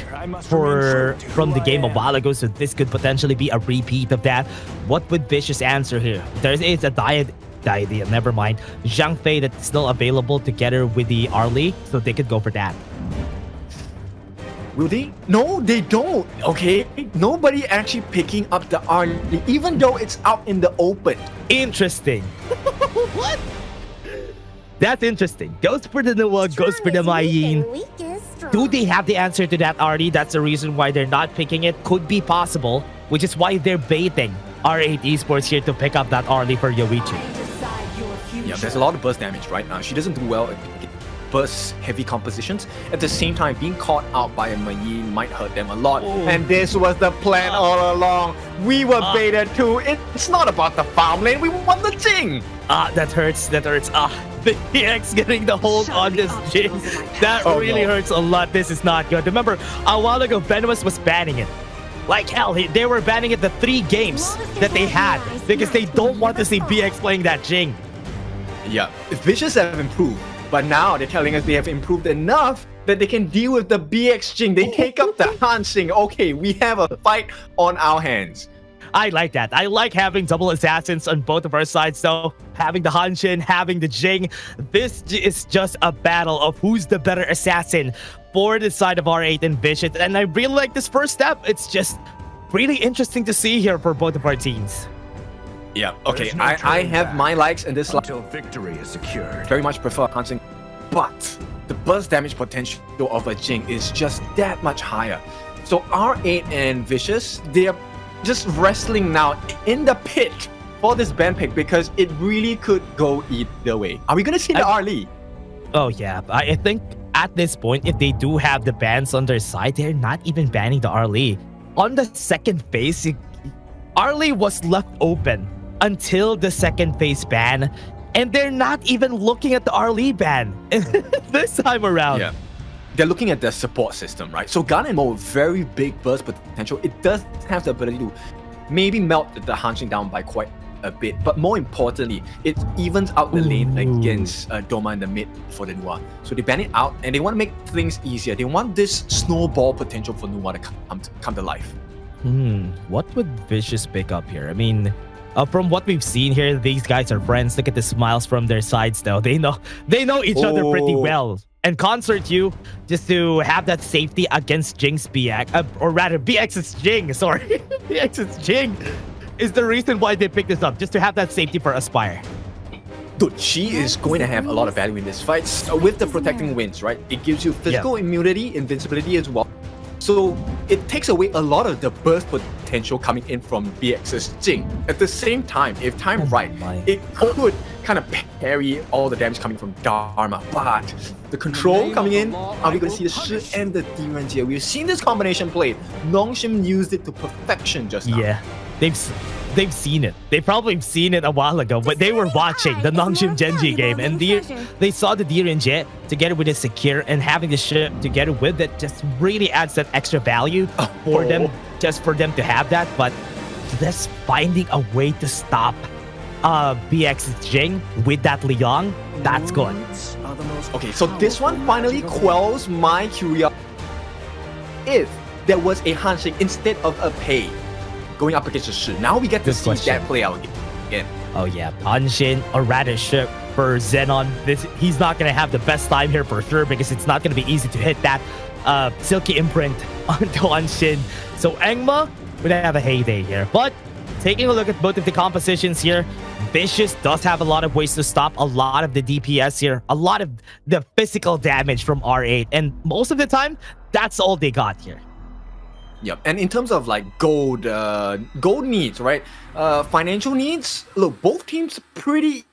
from the game a while ago. So this could potentially be a repeat of that. What would Vicious answer here? There is a idea, never mind. Zhang Fei that's still available together with the Arlie, so they could go for that. Will they? No, they don't. Okay, nobody actually picking up the Arlie, even though it's out in the open. Interesting. What? That's interesting. Goes for the Noah, goes for the Mayin. Do they have the answer to that Arlie? That's the reason why they're not picking it. Could be possible, which is why they're baiting R8 Esports here to pick up that Arlie for Yoichi. Yeah, there's a lot of burst damage right now. She doesn't do well at burst heavy compositions. At the same time, being caught out by a Mayin might hurt them a lot. And this was the plan all along. We were baited too. It's not about the farm lane. We want the Jing. That hurts. That hurts. The EX getting the hold on this Jing. That really hurts a lot. This is not good. Remember, a while ago, Venomous was banning it. Like hell, they were banning it the 3 games that they had because they don't want to see BX playing that Jing. Yeah, Vicious have improved. But now they're telling us they have improved enough that they can deal with the BX Jing. They take up the Hansing. Okay, we have a fight on our hands. I like that. I like having double assassins on both of our sides, though. Having the Hanshin, having the Jing. This is just a battle of who's the better assassin for the side of R8 and Vicious. And I really like this first step. It's just really interesting to see here for both of our teams. Yeah, okay, I have my likes in this until victory is secured. Very much prefer Hansing but the burst damage potential of a Jing is just that much higher. So R8 and Vicious, they are just wrestling now in the pit for this ban pick because it really could go either way. Are we gonna see the R-Lee? Oh yeah, I think at this point, if they do have the bans on their side, they're not even banning the R-Lee. On the second phase, R-Lee was left open until the second phase ban, and they're not even looking at the R-Lee ban this time around. Yeah. They're looking at the support system, right? So Gun and Mo, very big burst potential. It does have the ability to maybe melt the Hanshin down by quite a bit, but more importantly, it evens out the lane against Doma in the mid for the Nuwa. So they ban it out and they want to make things easier. They want this snowball potential for Nuwa to come to life. What would Vicious pick up here? I mean, from what we've seen here, these guys are friends. Look at the smiles from their sides though. They know each other pretty well. And Concert U, just to have that safety against Jing's BX, or rather BX's Jing, sorry. BX's Jing is the reason why they picked this up, just to have that safety for Aspire. Dude, she is going to have a lot of value in this fight. With the protecting winds, right? It gives you physical immunity, invincibility as well. So it takes away a lot of the burst potential coming in from BX's Jing. At the same time, if timed right, it could kind of parry all the damage coming from Dharma. But the control coming in, are we going to see the Shi and the Gen.G? We've seen this combination played. Nongshim used it to perfection just now. Yeah, they've seen it. They probably seen it a while ago, but they were watching the Nongshim Gen.G game, and they saw the Gen.G together with the Secure, and having the ship together with it just really adds that extra value for them, just for them to have that. But just finding a way to stop BX's Jing with that Liang, that's good. Okay, so this one finally quells my curiosity. If there was a handshake instead of a pay going up against the Shi, now we get to see that play out again. Oh yeah, Hanshin, or rather Shi for Xenon. He's not going to have the best time here for sure, because it's not going to be easy to hit that Silky Imprint onto Hanshin. So Engma would have a heyday here. But taking a look at both of the compositions here, Vicious does have a lot of ways to stop a lot of the DPS here, a lot of the physical damage from R8, and most of the time, that's all they got here. Yep, and in terms of like gold needs, right? Financial needs, look, both teams pretty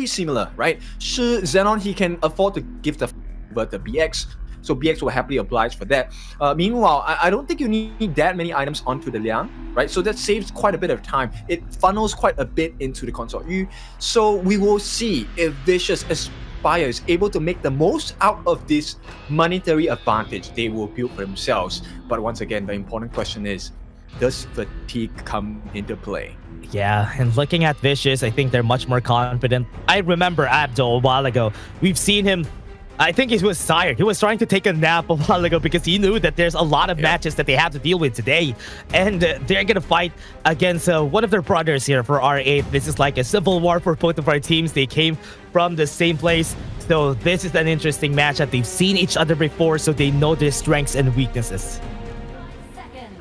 similar, right? Shi, Xenon, he can afford to give the BX, so BX will happily oblige for that. Meanwhile, I don't think you need that many items onto the Liang, right? So that saves quite a bit of time. It funnels quite a bit into the Consort Yu. So we will see if Vicious Aspire is able to make the most out of this monetary advantage they will build for themselves. But once again, the important question is, does fatigue come into play? Yeah, and looking at Vicious, I think they're much more confident. I remember Abdul a while ago. We've seen him, I think he was tired. He was trying to take a nap a while ago because he knew that there's a lot of matches that they have to deal with today. And they're going to fight against one of their brothers here for R8. This is like a civil war for both of our teams. They came from the same place. So this is an interesting matchup. They've seen each other before, so they know their strengths and weaknesses.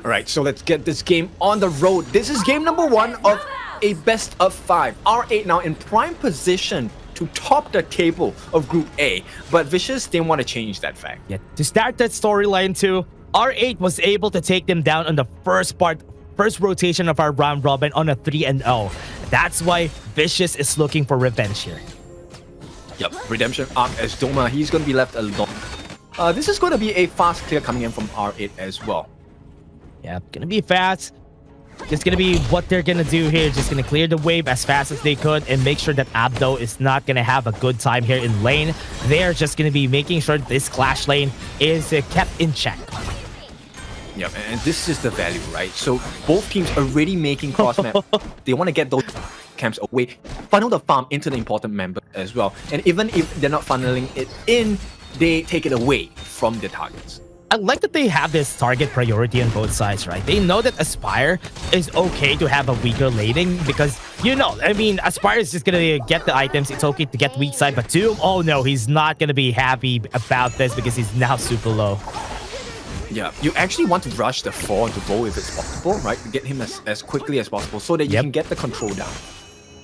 All right, so let's get this game on the road. This is game number 1 of a best of 5. R8 now in prime position to top the table of Group A, but Vicious didn't want to change that fact. Yeah, to start that storyline too, R8 was able to take them down on the first rotation of our round robin on a 3-0. That's why Vicious is looking for revenge here. Yep, redemption arc as Doma, he's going to be left alone. This is going to be a fast clear coming in from R8 as well. Yeah, gonna be fast. Just gonna be what they're gonna do here. Just gonna clear the wave as fast as they could and make sure that Abdo is not gonna have a good time here in lane. They're just gonna be making sure that this clash lane is kept in check. Yeah, and this is the value, right? So both teams already making cross map. They want to get those camps away, funnel the farm into the important member as well. And even if they're not funneling it in, they take it away from the targets. I like that they have this target priority on both sides, right? They know that Aspire is okay to have a weaker laning because, you know, I mean, Aspire is just going to get the items. It's okay to get weak side, but Doom, oh no, he's not going to be happy about this because he's now super low. Yeah, you actually want to rush the 4 into bow if it's possible, right? To get him as quickly as possible so that you can get the control down.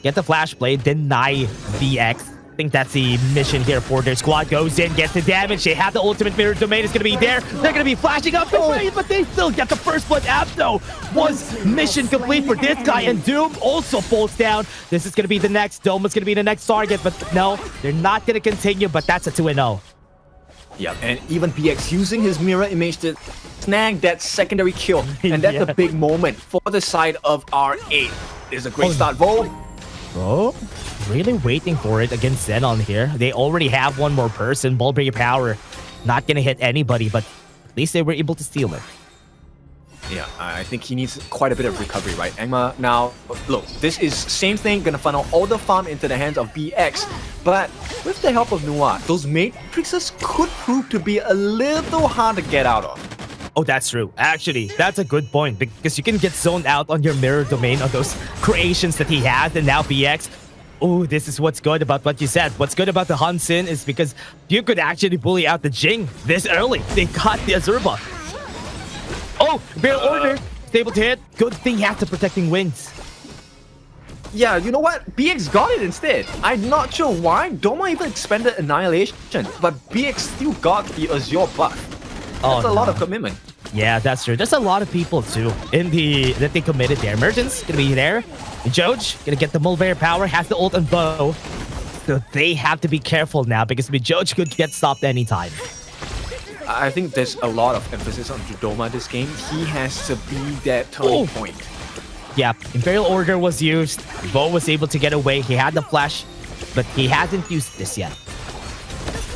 Get the flash play, deny VX. think that's the mission here for their squad. Goes in, gets the damage. They have the ultimate mirror domain. It's going to be there. They're going to be flashing up the way, but they still get the first blood. Abdo was mission complete for this guy, and Doom also falls down. This is going to be the next. Doma's going to be the next target, but no, they're not going to continue, but that's a 2-0. Yeah, and even BX using his mirror image to snag that secondary kill. And that's a big moment for the side of R8. It's a great start, Vo. Bro, really waiting for it against Xenon here. They already have one more person. Ball breaker power. Not going to hit anybody, but at least they were able to steal it. Yeah, I think he needs quite a bit of recovery, right? Angma, now, look, this is same thing, gonna funnel all the farm into the hands of BX, but with the help of Noir, those matrices could prove to be a little hard to get out of. Oh, that's true. Actually, that's a good point, because you can get zoned out on your mirror domain on those creations that he has, and now BX. Oh, this is what's good about what you said. What's good about the Hansen is because you could actually bully out the Jing this early. They got the Azurba. Oh, Barrel Order. Stable to hit. Good thing he has the protecting wings. Yeah, you know what? BX got it instead. I'm not sure why. Doma even expanded Annihilation, but BX still got the Azure buff. That's a lot of commitment. Yeah, that's true. There's a lot of people too that they committed there. Emergence gonna be there. Joj gonna get the Mulberry power, has the ult and bow. So they have to be careful now because Joj could get stopped anytime. I think there's a lot of emphasis on Doma this game. He has to be that turning point. Yeah, Imperial Order was used. Bo was able to get away. He had the flash, but he hasn't used this yet.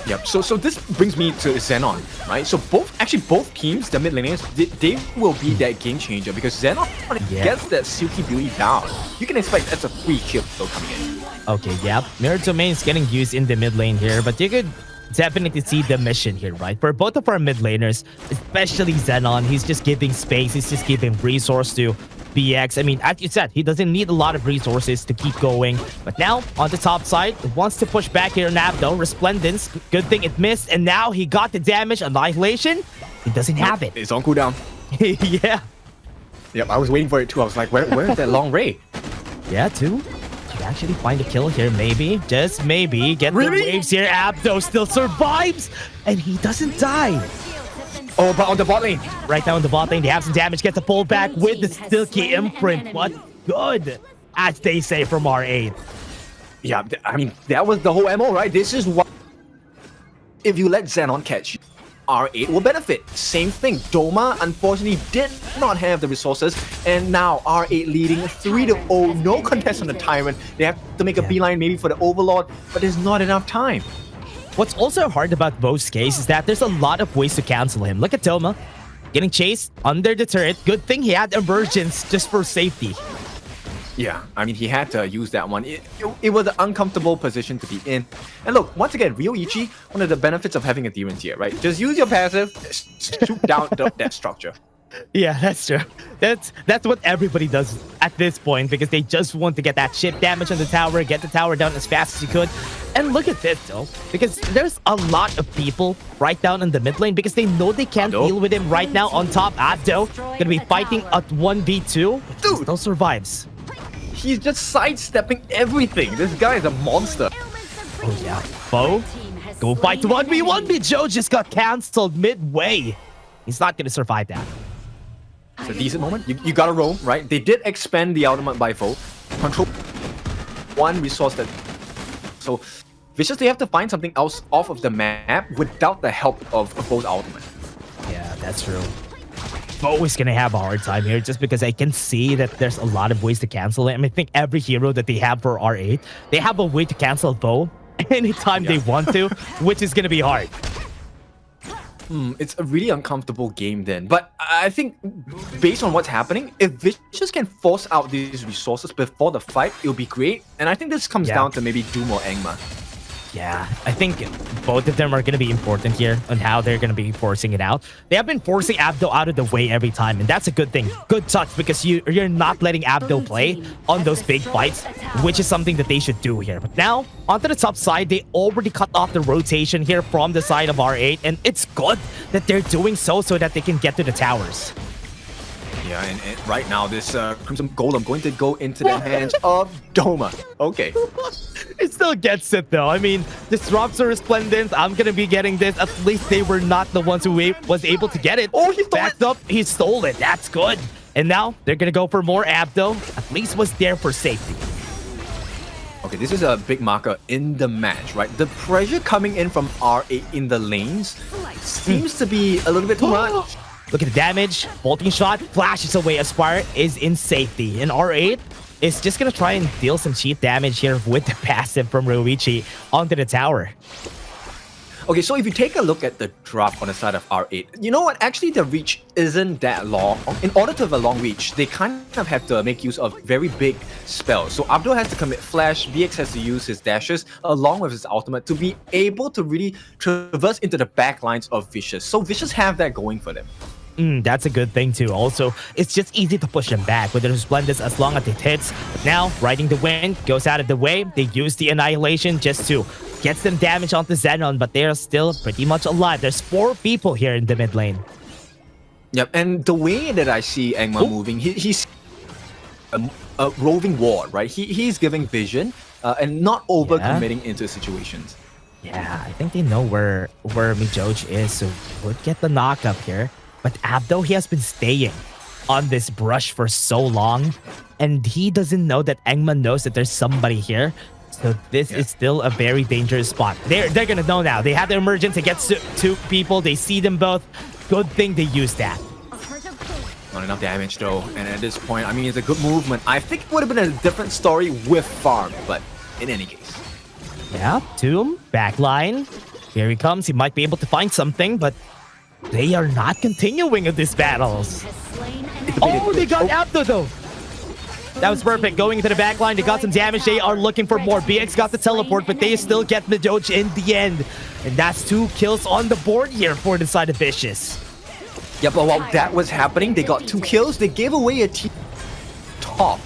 Yep, so this brings me to Xenon, right? So both teams, the mid laners, they will be that game changer because Xenon gets that Silky Beauty down. You can expect that's a free kill though coming in. Okay, yeah. Mirror Domain is getting used in the mid lane here, but you could definitely see the mission here, right? For both of our mid laners, especially Xenon, he's just giving space, he's just giving resource to BX. I mean, as you said, he doesn't need a lot of resources to keep going. But now, on the top side, it wants to push back here now, though. Resplendence, good thing it missed, and now he got the damage. Annihilation, he doesn't have it. It's on cooldown. Yeah. Yep, I was waiting for it too. I was like, where's that long ray? Yeah, too. Actually find a kill here, maybe, just maybe. Get the waves here. Abdo still survives, and he doesn't die. Oh, but on the bot lane. Right now on the bot lane, they have some damage. Get the pull back with the Silky Imprint. What good, as they say from R8. Yeah, I mean, that was the whole MO, right? This is what... If you let Xenon catch you, R8 will benefit. Same thing. Doma, unfortunately, did not have the resources, and now R8 leading 3-0. No contest on the Tyrant. They have to make a beeline maybe for the Overlord, but there's not enough time. What's also hard about Bo's case is that there's a lot of ways to cancel him. Look at Doma, getting chased under the turret. Good thing he had Emergence just for safety. Yeah, I mean, he had to use that one. It was an uncomfortable position to be in. And look, once again, Ryoichi, one of the benefits of having a demon tier, right? Just use your passive, shoot down that structure. Yeah, that's true. That's what everybody does at this point because they just want to get that chip damage on the tower, get the tower down as fast as you could. And look at this though, because there's a lot of people right down in the mid lane because they know they can't deal with him right now on top. Abdo gonna be fighting at 1v2. Dude, still survives. He's just sidestepping everything. This guy is a monster. Oh yeah, Bo, go fight 1v1. Joe just got cancelled midway. He's not gonna survive that. It's a decent moment. You gotta roam, right? They did expand the ultimate by foe. Control one resource that... So, Vicious, they have to find something else off of the map without the help of Foe's ultimate. Yeah, that's true. Bo is gonna have a hard time here just because I can see that there's a lot of ways to cancel it. I mean, I think every hero that they have for R8, they have a way to cancel Bo anytime they want to, which is gonna be hard. It's a really uncomfortable game then. But I think based on what's happening, if Vicious can force out these resources before the fight, it'll be great. And I think this comes down to maybe Doom or Angma. Yeah, I think both of them are going to be important here on how they're going to be forcing it out. They have been forcing Abdo out of the way every time, and that's a good thing. Good touch, because you're not letting Abdo play on those big fights, which is something that they should do here. But now, onto the top side, they already cut off the rotation here from the side of R8, and it's good that they're doing so that they can get to the towers. Yeah, and right now, this Crimson Golem going to go into the hands of Doma. Okay. It's still gets it though. I mean, disrupts are resplendent. I'm gonna be getting this. At least they were not the ones who was able to get it. Oh, he backed up. He stole it. That's good. And now they're gonna go for more Abdo. At least was there for safety. Okay, this is a big marker in the match, right? The pressure coming in from R8 in the lanes seems to be a little bit too much. Look at the damage. Bolting shot flashes away. Aspire is in safety. And R8 is just going to try and deal some cheap damage here with the passive from Ryoichi onto the tower. Okay, so if you take a look at the drop on the side of R8, you know what? Actually, the reach isn't that long. In order to have a long reach, they kind of have to make use of very big spells. So Abdo has to commit flash, BX has to use his dashes along with his ultimate to be able to really traverse into the back lines of Vicious. So Vicious have that going for them. That's a good thing too. Also, it's just easy to push them back with the Resplendence as long as it hits. But now, riding the wind goes out of the way. They use the Annihilation just to get some damage onto Xenon, but they are still pretty much alive. There's 4 people here in the mid lane. Yep, and the way that I see Angma moving, he's a roving ward, right? He's giving vision and not over-committing into situations. Yeah, I think they know where Mijoj is, so would get the knock up here. But Abdo, he has been staying on this brush for so long, and he doesn't know that Engma knows that there's somebody here. So this is still a very dangerous spot. They're gonna know now. They have their emergence. It gets 2 people. They see them both. Good thing they used that. Not enough damage though, and at this point, I mean, it's a good movement. I think it would have been a different story with Farm, but in any case. Yeah, Tomb, backline. Here he comes. He might be able to find something, but they are not continuing with these battles. Oh, they got Abdo though. That was perfect. Going into the backline, they got some damage. They are looking for more. BX got the teleport, but they still get Mijoj in the end. And that's 2 kills on the board here for the side of Vicious. Yeah, but while that was happening, they got 2 kills. They gave away a team top.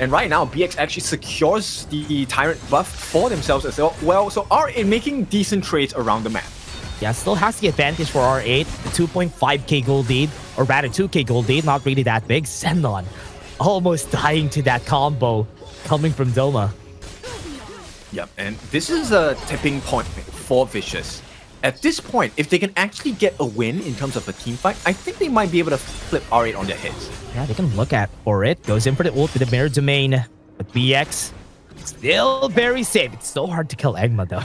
And right now, BX actually secures the Tyrant buff for themselves as well. So R8 making decent trades around the map. Yeah, still has the advantage for R8. The 2.5k gold lead, or rather 2k gold lead, not really that big. Xenon almost dying to that combo coming from Doma. Yep, and this is a tipping point for Vicious. At this point, if they can actually get a win in terms of a team fight, I think they might be able to flip R8 on their heads. Yeah, they can look at for it. Goes in for the ult with the mirror domain. But BX, still very safe. It's so hard to kill Engma though.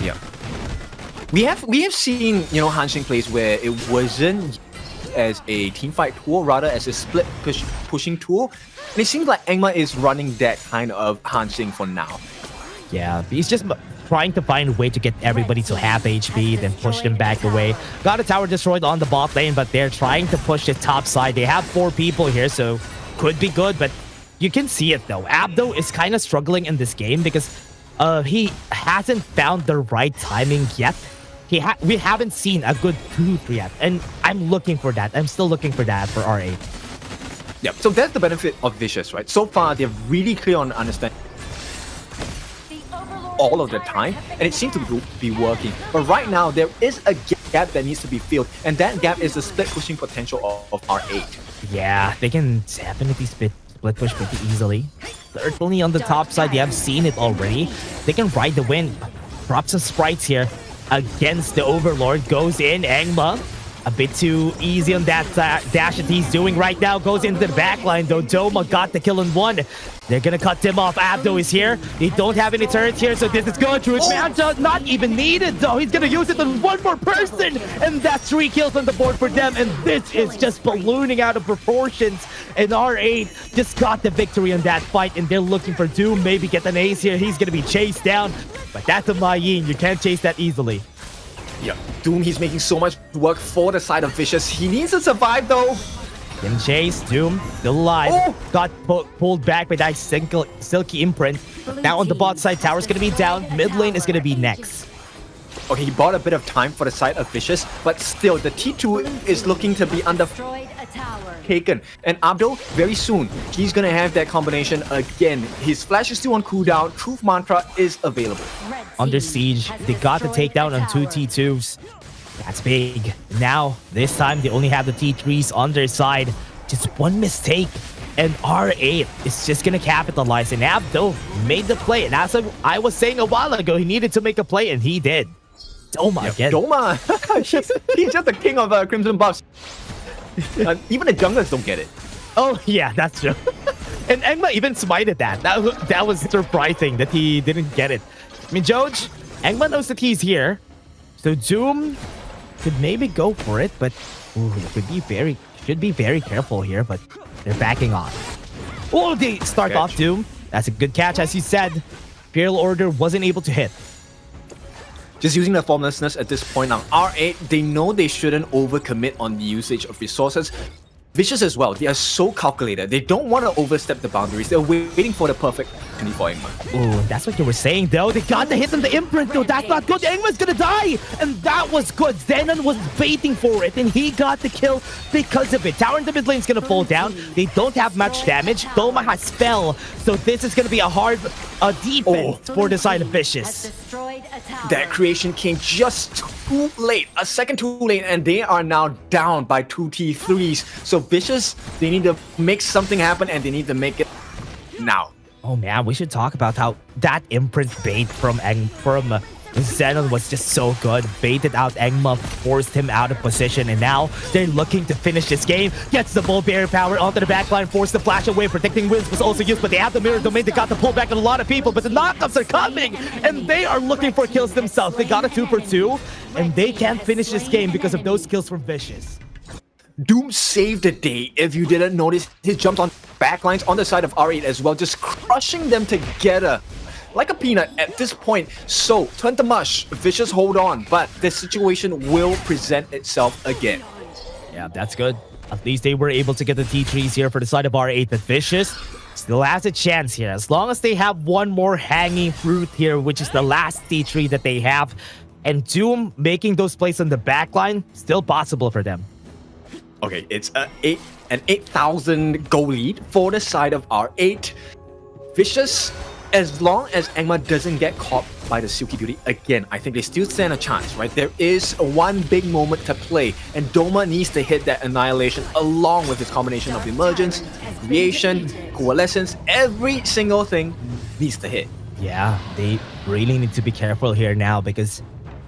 Yeah. We have seen, you know, Hansing plays where it wasn't as a teamfight tool, rather as a split pushing tool. And it seems like Engma is running that kind of Hansing for now. Yeah, he's just trying to find a way to get everybody to half HP, then push them back away. Got a tower destroyed on the bot lane, but they're trying to push the top side. They have 4 people here, so could be good, but you can see it though. Abdo is kind of struggling in this game because he hasn't found the right timing yet. We haven't seen a good tooth yet, and I'm looking for that. I'm still looking for that for R8. Yeah, so that's the benefit of Vicious, right? So far, they're really clear on understanding all of the time, and it seems to be working. But right now, there is a gap that needs to be filled, and that gap is the split pushing potential of R8. Yeah, they can definitely split push pretty easily. Certainly on the top side, they have seen it already. They can ride the wind. Drops some sprites here against the Overlord. Goes in, Engma. A bit too easy on that dash that he's doing right now. Goes into the backline though. Doma got the kill in 1. They're gonna cut him off. Abdo is here. They don't have any turrets here, so this is good. Druid Manta not even needed though. He's gonna use it on 1 more person, and that's 3 kills on the board for them. And this is just ballooning out of proportions. And R8 just got the victory on that fight, and they're looking for Doom. Maybe get an ace here. He's gonna be chased down, but that's a Mayin. You can't chase that easily. Yeah, Doom, he's making so much work for the side of Vicious. He needs to survive though. Getting chased, Doom still alive. Oh. Got pulled back by that silky imprint. Now on the bot side, tower's gonna be down. Mid lane is gonna be next. Okay, he bought a bit of time for the side of Vicious, but still, the T2 is looking to be taken. And Abdo, very soon, he's gonna have that combination again. His flash is still on cooldown. Truth Mantra is available. Under siege, they got the takedown on 2 T2s. That's big. Now, this time, they only have the T3s on their side. Just one mistake, And R8 is just going to capitalize. And Abdo made the play. And as I was saying a while ago, he needed to make a play, and he did. Doma again. Doma, he's just the king of Crimson buffs. Even the junglers don't get it. Oh, yeah, that's true. And Engma even smited that. That was surprising that he didn't get it. I mean, Joj, Engma knows that he's here. So Doom could maybe go for it, but should be very careful here, but they're backing off. Oh, they start off Doom. That's a good catch, as you said. Imperial Order wasn't able to hit. Just using the formlessness at this point now. R8, they know they shouldn't overcommit on the usage of resources. Vicious as well. They are so calculated. They don't want to overstep the boundaries. They're waiting for the perfect opportunity for Engma. Oh, that's what you were saying, though. They got to hit on the imprint, though. That's not good. Engma's gonna die, and that was good. Zenon was baiting for it, and he got the kill because of it. Tower in the mid lane's gonna fall down. They don't have much damage. Doma has spell, so this is gonna be a hard defense for the side of Vicious. That creation came just too late, a second too late, and they are now down by 2 T3s. So Vicious, they need to make something happen, and they need to make it now. Oh man, we should talk about how that imprint bait from Zenon was just so good. Baited out Engma, forced him out of position, and now they're looking to finish this game. Gets the bull barrier power onto the backline, forced the flash away. Protecting Winds was also used, but they have the mirror domain. They got to pull back on a lot of people, but the knockups are coming, and they are looking for kills themselves. They got a 2 for 2, and they can't finish this game because of those kills from Vicious. Doom saved the day. If you didn't notice, he jumped on backlines on the side of R8 as well, just crushing them together like a peanut at this point. So, turn to mush. Vicious hold on, but the situation will present itself again. Yeah, that's good. At least they were able to get the T3s here for the side of R8, but Vicious still has a chance here. As long as they have one more hanging fruit here, which is the last T3 that they have, and Doom making those plays on the backline, still possible for them. Okay, it's an 8,000 goal lead for the side of R8. Vicious, as long as Engma doesn't get caught by the Silky Beauty again, I think they still stand a chance, right? There is one big moment to play, and Doma needs to hit that Annihilation along with his combination of Emergence, Creation, Coalescence. Every single thing needs to hit. Yeah, they really need to be careful here now because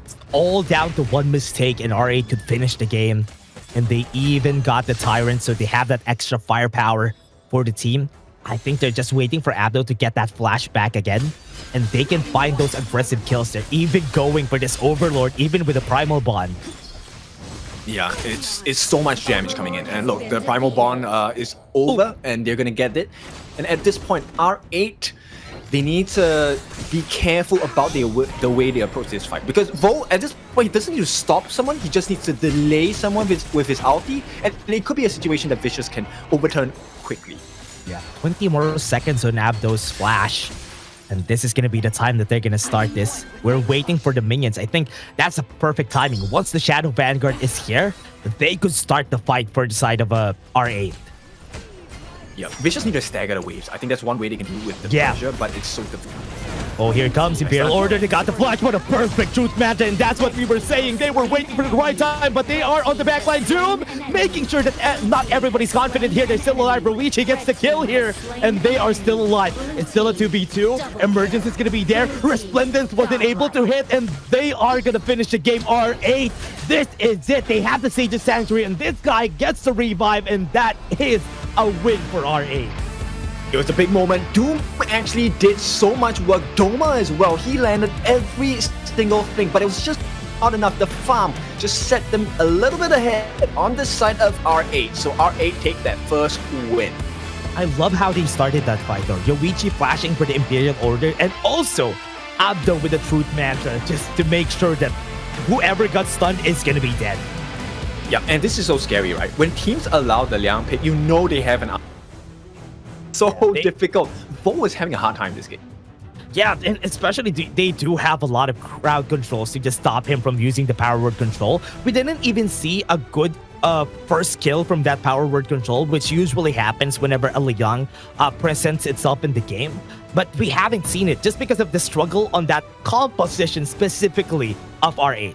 it's all down to one mistake and R8 could finish the game. And they even got the Tyrant, so they have that extra firepower for the team. I think they're just waiting for Abdo to get that flash back again, and they can find those aggressive kills. They're even going for this Overlord, even with a Primal Bond. Yeah, it's so much damage coming in. And look, the Primal Bond is over, and they're gonna get it. And at this point, R8, they need to be careful about the way they approach this fight. Because Vo, at this point, he doesn't need to stop someone, he just needs to delay someone with his ulti, and it could be a situation that Vicious can overturn quickly. Yeah, 20 more seconds on Abdo's flash. And this is going to be the time that they're going to start this. We're waiting for the minions. I think that's a perfect timing. Once the Shadow Vanguard is here, they could start the fight for the side of R8. Yeah, Vicious need to stagger the waves. I think that's one way they can do it with the pressure, but it's so difficult. Oh, here comes Imperial Order. They got the flash. What a perfect Truth Manta, and that's what we were saying. They were waiting for the right time, but they are on the backline. Doom making sure that not everybody's confident here. They're still alive. Ruichi gets the kill here, and they are still alive. It's still a 2v2. Emergence is going to be there. Resplendence wasn't able to hit, and they are going to finish the game. R8, this is it. They have the Sage's Sanctuary, and this guy gets the revive, and that is a win for R8. It was a big moment. Doom actually did so much work. Doma as well. He landed every single thing, but it was just not enough. The farm just set them a little bit ahead on the side of R8. So R8 take that first win. I love how they started that fight though. Yoichi flashing for the Imperial Order, and also Abdo with the Truth Mantra just to make sure that whoever got stunned is gonna be dead. Yeah, and this is so scary, right? When teams allow the Liang Pit, you know they have an difficult. Vo is having a hard time this game. Yeah, and especially they do have a lot of crowd controls to just stop him from using the power word control. We didn't even see a good first kill from that power word control, which usually happens whenever a Liang presents itself in the game. But we haven't seen it just because of the struggle on that composition specifically of R8.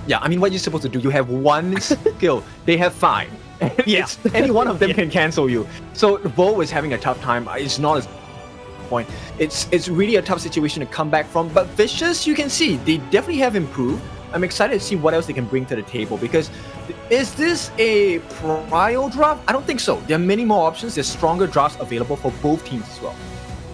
Yeah, I mean, what you're supposed to do, you have one skill, they have 5. Yeah. Any one of them can cancel you. So Vo is having a tough time. It's not as point. It's really a tough situation to come back from. But Vicious, you can see they definitely have improved. I'm excited to see what else they can bring to the table, because is this a prio draft? I don't think so. There are many more options. There's stronger drafts available for both teams as well.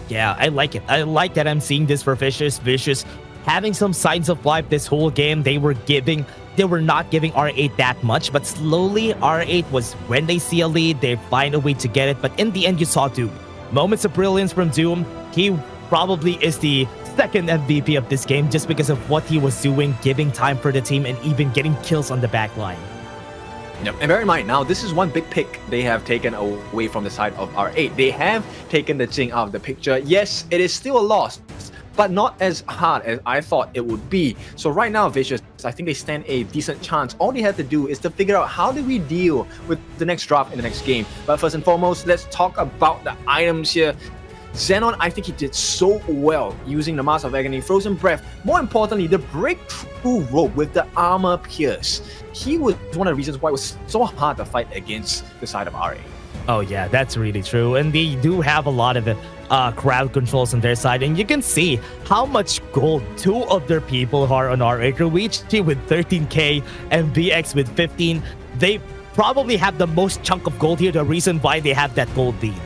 Yeah, I like it. I like that I'm seeing this for Vicious. Vicious having some signs of life this whole game. They were not giving R8 that much, but slowly R8 was, when they see a lead, they find a way to get it. But in the end, you saw Doom. Moments of brilliance from Doom. He probably is the second MVP of this game just because of what he was doing, giving time for the team and even getting kills on the back line. Yep. And bear in mind, now this is one big pick they have taken away from the side of R8. They have taken the Jing out of the picture. Yes, it is still a loss, but not as hard as I thought it would be. So right now, Vicious, I think they stand a decent chance. All they have to do is to figure out how do we deal with the next draft in the next game. But first and foremost, let's talk about the items here. Xenon, I think he did so well using the Mask of Agony, Frozen Breath. More importantly, the Breakthrough Rope with the Armor Pierce. He was one of the reasons why it was so hard to fight against the side of RA. Oh yeah, that's really true. And they do have a lot of crowd controls on their side. And you can see how much gold two of their people are on RA. Ruichi with 13k and BX with 15. They probably have the most chunk of gold here, the reason why they have that gold lead.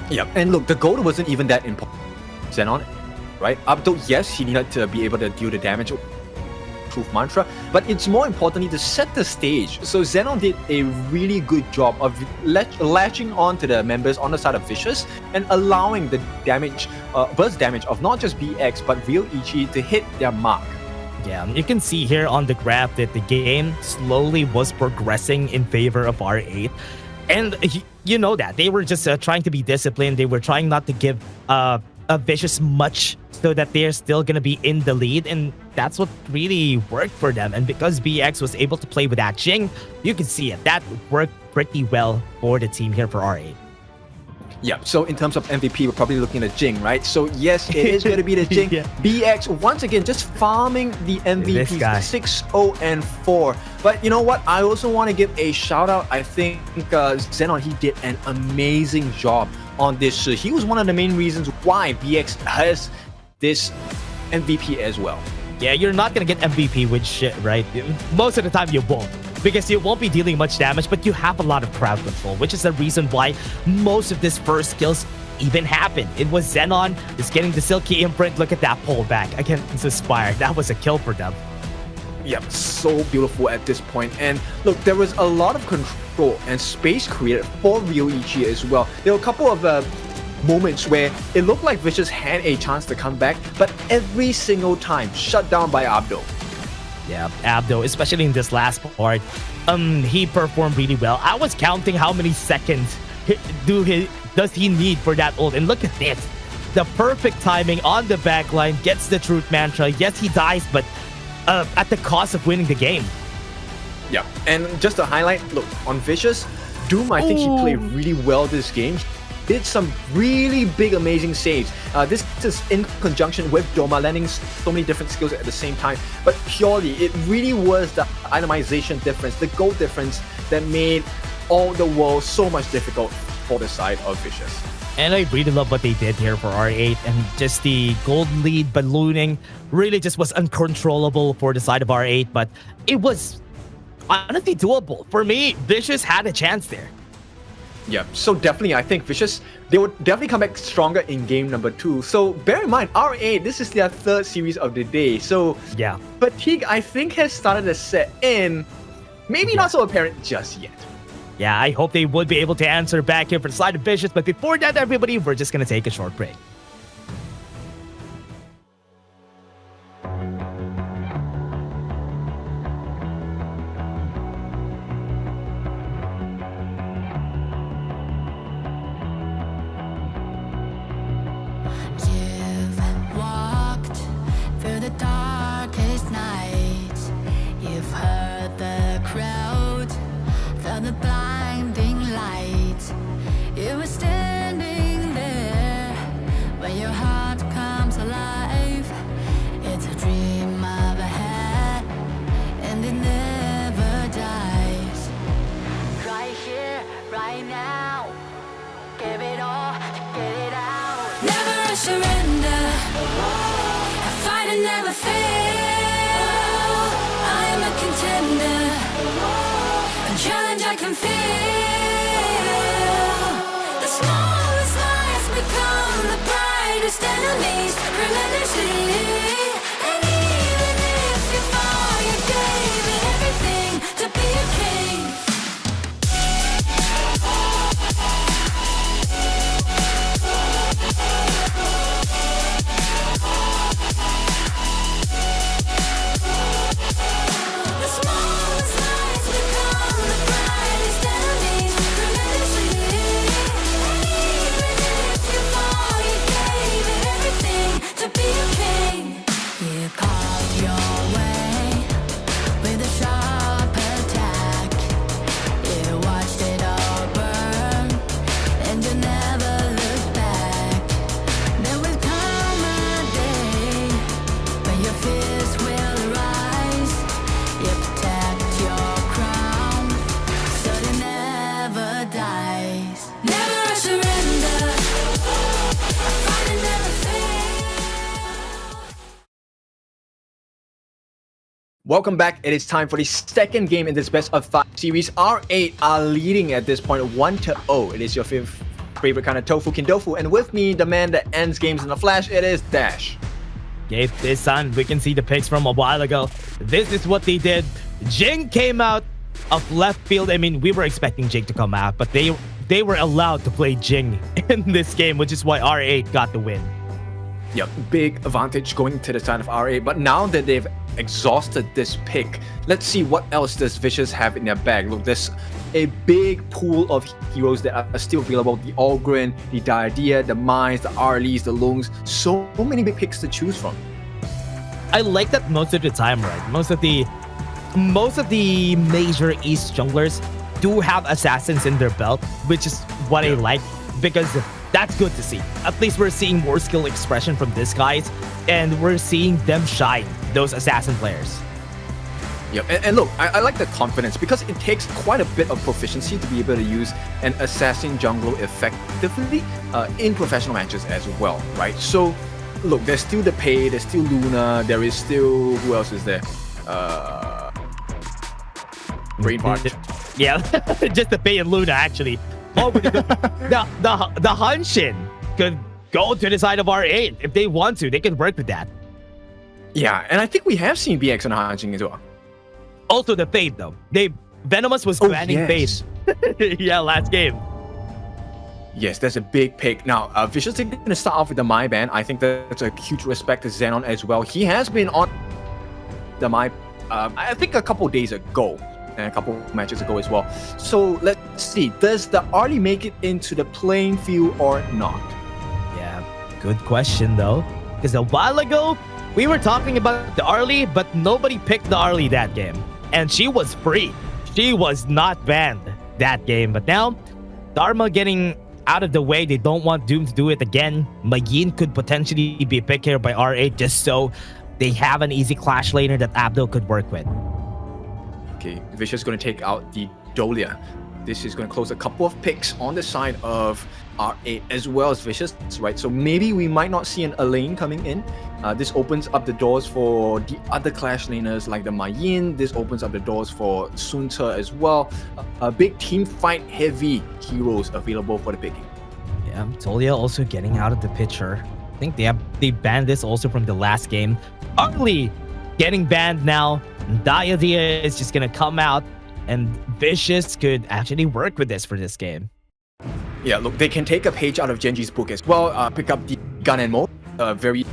Yep, and look, the gold wasn't even that important. Xenon, right? Abdo, yes, he needed to be able to deal the damage Truth Mantra, but it's more importantly to set the stage. So Xenon did a really good job of latching on to the members on the side of Vicious and allowing the damage, burst damage of not just BX but Real Ichi to hit their mark. Yeah, you can see here on the graph that the game slowly was progressing in favor of R8. And you know that they were just trying to be disciplined. They were trying not to give Vicious much so that they're still going to be in the lead. And that's what really worked for them. And because BX was able to play with that Jing, you can see it. That worked pretty well for the team here for R8. Yeah, so in terms of MVP, we're probably looking at Jing, right? So yes, it is going to be the Jing. Yeah. BX, once again, just farming the MVP, 6-0-4. But you know what? I also want to give a shout out. I think Xenon, he did an amazing job on this. He was one of the main reasons why BX has this MVP as well. Yeah, you're not going to get MVP with shit, right? Most of the time you won't, because you won't be dealing much damage, but you have a lot of crowd control, which is the reason why most of this first kills even happened. It was Xenon just getting the Silky Imprint. Look at that pullback against Aspire. That was a kill for them. Yep, so beautiful at this point. And look, there was a lot of control and space created for Ryoichi as well. There were a couple of moments where it looked like Vicious had a chance to come back, but every single time shut down by Abdo. Yeah, Abdo, especially in this last part, he performed really well. I was counting how many seconds does he need for that ult, and look at this. The perfect timing on the backline, gets the Truth Mantra. Yes, he dies, but at the cost of winning the game. Yeah, and just to highlight, look, on Vicious, Doom, I think he played really well this game. Did some really big, amazing saves. This is in conjunction with Doma, landing so many different skills at the same time. But purely, it really was the itemization difference, the gold difference that made all the world so much difficult for the side of Vicious. And I really love what they did here for R8, and just the gold lead ballooning really just was uncontrollable for the side of R8, but it was honestly doable. For me, Vicious had a chance there. Yeah, so definitely, I think Vicious, they would definitely come back stronger in game number 2. So bear in mind, R8, this is their third series of the day. So yeah, fatigue, I think, has started to set in. Maybe not so apparent just yet. Yeah, I hope they would be able to answer back here for the side of Vicious. But before that, everybody, we're just going to take a short break. You've walked through the darkest night. You've heard the crowd, felt the blinding light. You were standing there when your heart comes alive. It's a dream of a head, and it never dies. never fail. I am a contender, a challenge I can feel. The smallest lies become the brightest enemies relentlessly. And even if you fall, you gave it everything to be a king. Welcome back. It is time for the second game in this best of 5 series. R8 are leading at this point 1-0. It is your favorite kind of tofu kindofu, and with me, the man that ends games in a flash, it is Dash. Okay, this time we can see the picks from a while ago. This is what they did. Jing came out of left field. I mean, we were expecting Jing to come out, but they were allowed to play Jing in this game, which is why R8 got the win. Yep, big advantage going to the side of R8, but now that they've exhausted this pick, let's see what else does Vicious have in their bag. Look, there's a big pool of heroes that are still available. The Ogren, the Diadea, the Mines, the Arlies, the Lungs. So many big picks to choose from. I like that most of the time, right? Most of the major East junglers do have assassins in their belt, which is what I like, because that's good to see. At least we're seeing more skill expression from these guys, and we're seeing them shine, those assassin players. Yep, and look, I like the confidence because it takes quite a bit of proficiency to be able to use an assassin jungler effectively in professional matches as well, right? So, look, there's still the Pei, there's still Luna, there is still, who else is there? Brainwatch. Yeah, just the Pei and Luna actually. Oh, but the Hanshin could go to the side of R8 if they want to. They can work with that. Yeah, and I think we have seen BX on Hanshin as well. Also the Fade though. Venomous was banning Fade. Yeah, last game. Yes, that's a big pick. Now, Vicious is going to start off with the Mai ban. I think that's a huge respect to Xenon as well. He has been on the Mai, I think a couple days ago. And a couple matches ago as well. So let's see, does the Arlie make it into the playing field or not? Yeah, good question though. Because a while ago, we were talking about the Arlie, but nobody picked the Arlie that game. And she was free. She was not banned that game. But now, Dharma getting out of the way. They don't want Doom to do it again. Magin could potentially be picked here by R8 just so they have an easy clash laner that Abdul could work with. Okay, Vicious is going to take out the Dolia. This is going to close a couple of picks on the side of R8 as well as Vicious, right? So maybe we might not see an Elaine coming in. This opens up the doors for the other clash laners like the Mayin. This opens up the doors for Sunta as well. A big team fight heavy heroes available for the picking. Yeah, Tolia also getting out of the picture. I think they banned this also from the last game. Arlie getting banned now. Diadea is just gonna come out, and Vicious could actually work with this for this game. Yeah, look, they can take a page out of Gen.G's book as well. Pick up the gun and mode. Very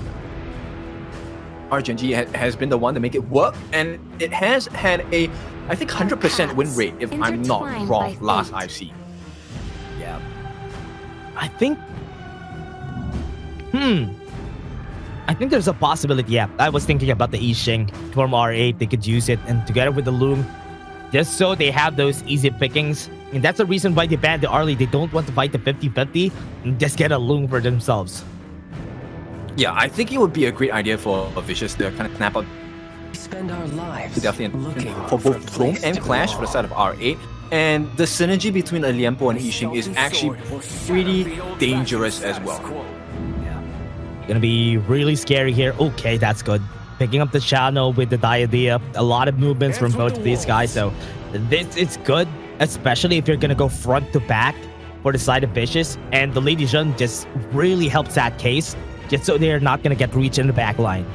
Gen.G has been the one to make it work, and it has had a, I think, 100% win rate if I'm not wrong. Last I've seen. Yeah, I think. I think there's a possibility. Yeah, I was thinking about the Yixing from R8. They could use it, and together with the Loom, just so they have those easy pickings. And that's the reason why they banned the Arlie. They don't want to fight the 50-50 and just get a Loom for themselves. Yeah, I think it would be a great idea for Vicious to kind of snap out. Spend our lives definitely for both Throne and Clash for the side of R8. And the synergy between a Liempo and Yixing is actually pretty dangerous as well. Gonna be really scary here. Okay, that's good. picking up the channel with the Diadea. A lot of movements from both of these guys. So this is good, especially if you're going to go front to back for the side of Vicious. And the Lady Jun just really helps that case, just so they're not going to get reached in the back line.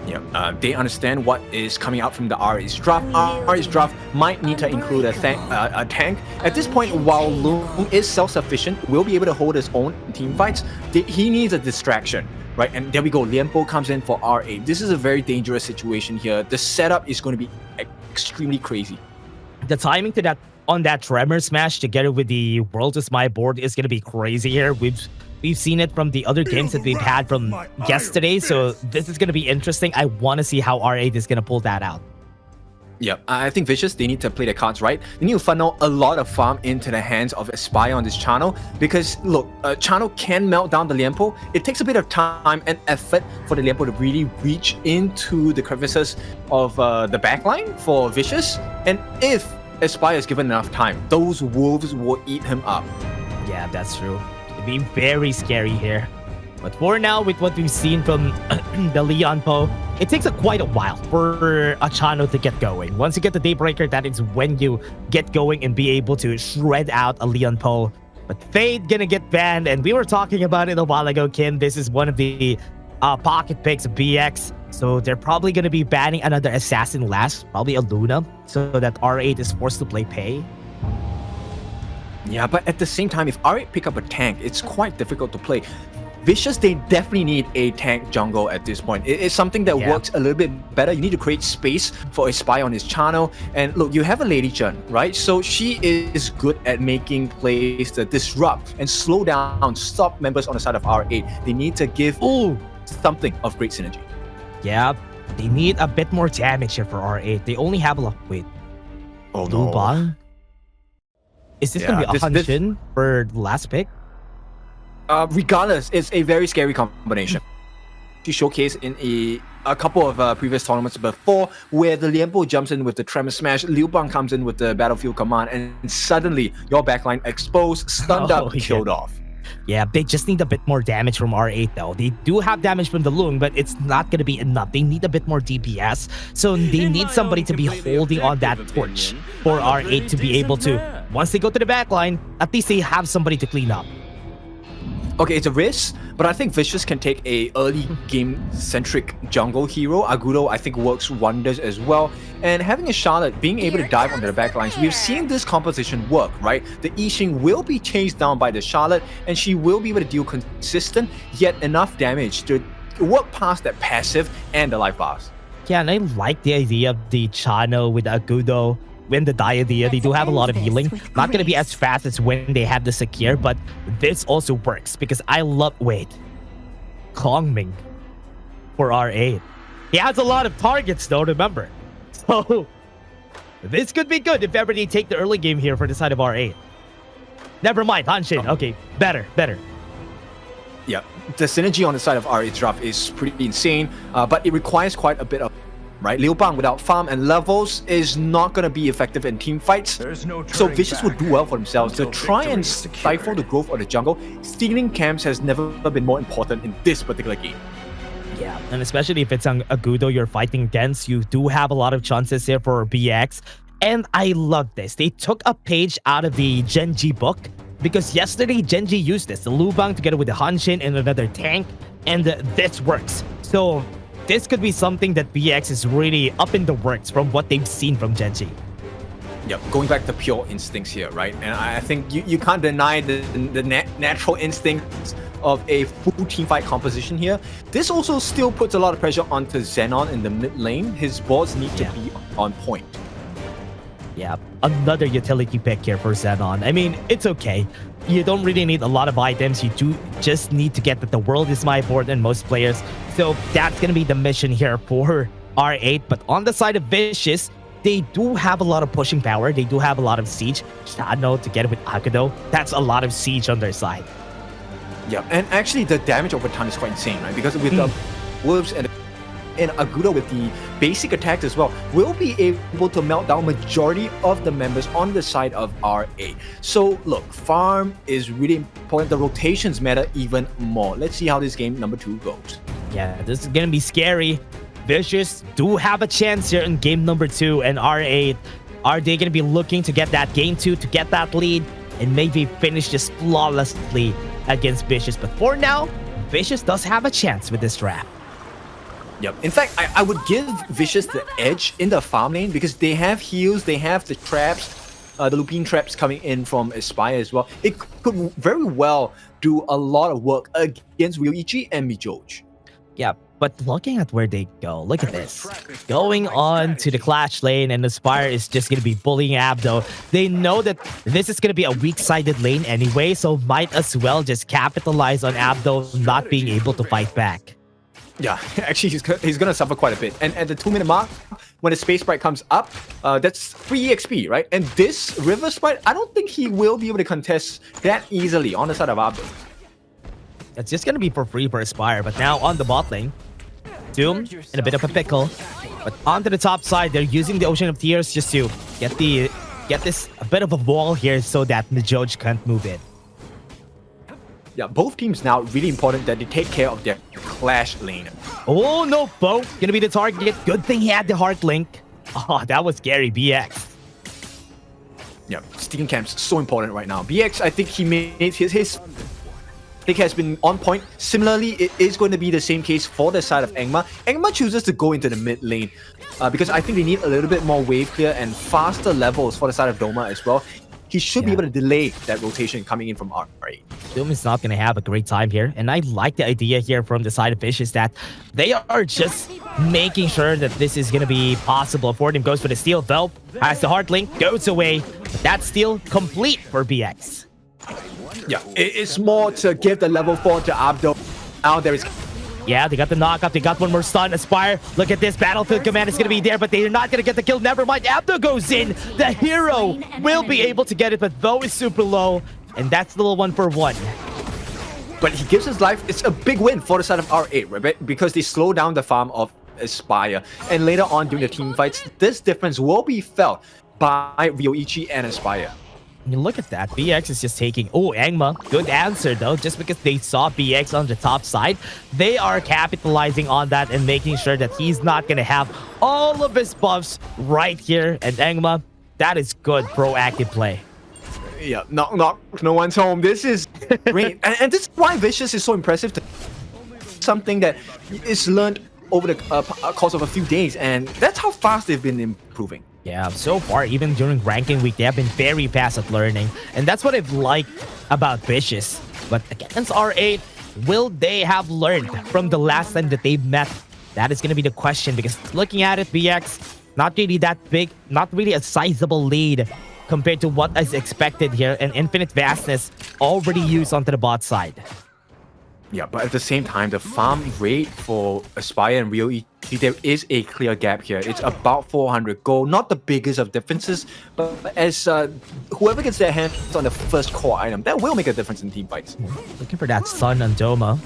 Yeah, they understand what is coming out from the RA's draft. RA's draft might need to include a tank. At this point, while Loom is self-sufficient, will be able to hold his own in team fights, he needs a distraction, right? And there we go, Lianpo comes in for RA. This is a very dangerous situation here. The setup is going to be extremely crazy. The timing to that on that Tremor Smash together with the World is My board is going to be crazy here. We've seen it from the other games that we've had from yesterday, so this is going to be interesting. I want to see how R8 is going to pull that out. Yeah, I think Vicious, they need to play the cards right. They need to funnel a lot of farm into the hands of Aspire on this channel because, look, channel can melt down the Lianpo. It takes a bit of time and effort for the Lianpo to really reach into the crevices of the backline for Vicious. And if Aspire is given enough time, those wolves will eat him up. Yeah, that's true. Be very scary here. But for now, with what we've seen from the Lianpo, it takes quite a while for a channel to get going. Once you get the Daybreaker, that is when you get going and be able to shred out a Lianpo. But Fade gonna get banned, and we were talking about it a while ago, Kim. This is one of the pocket picks of BX. So they're probably gonna be banning another assassin last, probably a Luna, so that R8 is forced to play Pei. Yeah, but at the same time, if R8 pick up a tank, it's quite difficult to play. Vicious, they definitely need a tank jungle at this point. It's something that works a little bit better. You need to create space for a spy on his channel. And look, you have a Lady Jun, right? So she is good at making plays that disrupt and slow down, stop members on the side of R8. They need to give something of great synergy. Yeah, they need a bit more damage here for R8. They only have a lot. Wait. Oh no. Is this going to be a Nongshim for the last pick? Regardless, it's a very scary combination. She showcased in a couple of previous tournaments before, where the Lianpo jumps in with the Tremor Smash, Liu Bang comes in with the Battlefield Command, and suddenly your backline exposed, stunned up, killed off. Yeah, they just need a bit more damage from R8 though. They do have damage from the Lung, but it's not going to be enough. They need a bit more DPS. So they need somebody to be holding on that torch for R8 to be able to, once they go to the backline, at least they have somebody to clean up. Okay, it's a risk, but I think Vicious can take a early game-centric jungle hero. Agudo, I think, works wonders as well. And having a Charlotte being able to dive onto the backlines, we've seen this composition work, right? The Yixing will be chased down by the Charlotte, and she will be able to deal consistent, yet enough damage to work past that passive and the life bars. Yeah, and I like the idea of the Chano with Agudo. When the Diadea, they do have a lot of healing. Not going to be as fast as when they have the Secure, but this also works because I love... Wait. Kongming for R8. He has a lot of targets though, remember. So, this could be good if ever they take the early game here for the side of R8. Never mind, Nongshim. Okay, better. Yeah, the synergy on the side of R8's draft is pretty insane, but it requires quite a bit of... Right, Liu Bang without farm and levels is not going to be effective in team fights. So Vicious would do well for themselves to try and stifle the growth of the jungle. Stealing camps has never been more important in this particular game. Yeah, and especially if it's on Agudo you're fighting against, you do have a lot of chances here for BX. And I love this. They took a page out of the Gen.G book because yesterday Gen.G used this. The Liu Bang together with the Nongshim and another tank, and this works. So this could be something that BX is really up in the works from what they've seen from Gen.G. Yeah, going back to pure instincts here, right? And I think you can't deny the natural instincts of a full teamfight composition here. This also still puts a lot of pressure onto Xenon in the mid lane. His boards need to be on point. Yeah, another utility pick here for Xenon. I mean, it's okay. You don't really need a lot of items. You do just need to get that the world is my board and most players. So that's going to be the mission here for R8. But on the side of Vicious, they do have a lot of pushing power. They do have a lot of siege. Shano together with Agudo, that's a lot of siege on their side. Yeah, and actually the damage over time is quite insane, right? Because with the Wolves and Agudo with the basic attacks as well, will be able to melt down majority of the members on the side of RA. So look, farm is really important. The rotations matter even more. Let's see how this game number 2 goes. Yeah, this is gonna be scary. Vicious do have a chance here in game number 2, and R8, are they gonna be looking to get that game 2, to get that lead, and maybe finish just flawlessly against Vicious? But for now, Vicious does have a chance with this draft. Yep. In fact, I would give Vicious the edge in the farm lane because they have heals, they have the traps, the Lupine traps coming in from Aspire as well. It could very well do a lot of work against Ryoichi and Mijoj. Yeah, but looking at where they go, look at this. Going on to the Clash lane, and Aspire is just going to be bullying Abdo. They know that this is going to be a weak-sided lane anyway, so might as well just capitalize on Abdo not being able to fight back. Yeah, actually, he's going to suffer quite a bit. And at the 2-minute mark, when the Space Sprite comes up, that's 3 EXP, right? And this River Sprite, I don't think he will be able to contest that easily on the side of Abdo. It's just going to be for free for Aspire, but now on the bot lane, Doom in a bit of a pickle. But onto the top side, they're using the Ocean of Tears just to get this a bit of a wall here so that Mijoj can't move in. Yeah, both teams now really important that they take care of their Clash lane. Oh no, Bo gonna be the target. Good thing he had the Heart Link. Oh, that was scary, BX. Yeah, Steam Camp's so important right now. BX, I think he made his pick has been on point. Similarly, it is going to be the same case for the side of Engma. Engma chooses to go into the mid lane because I think they need a little bit more wave clear and faster levels for the side of Doma as well. He should be able to delay that rotation coming in from R8. Doom is not going to have a great time here. And I like the idea here from the side of Vicious that they are just making sure that this is going to be possible for them. Goes for the steal, though. As the Heart Link goes away. But that's still complete for BX. Yeah, it's more to give the level 4 to Abdo. Now there is... Yeah, they got the knockup. They got one more stun. Aspire, look at this. Battlefield Command is going to be there, but they're not going to get the kill. Never mind. Abdo goes in. The hero will be able to get it, but Bo is super low. And that's the little 1-for-1. But he gives his life. It's a big win for the side of R8, right? Because they slow down the farm of Aspire. And later on during the team fights, this difference will be felt by Ryoichi and Aspire. I mean, look at that. BX is just taking... Oh, Engma. Good answer, though. Just because they saw BX on the top side, they are capitalizing on that and making sure that he's not going to have all of his buffs right here. And Engma, that is good proactive play. Yeah, knock, no one's home. This is great. and this is why Vicious is so impressive. Something that is learned over the course of a few days. And that's how fast they've been improving. Yeah, so far, even during ranking week, they have been very fast at learning. And that's what I've liked about Vicious. But against R8, will they have learned from the last time that they met? That is going to be the question. Because looking at it, BX, not really that big, not really a sizable lead compared to what is expected here. And Infinite Vastness already used onto the bot side. Yeah, but at the same time, the farm rate for Aspire and Ryoichi, there is a clear gap here. It's about 400 gold, not the biggest of differences, but as whoever gets their hands on the first core item, that will make a difference in team fights. Looking for that stun on Doma,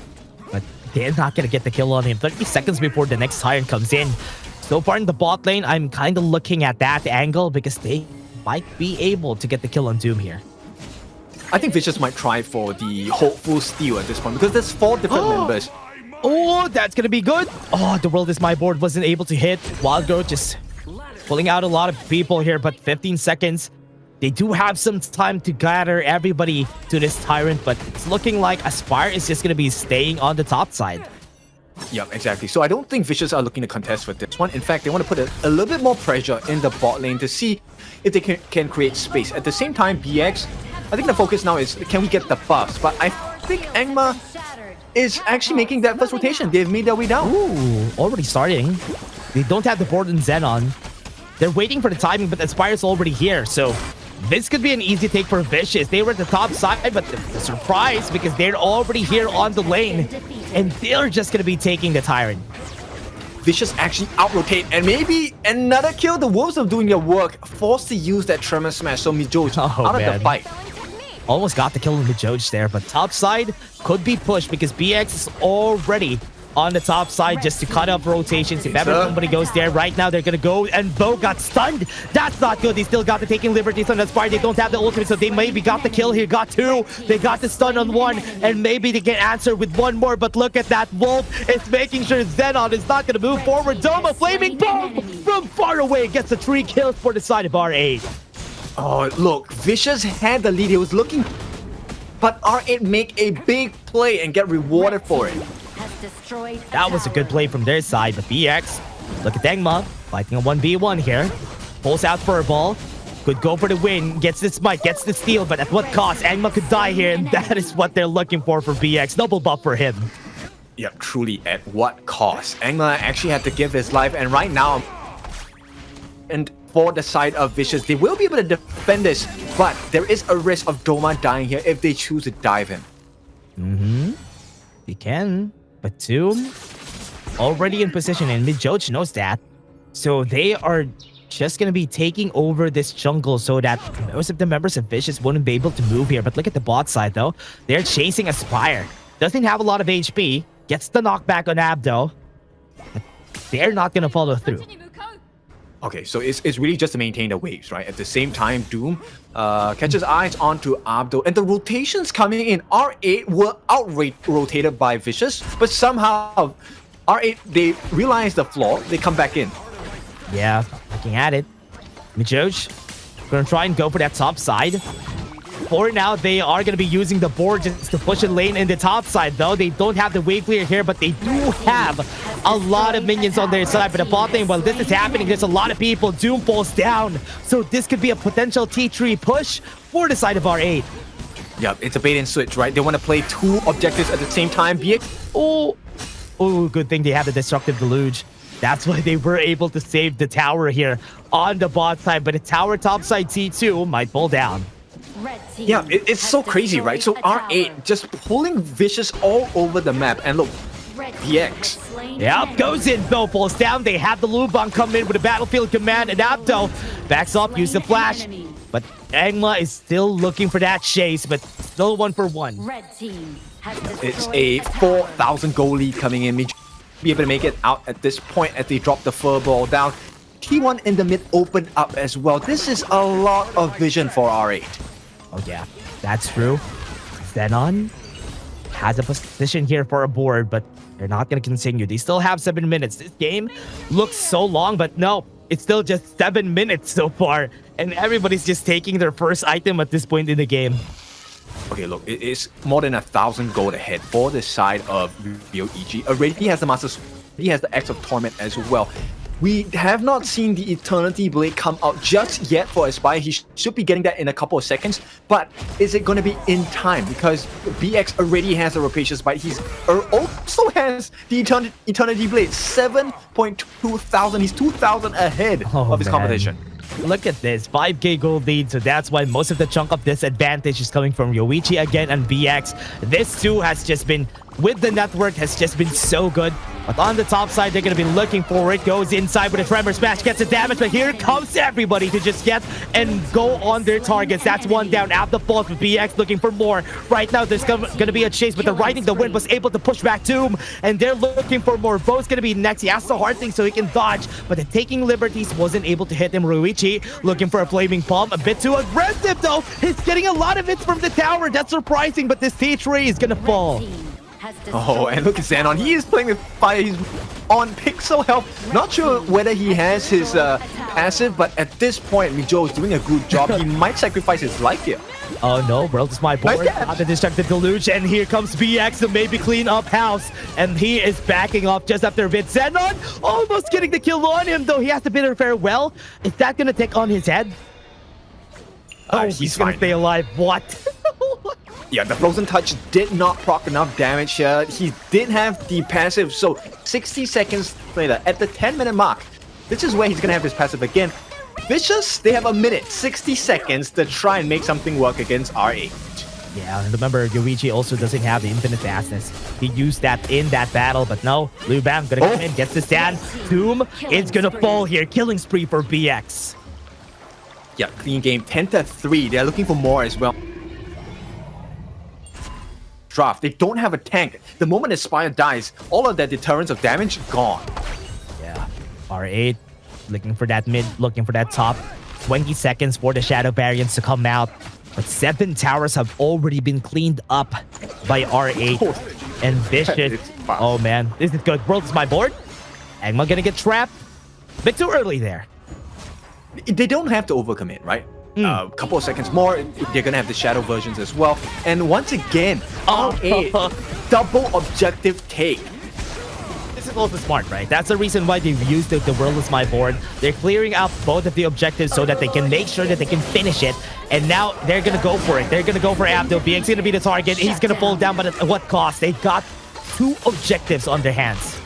but they're not going to get the kill on him 30 seconds before the next Tyrant comes in. So far in the bot lane, I'm kind of looking at that angle because they might be able to get the kill on Doom here. I think Vicious might try for the hopeful steal at this point because there's 4 different members. Oh, that's gonna be good. Oh, the World Is My board wasn't able to hit. Wild Growth just pulling out a lot of people here, but 15 seconds. They do have some time to gather everybody to this Tyrant, but it's looking like Aspire is just gonna be staying on the top side. Yep, exactly. So I don't think Vicious are looking to contest for this one. In fact, they want to put a little bit more pressure in the bot lane to see if they can create space. At the same time, BX, I think the focus now is, can we get the buffs? But I think Engma is actually making that first rotation. They've made their way down. Ooh, already starting. They don't have the board and Xenon. They're waiting for the timing, but Aspire's already here. So this could be an easy take for Vicious. They were at the top side, but the surprise because they're already here on the lane. And they're just going to be taking the Tyrant. Vicious actually out-rotate, and maybe another kill. The Wolves are doing their work, forced to use that Tremor Smash, so Mijoj out of the fight. Almost got the kill on Mijoj there, but top side could be pushed because BX is already on the top side just to cut off rotations. If ever somebody goes there, right now they're gonna go, and Bo got stunned. That's not good. They still got the taking liberties on the Aspire. They don't have the ultimate, so they maybe got the kill here. Got two. They got the stun on one, and maybe they can answer with one more. But look at that. Wolf is making sure Xenon is not gonna move forward. Doma flaming bomb from far away gets the 3 kills for the side of R8. Oh, look, Vicious had the lead. He was looking, but R8 make a big play and get rewarded for it. That was a good play from their side, but BX, look at Engma, fighting a 1v1 here. Pulls out Furball, could go for the win, gets the smite, gets the steal, but at what cost? Engma could die here, and that is what they're looking for BX. Double buff for him. Yeah, truly, at what cost? Engma actually had to give his life, and right now, and for the side of Vicious, they will be able to defend this, but there is a risk of Doma dying here if they choose to dive him. They can, but Doom already in position, and Midjoge knows that. So they are just going to be taking over this jungle so that most of the members of Vicious wouldn't be able to move here. But look at the bot side, though. They're chasing Aspire. Doesn't have a lot of HP. Gets the knockback on Abdo. But they're not going to follow through. Okay, so it's really just to maintain the waves, right? At the same time, Doom catches eyes onto Abdo, and the rotations coming in. R8 were out-rotated by Vicious, but somehow R8, they realize the flaw, they come back in. Yeah, looking at it. Midjoge gonna try and go for that top side. For now, they are going to be using the board just to push a lane in the top side, though. They don't have the wave clear here, but they do have a lot of minions on their side. But the bot lane, while this is happening, there's a lot of people. Doom falls down. So this could be a potential T3 push for the side of R8. Yeah, it's a bait and switch, right? They want to play 2 objectives at the same time. Oh, good thing they have the Destructive Deluge. That's why they were able to save the tower here on the bot side. But the tower top side T2 might fall down. Yeah, it's so crazy, right? So R8 just pulling Vicious all over the map. And look, VX. Yep, goes in, though, falls down. They have the Lubang come in with a battlefield command, and Abdo backs off, use the flash. But Engma is still looking for that chase, but still 1-for-1. It's a 4,000 goal lead coming in. Be able to make it out at this point as they drop the furball down. T1 in the mid opened up as well. This is a lot of vision for R8. Oh yeah, that's true. Xenon has a position here for a board, but they're not going to continue. They still have 7 minutes. This game looks so long, but no, it's still just 7 minutes so far. And everybody's just taking their first item at this point in the game. Okay, look, it is more than 1,000 gold ahead for the side of VEG. Already he has the Master Sword, he has the Axe of Torment as well. We have not seen the Eternity Blade come out just yet for Aspire. He should be getting that in a couple of seconds. But is it going to be in time? Because BX already has the Rapacious Bite. He also has the Eternity Blade. 7.2 thousand. He's 2,000 ahead of his competition. Look at this, 5k gold lead, so that's why most of the chunk of this advantage is coming from Yoichi again and BX. This too has just been, with the network, has just been so good. But on the top side, they're going to be looking for it. Goes inside with a Tremor Smash, gets the damage, but here comes everybody to just get and go on their targets. That's one down at the falls with BX looking for more. Right now, there's going to be a chase, but the Riding the Wind was able to push back Doom, and they're looking for more. Bo's going to be next. He has the hard thing so he can dodge, but the Taking Liberties wasn't able to hit him. Ruichi looking for a Flaming Palm, a bit too aggressive though. He's getting a lot of hits from the tower. That's surprising, but this T3 is going to fall. Oh, and look at Xenon. He is playing with fire. He's on pixel health. Not sure whether he has his passive, but at this point, Mijo is doing a good job. He might sacrifice his life here. Oh no, World is my board. Not the Destructive Deluge, and here comes BX to maybe clean up house. And he is backing off just after a bit. Xenon almost getting the kill on him, though. He has to bid her farewell. Is that going to take on his head? Oh, he's going to stay alive. What? Yeah, the Frozen Touch did not proc enough damage here. He did have the passive, so 60 seconds later, at the 10-minute mark, this is where he's going to have his passive again. Vicious, they have a minute, 60 seconds to try and make something work against R8. Yeah, and remember, Yoichi also doesn't have the infinite fastness. He used that in that battle, but no. Lubam gonna come in, gets the stand. Doom is gonna fall here. Killing spree for BX. Yeah, clean game, 10-3. They're looking for more as well. draft. They don't have a tank. The moment Aspire dies, all of that deterrence of damage gone. Yeah. R8 looking for that mid, looking for that top. 20 seconds for the Shadow Variants to come out. But 7 towers have already been cleaned up by R8 and Vicious. Oh man, this is good. World is my board. Angma gonna get trapped. Bit too early there. They don't have to overcommit, right? A couple of seconds more, they're gonna have the shadow versions as well. And once again, R8 double objective take. This is also smart, right? That's the reason why they've used the World is my board. They're clearing out both of the objectives so that they can make sure that they can finish it. And now they're gonna go for it. They're gonna go for Abdo. BX gonna be the target. He's gonna fall down, but at what cost? They got 2 objectives on their hands.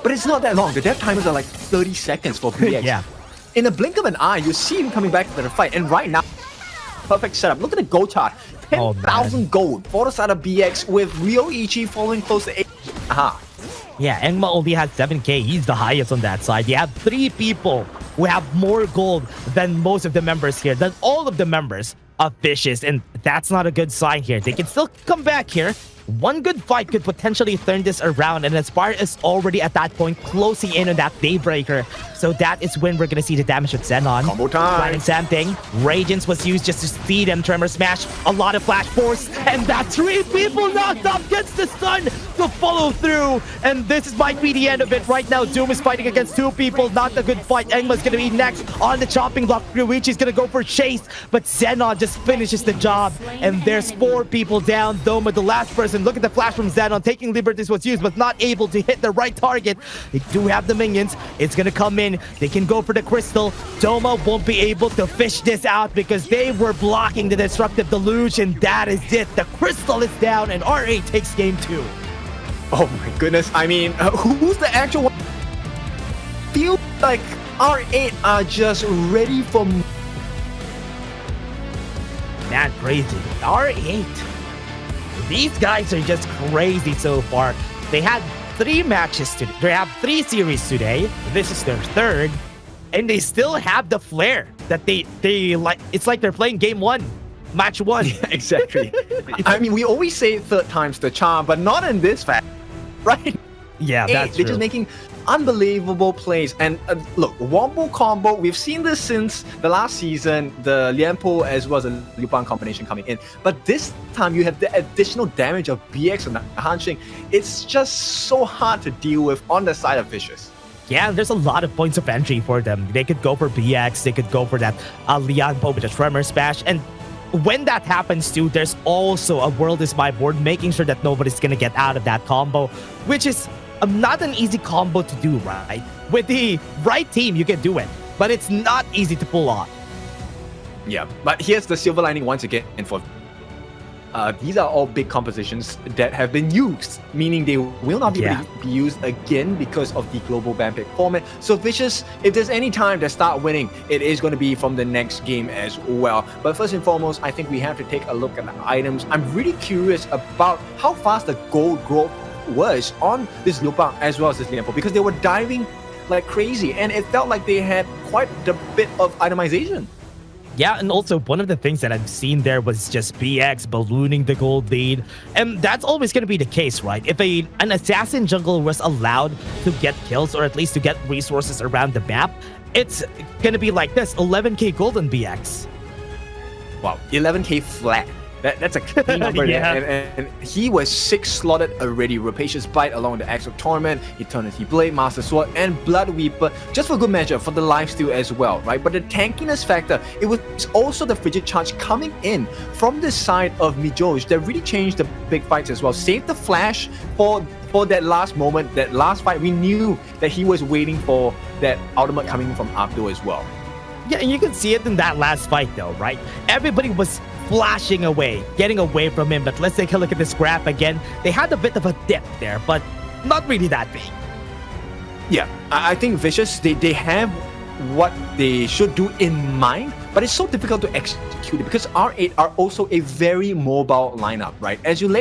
But it's not that long. The death timers are like 30 seconds for BX. Yeah. In a blink of an eye, you see him coming back to the fight. And right now, perfect setup. Look at the gold chart. 10,000 gold for the side of BX with Ryo Ichi following close to 8. Aha. Yeah, Engma only has 7k. He's the highest on that side. You have 3 people who have more gold than most of the members here, than all of the members of Vicious, and that's not a good sign here. They can still come back here. One good fight could potentially turn this around, and Aspire is already at that point closing in on that Daybreaker. So that is when we're gonna see the damage with Xenon. Combo time. Planning same thing. Radiance was used just to speed him. Tremor Smash, a lot of Flash Force, and that 3 people knocked up gets the stun to follow through. And this might be the end of it right now. Doom is fighting against 2 people. Not a good fight. Engma's gonna be next on the chopping block. Ryuichi's gonna go for chase, but Xenon just finishes the job. And there's 4 people down. Doma, the last person. Look at the flash from Xenon. Taking liberties was used, but not able to hit the right target. They do have the minions. It's gonna come in. They can go for the crystal. Doma won't be able to fish this out because they were blocking the destructive deluge, and that is it. The crystal is down, and R8 takes game 2. Oh my goodness. I mean, who's the actual one? Feels like R8 are just ready for... Man, crazy. R8. These guys are just crazy so far. They had 3 matches today. They have 3 series today. This is their 3rd. And they still have the flair that they like. It's like they're playing game 1. Match 1. Yeah, exactly. I mean, we always say 3rd time's the charm, but not in this fact, right? Yeah, that's true. They're just making unbelievable plays. And look, Wombo combo, we've seen this since the last season, the Lianpo as well as the Liu Bang combination coming in. But this time you have the additional damage of BX and Hanxing. It's just so hard to deal with on the side of Vicious. Yeah, there's a lot of points of entry for them. They could go for BX, they could go for that Lianpo with the Tremor Smash, and when that happens too, there's also a World is my board, making sure that nobody's gonna get out of that combo, which is not an easy combo to do, right? With the right team, you can do it, but it's not easy to pull off. Yeah, but here's the silver lining once again for these are all big compositions that have been used, meaning they will not be able to be used again because of the global ban pick format. So Vicious, if there's any time to start winning, it is going to be from the next game as well. But first and foremost, I think we have to take a look at the items. I'm really curious about how fast the gold growth was on this Liu Bang as well as this Lianpo, because they were diving like crazy and it felt like they had quite a bit of itemization. Yeah, and also one of the things that I've seen there was just BX ballooning the gold lead. And that's always going to be the case, right? If an assassin jungle was allowed to get kills or at least to get resources around the map, it's going to be like this, 11k gold on BX. Wow, 11k flat. That's a clean number. Yeah. And he was 6 slotted already. Rapacious Bite along the Axe of Torment, Eternity Blade, Master Sword, and Blood Weeper, just for good measure for the lifesteal as well, right? But the tankiness factor, it was also the Frigid Charge coming in from the side of Mijoj that really changed the big fights as well. Saved the flash for that last moment, that last fight. We knew that he was waiting for that ultimate coming from Abdo as well. Yeah, and you can see it in that last fight though, right? Everybody was flashing away, getting away from him, but let's take a look at this graph again. They had a bit of a dip there, but not really that big. Yeah, I think Vicious, they have what they should do in mind, but it's so difficult to execute it because R8 are also a very mobile lineup, right? As you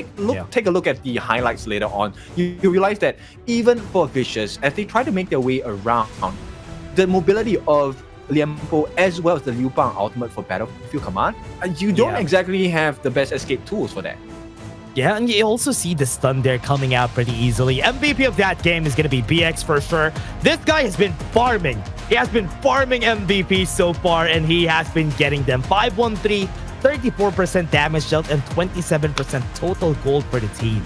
take a look at the highlights later on, you realize that even for Vicious, as they try to make their way around, the mobility of Lianpo as well as the Liu Bang ultimate for Battlefield Command, you don't exactly have the best escape tools for that. Yeah, and you also see the stun there coming out pretty easily. MVP of that game is going to be BX for sure. This guy has been farming. He has been farming MVP so far, and he has been getting them. 513, 34% damage dealt, and 27% total gold for the team.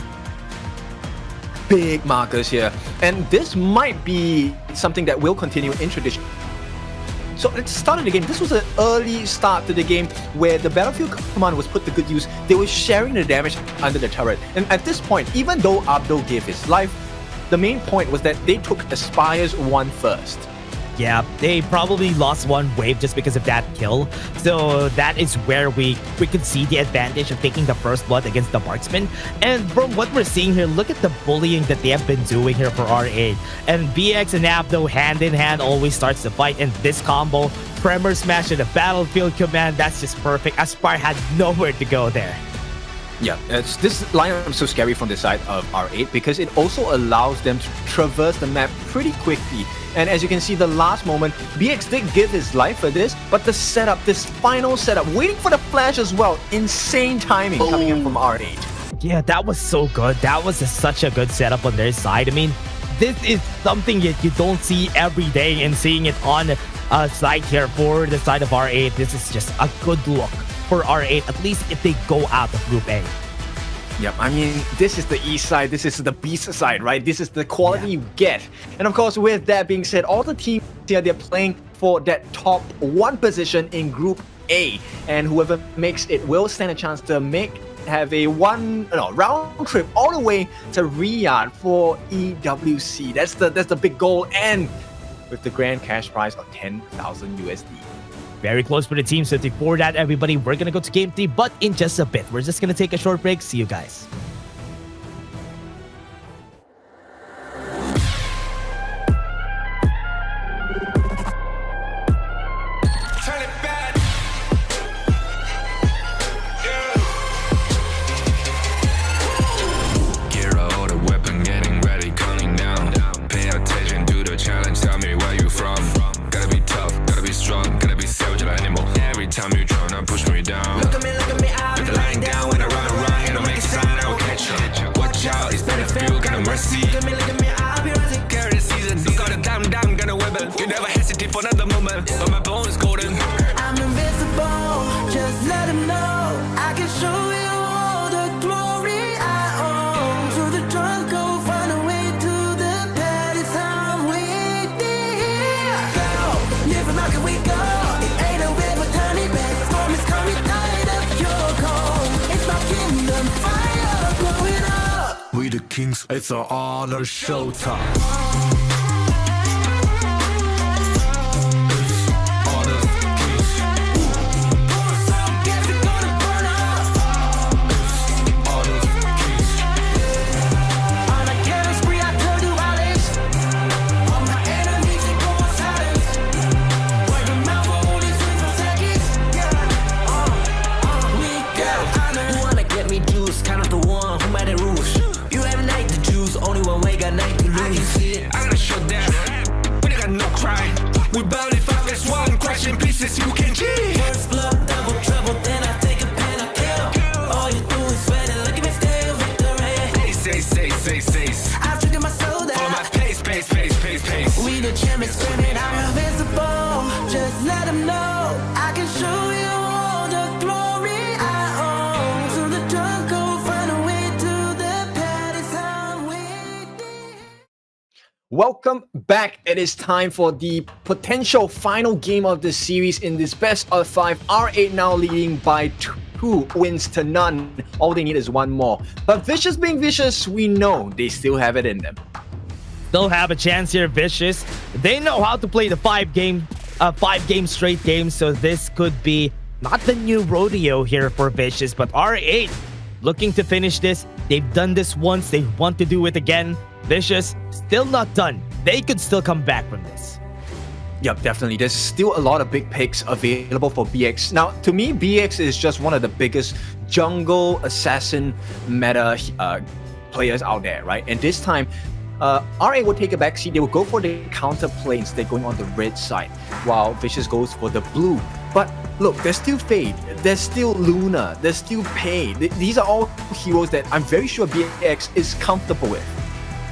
Big markers here. And this might be something that will continue in tradition. So at the start of the game, this was an early start to the game where the Battlefield command was put to good use. They were sharing the damage under the turret. And at this point, even though Abdo gave his life, the main point was that they took Aspire's one first. Yeah, they probably lost one wave just because of that kill. So that is where we could see the advantage of taking the first blood against the marksman. And from what we're seeing here, look at the bullying that they have been doing here for R8. And BX and Abdo hand in hand always starts the fight. And this combo, Tremor Smash and the Battlefield Command, that's just perfect. Aspire had nowhere to go there. Yeah, this lineup is so scary from the side of R8 because it also allows them to traverse the map pretty quickly. And as you can see, the last moment, BX did give his life for this, but the setup, this final setup, waiting for the flash as well, insane timing coming in from R8. Yeah, that was so good. That was such a good setup on their side. I mean, this is something that you don't see every day, and seeing it on a side here for the side of R8, this is just a good look for R8, at least if they go out of Group A. Yep, I mean, this is the east side, this is the beast side, right? This is the quality you get. And of course, with that being said, all the teams here, they're playing for that top 1 position in Group A. And whoever makes it will stand a chance to have a round trip all the way to Riyadh for EWC. That's the big goal, and with the grand cash prize of 10,000 USD. Very close for the team. So before that, everybody, we're going to go to Game 3, but in just a bit. We're just going to take a short break. See you guys. Gear out the weapon, getting ready, counting down. Pay attention to the challenge, tell me where you from. Gotta be tough, gotta be strong, gotta be savage like animal. Every time you tryna push me down. Look at me, I'll be lying down when I run around. You don't make a sign, I will catch you. Watch out, it's better for you, kind of mercy. Look at me, I'll be rising. Carry the season, you got a damn, gonna weapon. You never hesitate for another moment, but my bone is golden. I'm invincible, just let him know. I can show you all the glory I own. To the drunk, go find a way to the palace I'm waiting here. Go, live from how can we go? It ain't a river, tiny bed. Storm is coming, tired of your cold. It's my kingdom, fire blowing up. We the kings, it's an honor showtime. We bound if I miss one, crash in pieces, you can G. First blood, double trouble, then I take a pen, I kill. All you do is sweat and look at me still victory. Say. I've triggered my soul down. For my pace. We the champions, screaming, I'm invincible. Just let them know I can show you all the glory I own. To the drunk, go find a way to the palace I'm waiting. Welcome back. It is time for the potential final game of the series in this best of 5. R8 now leading by 2 wins to none. All they need is 1 more. But Vicious being Vicious, we know they still have it in them. Still have a chance here, Vicious. They know how to play the 5 game straight games, so this could be not the new rodeo here for Vicious, but R8 looking to finish this. They've done this once, they want to do it again. Vicious, still not done. They could still come back from this. Yep, definitely. There's still a lot of big picks available for BX. Now, to me, BX is just one of the biggest jungle assassin meta players out there, right? And this time, RA will take a backseat. They will go for the counter play instead, going on the red side, while Vicious goes for the blue. But look, there's still Fade, there's still Luna, there's still Pei. These are all heroes that I'm very sure BX is comfortable with.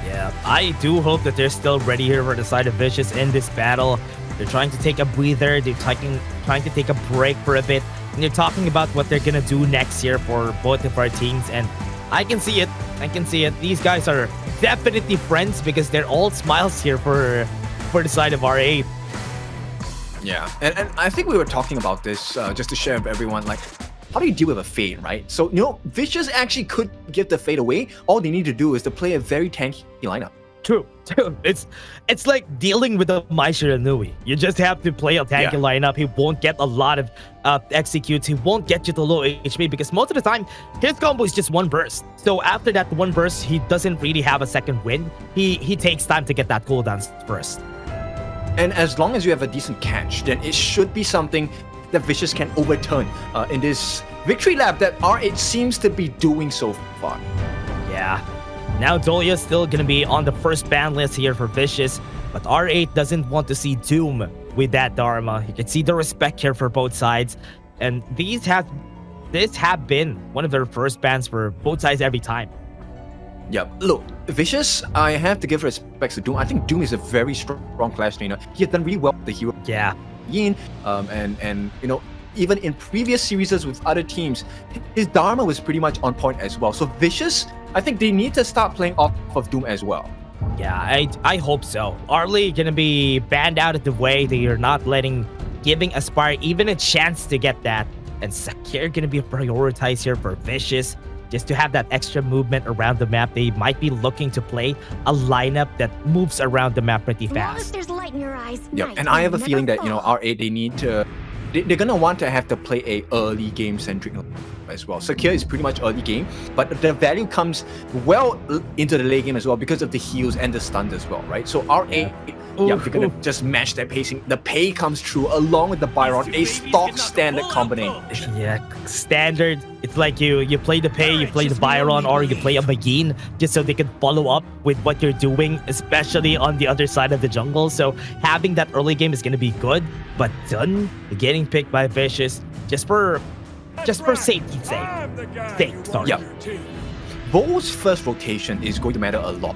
Yeah, I do hope that they're still ready here for the side of Vicious in this battle. They're trying to take a breather, they're trying to take a break for a bit, and they're talking about what they're gonna do next year for both of our teams, and I can see it. These guys are definitely friends because they're all smiles here for the side of R8. Yeah, and I think we were talking about this just to share with everyone, like, how do you deal with a Fade, right? So, Vicious actually could give the Fade away. All they need to do is to play a very tanky lineup. True. It's like dealing with a Mai Shiranui. You just have to play a tanky lineup. He won't get a lot of executes. He won't get you to low HP because most of the time, his combo is just one burst. So after that one burst, he doesn't really have a second win. He takes time to get that cooldown first. And as long as you have a decent catch, then it should be something that Vicious can overturn in this victory lap that R8 seems to be doing so far. Yeah. Now Dolia's still gonna be on the first ban list here for Vicious, but R8 doesn't want to see Doom with that Dharma. You can see the respect here for both sides, and this have been one of their first bans for both sides every time. Yeah, look, Vicious, I have to give respect to Doom. I think Doom is a very strong clash trainer. He has done really well with the hero. Yeah. Yin, and even in previous series with other teams, his Dharma was pretty much on point as well. So Vicious, I think they need to start playing off of Doom as well. Yeah, I hope so. Arlie gonna be banned out of the way. They are not giving Aspire even a chance to get that. And Sakir gonna be prioritized here for Vicious. Just to have that extra movement around the map, they might be looking to play a lineup that moves around the map pretty fast. There's light in your eyes. Yep, and I have a feeling that, R8, they need to... They're gonna want to have to play a early game centric as well. Sakir is pretty much early game, but the value comes well into the late game as well because of the heals and the stuns as well, right? So R8, they're gonna just match that pacing. The Pei comes through along with the Byron, a stock standard combination. Yeah, standard. It's like you play the Pei, you play the Byron, or you play a Magin just so they can follow up with what you're doing, especially on the other side of the jungle. So having that early game is gonna be good, but Dun getting picked by Vicious just for safety's sake. Sorry. Yeah. Vo's first rotation is going to matter a lot.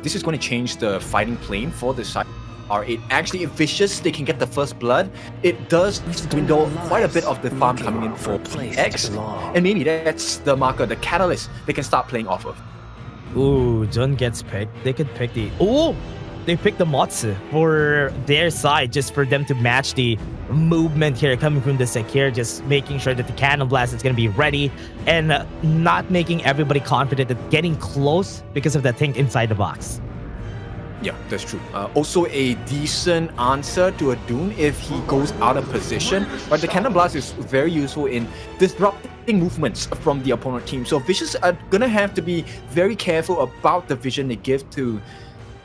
This is going to change the fighting plane for the side R8. Actually, if Vicious, they can get the first blood, it does dwindle quite a bit of the farm coming in for X. And maybe that's the marker, the catalyst they can start playing off of. Ooh, Jun gets picked. They could pick the... Ooh! They picked the Motsu for their side just for them to match the movement here coming from the Sakir, just making sure that the Cannon Blast is going to be ready and not making everybody confident that getting close because of that thing inside the box. Yeah, that's true. Also a decent answer to a Doom if he goes out of position, but the Cannon Blast is very useful in disrupting movements from the opponent team. So Vicious are gonna have to be very careful about the vision they give to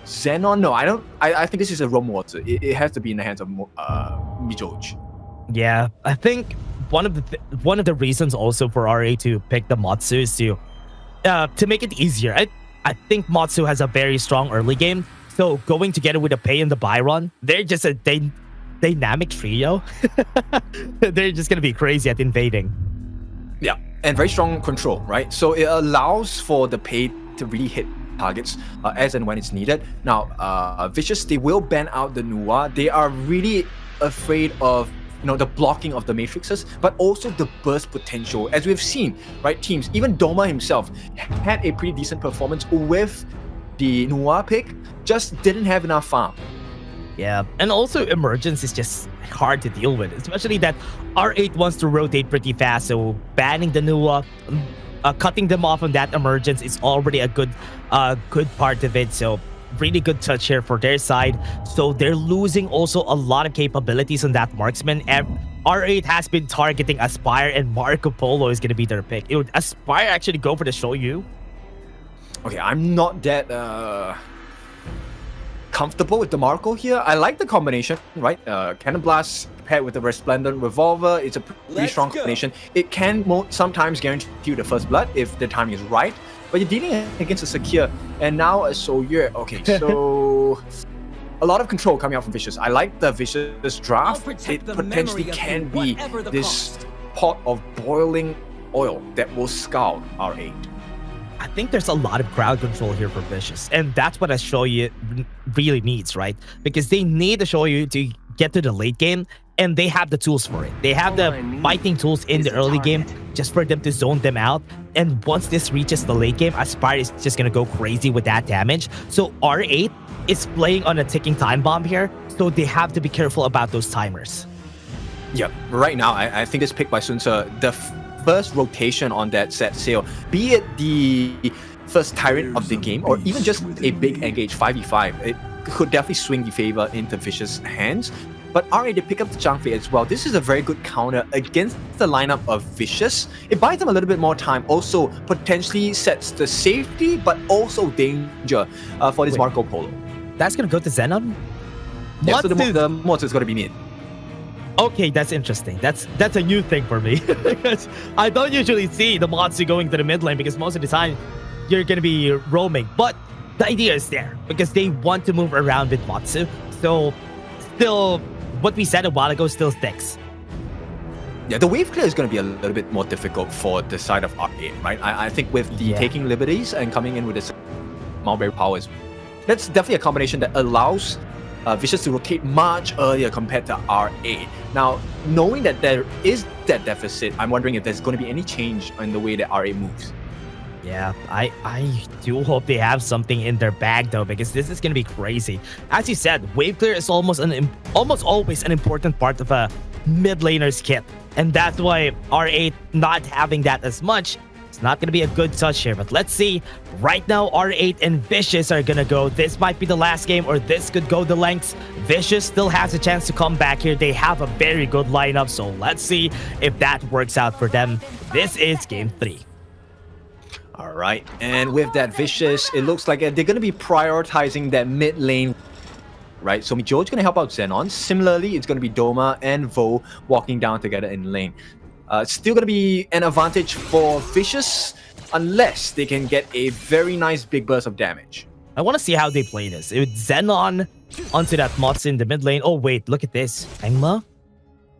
Xenon. No, I don't. I think this is a Rome Water. It has to be in the hands of Mijoj. Yeah, I think one of the reasons also for RA to pick the Matsu is to make it easier. I think Matsu has a very strong early game, so going together with the Pei and the Byron, they're just a dynamic trio. They're just gonna be crazy at invading. Yeah, and very strong control, right? So it allows for the Pei to really hit targets as and when it's needed. Now, Vicious, they will ban out the Nuwa. They are really afraid of the blocking of the matrices, but also the burst potential. As we've seen, right, teams, even Doma himself had a pretty decent performance with the Nuwa pick, just didn't have enough farm. Yeah, and also Emergence is just hard to deal with, especially that R8 wants to rotate pretty fast, so banning the Nuwa, cutting them off on that Emergence is already a good part of it. So really good touch here for their side. So they're losing also a lot of capabilities on that marksman. And R8 has been targeting Aspire, and Marco Polo is going to be their pick. It would Aspire actually go for the Shoyu? Okay, I'm not that comfortable with the Marco here. I like the combination, right? Cannon Blast paired with the Resplendent Revolver. It's a pretty strong combination. It can sometimes guarantee you the first blood if the timing is right, but you're dealing against a Sakir and now a Soyue. Okay, so a lot of control coming out from Vicious. I like the Vicious draft. It potentially can be this pot of boiling oil that will scald R8. I think there's a lot of crowd control here for Vicious, and that's what a Shoyu really needs, right? Because they need a Shoyu to get to the late game, and they have the tools for it. They have the fighting tools in the early game just for them to zone them out. And once this reaches the late game, Aspire is just going to go crazy with that damage. So R8 is playing on a ticking time bomb here, so they have to be careful about those timers. Yep, right now, I think this pick by Sunse, the first rotation on that set sail, be it the first Tyrant of the game or even just a big engage 5v5, it could definitely swing the favor into Vicious' hands. But R8 to pick up the Zhangfei as well. This is a very good counter against the lineup of Vicious. It buys them a little bit more time, also potentially sets the safety but also danger for this Marco Polo. That's going to go to Xenon? Yeah, so the Mortis is going to be mid. Okay, that's interesting. That's a new thing for me. Because I don't usually see the Matsu going to the mid lane because most of the time you're going to be roaming. But the idea is there because they want to move around with Matsu. So still, what we said a while ago still sticks. Yeah, the wave clear is going to be a little bit more difficult for the side of R8, right? I think with the taking liberties and coming in with the mulberry powers, that's definitely a combination that allows Vicious to rotate much earlier compared to R8. Now, knowing that there is that deficit, I'm wondering if there's going to be any change in the way that R8 moves. Yeah, I do hope they have something in their bag though, because this is going to be crazy. As you said, wave clear is almost always an important part of a mid laner's kit. And that's why R8 not having that as much, it's not going to be a good touch here. But let's see. Right now, R8 and Vicious are going to go. This might be the last game, or this could go the lengths. Vicious still has a chance to come back here. They have a very good lineup, so let's see if that works out for them. This is game 3. All right, and with that Vicious, it looks like they're going to be prioritizing that mid lane, right? So Mijo's going to help out Xenon. Similarly, it's going to be Doma and Vo walking down together in lane. Still going to be an advantage for Vicious unless they can get a very nice big burst of damage. I want to see how they play this. With Xenon onto that Mots in the mid lane. Oh wait, look at this. Engma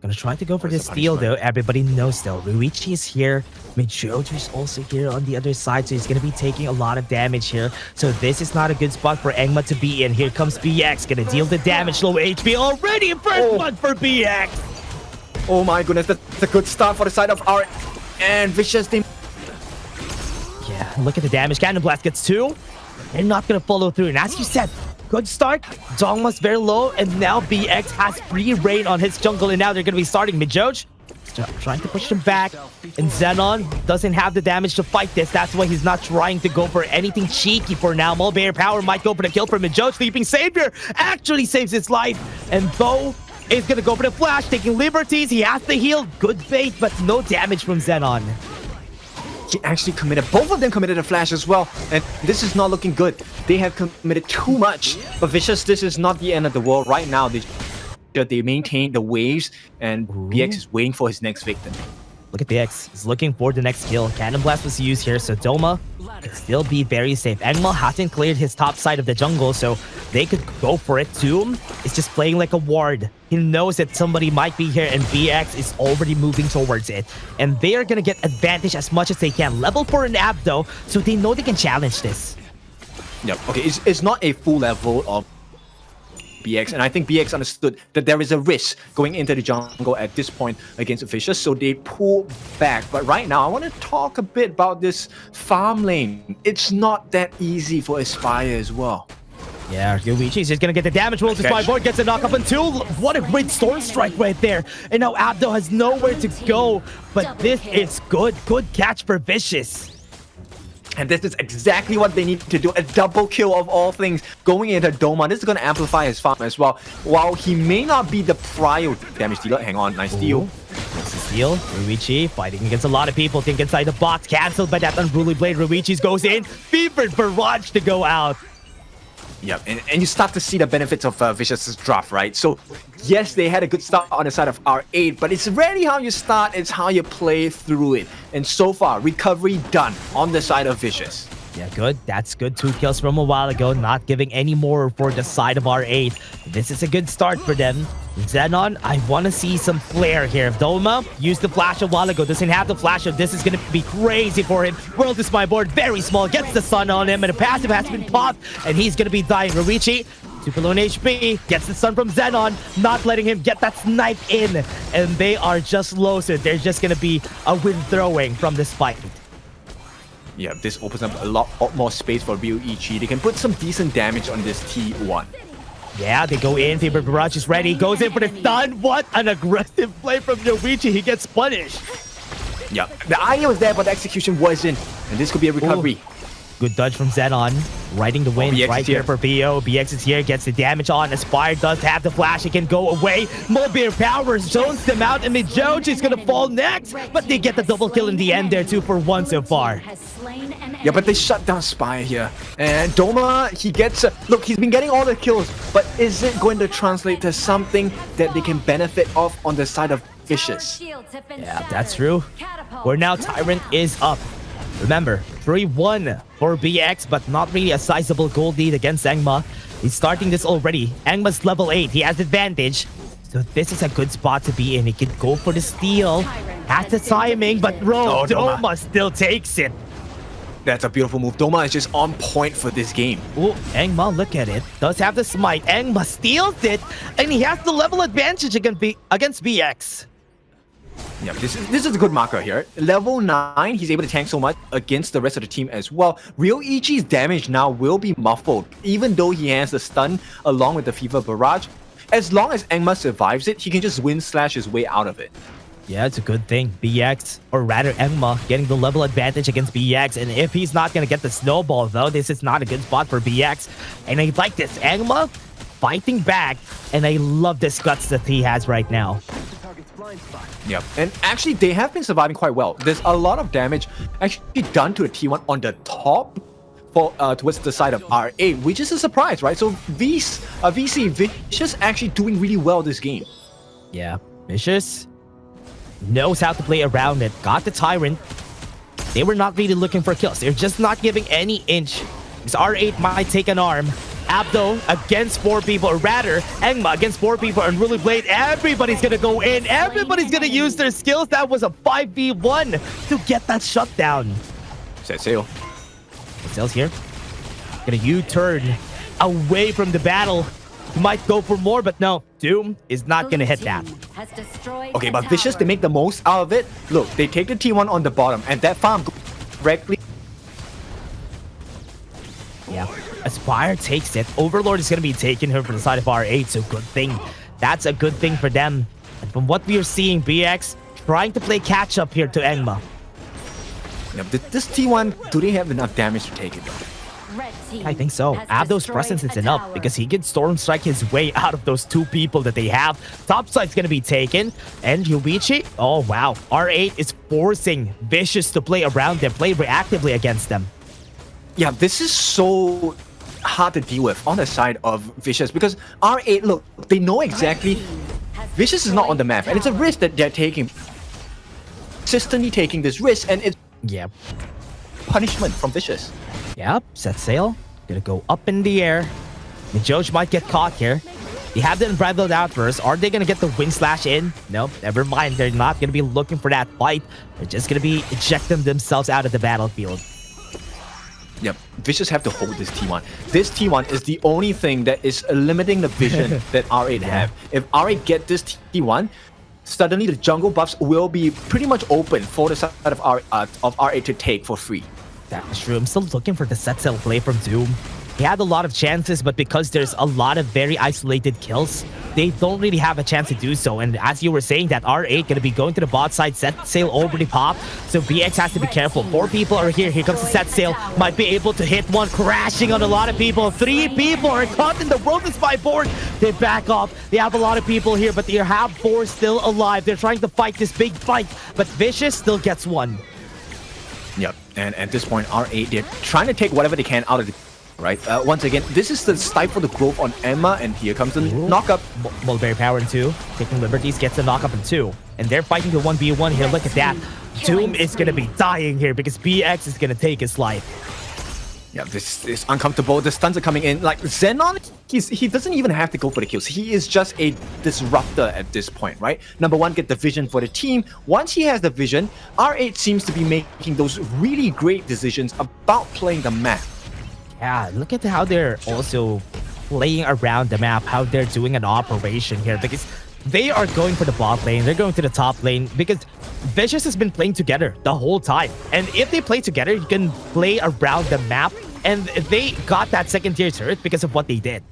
gonna try to go for this steal though. Everybody knows though. Ruichi is here. Mijojo is also here on the other side, so he's gonna be taking a lot of damage here. So this is not a good spot for Engma to be in. Here comes BX, gonna deal the damage. Low HP already. First blood for BX. Oh my goodness, that's a good start for the side of R. And Vicious. Yeah, look at the damage. Cannon Blast gets 2. They're not gonna follow through. And as you said, good start. Dongma's very low, and now BX has free reign on his jungle, and now they're gonna be starting Mijoj. Trying to push him back, and Xenon doesn't have the damage to fight this. That's why he's not trying to go for anything cheeky for now. Mulberry Power might go for the kill for Mijoj. Sleeping Savior actually saves his life, and Bo is gonna go for the flash, taking liberties. He has to heal. Good bait, but no damage from Xenon. He actually committed, both of them committed a flash as well, and this is not looking good. They have committed too much, but Vicious, this is not the end of the world. Right now, they maintain the waves, and BX is waiting for his next victim. Look at BX, he's looking for the next kill. Cannon Blast was used here, so Doma could still be very safe. Engma hasn't cleared his top side of the jungle, so they could go for it too. It's just playing like a ward. He knows that somebody might be here, and BX is already moving towards it. And they are going to get advantage as much as they can. Level 4 in Ab though, so they know they can challenge this. Yep, okay, it's not a full level of BX, and I think BX understood that there is a risk going into the jungle at this point against Vicious, so they pull back. But right now, I want to talk a bit about this farm lane. It's not that easy for Aspire as well. Yeah, Yoichi's just gonna get the damage roll to Spyboard, gets a knock up on 2. What a great Storm Strike right there. And now Abdo has nowhere to go, but this is good. Good catch for Vicious. And this is exactly what they need to do. A double kill of all things going into Doma. This is going to amplify his farm as well. While he may not be the prior damage dealer. Hang on, nice steal. Nice steal. Ruichi fighting against a lot of people. Think inside the box. Cancelled by that unruly blade. Ruichi's goes in. Fevered Barrage to go out. Yeah, and you start to see the benefits of Vicious's draft, right? So, yes, they had a good start on the side of R8, but it's rarely how you start, it's how you play through it. And so far, recovery done on the side of Vicious. Yeah, good. That's good. 2 kills from a while ago. Not giving any more for the side of R8. This is a good start for them. Xenon, I want to see some flair here. If Doma used the flash a while ago, doesn't have the flash, so this is going to be crazy for him. World is my board. Very small. Gets the sun on him, and a passive has been popped, and he's going to be dying. Ruichi, 2 below in HP, gets the sun from Xenon, not letting him get that snipe in, and they are just low, so there's just going to be a win throwing from this fight. Yeah, this opens up a lot more space for Real EG. They can put some decent damage on this T1. Yeah, they go in. Favorite Barrage is ready. Goes in for the stun. What an aggressive play from Yoichi. He gets punished. Yeah, the idea was there, but the execution wasn't. And this could be a recovery. Ooh. Good dodge from Xenon. Riding the wind right here for BO. BX is here. Gets the damage on. Aspire does have the flash. It can go away. Mulbeer Power zones them out. And Mijoji is going to fall next. But they get the double kill in the end there, 2 for 1 so far. Yeah, but they shut down Spire here. And Doma, he gets... look, he's been getting all the kills. But is it going to translate to something that they can benefit off on the side of Vicious? Yeah, that's true. Where now Tyrant is up. Remember, 3-1 for BX, but not really a sizable gold lead against Engma. He's starting this already. Engma's level 8. He has advantage. So this is a good spot to be in. He can go for the steal. Has the timing, but Doma still takes it. That's a beautiful move. Doma is just on point for this game. Oh, Engma, look at it. Does have the smite. Engma steals it, and he has the level advantage against BX. Yeah, this is a good marker here. Level 9, he's able to tank so much against the rest of the team as well. Real EG's damage now will be muffled, even though he has the stun along with the Fever Barrage. As long as Engma survives it, he can just win slash his way out of it. Yeah, it's a good thing. BX, or rather Engma, getting the level advantage against BX. And if he's not going to get the snowball, though, this is not a good spot for BX. And I like this. Engma fighting back, and I love this guts that he has right now. Yep, and actually they have been surviving quite well. There's a lot of damage actually done to the T1 on the top for towards the side of R8, which is a surprise, right? So VC Vicious actually doing really well this game. Yeah, Vicious knows how to play around it. Got the Tyrant. They were not really looking for kills. They're just not giving any inch. Because R8 might take an arm. Abdo against 4 people, or rather, Engma against 4 people, and Really Blade. Everybody's gonna go in. Everybody's gonna use their skills. That was a 5v1 to get that shutdown. Set sail. Sail's here. Gonna U-turn away from the battle. He might go for more, but no. Doom is not gonna hit that. Okay, but Vicious, they make the most out of it. Look, they take the T1 on the bottom, and that farm goes directly. Yeah. Aspire takes it. Overlord is going to be taking her from the side of R8, so good thing. That's a good thing for them. And from what we are seeing, BX trying to play catch-up here to Engma. Now, this T1, do they have enough damage to take it though? I think so. Abdo's presence is enough because he can Storm Strike his way out of those 2 people that they have. Top side's going to be taken. And Yoichi, oh wow. R8 is forcing Vicious to play around them, play reactively against them. Yeah, this is so hard to deal with on the side of Vicious because R8, look, they know exactly Vicious is not on the map, and it's a risk that they're taking. Consistently taking this risk, and it's punishment from Vicious. Yep, set sail. Gonna go up in the air. Mijoji might get caught here. They have the Unbridled Outburst. Are they gonna get the Wind Slash in? Nope, never mind. They're not gonna be looking for that fight. They're just gonna be ejecting themselves out of the battlefield. Yep, Vicious have to hold this T1. This T1 is the only thing that is limiting the vision that R8 have. If R8 get this T1, suddenly the jungle buffs will be pretty much open for the side of R8 to take for free. That's true. I'm still looking for the set sail play from Doom. He had a lot of chances, but because there's a lot of very isolated kills, they don't really have a chance to do so. And as you were saying, that R8 gonna be going to the bot side, set sail already popped, so BX has to be careful. 4 people are here. Here comes the set sail. Might be able to hit one, crashing on a lot of people. 3 people are caught in the world is by board. They back off. They have a lot of people here, but they have 4 still alive. They're trying to fight this big fight, but Vicious still gets 1. Yep, and at this point, R8, they're trying to take whatever they can out of the right? Once again, this is the stifle the growth on Emma, and here comes the knockup. Mulberry Power in 2, taking liberties, gets the knockup in 2. And they're fighting the 1v1 here. Look at that. Doom is going to be dying here because BX is going to take his life. Yeah, this is uncomfortable. The stuns are coming in. Like Xenon, he doesn't even have to go for the kills. He is just a disruptor at this point, right? Number one, get the vision for the team. Once he has the vision, R8 seems to be making those really great decisions about playing the map. Yeah, look at how they're also playing around the map, how they're doing an operation here, because they are going for the bot lane, they're going to the top lane, because Vicious has been playing together the whole time. And if they play together, you can play around the map, and they got that second tier turret because of what they did.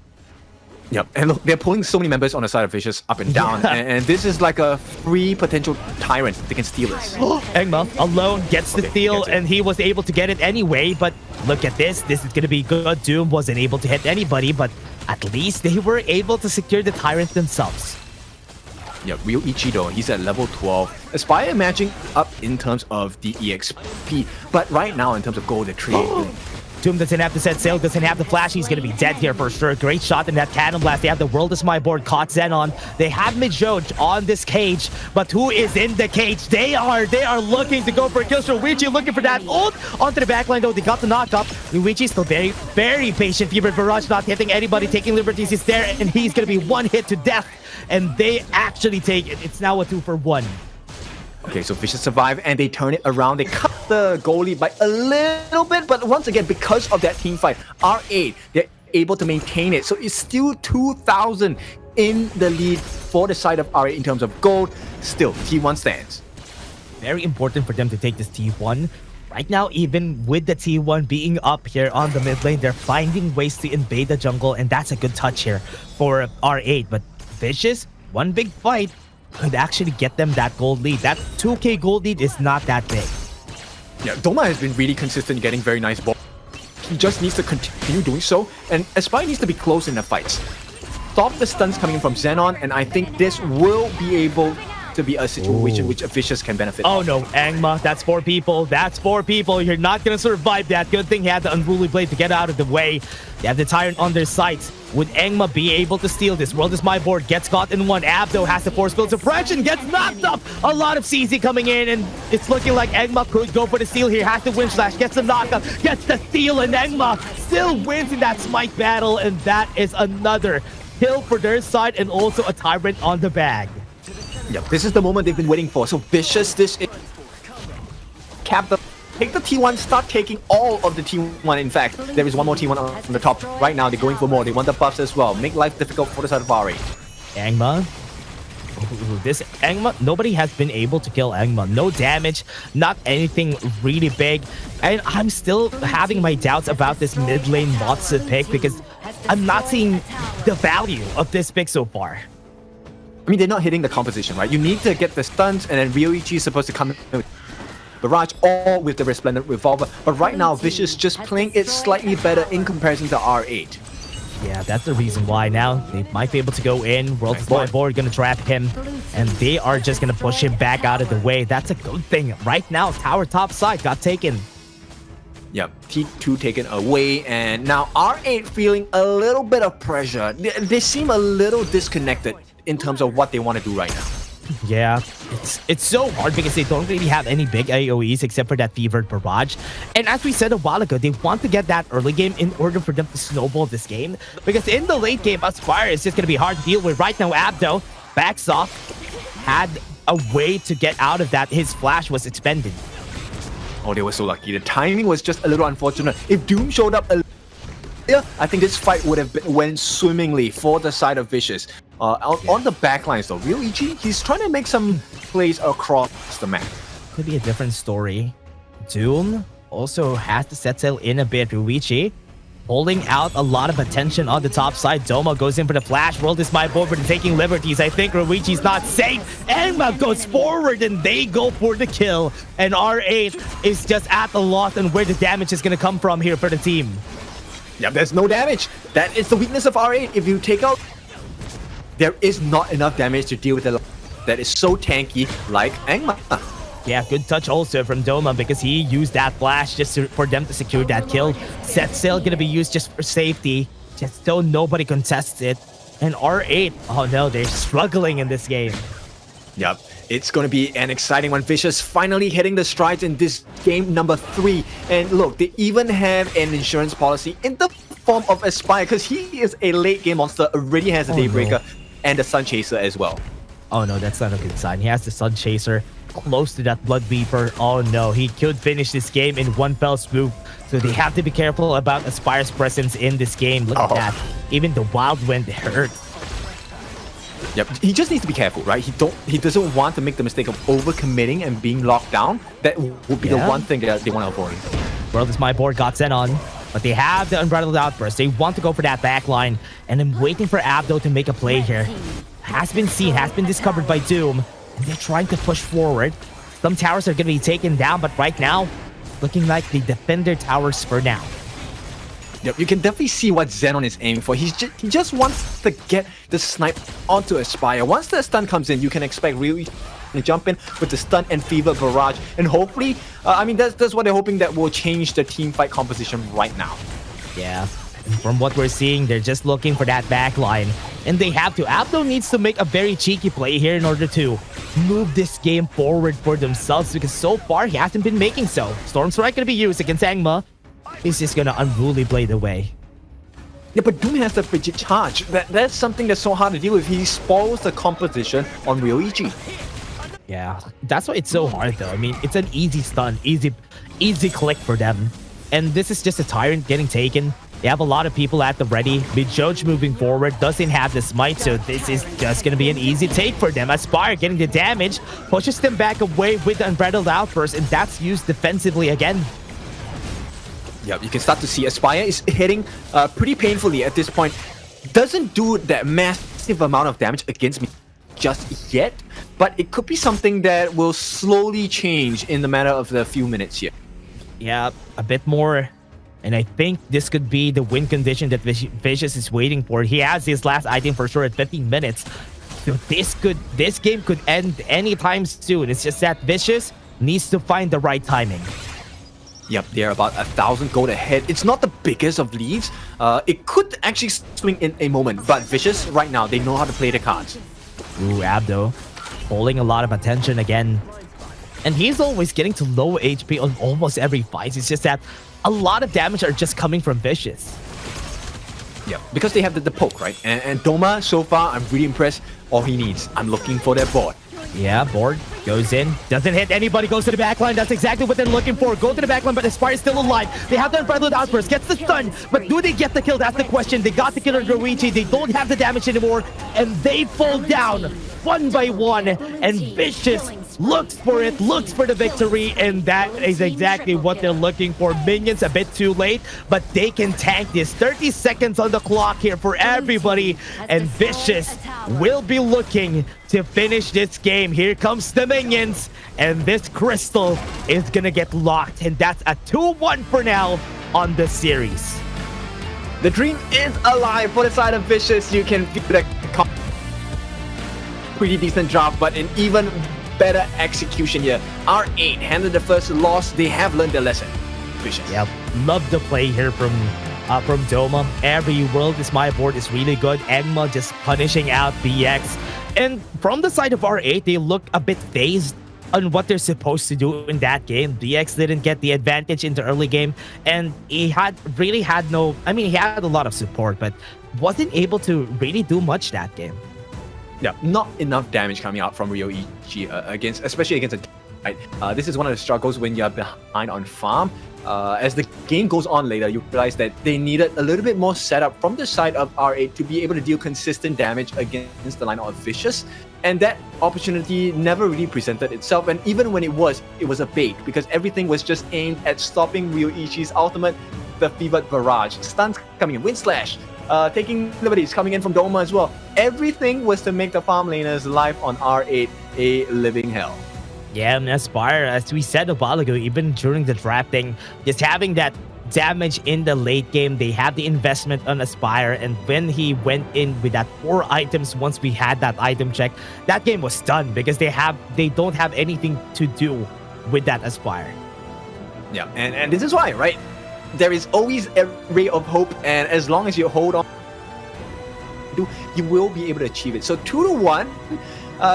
Yep, and look, they're pulling so many members on the side of Vicious up and down, Yeah. and this is like a free potential tyrant they can steal this. Engma alone gets the steal, and he was able to get it anyway, but look at this. This is going to be good. Doom wasn't able to hit anybody, but at least they were able to secure the tyrant themselves. Yeah, Real Ichi though, he's at level 12. Aspire matching up in terms of the EXP, but right now in terms of gold, they're trading. Doom doesn't have to set sail, doesn't have the flash. He's going to be dead here for sure. Great shot in that cannon blast. They have the World is My board, caught Xenon. They have Midjoj on this cage, but who is in the cage? They are looking to go for a kill. Luigi looking for that ult onto the backline though. They got the knock up. Luigi's still very, very patient. Fever Barrage not hitting anybody, taking liberties. He's there, and he's going to be one hit to death. And they actually take it. It's now a 2-for-1. Okay, so Vicious survive and they turn it around. They cut the goal lead by a little bit, but once again, because of that team fight, R8, they're able to maintain it. So it's still 2,000 in the lead for the side of R8 in terms of gold. Still, T1 stands. Very important for them to take this T1. Right now, even with the T1 being up here on the mid lane, they're finding ways to invade the jungle, and that's a good touch here for R8. But Vicious, one big fight, could actually get them that gold lead. That 2k gold lead is not that big. Yeah, Doma has been really consistent getting very nice ball. He just needs to continue doing so, and Aspire needs to be close in the fights. Stop the stuns coming from Xenon, and I think this will be able to be a situation which Vicious can benefit. Oh no, Angma, that's 4 people. That's 4 people. You're not gonna survive that. Good thing he had the Unruly Blade to get out of the way. They have the Tyrant on their sights. Would Angma be able to steal this? World is My board, gets caught in one. Abdo has the force field suppression, gets knocked up. A lot of CZ coming in, and it's looking like Angma could go for the steal here. Has the Wind Slash, gets the knockup, gets the steal, and Angma still wins in that Smite battle, and that is another kill for their side, and also a Tyrant on the bag. Yep, this is the moment they've been waiting for. So Vicious, this is... Cap the... Take the T1, start taking all of the T1. In fact, there is one more T1 on the top. Right now, they're going for more. They want the buffs as well. Make life difficult for the side of R8. Angma. Ooh, this Angma, nobody has been able to kill Angma. No damage, not anything really big. And I'm still having my doubts about this mid lane Motsu pick, because I'm not seeing the value of this pick so far. I mean, they're not hitting the composition, right? You need to get the stuns, and then Ryoichi is supposed to come in with Barrage or with the Resplendent Revolver. But right now, Vicious just playing it slightly better in comparison to R8. Yeah, that's the reason why now they might be able to go in. World is My board gonna trap him, and they are just gonna push him back out of the way. That's a good thing. Right now, tower top side got taken. Yep, T2 taken away, and now R8 feeling a little bit of pressure. They seem a little disconnected in terms of what they want to do right now. Yeah, it's so hard because they don't really have any big AoEs except for that Fevered Barrage. And as we said a while ago, they want to get that early game in order for them to snowball this game. Because in the late game, Aspire is just going to be hard to deal with. Right now, Abdo backs off, had a way to get out of that. His flash was expended. Oh, they were so lucky. The timing was just a little unfortunate. If Doom showed up I think this fight would have went swimmingly for the side of Vicious. On the backlines though, Ryoichi, he's trying to make some plays across the map. Could be a different story. Doom also has to set sail in a bit. Ryoichi holding out a lot of attention on the top side. Doma goes in for the flash. World is My board, but taking liberties. I think Ryoichi's not safe. Angma goes forward, and they go for the kill. And R8 is just at the loss and where the damage is going to come from here for the team. Yeah, there's no damage. That is the weakness of R8. If you take out... There is not enough damage to deal with the that is so tanky like Angma. Yeah, good touch also from Doma because he used that flash just for them to secure that kill. Set sail gonna be used just for safety, just so nobody contests it. And R8, oh no, they're struggling in this game. Yep. It's going to be an exciting one. Vicious finally hitting the strides in this game number 3. And look, they even have an insurance policy in the form of Aspire, because he is a late game monster, already has a Daybreaker and the Sun Chaser as well. Oh no, that's not a good sign. He has the Sun Chaser close to that Blood Weeper. Oh no, he could finish this game in one fell swoop. So they have to be careful about Aspire's presence in this game. Look at that. Even the Wild Wind hurt. Yep, he just needs to be careful, right? He doesn't want to make the mistake of overcommitting and being locked down. That would be the one thing that they want to avoid. World is my board got sent on, but they have the Unbridled Outburst. They want to go for that backline, and I'm waiting for Abdo to make a play here. Has been seen, has been discovered by Doom, and they're trying to push forward. Some towers are going to be taken down, but right now, looking like they defend their towers for now. Yep, you can definitely see what Xenon is aiming for. He just wants to get the snipe onto Aspire. Once the stun comes in, you can expect really to jump in with the stun and fever barrage, and hopefully, I mean, that's what they're hoping that will change the team fight composition right now. Yeah, from what we're seeing, they're just looking for that backline, and they have to. Abdo needs to make a very cheeky play here in order to move this game forward for themselves, because so far he hasn't been making so. Storm Strike going to be used against Angma. He's just gonna unruly blade away. Yeah, but Doom has the frigid charge. That's something that's so hard to deal with. He spoils the composition on Real EG. Yeah, that's why it's so hard though. I mean, it's an easy stun, easy click for them. And this is just a Tyrant getting taken. They have a lot of people at the ready. Bijoj moving forward, doesn't have the smite, so this is just gonna be an easy take for them. Aspire getting the damage, pushes them back away with the Unbridled Outburst, and that's used defensively again. Yep, you can start to see Aspire is hitting pretty painfully at this point. Doesn't do that massive amount of damage against me just yet, but it could be something that will slowly change in the matter of the few minutes here. Yeah, a bit more. And I think this could be the win condition that Vicious is waiting for. He has his last item for sure at 15 minutes. So this game could end anytime soon. It's just that Vicious needs to find the right timing. Yep, they're about 1,000 gold ahead. It's not the biggest of leads. It could actually swing in a moment, but Vicious right now, they know how to play the cards. Ooh, Abdo holding a lot of attention again. And he's always getting to low HP on almost every fight. It's just that a lot of damage are just coming from Vicious. Yeah, because they have the poke, right? And Doma, so far, I'm really impressed. All he needs, I'm looking for that board. Yeah, board goes in, doesn't hit anybody, goes to the backline. That's exactly what they're looking for. Go to the backline, but Aspire is still alive. They have the Unbridled Outburst, gets the stun, but do they get the kill? That's the question. They got the kill on Goichi, they don't have the damage anymore, and they fall down one by one, and Vicious looks for it, looks for the victory, and that is exactly what they're looking for. Minions a bit too late, but they can tank this. 30 seconds on the clock here for everybody, and Vicious will be looking to finish this game. Here comes the minions, and this crystal is gonna get locked, and that's a 2-1 for now on the series. The dream is alive for the side of Vicious. You can feel the pretty decent job, but an even better execution here. R8 handled the first loss. They have learned their lesson. Vicious. Yep, love the play here from Doma. Every World is my board is really good. Angma just punishing out BX. And from the side of R8, they look a bit phased on what they're supposed to do in that game. BX didn't get the advantage in the early game, and he had no, I mean, he had a lot of support, but wasn't able to really do much that game. Yeah, not enough damage coming out from Rio EG especially against a right. This is one of the struggles when you're behind on farm. As the game goes on later, you realize that they needed a little bit more setup from the side of R8 to be able to deal consistent damage against the lineup of Vicious. And that opportunity never really presented itself. And even when it was a bait, because everything was just aimed at stopping Rio EG's ultimate, the Fevered Barrage. Stuns coming in, Wind Slash, taking liberties coming in from Doma as well. Everything was to make the farm laners' life on R8 a living hell. Yeah, and Aspire, as we said a while ago, even during the drafting, just having that damage in the late game, they have the investment on Aspire, and when he went in with that 4 items, once we had that item check, that game was done because they don't have anything to do with that Aspire. Yeah, and this is why, right? There is always a ray of hope, and as long as you hold on, you will be able to achieve it. So 2-1,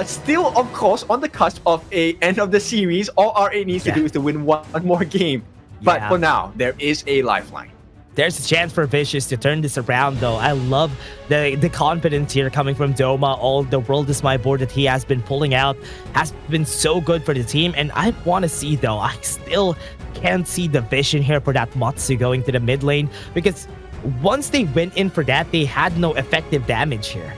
Still, of course, on the cusp of a end of the series. All R8 needs to do is to win one more game. But for now, there is a lifeline. There's a chance for Vicious to turn this around, though. I love the confidence here coming from Doma. All the world is my board that he has been pulling out has been so good for the team. And I want to see, though, I still can't see the vision here for that Matsu going to the mid lane. Because once they went in for that, they had no effective damage here.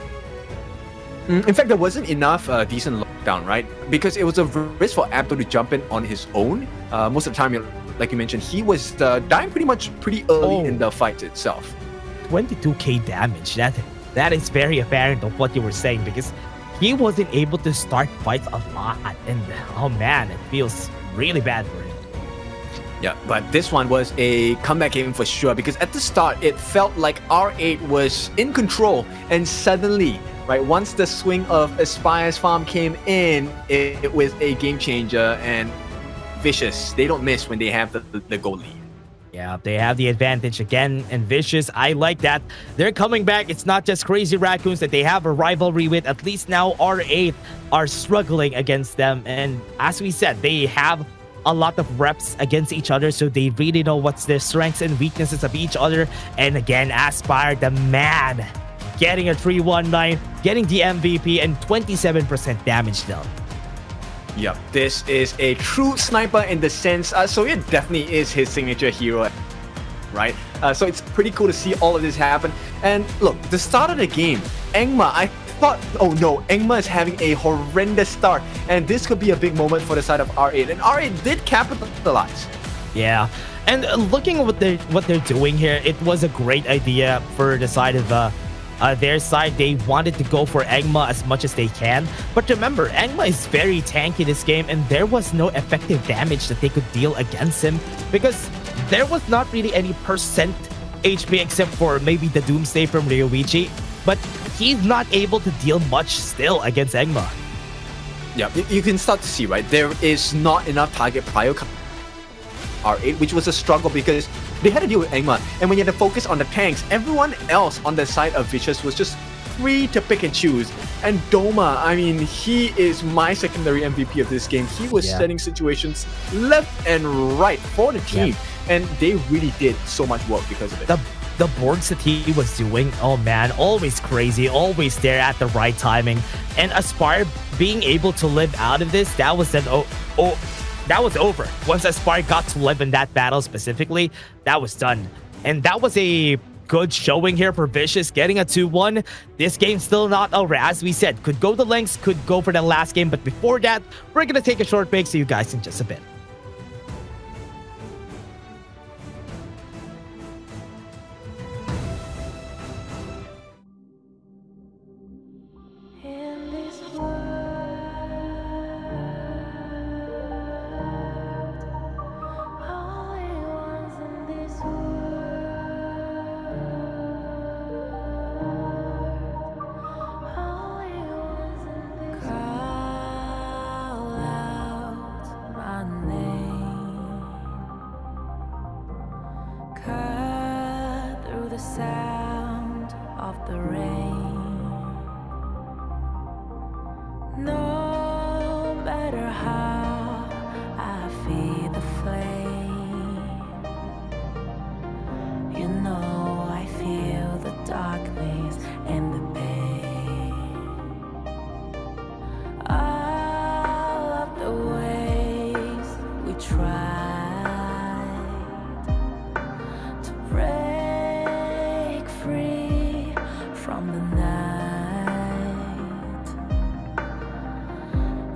In fact, there wasn't enough decent lockdown, right? Because it was a risk for Abdo to jump in on his own. Most of the time, like you mentioned, he was dying pretty early in the fight itself. 22k damage. That is very apparent of what you were saying, because he wasn't able to start fights a lot. And oh man, it feels really bad for him. Yeah, but this one was a comeback game for sure, because at the start, it felt like R8 was in control, and suddenly, right, once the swing of Aspire's farm came in, it was a game changer, and Vicious, they don't miss when they have the goal lead. Yeah, they have the advantage again, and Vicious, I like that. They're coming back. It's not just Crazy Raccoons that they have a rivalry with. At least now R8 are struggling against them, and as we said, they have a lot of reps against each other, so they really know what's their strengths and weaknesses of each other. And again, Aspire, the man, getting a 319, getting the MVP, and 27% damage dealt. Yep, this is a true sniper in the sense, so it definitely is his signature hero, right? So it's pretty cool to see all of this happen. And look, the start of the game, Engma, I thought, oh no, Engma is having a horrendous start, and this could be a big moment for the side of R8, and R8 did capitalize. Yeah, and looking at what they're doing here, it was a great idea for the side of their side. They wanted to go for Engma as much as they can, but remember, Engma is very tanky this game, and there was no effective damage that they could deal against him, because there was not really any percent HP except for maybe the Doomsday from Ryoichi, but he's not able to deal much still against Engma. Yeah, you can start to see, right, there is not enough target prior R8, which was a struggle because they had to deal with Engma, and when you had to focus on the tanks, everyone else on the side of Vicious was just free to pick and choose. And Doma, I mean, he is my secondary MVP of this game. He was setting situations left and right for the team, and they really did so much work because of it. The boards that he was doing, oh man, always crazy, always there at the right timing. And Aspire being able to live out of this, that was an that was over. Once Aspire got to live in that battle specifically, that was done. And that was a good showing here for Vicious, getting a 2-1. This game's still not over. As we said, could go the lengths, could go for the last game. But before that, we're going to take a short break. See you guys in just a bit.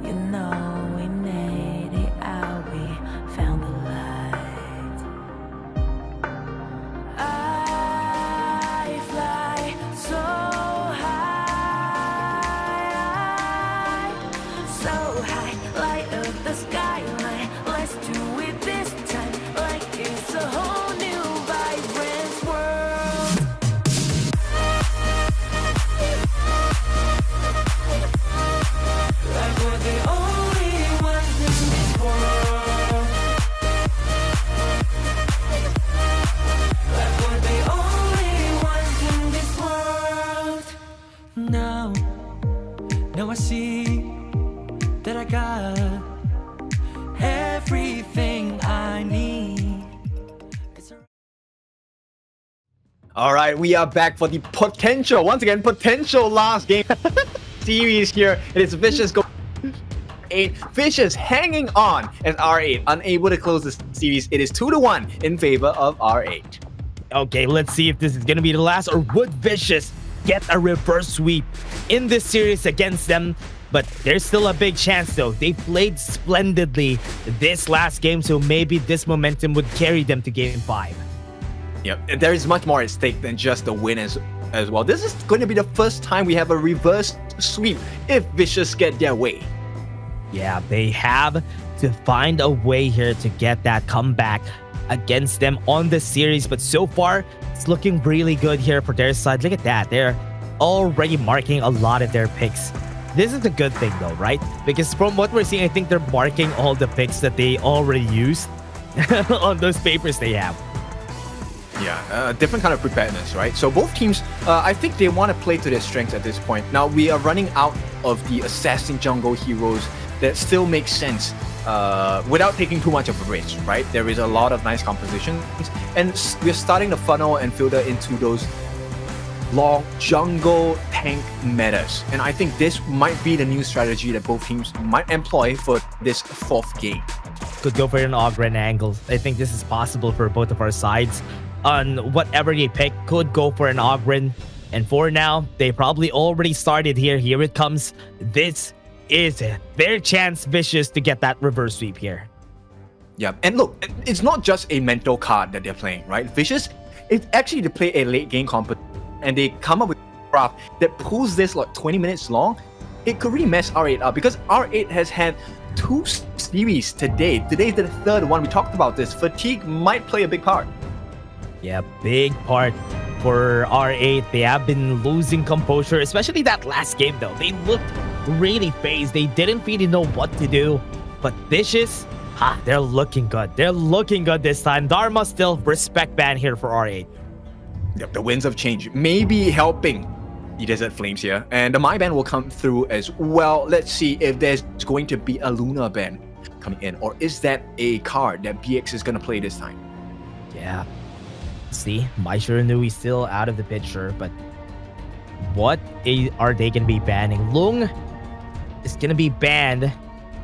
You know we never All right, we are back for the potential, once again, potential last game series here. It is Vicious go 8. Vicious hanging on as R8, unable to close the series. It is 2-1 in favor of R8. Okay, let's see if this is gonna be the last, or would Vicious get a reverse sweep in this series against them? But there's still a big chance though. They played splendidly this last game, so maybe this momentum would carry them to game 5. Yep, there is much more at stake than just the win as well. This is going to be the first time we have a reverse sweep if Vicious get their way. Yeah, they have to find a way here to get that comeback against them on the series. But so far, it's looking really good here for their side. Look at that. They're already marking a lot of their picks. This is a good thing though, right? Because from what we're seeing, I think they're marking all the picks that they already used on those papers they have. Yeah, different kind of preparedness, right? So both teams, I think they want to play to their strengths at this point. Now, we are running out of the assassin jungle heroes that still make sense without taking too much of a risk, right? There is a lot of nice compositions, and we're starting to funnel and filter into those long jungle tank metas. And I think this might be the new strategy that both teams might employ for this 4th game. Could go for an Ogren angle. I think this is possible for both of our sides. On whatever they pick, could go for an Ogren. And for now, they probably already started here. Here it comes. This is their chance, Vicious, to get that reverse sweep here. Yeah, and look, it's not just a mental card that they're playing, right? Vicious, it's actually to play a late game comp, and they come up with a craft that pulls this like 20 minutes long. It could really mess R8 up, because R8 has had 2 series today. Today's the 3rd one. We talked about this. Fatigue might play a big part. Yeah, big part for R8. They have been losing composure, especially that last game though. They looked really phased. They didn't really know what to do. But Vicious, they're looking good. They're looking good this time. Dharma still respect ban here for R8. Yep, the winds of change may be helping the Desert Flames here. And the My ban will come through as well. Let's see if there's going to be a Luna ban coming in. Or is that a card that BX is going to play this time? Yeah. See, Maishiranui still out of the picture, but what are they going to be banning? Lung is going to be banned,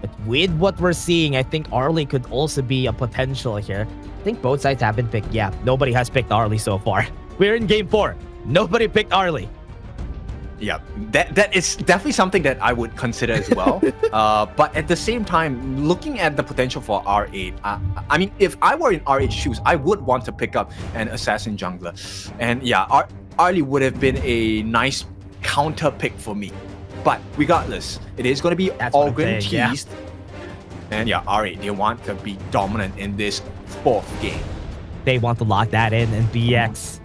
but with what we're seeing, I think Arlie could also be a potential here. I think both sides have been picked. Yeah, nobody has picked Arlie so far. We're in game 4. Nobody picked Arlie. Yeah, that is definitely something that I would consider as well. But at the same time, looking at the potential for R8, I mean, if I were in R8's shoes, I would want to pick up an assassin jungler. And yeah, Arlie would have been a nice counter pick for me. But regardless, it is going to be Organ teased. Yeah. And yeah, R8, they want to be dominant in this 4th game. They want to lock that in, and BX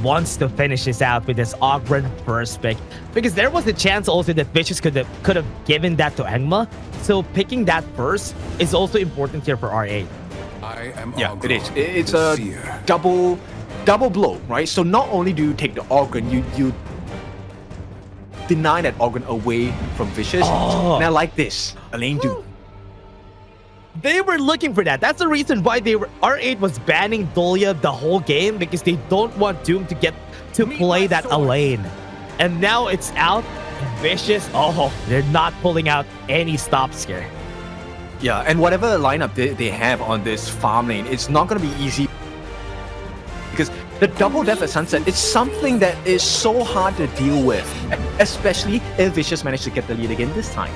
wants to finish this out with this Ogren first pick, because there was a chance also that Vicious could have given that to Engma. So picking that first is also important here for R8. Yeah, it is. It's a double blow, right? So not only do you take the Ogren, you deny that Ogren away from Vicious. And I like this, Elaine Du. They were looking for that. That's the reason why R8 was banning Dolia the whole game, because they don't want Doom to get to play that Elaine. And now it's out. Vicious, they're not pulling out any stops here. Yeah, and whatever lineup they have on this farm lane, it's not going to be easy, because the double death at Sunset is something that is so hard to deal with, especially if Vicious managed to get the lead again this time.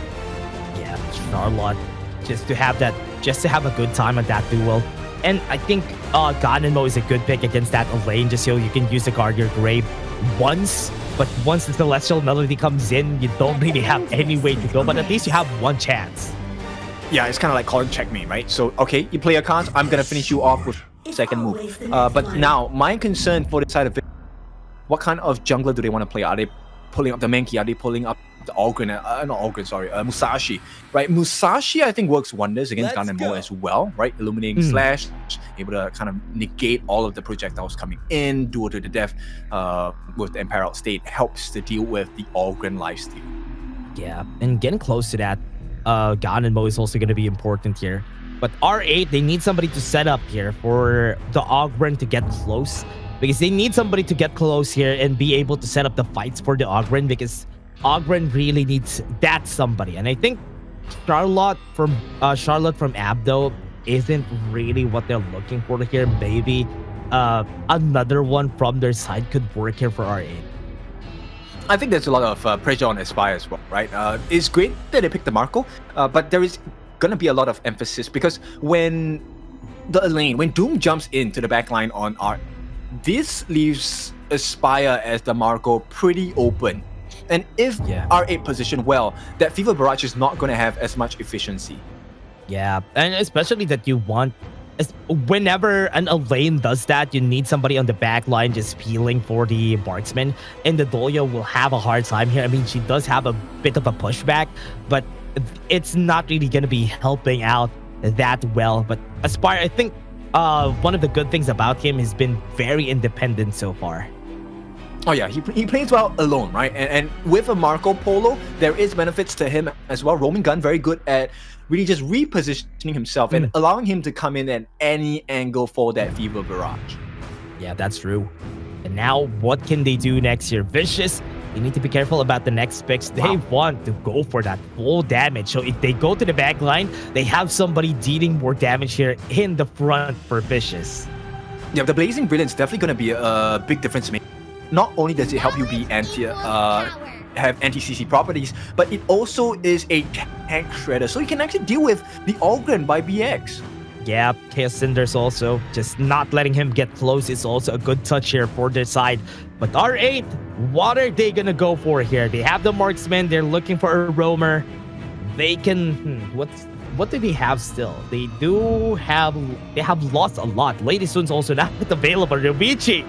Yeah, Charlotte, just to have a good time on that duel. And I think Ganonmo is a good pick against that Elaine, just so you can use the guard your grave once. But once the Celestial Melody comes in, you don't really have any way to go, but at least you have one chance. Yeah, it's kind of like calling checkmate, right? So, okay, you play your cards, I'm going to finish you off with second move. But now, my concern for the side of it, what kind of jungler do they want to play? Are they pulling up the Mankey? Are they pulling up the Ogren? Not Ogren, sorry, Musashi, right? Musashi, I think, works wonders against Ganonmo as well, right? Illuminating Slash, able to kind of negate all of the projectiles coming in, duel to the death with the Imperiled State helps to deal with the Ogren lifesteal. Yeah, and getting close to that, Ganonmo is also going to be important here. But R8, they need somebody to set up here for the Ogren to get close. because they need somebody to get close here and be able to set up the fights for the Ogren, because Ogren really needs that somebody. And I think Charlotte from Abdo isn't really what they're looking for here. Maybe another one from their side could work here for R8. I think there's a lot of pressure on Aspire as well, right? It's great that they picked the Marco, but there is going to be a lot of emphasis, because when Doom jumps into the backline on R, this leaves Aspire as the Marco pretty open. And if R8 position well, that Fever Barrage is not going to have as much efficiency. Yeah, and especially that you want, whenever a lane does that, you need somebody on the back line just peeling for the marksman, and the Doyo will have a hard time here. I mean, she does have a bit of a pushback, but it's not really going to be helping out that well. But Aspire, I think one of the good things about him has been very independent so far. Oh yeah, he plays well alone, right? And with a Marco Polo, there is benefits to him as well. Roaming Gun, very good at really just repositioning himself and allowing him to come in at any angle for that Fever Barrage. Yeah, that's true. And now, what can they do next year? Vicious, they need to be careful about the next picks. They want to go for that full damage. So if they go to the back line, they have somebody dealing more damage here in the front for Vicious. Yeah, the Blazing Brilliance is definitely going to be a big difference maker. Not only does it help you be have anti-CC properties, but it also is a tank shredder, so you can actually deal with the Ogren by BX. Yeah, Chaos Cinders also, just not letting him get close is also a good touch here for their side. But R8, what are they gonna go for here? They have the marksman, they're looking for a roamer. They can, what do they have still? They have lost a lot. Lady Sun's also not available. Rubici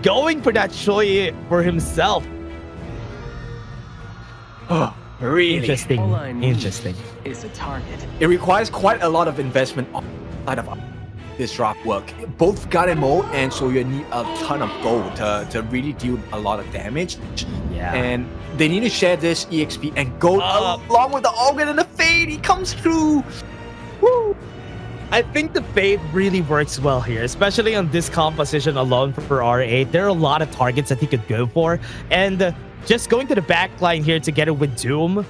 going for that Shoei for himself. Oh, really? Interesting. Is a target. It requires quite a lot of investment on side of this drop work. Both Garemo and Soya need a ton of gold to really deal a lot of damage. Yeah. And they need to share this EXP and go along with the Ogre and the Fade. He comes through. Woo! I think the Fade really works well here, especially on this composition alone for R8. There are a lot of targets that he could go for, and just going to the back line here together with Doom,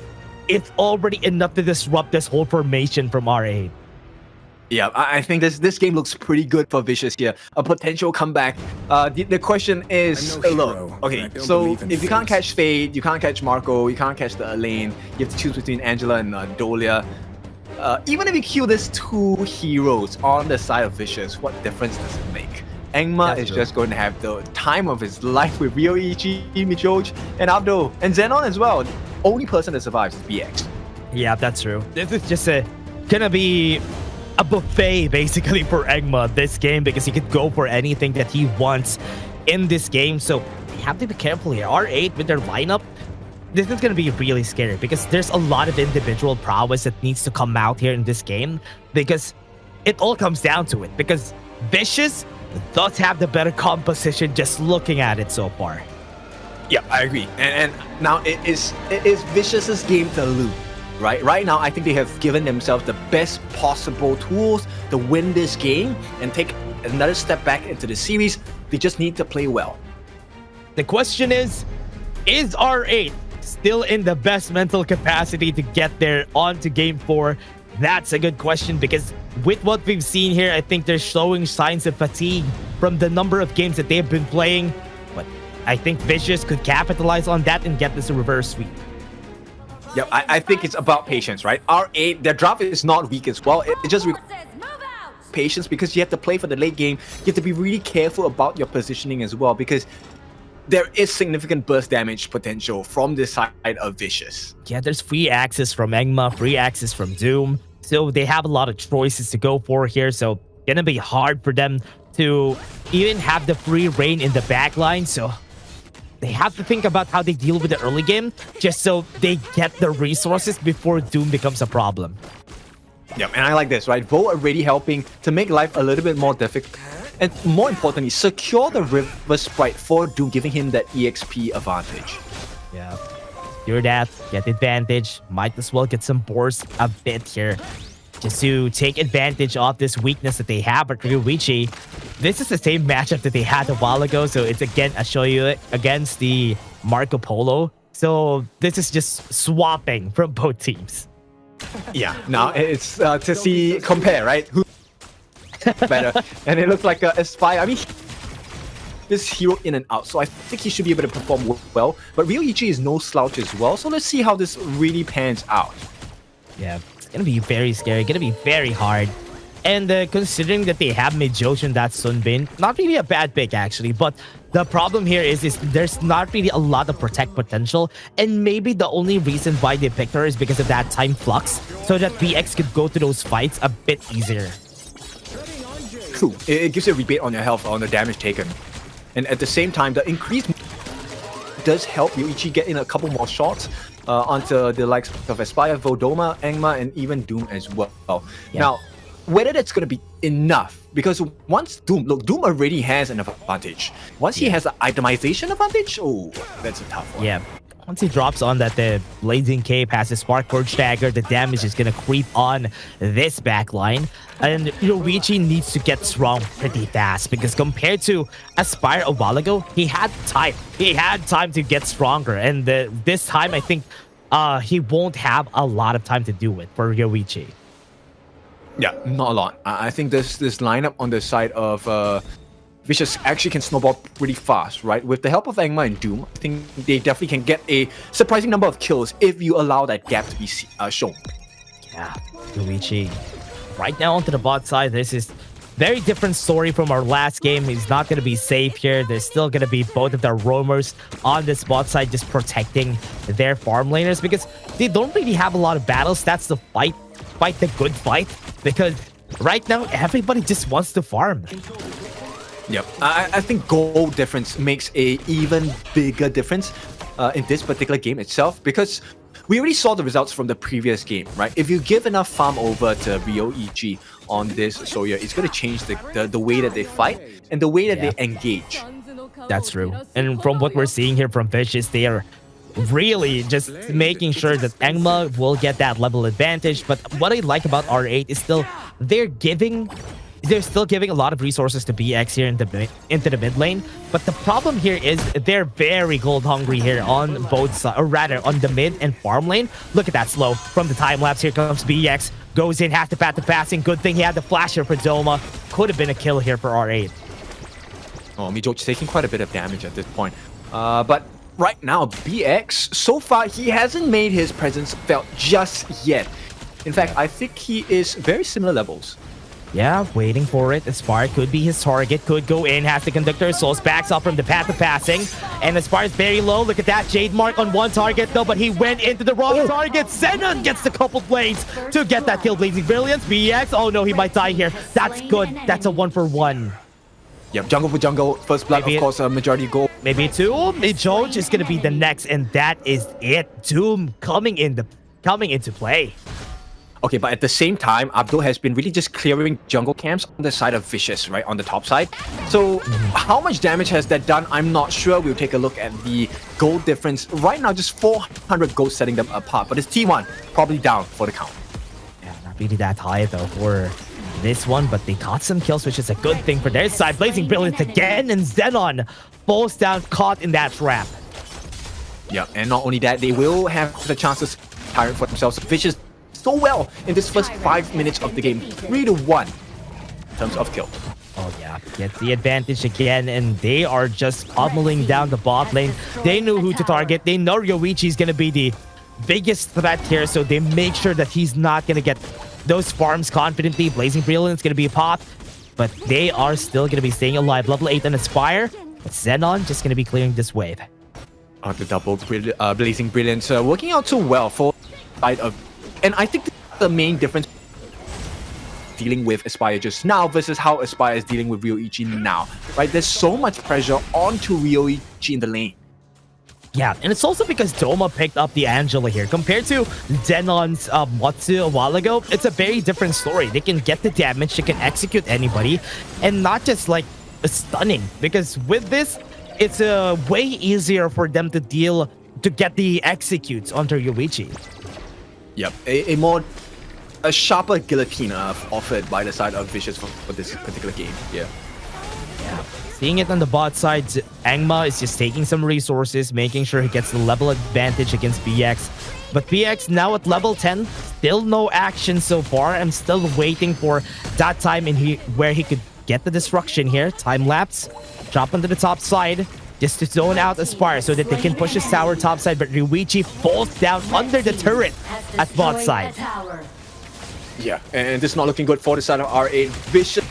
it's already enough to disrupt this whole formation from R8. Yeah, I think this game looks pretty good for Vicious here. A potential comeback. The question is, look, okay, so if you can't catch Fade, you can't catch Marco, you can't catch the Elaine, you have to choose between Angela and Dolia. Even if you kill these two heroes on the side of Vicious, what difference does it make? Engma is just going to have the time of his life with Ryoichi, Michoj, and Abdo, and Xenon as well. The only person that survives is BX. Yeah, that's true. This is just gonna be a buffet basically for Engma this game, because he could go for anything that he wants in this game. So you have to be careful here. R8 with their lineup, this is going to be really scary, because there's a lot of individual prowess that needs to come out here in this game, because it all comes down to it, because Vicious does have the better composition just looking at it so far. Yeah, I agree. And now it is Vicious's game to lose. Right now, I think they have given themselves the best possible tools to win this game and take another step back into the series. They just need to play well. The question is R8 still in the best mental capacity to get there on to Game 4? That's a good question, because with what we've seen here, I think they're showing signs of fatigue from the number of games that they've been playing. But I think Vicious could capitalize on that and get this a reverse sweep. Yeah, I think it's about patience, right? R8, their draft is not weak as well. It just requires patience, because you have to play for the late game. You have to be really careful about your positioning as well, because there is significant burst damage potential from this side of Vicious. Yeah, there's free access from Engma, free access from Doom. So they have a lot of choices to go for here. So gonna be hard for them to even have the free reign in the back line. So they have to think about how they deal with the early game, just so they get the resources before Doom becomes a problem. Yeah, and I like this, right? Vo already helping to make life a little bit more difficult. And more importantly, secure the River Sprite for Doom, giving him that EXP advantage. Yeah. Do that, get advantage. Might as well get some burst a bit here, just to take advantage of this weakness that they have at Ryuichi. this is the same matchup that they had a while ago. So it's again, I show you it against the Marco Polo. So this is just swapping from both teams. Yeah, now it's to see compare, right? Who better? And it looks like Aspire. I mean, this hero in and out, so I think he should be able to perform well. But Ryoichi is no slouch as well, so let's see how this really pans out. Yeah, it's gonna be very scary, gonna be very hard. And considering that they have Midjotion, that's Sunbin, not really a bad pick actually, but the problem here is there's not really a lot of protect potential, and maybe the only reason why they picked her is because of that time flux, so that BX could go to those fights a bit easier. True, it gives you a rebate on your health, on the damage taken. And at the same time, the increase does help Ryoichi get in a couple more shots onto the likes of Aspire, Vodoma, Engma, and even Doom as well. Yeah. Now, whether that's going to be enough, because once Doom already has an advantage. Once he has an itemization advantage, oh, that's a tough one. Yeah. Once he drops on that the Blazing Cape has a Spark Forge Dagger, the damage is going to creep on this backline. And Ryoichi needs to get strong pretty fast, because compared to Aspire a while ago, he had time. He had time to get stronger. And this time, I think he won't have a lot of time to do it for Ryoichi. Yeah, not a lot. I think this lineup on the side of Vicious actually can snowball pretty fast, right? With the help of Engma and Doom, I think they definitely can get a surprising number of kills if you allow that gap to be shown. Yeah, Ryoichi. Right now onto the bot side, this is very different story from our last game. He's not going to be safe here. There's still going to be both of their roamers on this bot side just protecting their farm laners, because they don't really have a lot of battles. That's the fight the good fight, because right now everybody just wants to farm. Yep, I think goal difference makes a even bigger difference in this particular game itself, because we already saw the results from the previous game, right? If you give enough farm over to Ryoichi on this Soya, it's going to change the way that they fight and the way that they engage. That's true. And from what we're seeing here from Vicious, they are really just making sure that Engma will get that level advantage. But what I like about R8 is still they're still giving a lot of resources to BX here into the mid lane. But the problem here is they're very gold hungry here on both sides, or rather on the mid and farm lane. Look at that slow from the time lapse. Here comes BX, goes in, has to pat the passing. Good thing he had the flasher for Doma. Could have been a kill here for R8. Oh, Mijo's taking quite a bit of damage at this point. But right now, BX, so far, he hasn't made his presence felt just yet. In fact, I think he is very similar levels. Yeah, waiting for it. Aspire could be his target, could go in, has the Conductor Souls, backs up from the path of passing. And Aspire's very low. Look at that Jade Mark on one target, though, but he went into the wrong target. Xenon gets the couple blades to get that kill. Blazing Brilliance, BX. Oh no, he might die here. That's good. That's a 1-for-1. Yep, jungle for jungle. First blood, of course, majority goal. Maybe two. Mijoj is going to be the next, and that is it. Doom coming into play. Okay, but at the same time, Abdul has been really just clearing jungle camps on the side of Vicious, right, on the top side. So how much damage has that done? I'm not sure. We'll take a look at the gold difference. Right now, just 400 gold setting them apart, but it's T1 probably down for the count. Yeah, not really that high, though, for this one, but they got some kills, which is a good thing for their side. Blazing Brilliance again, and Xenon falls down, caught in that trap. Yeah, and not only that, they will have the chances to tire for themselves. Vicious so well in this first 5 minutes of the game, 3-1 in terms of kill. Oh yeah, gets the advantage again, and they are just pummeling down the bot lane. They knew who to target. They know Ryoichi is going to be the biggest threat here, so they make sure that he's not going to get those farms confidently. Blazing Brilliance is going to be a pop, but they are still going to be staying alive. Level 8 on Aspire, but Xenon just going to be clearing this wave. The double Blazing Brilliance working out so well for side of. And I think the main difference dealing with Aspire just now versus how Aspire is dealing with Ryoichi now, right? There's so much pressure onto Ryoichi in the lane. Yeah, and it's also because Doma picked up the Angela here. Compared to Denon's Matsu a while ago, it's a very different story. They can get the damage, they can execute anybody, and not just like stunning. Because with this, it's way easier for them to get the executes onto Ryoichi. Yep, a sharper guillotine offered by the side of Vicious for this particular game. Yeah. Yeah, not really that high. 4 this one, but they got some kills, which is a good thing for their side. It's also because Doma picked up the Angela here. Compared to Denon's Matsu a while ago, it's a very different story. They can get the damage, they can execute anybody, and not just like stunning. Because with this, it's way easier for them to get the executes onto Ryoichi. Yep, a more sharper guillotine offered by the side of Vicious for this particular game. Yeah. Seeing it on the bot side, Angma is just taking some resources, making sure he gets the level advantage against BX. But BX now at level 10, still no action so far. I'm still waiting for that time where he could get the destruction here. Time lapse, drop onto the top side, just to zone out Aspire so that they can push his tower top side. But Ryuichi falls down under the turret at bot side. Yeah, and this is not looking good for the side of R8. Vicious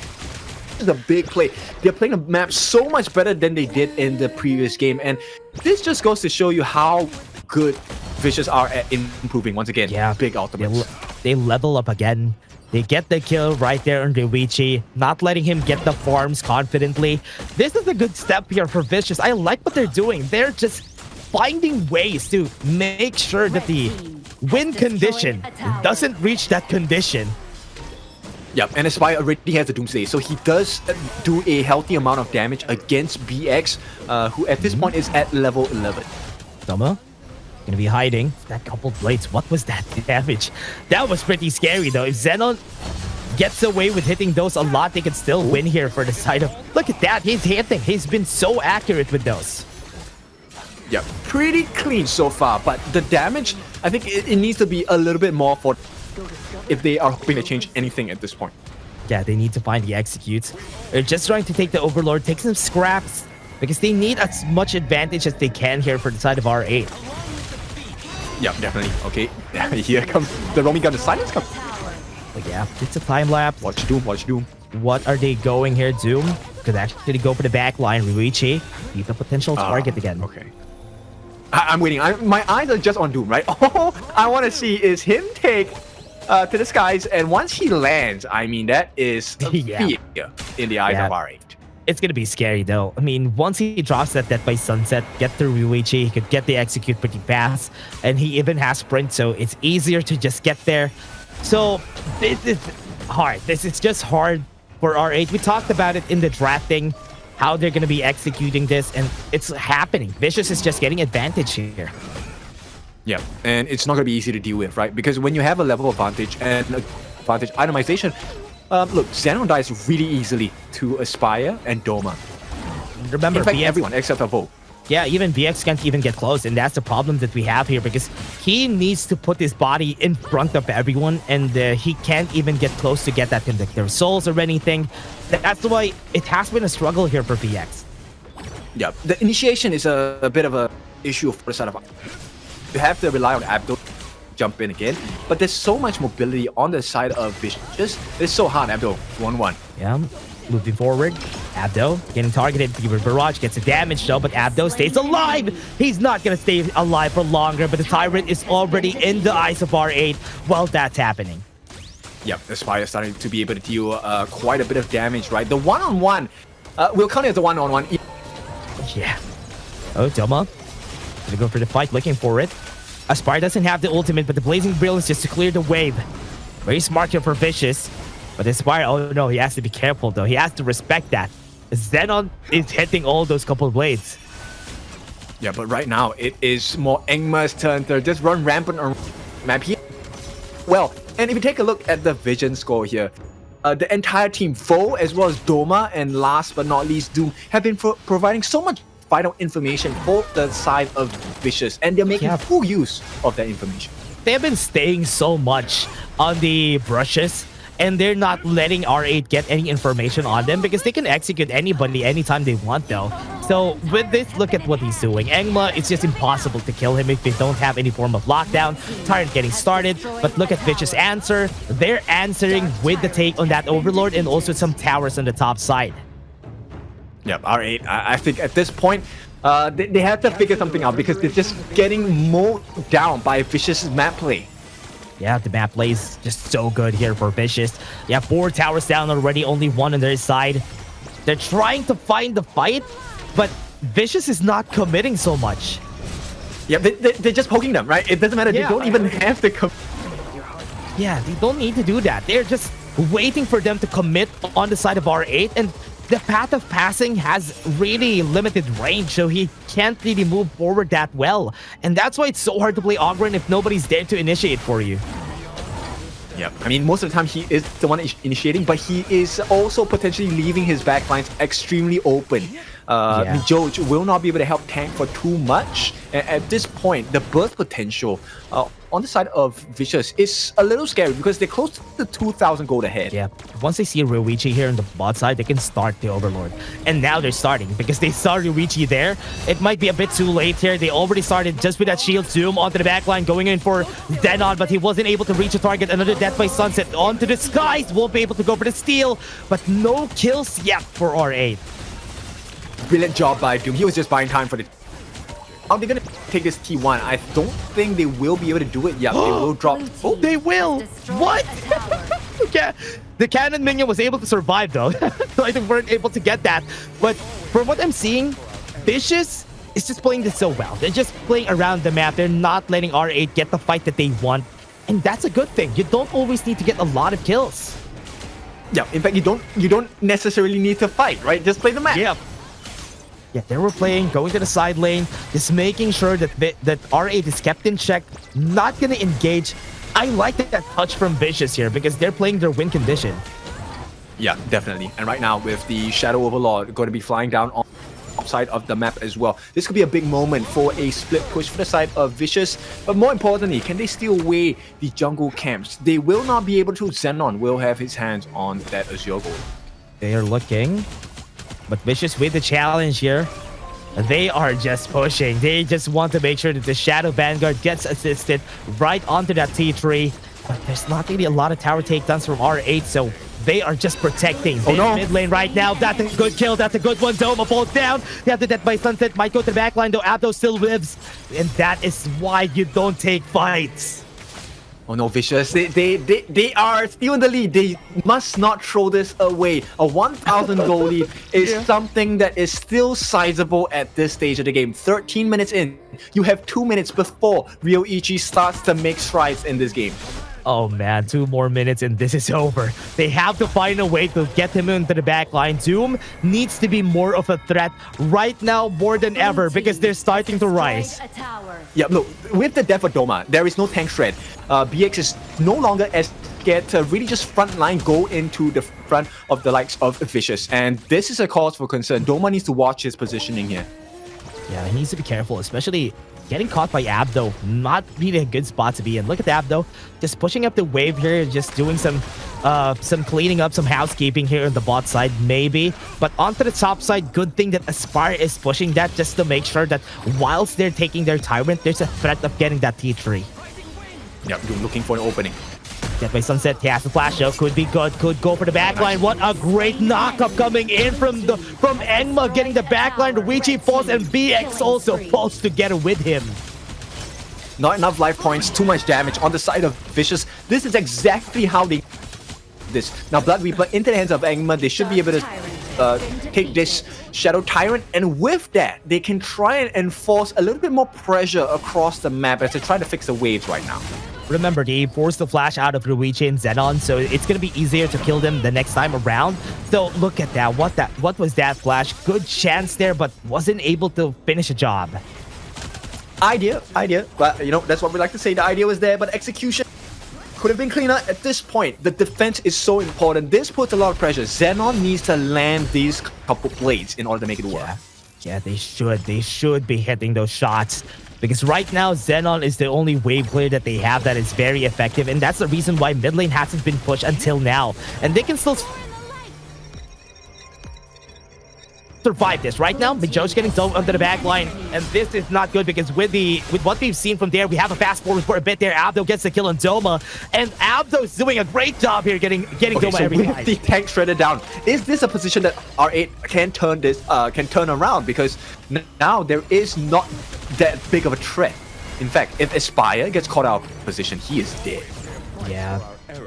is a big play. They're playing the map so much better than they did in the previous game, and this just goes to show you how good Vicious are at improving once again. Yeah, big ultimates. They level up again. They get the kill right there on Ryuichi, not letting him get the farms confidently. This is a good step here for Vicious. I like what they're doing. They're just finding ways to make sure that the win condition doesn't reach that condition. Yeah, and Aspire already has the Doomsday, so he does do a healthy amount of damage against BX, who at this point is at level 11. Doma gonna be hiding. That couple blades, what was that damage? That was pretty scary though. If Xenon gets away with hitting those a lot, they can still win here for the side of... Look at that, he's hitting. He's been so accurate with those. Yeah, pretty clean so far, but the damage, I think it needs to be a little bit more for if they are hoping to change anything at this point. Yeah, they need to find the executes. They're just trying to take the Overlord, take some scraps, because they need as much advantage as they can here for the side of R8. Yeah, definitely. Okay, here comes the roaming gun. The silence comes. But yeah, it's a time lapse. Watch Doom, watch Doom. What are they going here? Doom could actually go for the back line. Ryuichi, he's a potential target again. Okay. I'm waiting. My eyes are just on Doom, right? All I want to see is him take to the skies, and once he lands, I mean, that is fear in the eyes of R8. It's gonna be scary though. I mean, once he drops that Death by Sunset, get through Ryuichi, he could get the execute pretty fast, and he even has sprint, so it's easier to just get there. So this is hard. This is just hard for R8. We talked about it in the drafting, how they're gonna be executing this, and it's happening. Vicious is just getting advantage here. Yeah, and it's not gonna be easy to deal with, right? Because when you have a level advantage and advantage itemization, look, Xenon dies really easily to Aspire and Doma. Remember, in fact, BX, everyone except for Vo. Yeah, even VX can't even get close, and that's the problem that we have here, because he needs to put his body in front of everyone, and he can't even get close to get that Conductor Souls or anything. That's why it has been a struggle here for VX. Yeah, the initiation is a bit of a issue for the side of... You have to rely on Abdul jump in again, but there's so much mobility on the side of Vicious. It's so hard. Abdul 1-1. Yeah, moving forward, Abdo getting targeted. Fever Barrage gets a damage though, but Abdo stays alive. He's not gonna stay alive for longer, but the Tyrant is already in the eyes of R8 while that's happening. Yep, Aspire is starting to be able to deal quite a bit of damage, right? The one-on-one, we'll count it as the one-on-one. Yeah. Oh, Doma gonna go for the fight, looking for it. Aspire doesn't have the ultimate, but the Blazing Brill is just to clear the wave. Very smart here for Vicious. But Aspire, oh no, he has to be careful though. He has to respect that. Xenon is hitting all those couple blades. Yeah, but right now, it is more Engma's turn to just run rampant on map here. Well, and if you take a look at the vision score here, the entire team, Vo as well as Doma, and last but not least, Doom, have been providing so much vital information for the side of Vicious, and they're making full use of that information. They have been staying so much on the brushes, and they're not letting R8 get any information on them because they can execute anybody anytime they want though. So with this, look at what he's doing. Engma, it's just impossible to kill him if they don't have any form of lockdown. Tyrant getting started, but look at Vicious answer. They're answering with the take on that Overlord and also some towers on the top side. Yep, R8, I think at this point, they have to figure something out because they're just getting mowed down by Vicious map play. Yeah, the map play is just so good here for Vicious. Yeah, 4 towers down already, only 1 on their side. They're trying to find the fight, but Vicious is not committing so much. Yeah, they're just poking them, right? It doesn't matter, they don't even have to come. Yeah, they don't need to do that. They're just waiting for them to commit on the side of R8, and the path of passing has really limited range, so he can't really move forward that well. And that's why it's so hard to play Ogren if nobody's there to initiate for you. Yeah, I mean, most of the time he is the one initiating, but he is also potentially leaving his backlines extremely open. Mijoj will not be able to help tank for too much. And at this point, the burst potential on the side of Vicious is a little scary because they're close to 2,000 gold ahead. Yeah, once they see Ryuichi here on the bot side, they can start the Overlord. And now they're starting because they saw Ryuichi there. It might be a bit too late here. They already started just with that shield zoom onto the backline, going in for Zenon, but he wasn't able to reach the target. Another Death by Sunset onto the skies. Won't be able to go for the steal, but no kills yet for R8. Brilliant job by Doom. He was just buying time for the... How they gonna take this T1? I don't think they will be able to do it yet. They will drop... Oh, they will! What? Yeah, the cannon minion was able to survive though. So they weren't able to get that. But from what I'm seeing, Vicious is just playing this so well. They're just playing around the map. They're not letting R8 get the fight that they want. And that's a good thing. You don't always need to get a lot of kills. Yeah, in fact, you don't necessarily need to fight, right? Just play the map. Yeah. Yeah, they were playing, going to the side lane, just making sure that that R8 is kept in check, not going to engage. I like that touch from Vicious here because they're playing their win condition. Yeah, definitely. And right now, with the Shadow Overlord going to be flying down on the side of the map as well, this could be a big moment for a split push for the side of Vicious. But more importantly, can they steal away the jungle camps? They will not be able to. Xenon will have his hands on that Azure gold. They are looking. But Vicious with the challenge here. They are just pushing. They just want to make sure that the Shadow Vanguard gets assisted right onto that T3. But there's not really a lot of tower takedowns from R8, so they are just protecting this mid lane right now. That's a good kill. That's a good one. Doma falls down. They have the Death by Sunset. Might go to the backline, though. Abdo still lives. And that is why you don't take fights. Oh no, Vicious, they are still in the lead. They must not throw this away. A 1,000 goal lead is something that is still sizable at this stage of the game. 13 minutes in, you have 2 minutes before Ryuichi starts to make strides in this game. Oh man, 2 more minutes and this is over. They have to find a way to get him into the backline. Doom needs to be more of a threat right now more than ever because they're starting to rise. Yeah, look, with the death of Doma, there is no tank threat. BX is no longer as scared to really just frontline go into the front of the likes of Vicious. And this is a cause for concern. Doma needs to watch his positioning here. Yeah, he needs to be careful, especially getting caught by Abdo. Not really a good spot to be in. Look at Abdo, just pushing up the wave here, just doing some cleaning up, some housekeeping here on the bot side, maybe. But onto the top side, good thing that Aspire is pushing that just to make sure that whilst they're taking their Tyrant, there's a threat of getting that T3. Yep, you're looking for an opening. Death by Sunset, he has the flash though, could be good, could go for the backline. What a great knockup coming in from Engma, getting the backline. Ryuichi falls and BX also falls together with him. Not enough life points, too much damage on the side of Vicious. This is exactly how they this. Now Blood Reaper into the hands of Engma, they should be able to take this Shadow Tyrant, and with that, they can try and enforce a little bit more pressure across the map as they try to fix the waves right now. Remember, they forced the flash out of Ryuichi and Zenon, so it's going to be easier to kill them the next time around. So look at that. What was that flash? Good chance there, but wasn't able to finish a job. Idea. But, you know, that's what we like to say. The idea was there, but execution could have been cleaner at this point. The defense is so important. This puts a lot of pressure. Xenon needs to land these couple blades in order to make it work. Yeah, they should. They should be hitting those shots. Because right now, Xenon is the only wave player that they have that is very effective. And that's the reason why mid lane hasn't been pushed until now. And they can still survive this. Right now, Mijoj's getting thrown under the back line. And this is not good because with what we've seen from there, we have a fast forward for a bit there. Abdo gets the kill on Doma. And Abdo's doing a great job here getting Doma so every with time. the tank shredded down, is this a position that R8 can turn around? Because now there is not that big of a threat. In fact, if Aspire gets caught out of position, he is dead. Yeah,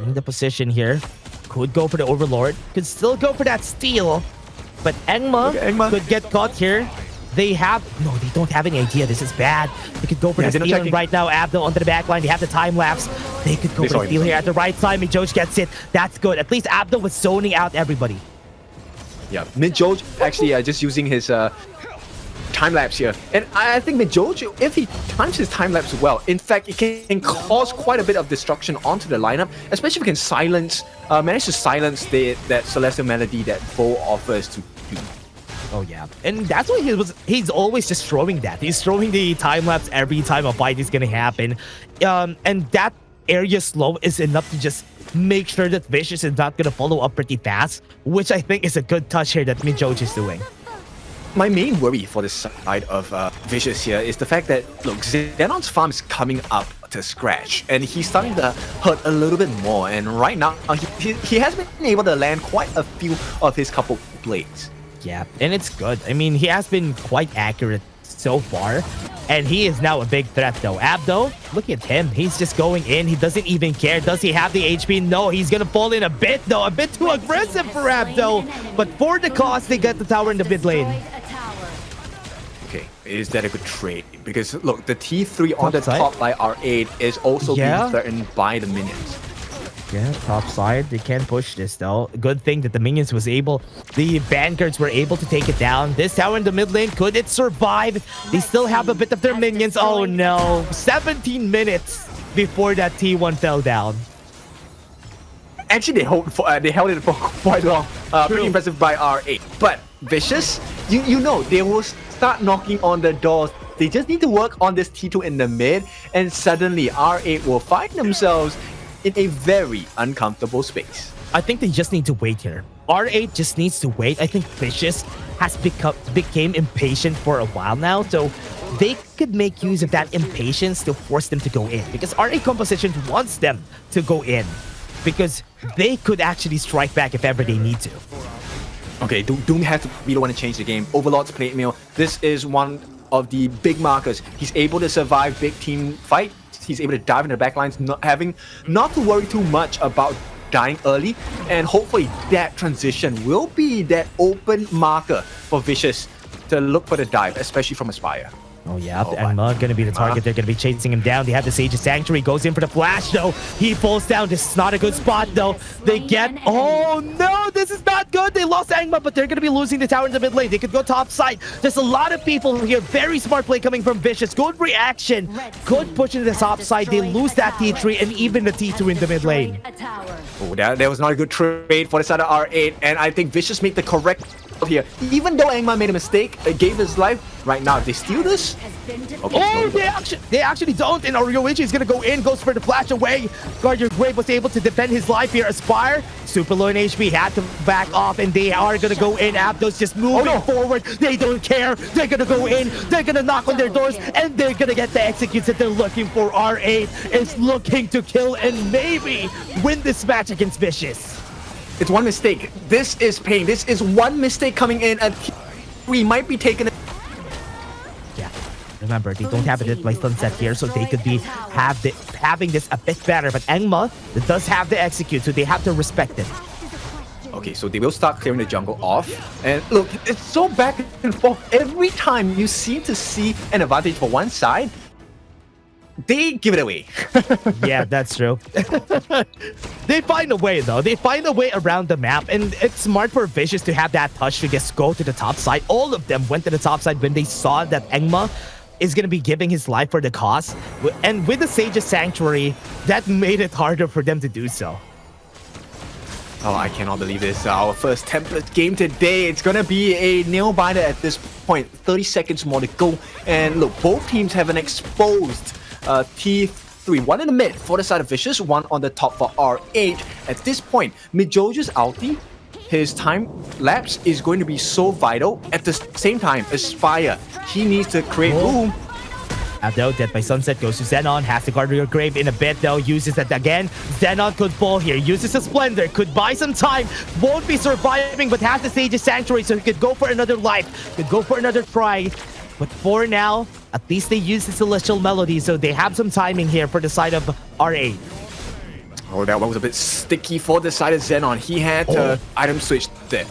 in the position here. Could go for the Overlord. Could still go for that steal. But Engma could get caught here. They don't have any idea. This is bad. They could go for the steal right now. Abdo onto the back line. They have the time lapse. They could go for the steal here at the right time. Mijoj gets it. That's good. At least Abdo was zoning out everybody. Yeah, Mijoj actually just using his time lapse here. And I think Mijojo, if he times his time lapse well, in fact, it can cause quite a bit of destruction onto the lineup, especially if he can silence, manage to silence that Celestial Melody that Vo offers to do. Oh yeah, and that's why he's always just throwing that. He's throwing the time lapse every time a fight is gonna happen, and that area slow is enough to just make sure that Vicious is not gonna follow up pretty fast, which I think is a good touch here that Mijojo is doing. My main worry for the side of Vicious here is the fact that, look, Xenon's farm is coming up to scratch, and he's starting to hurt a little bit more, and right now he has been able to land quite a few of his couple blades. Yeah, and it's good. I mean, he has been quite accurate so far, and he is now a big threat though. Abdo, look at him. He's just going in. He doesn't even care. Does he have the HP? No, he's gonna fall in a bit though. A bit too aggressive for Abdo, but for the cost, they get the tower in the mid lane. Okay, is that a good trade? Because look, the T3 on the top by R8 is also being threatened by the minions. Yeah, top side. They can push this though. Good thing that the minions the vanguards were able to take it down. This tower in the mid lane, could it survive? They still have a bit of their minions. Oh no, 17 minutes before that T1 fell down. Actually, they held it for quite long. Pretty impressive by R8. But Vicious, you know, they will start knocking on the doors. They just need to work on this T2 in the mid, and suddenly R8 will find themselves in a very uncomfortable space. I think they just need to wait here. R8 just needs to wait. I think Vicious has became impatient for a while now, so they could make use of that impatience to force them to go in, because R8 composition wants them to go in, because they could actually strike back if ever they need to. Okay, Doom has to be the one to change the game. Overlord's plate meal. This is one of the big markers. He's able to survive big team fight. He's able to dive into the backlines, not to worry too much about dying early, and hopefully that transition will be that open marker for Vicious to look for the dive, especially from Aspire. Oh yeah, Enma gonna be the target. They're gonna be chasing him down. They have the Sage's Sanctuary, goes in for the flash though. He falls down. This is not a good spot though. They get, oh no, this is not good. They lost Angma, but they're gonna be losing the tower in the mid lane. They could go top side. There's a lot of people here. Very smart play coming from Vicious. Good reaction. Good push into the top side. They lose that T3 and even the T2 in the mid lane. Oh, that was not a good trade for the side of R8, and I think Vicious made the correct here. Even though Angma made a mistake, gave his life, right now, if they steal this? Okay, oh, they actually don't, and Orioichi is gonna go in, goes for the flash away. Guard Your Grave was able to defend his life here. Aspire, super low in HP, had to back off, and they are gonna go in. Abdo's just moving forward. They don't care. They're gonna go in, they're gonna knock on their doors, and they're gonna get the executes that they're looking for. R8 is looking to kill and maybe win this match against Vicious. It's one mistake. This is pain. This is one mistake coming in, and we might be taking it. Yeah, remember, they don't have it by sunset here, so they could be having this a bit better. But Angma does have the execute, so they have to respect it. Okay, so they will start clearing the jungle off. And look, it's so back and forth. Every time you seem to see an advantage for one side, they give it away. Yeah, that's true. They find a way though. They find a way around the map, and it's smart for Vicious to have that touch to just go to the top side. All of them went to the top side when they saw that Angma is going to be giving his life for the cause. And with the Sage's Sanctuary, that made it harder for them to do so. Oh, I cannot believe this. Our first template game today. It's going to be a nail-biter at this point. 30 seconds more to go. And look, both teams have an exposed T3, one in the mid for the side of Vicious, one on the top for R8. At this point, Mijojo's ulti, his time lapse is going to be so vital. At the same time, Aspire, he needs to create room. Abdo, dead by sunset, goes to Xenon, has to guard your grave in a bit though, uses it again. Xenon could fall here, uses a Splendor, could buy some time, won't be surviving, but has the Sage's Sanctuary, so he could go for another life, could go for another try. But for now, at least they use the Celestial Melody, so they have some timing here for the side of R8. Oh, that one was a bit sticky for the side of Xenon. He had to item switch there.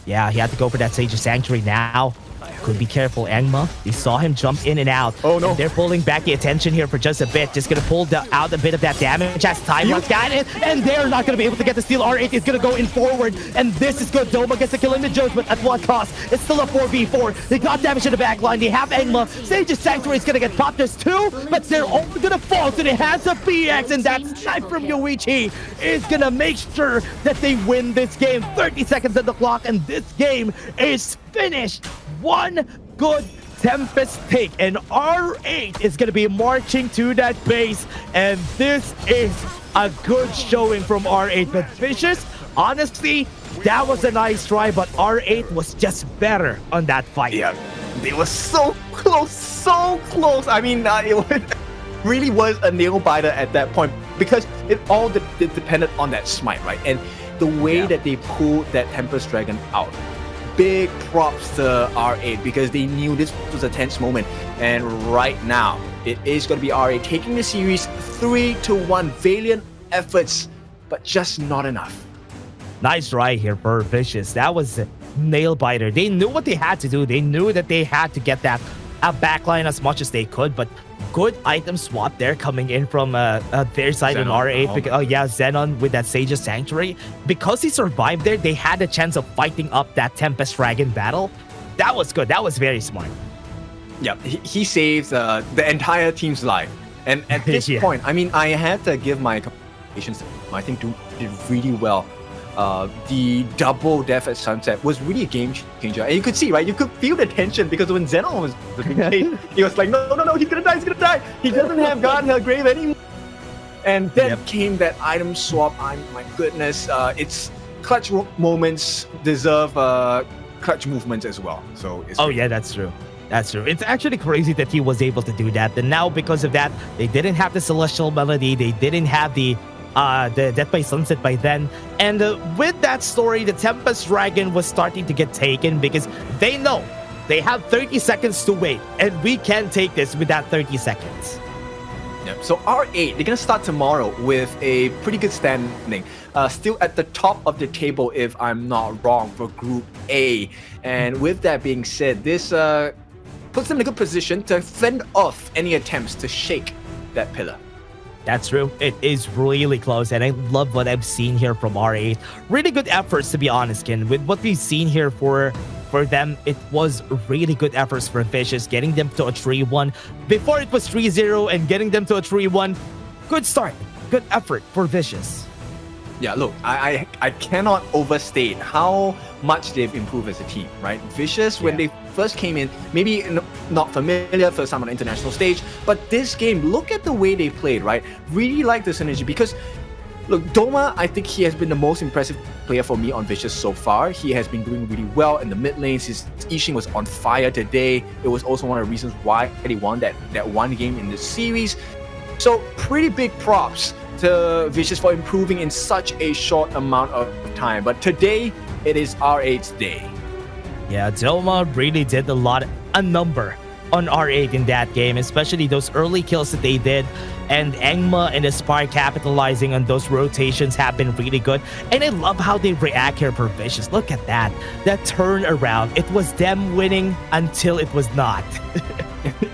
Yeah, he had to go for that Sage's Sanctuary now. could be careful. Angma, they saw him jump in and out. Oh no. And they're pulling back the attention here for just a bit. Just gonna pull out a bit of that damage as time runs down. And they're not gonna be able to get the steal. R8 is gonna go in forward. And this is good. Doma gets the kill in the Jones, but at what cost? It's still a 4v4. They got damage in the back line. They have Angma. Sage's Sanctuary is gonna get popped. There's two, but they're all gonna fall to the hands of BX. And that snipe from Yoichi is gonna make sure that they win this game. 30 seconds on the clock, and this game is finished. One good Tempest take, and R8 is going to be marching to that base, and this is a good showing from R8. But Vicious, honestly, that was a nice try, but R8 was just better on that fight. Yeah, they were so close, so close. I mean, really was a nail biter at that point, because it all depended on that smite, right? And the way that they pulled that Tempest Dragon out. Big props to R8, because they knew this was a tense moment. And right now, it is going to be R8 taking the series 3-1. Valiant efforts, but just not enough. Nice try here for Vicious. That was a nail biter. They knew what they had to do. They knew that they had to get that backline as much as they could, but good item swap there coming in from their side on R8. Xenon with that Sage's Sanctuary. Because he survived there, they had a chance of fighting up that Tempest Dragon battle. That was good. That was very smart. Yeah, he saved the entire team's life. And at this point, I mean, I had to give my congratulations. I think Doom did really well. The double death at sunset was really a game changer. And you could see, right? You could feel the tension, because when Xenon was being chased, he was like, no, he's gonna die. He doesn't have God in her grave anymore. And then came that item swap. My goodness, it's clutch moments deserve clutch movements as well. So it's yeah, that's true. That's true. It's actually crazy that he was able to do that. And now, because of that, they didn't have the Celestial Melody. They didn't have the Death by Sunset by then. And with that story, the Tempest Dragon was starting to get taken, because they know they have 30 seconds to wait, and we can take this with that 30 seconds. Yep. So R8, they're going to start tomorrow with a pretty good standing. Still at the top of the table, if I'm not wrong, for Group A. And with that being said, this puts them in a good position to fend off any attempts to shake that pillar. That's true. It is really close, and I love what I've seen here from R8. Really good efforts, to be honest, Ken. With what we've seen here for them, it was really good efforts for Vicious, getting them to a 3-1. Before it was 3-0, and getting them to a 3-1. Good start. Good effort for Vicious. Yeah, look, I cannot overstate how much they've improved as a team, right? Vicious, when they first came in, maybe not familiar, first time on the international stage, but this game, look at the way they played, right? Really like the synergy, because look, Doma, I think he has been the most impressive player for me on Vicious so far. He has been doing really well in the mid lanes. His Yixing was on fire today. It was also one of the reasons why they won that one game in the series. So pretty big props to Vicious for improving in such a short amount of time. But today, it is R8's day. Yeah, Doma really did a number on R8 in that game, especially those early kills that they did. And Angma and Aspire capitalizing on those rotations have been really good. And I love how they react here for Vicious. Look at that. That turnaround. It was them winning until it was not.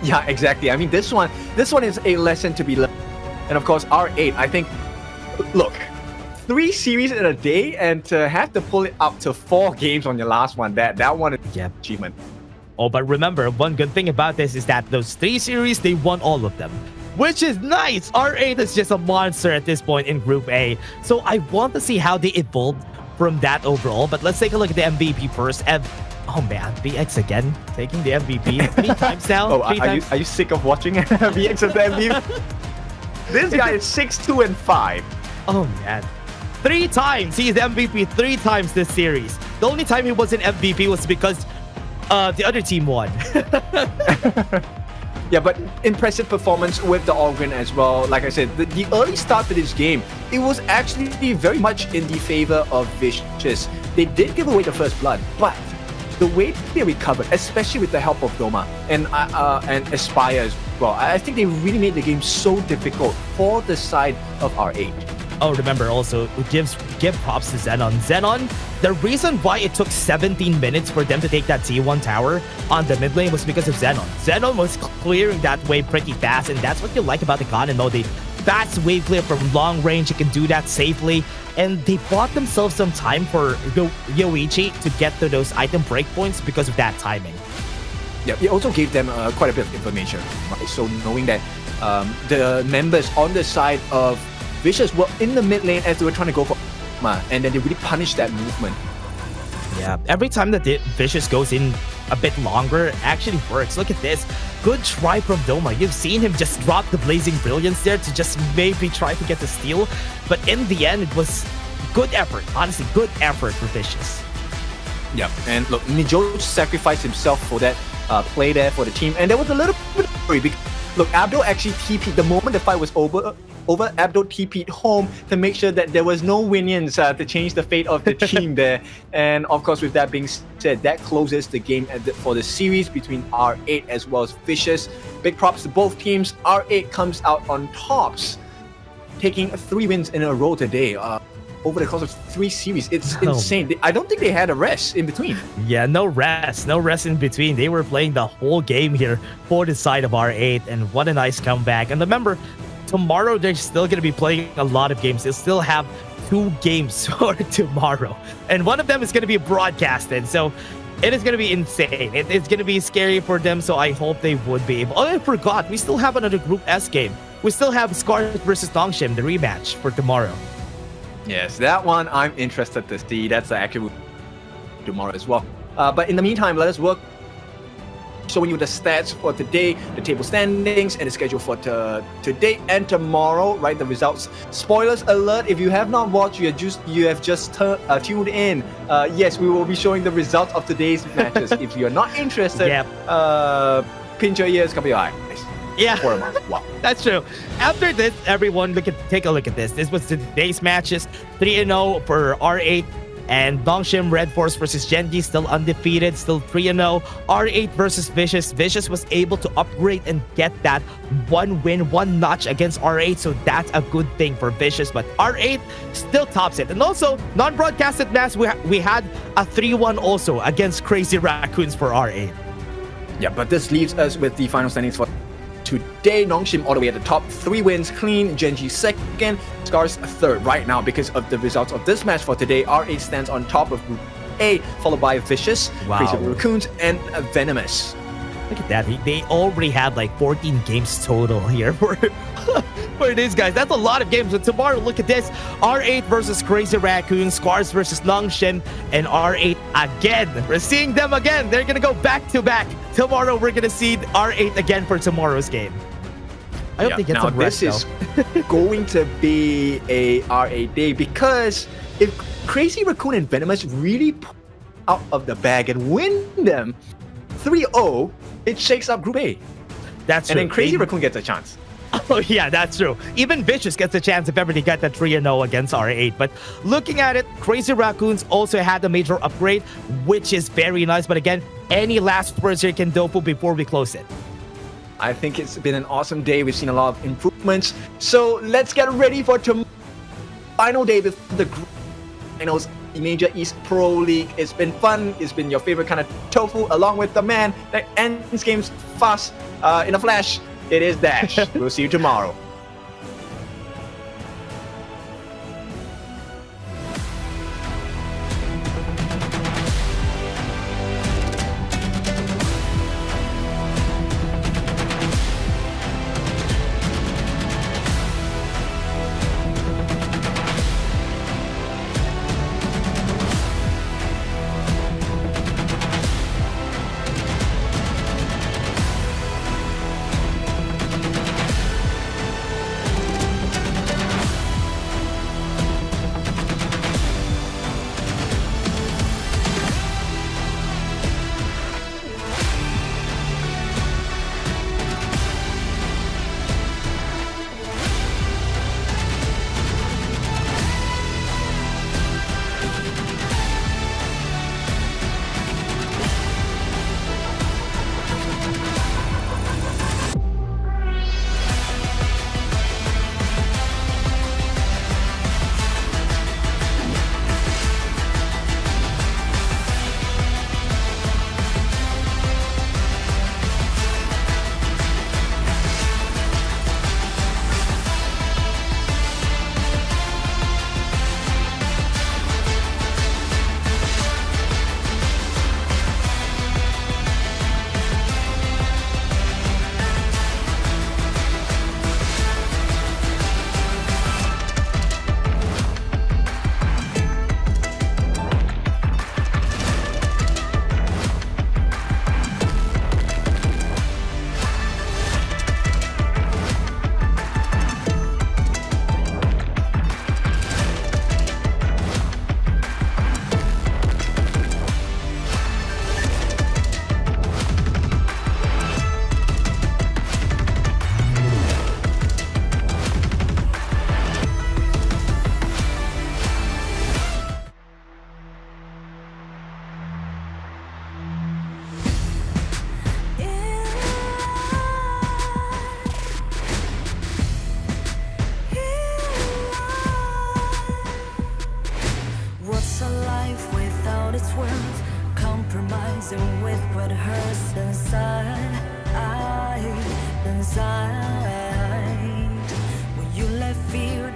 Yeah, exactly. I mean, this one is a lesson to be learned. And of course, R8, I think, look, 3 series in a day, and to have to pull it up to 4 games on your last one, that one is an achievement. Oh, but remember, one good thing about this is that those 3 series, they won all of them, which is nice. R8 is just a monster at this point in Group A. So I want to see how they evolved from that overall. But let's take a look at the MVP first. Oh man, VX again, taking the MVP 3 times now. Oh, are you sick of watching VX as the MVP? This guy is 6-2-5. Oh man. 3 times he's MVP, 3 times this series. The only time he wasn't MVP was because the other team won. Yeah, but impressive performance with the Ogryn as well. Like I said, the early start to this game, it was actually very much in the favor of Vicious. They did give away the first blood, but the way they recovered, especially with the help of Doma and Aspire as well, I think they really made the game so difficult for the side of R8. Oh, remember also, give props to Xenon. Xenon, the reason why it took 17 minutes for them to take that T1 tower on the mid lane was because of Xenon. Xenon was clearing that wave pretty fast, and that's what you like about the Contender mode. They fast wave clear from long range, you can do that safely, and they bought themselves some time for Yoichi to get to those item breakpoints because of that timing. Yeah, it also gave them quite a bit of information, right? So knowing that the members on the side of Vicious were in the mid lane as they were trying to go for and then they really punished that movement. Yeah, every time that the Vicious goes in a bit longer, it actually works. Look at this. Good try from Doma. You've seen him just drop the Blazing Brilliance there to just maybe try to get the steal. But in the end, it was good effort. Honestly, good effort for Vicious. Yeah, and look, Nijo sacrificed himself for that play there for the team. And there was a little bit of worry because, look, Abdul actually TP'd the moment the fight was over, Abdul TP'd home to make sure that there was no minions to change the fate of the team there. And of course, with that being said, that closes the game for the series between R8 as well as Vicious. Big props to both teams. R8 comes out on tops, taking 3 wins in a row today. Over the course of 3 series. It's insane. I don't think they had a rest in between. Yeah, no rest in between. They were playing the whole game here for the side of R8, and what a nice comeback. And remember, tomorrow they're still going to be playing a lot of games. They'll still have 2 games for tomorrow, and one of them is going to be broadcasted, so it is going to be insane. It's going to be scary for them, so I hope they would be able. Oh, I forgot, we still have another Group S game. We still have Scars versus Nongshim, the rematch for tomorrow. Yes, that one I'm interested to see. That's actually tomorrow as well. But in the meantime, let us work showing you the stats for today, the table standings, and the schedule for today and tomorrow, right? The results. Spoilers alert, if you have not watched, you have just tuned in. Yes, we will be showing the results of today's matches. If you're not interested, pinch your ears, cover your eyes. Yeah, for a month. Wow, that's true. After this, everyone take a look at this. This was today's matches: 3-0 for R8 and Nongshim. RedForce versus Gen.G still undefeated, still 3-0. R8 versus Vicious. Vicious was able to upgrade and get that 1 win, 1 notch against R8, so that's a good thing for Vicious. But R8 still tops it. And also, non-broadcasted match, we had a 3-1 also against Crazy Raccoons for R8. Yeah, but this leaves us with the final standings for today. Nongshim all the way at the top, 3 wins clean. Gen.G second, Scars third right now because of the results of this match for today. R8 stands on top of Group A, followed by Vicious, Crazy Raccoons, and Venomous. Look at that. They already had like 14 games total here for these guys. That's a lot of games. But tomorrow, look at this. R8 versus Crazy Raccoon, Scars versus Nongshim, and R8 again. We're seeing them again. They're going to go back to back. Tomorrow, we're going to see R8 again for tomorrow's game. I hope they get some rest, this is going to be a R8 day, because if Crazy Raccoon and Venomous really pull out of the bag and win them 3-0, it shakes up Group A. That's true. And then Crazy Raccoon gets a chance. Oh, yeah, that's true. Even Vicious gets a chance if ever they get that 3-0 against R8. But looking at it, Crazy Raccoons also had a major upgrade, which is very nice. But again, any last words here, Kendofu, before we close it? I think it's been an awesome day. We've seen a lot of improvements. So let's get ready for tomorrow. Final day before the group finals, the Major East Pro League. It's been fun. It's been your favorite kind of tofu, along with the man that ends games fast in a flash. It is Dash. We'll see you tomorrow. dancing with what hurts inside. Inside. When you let fear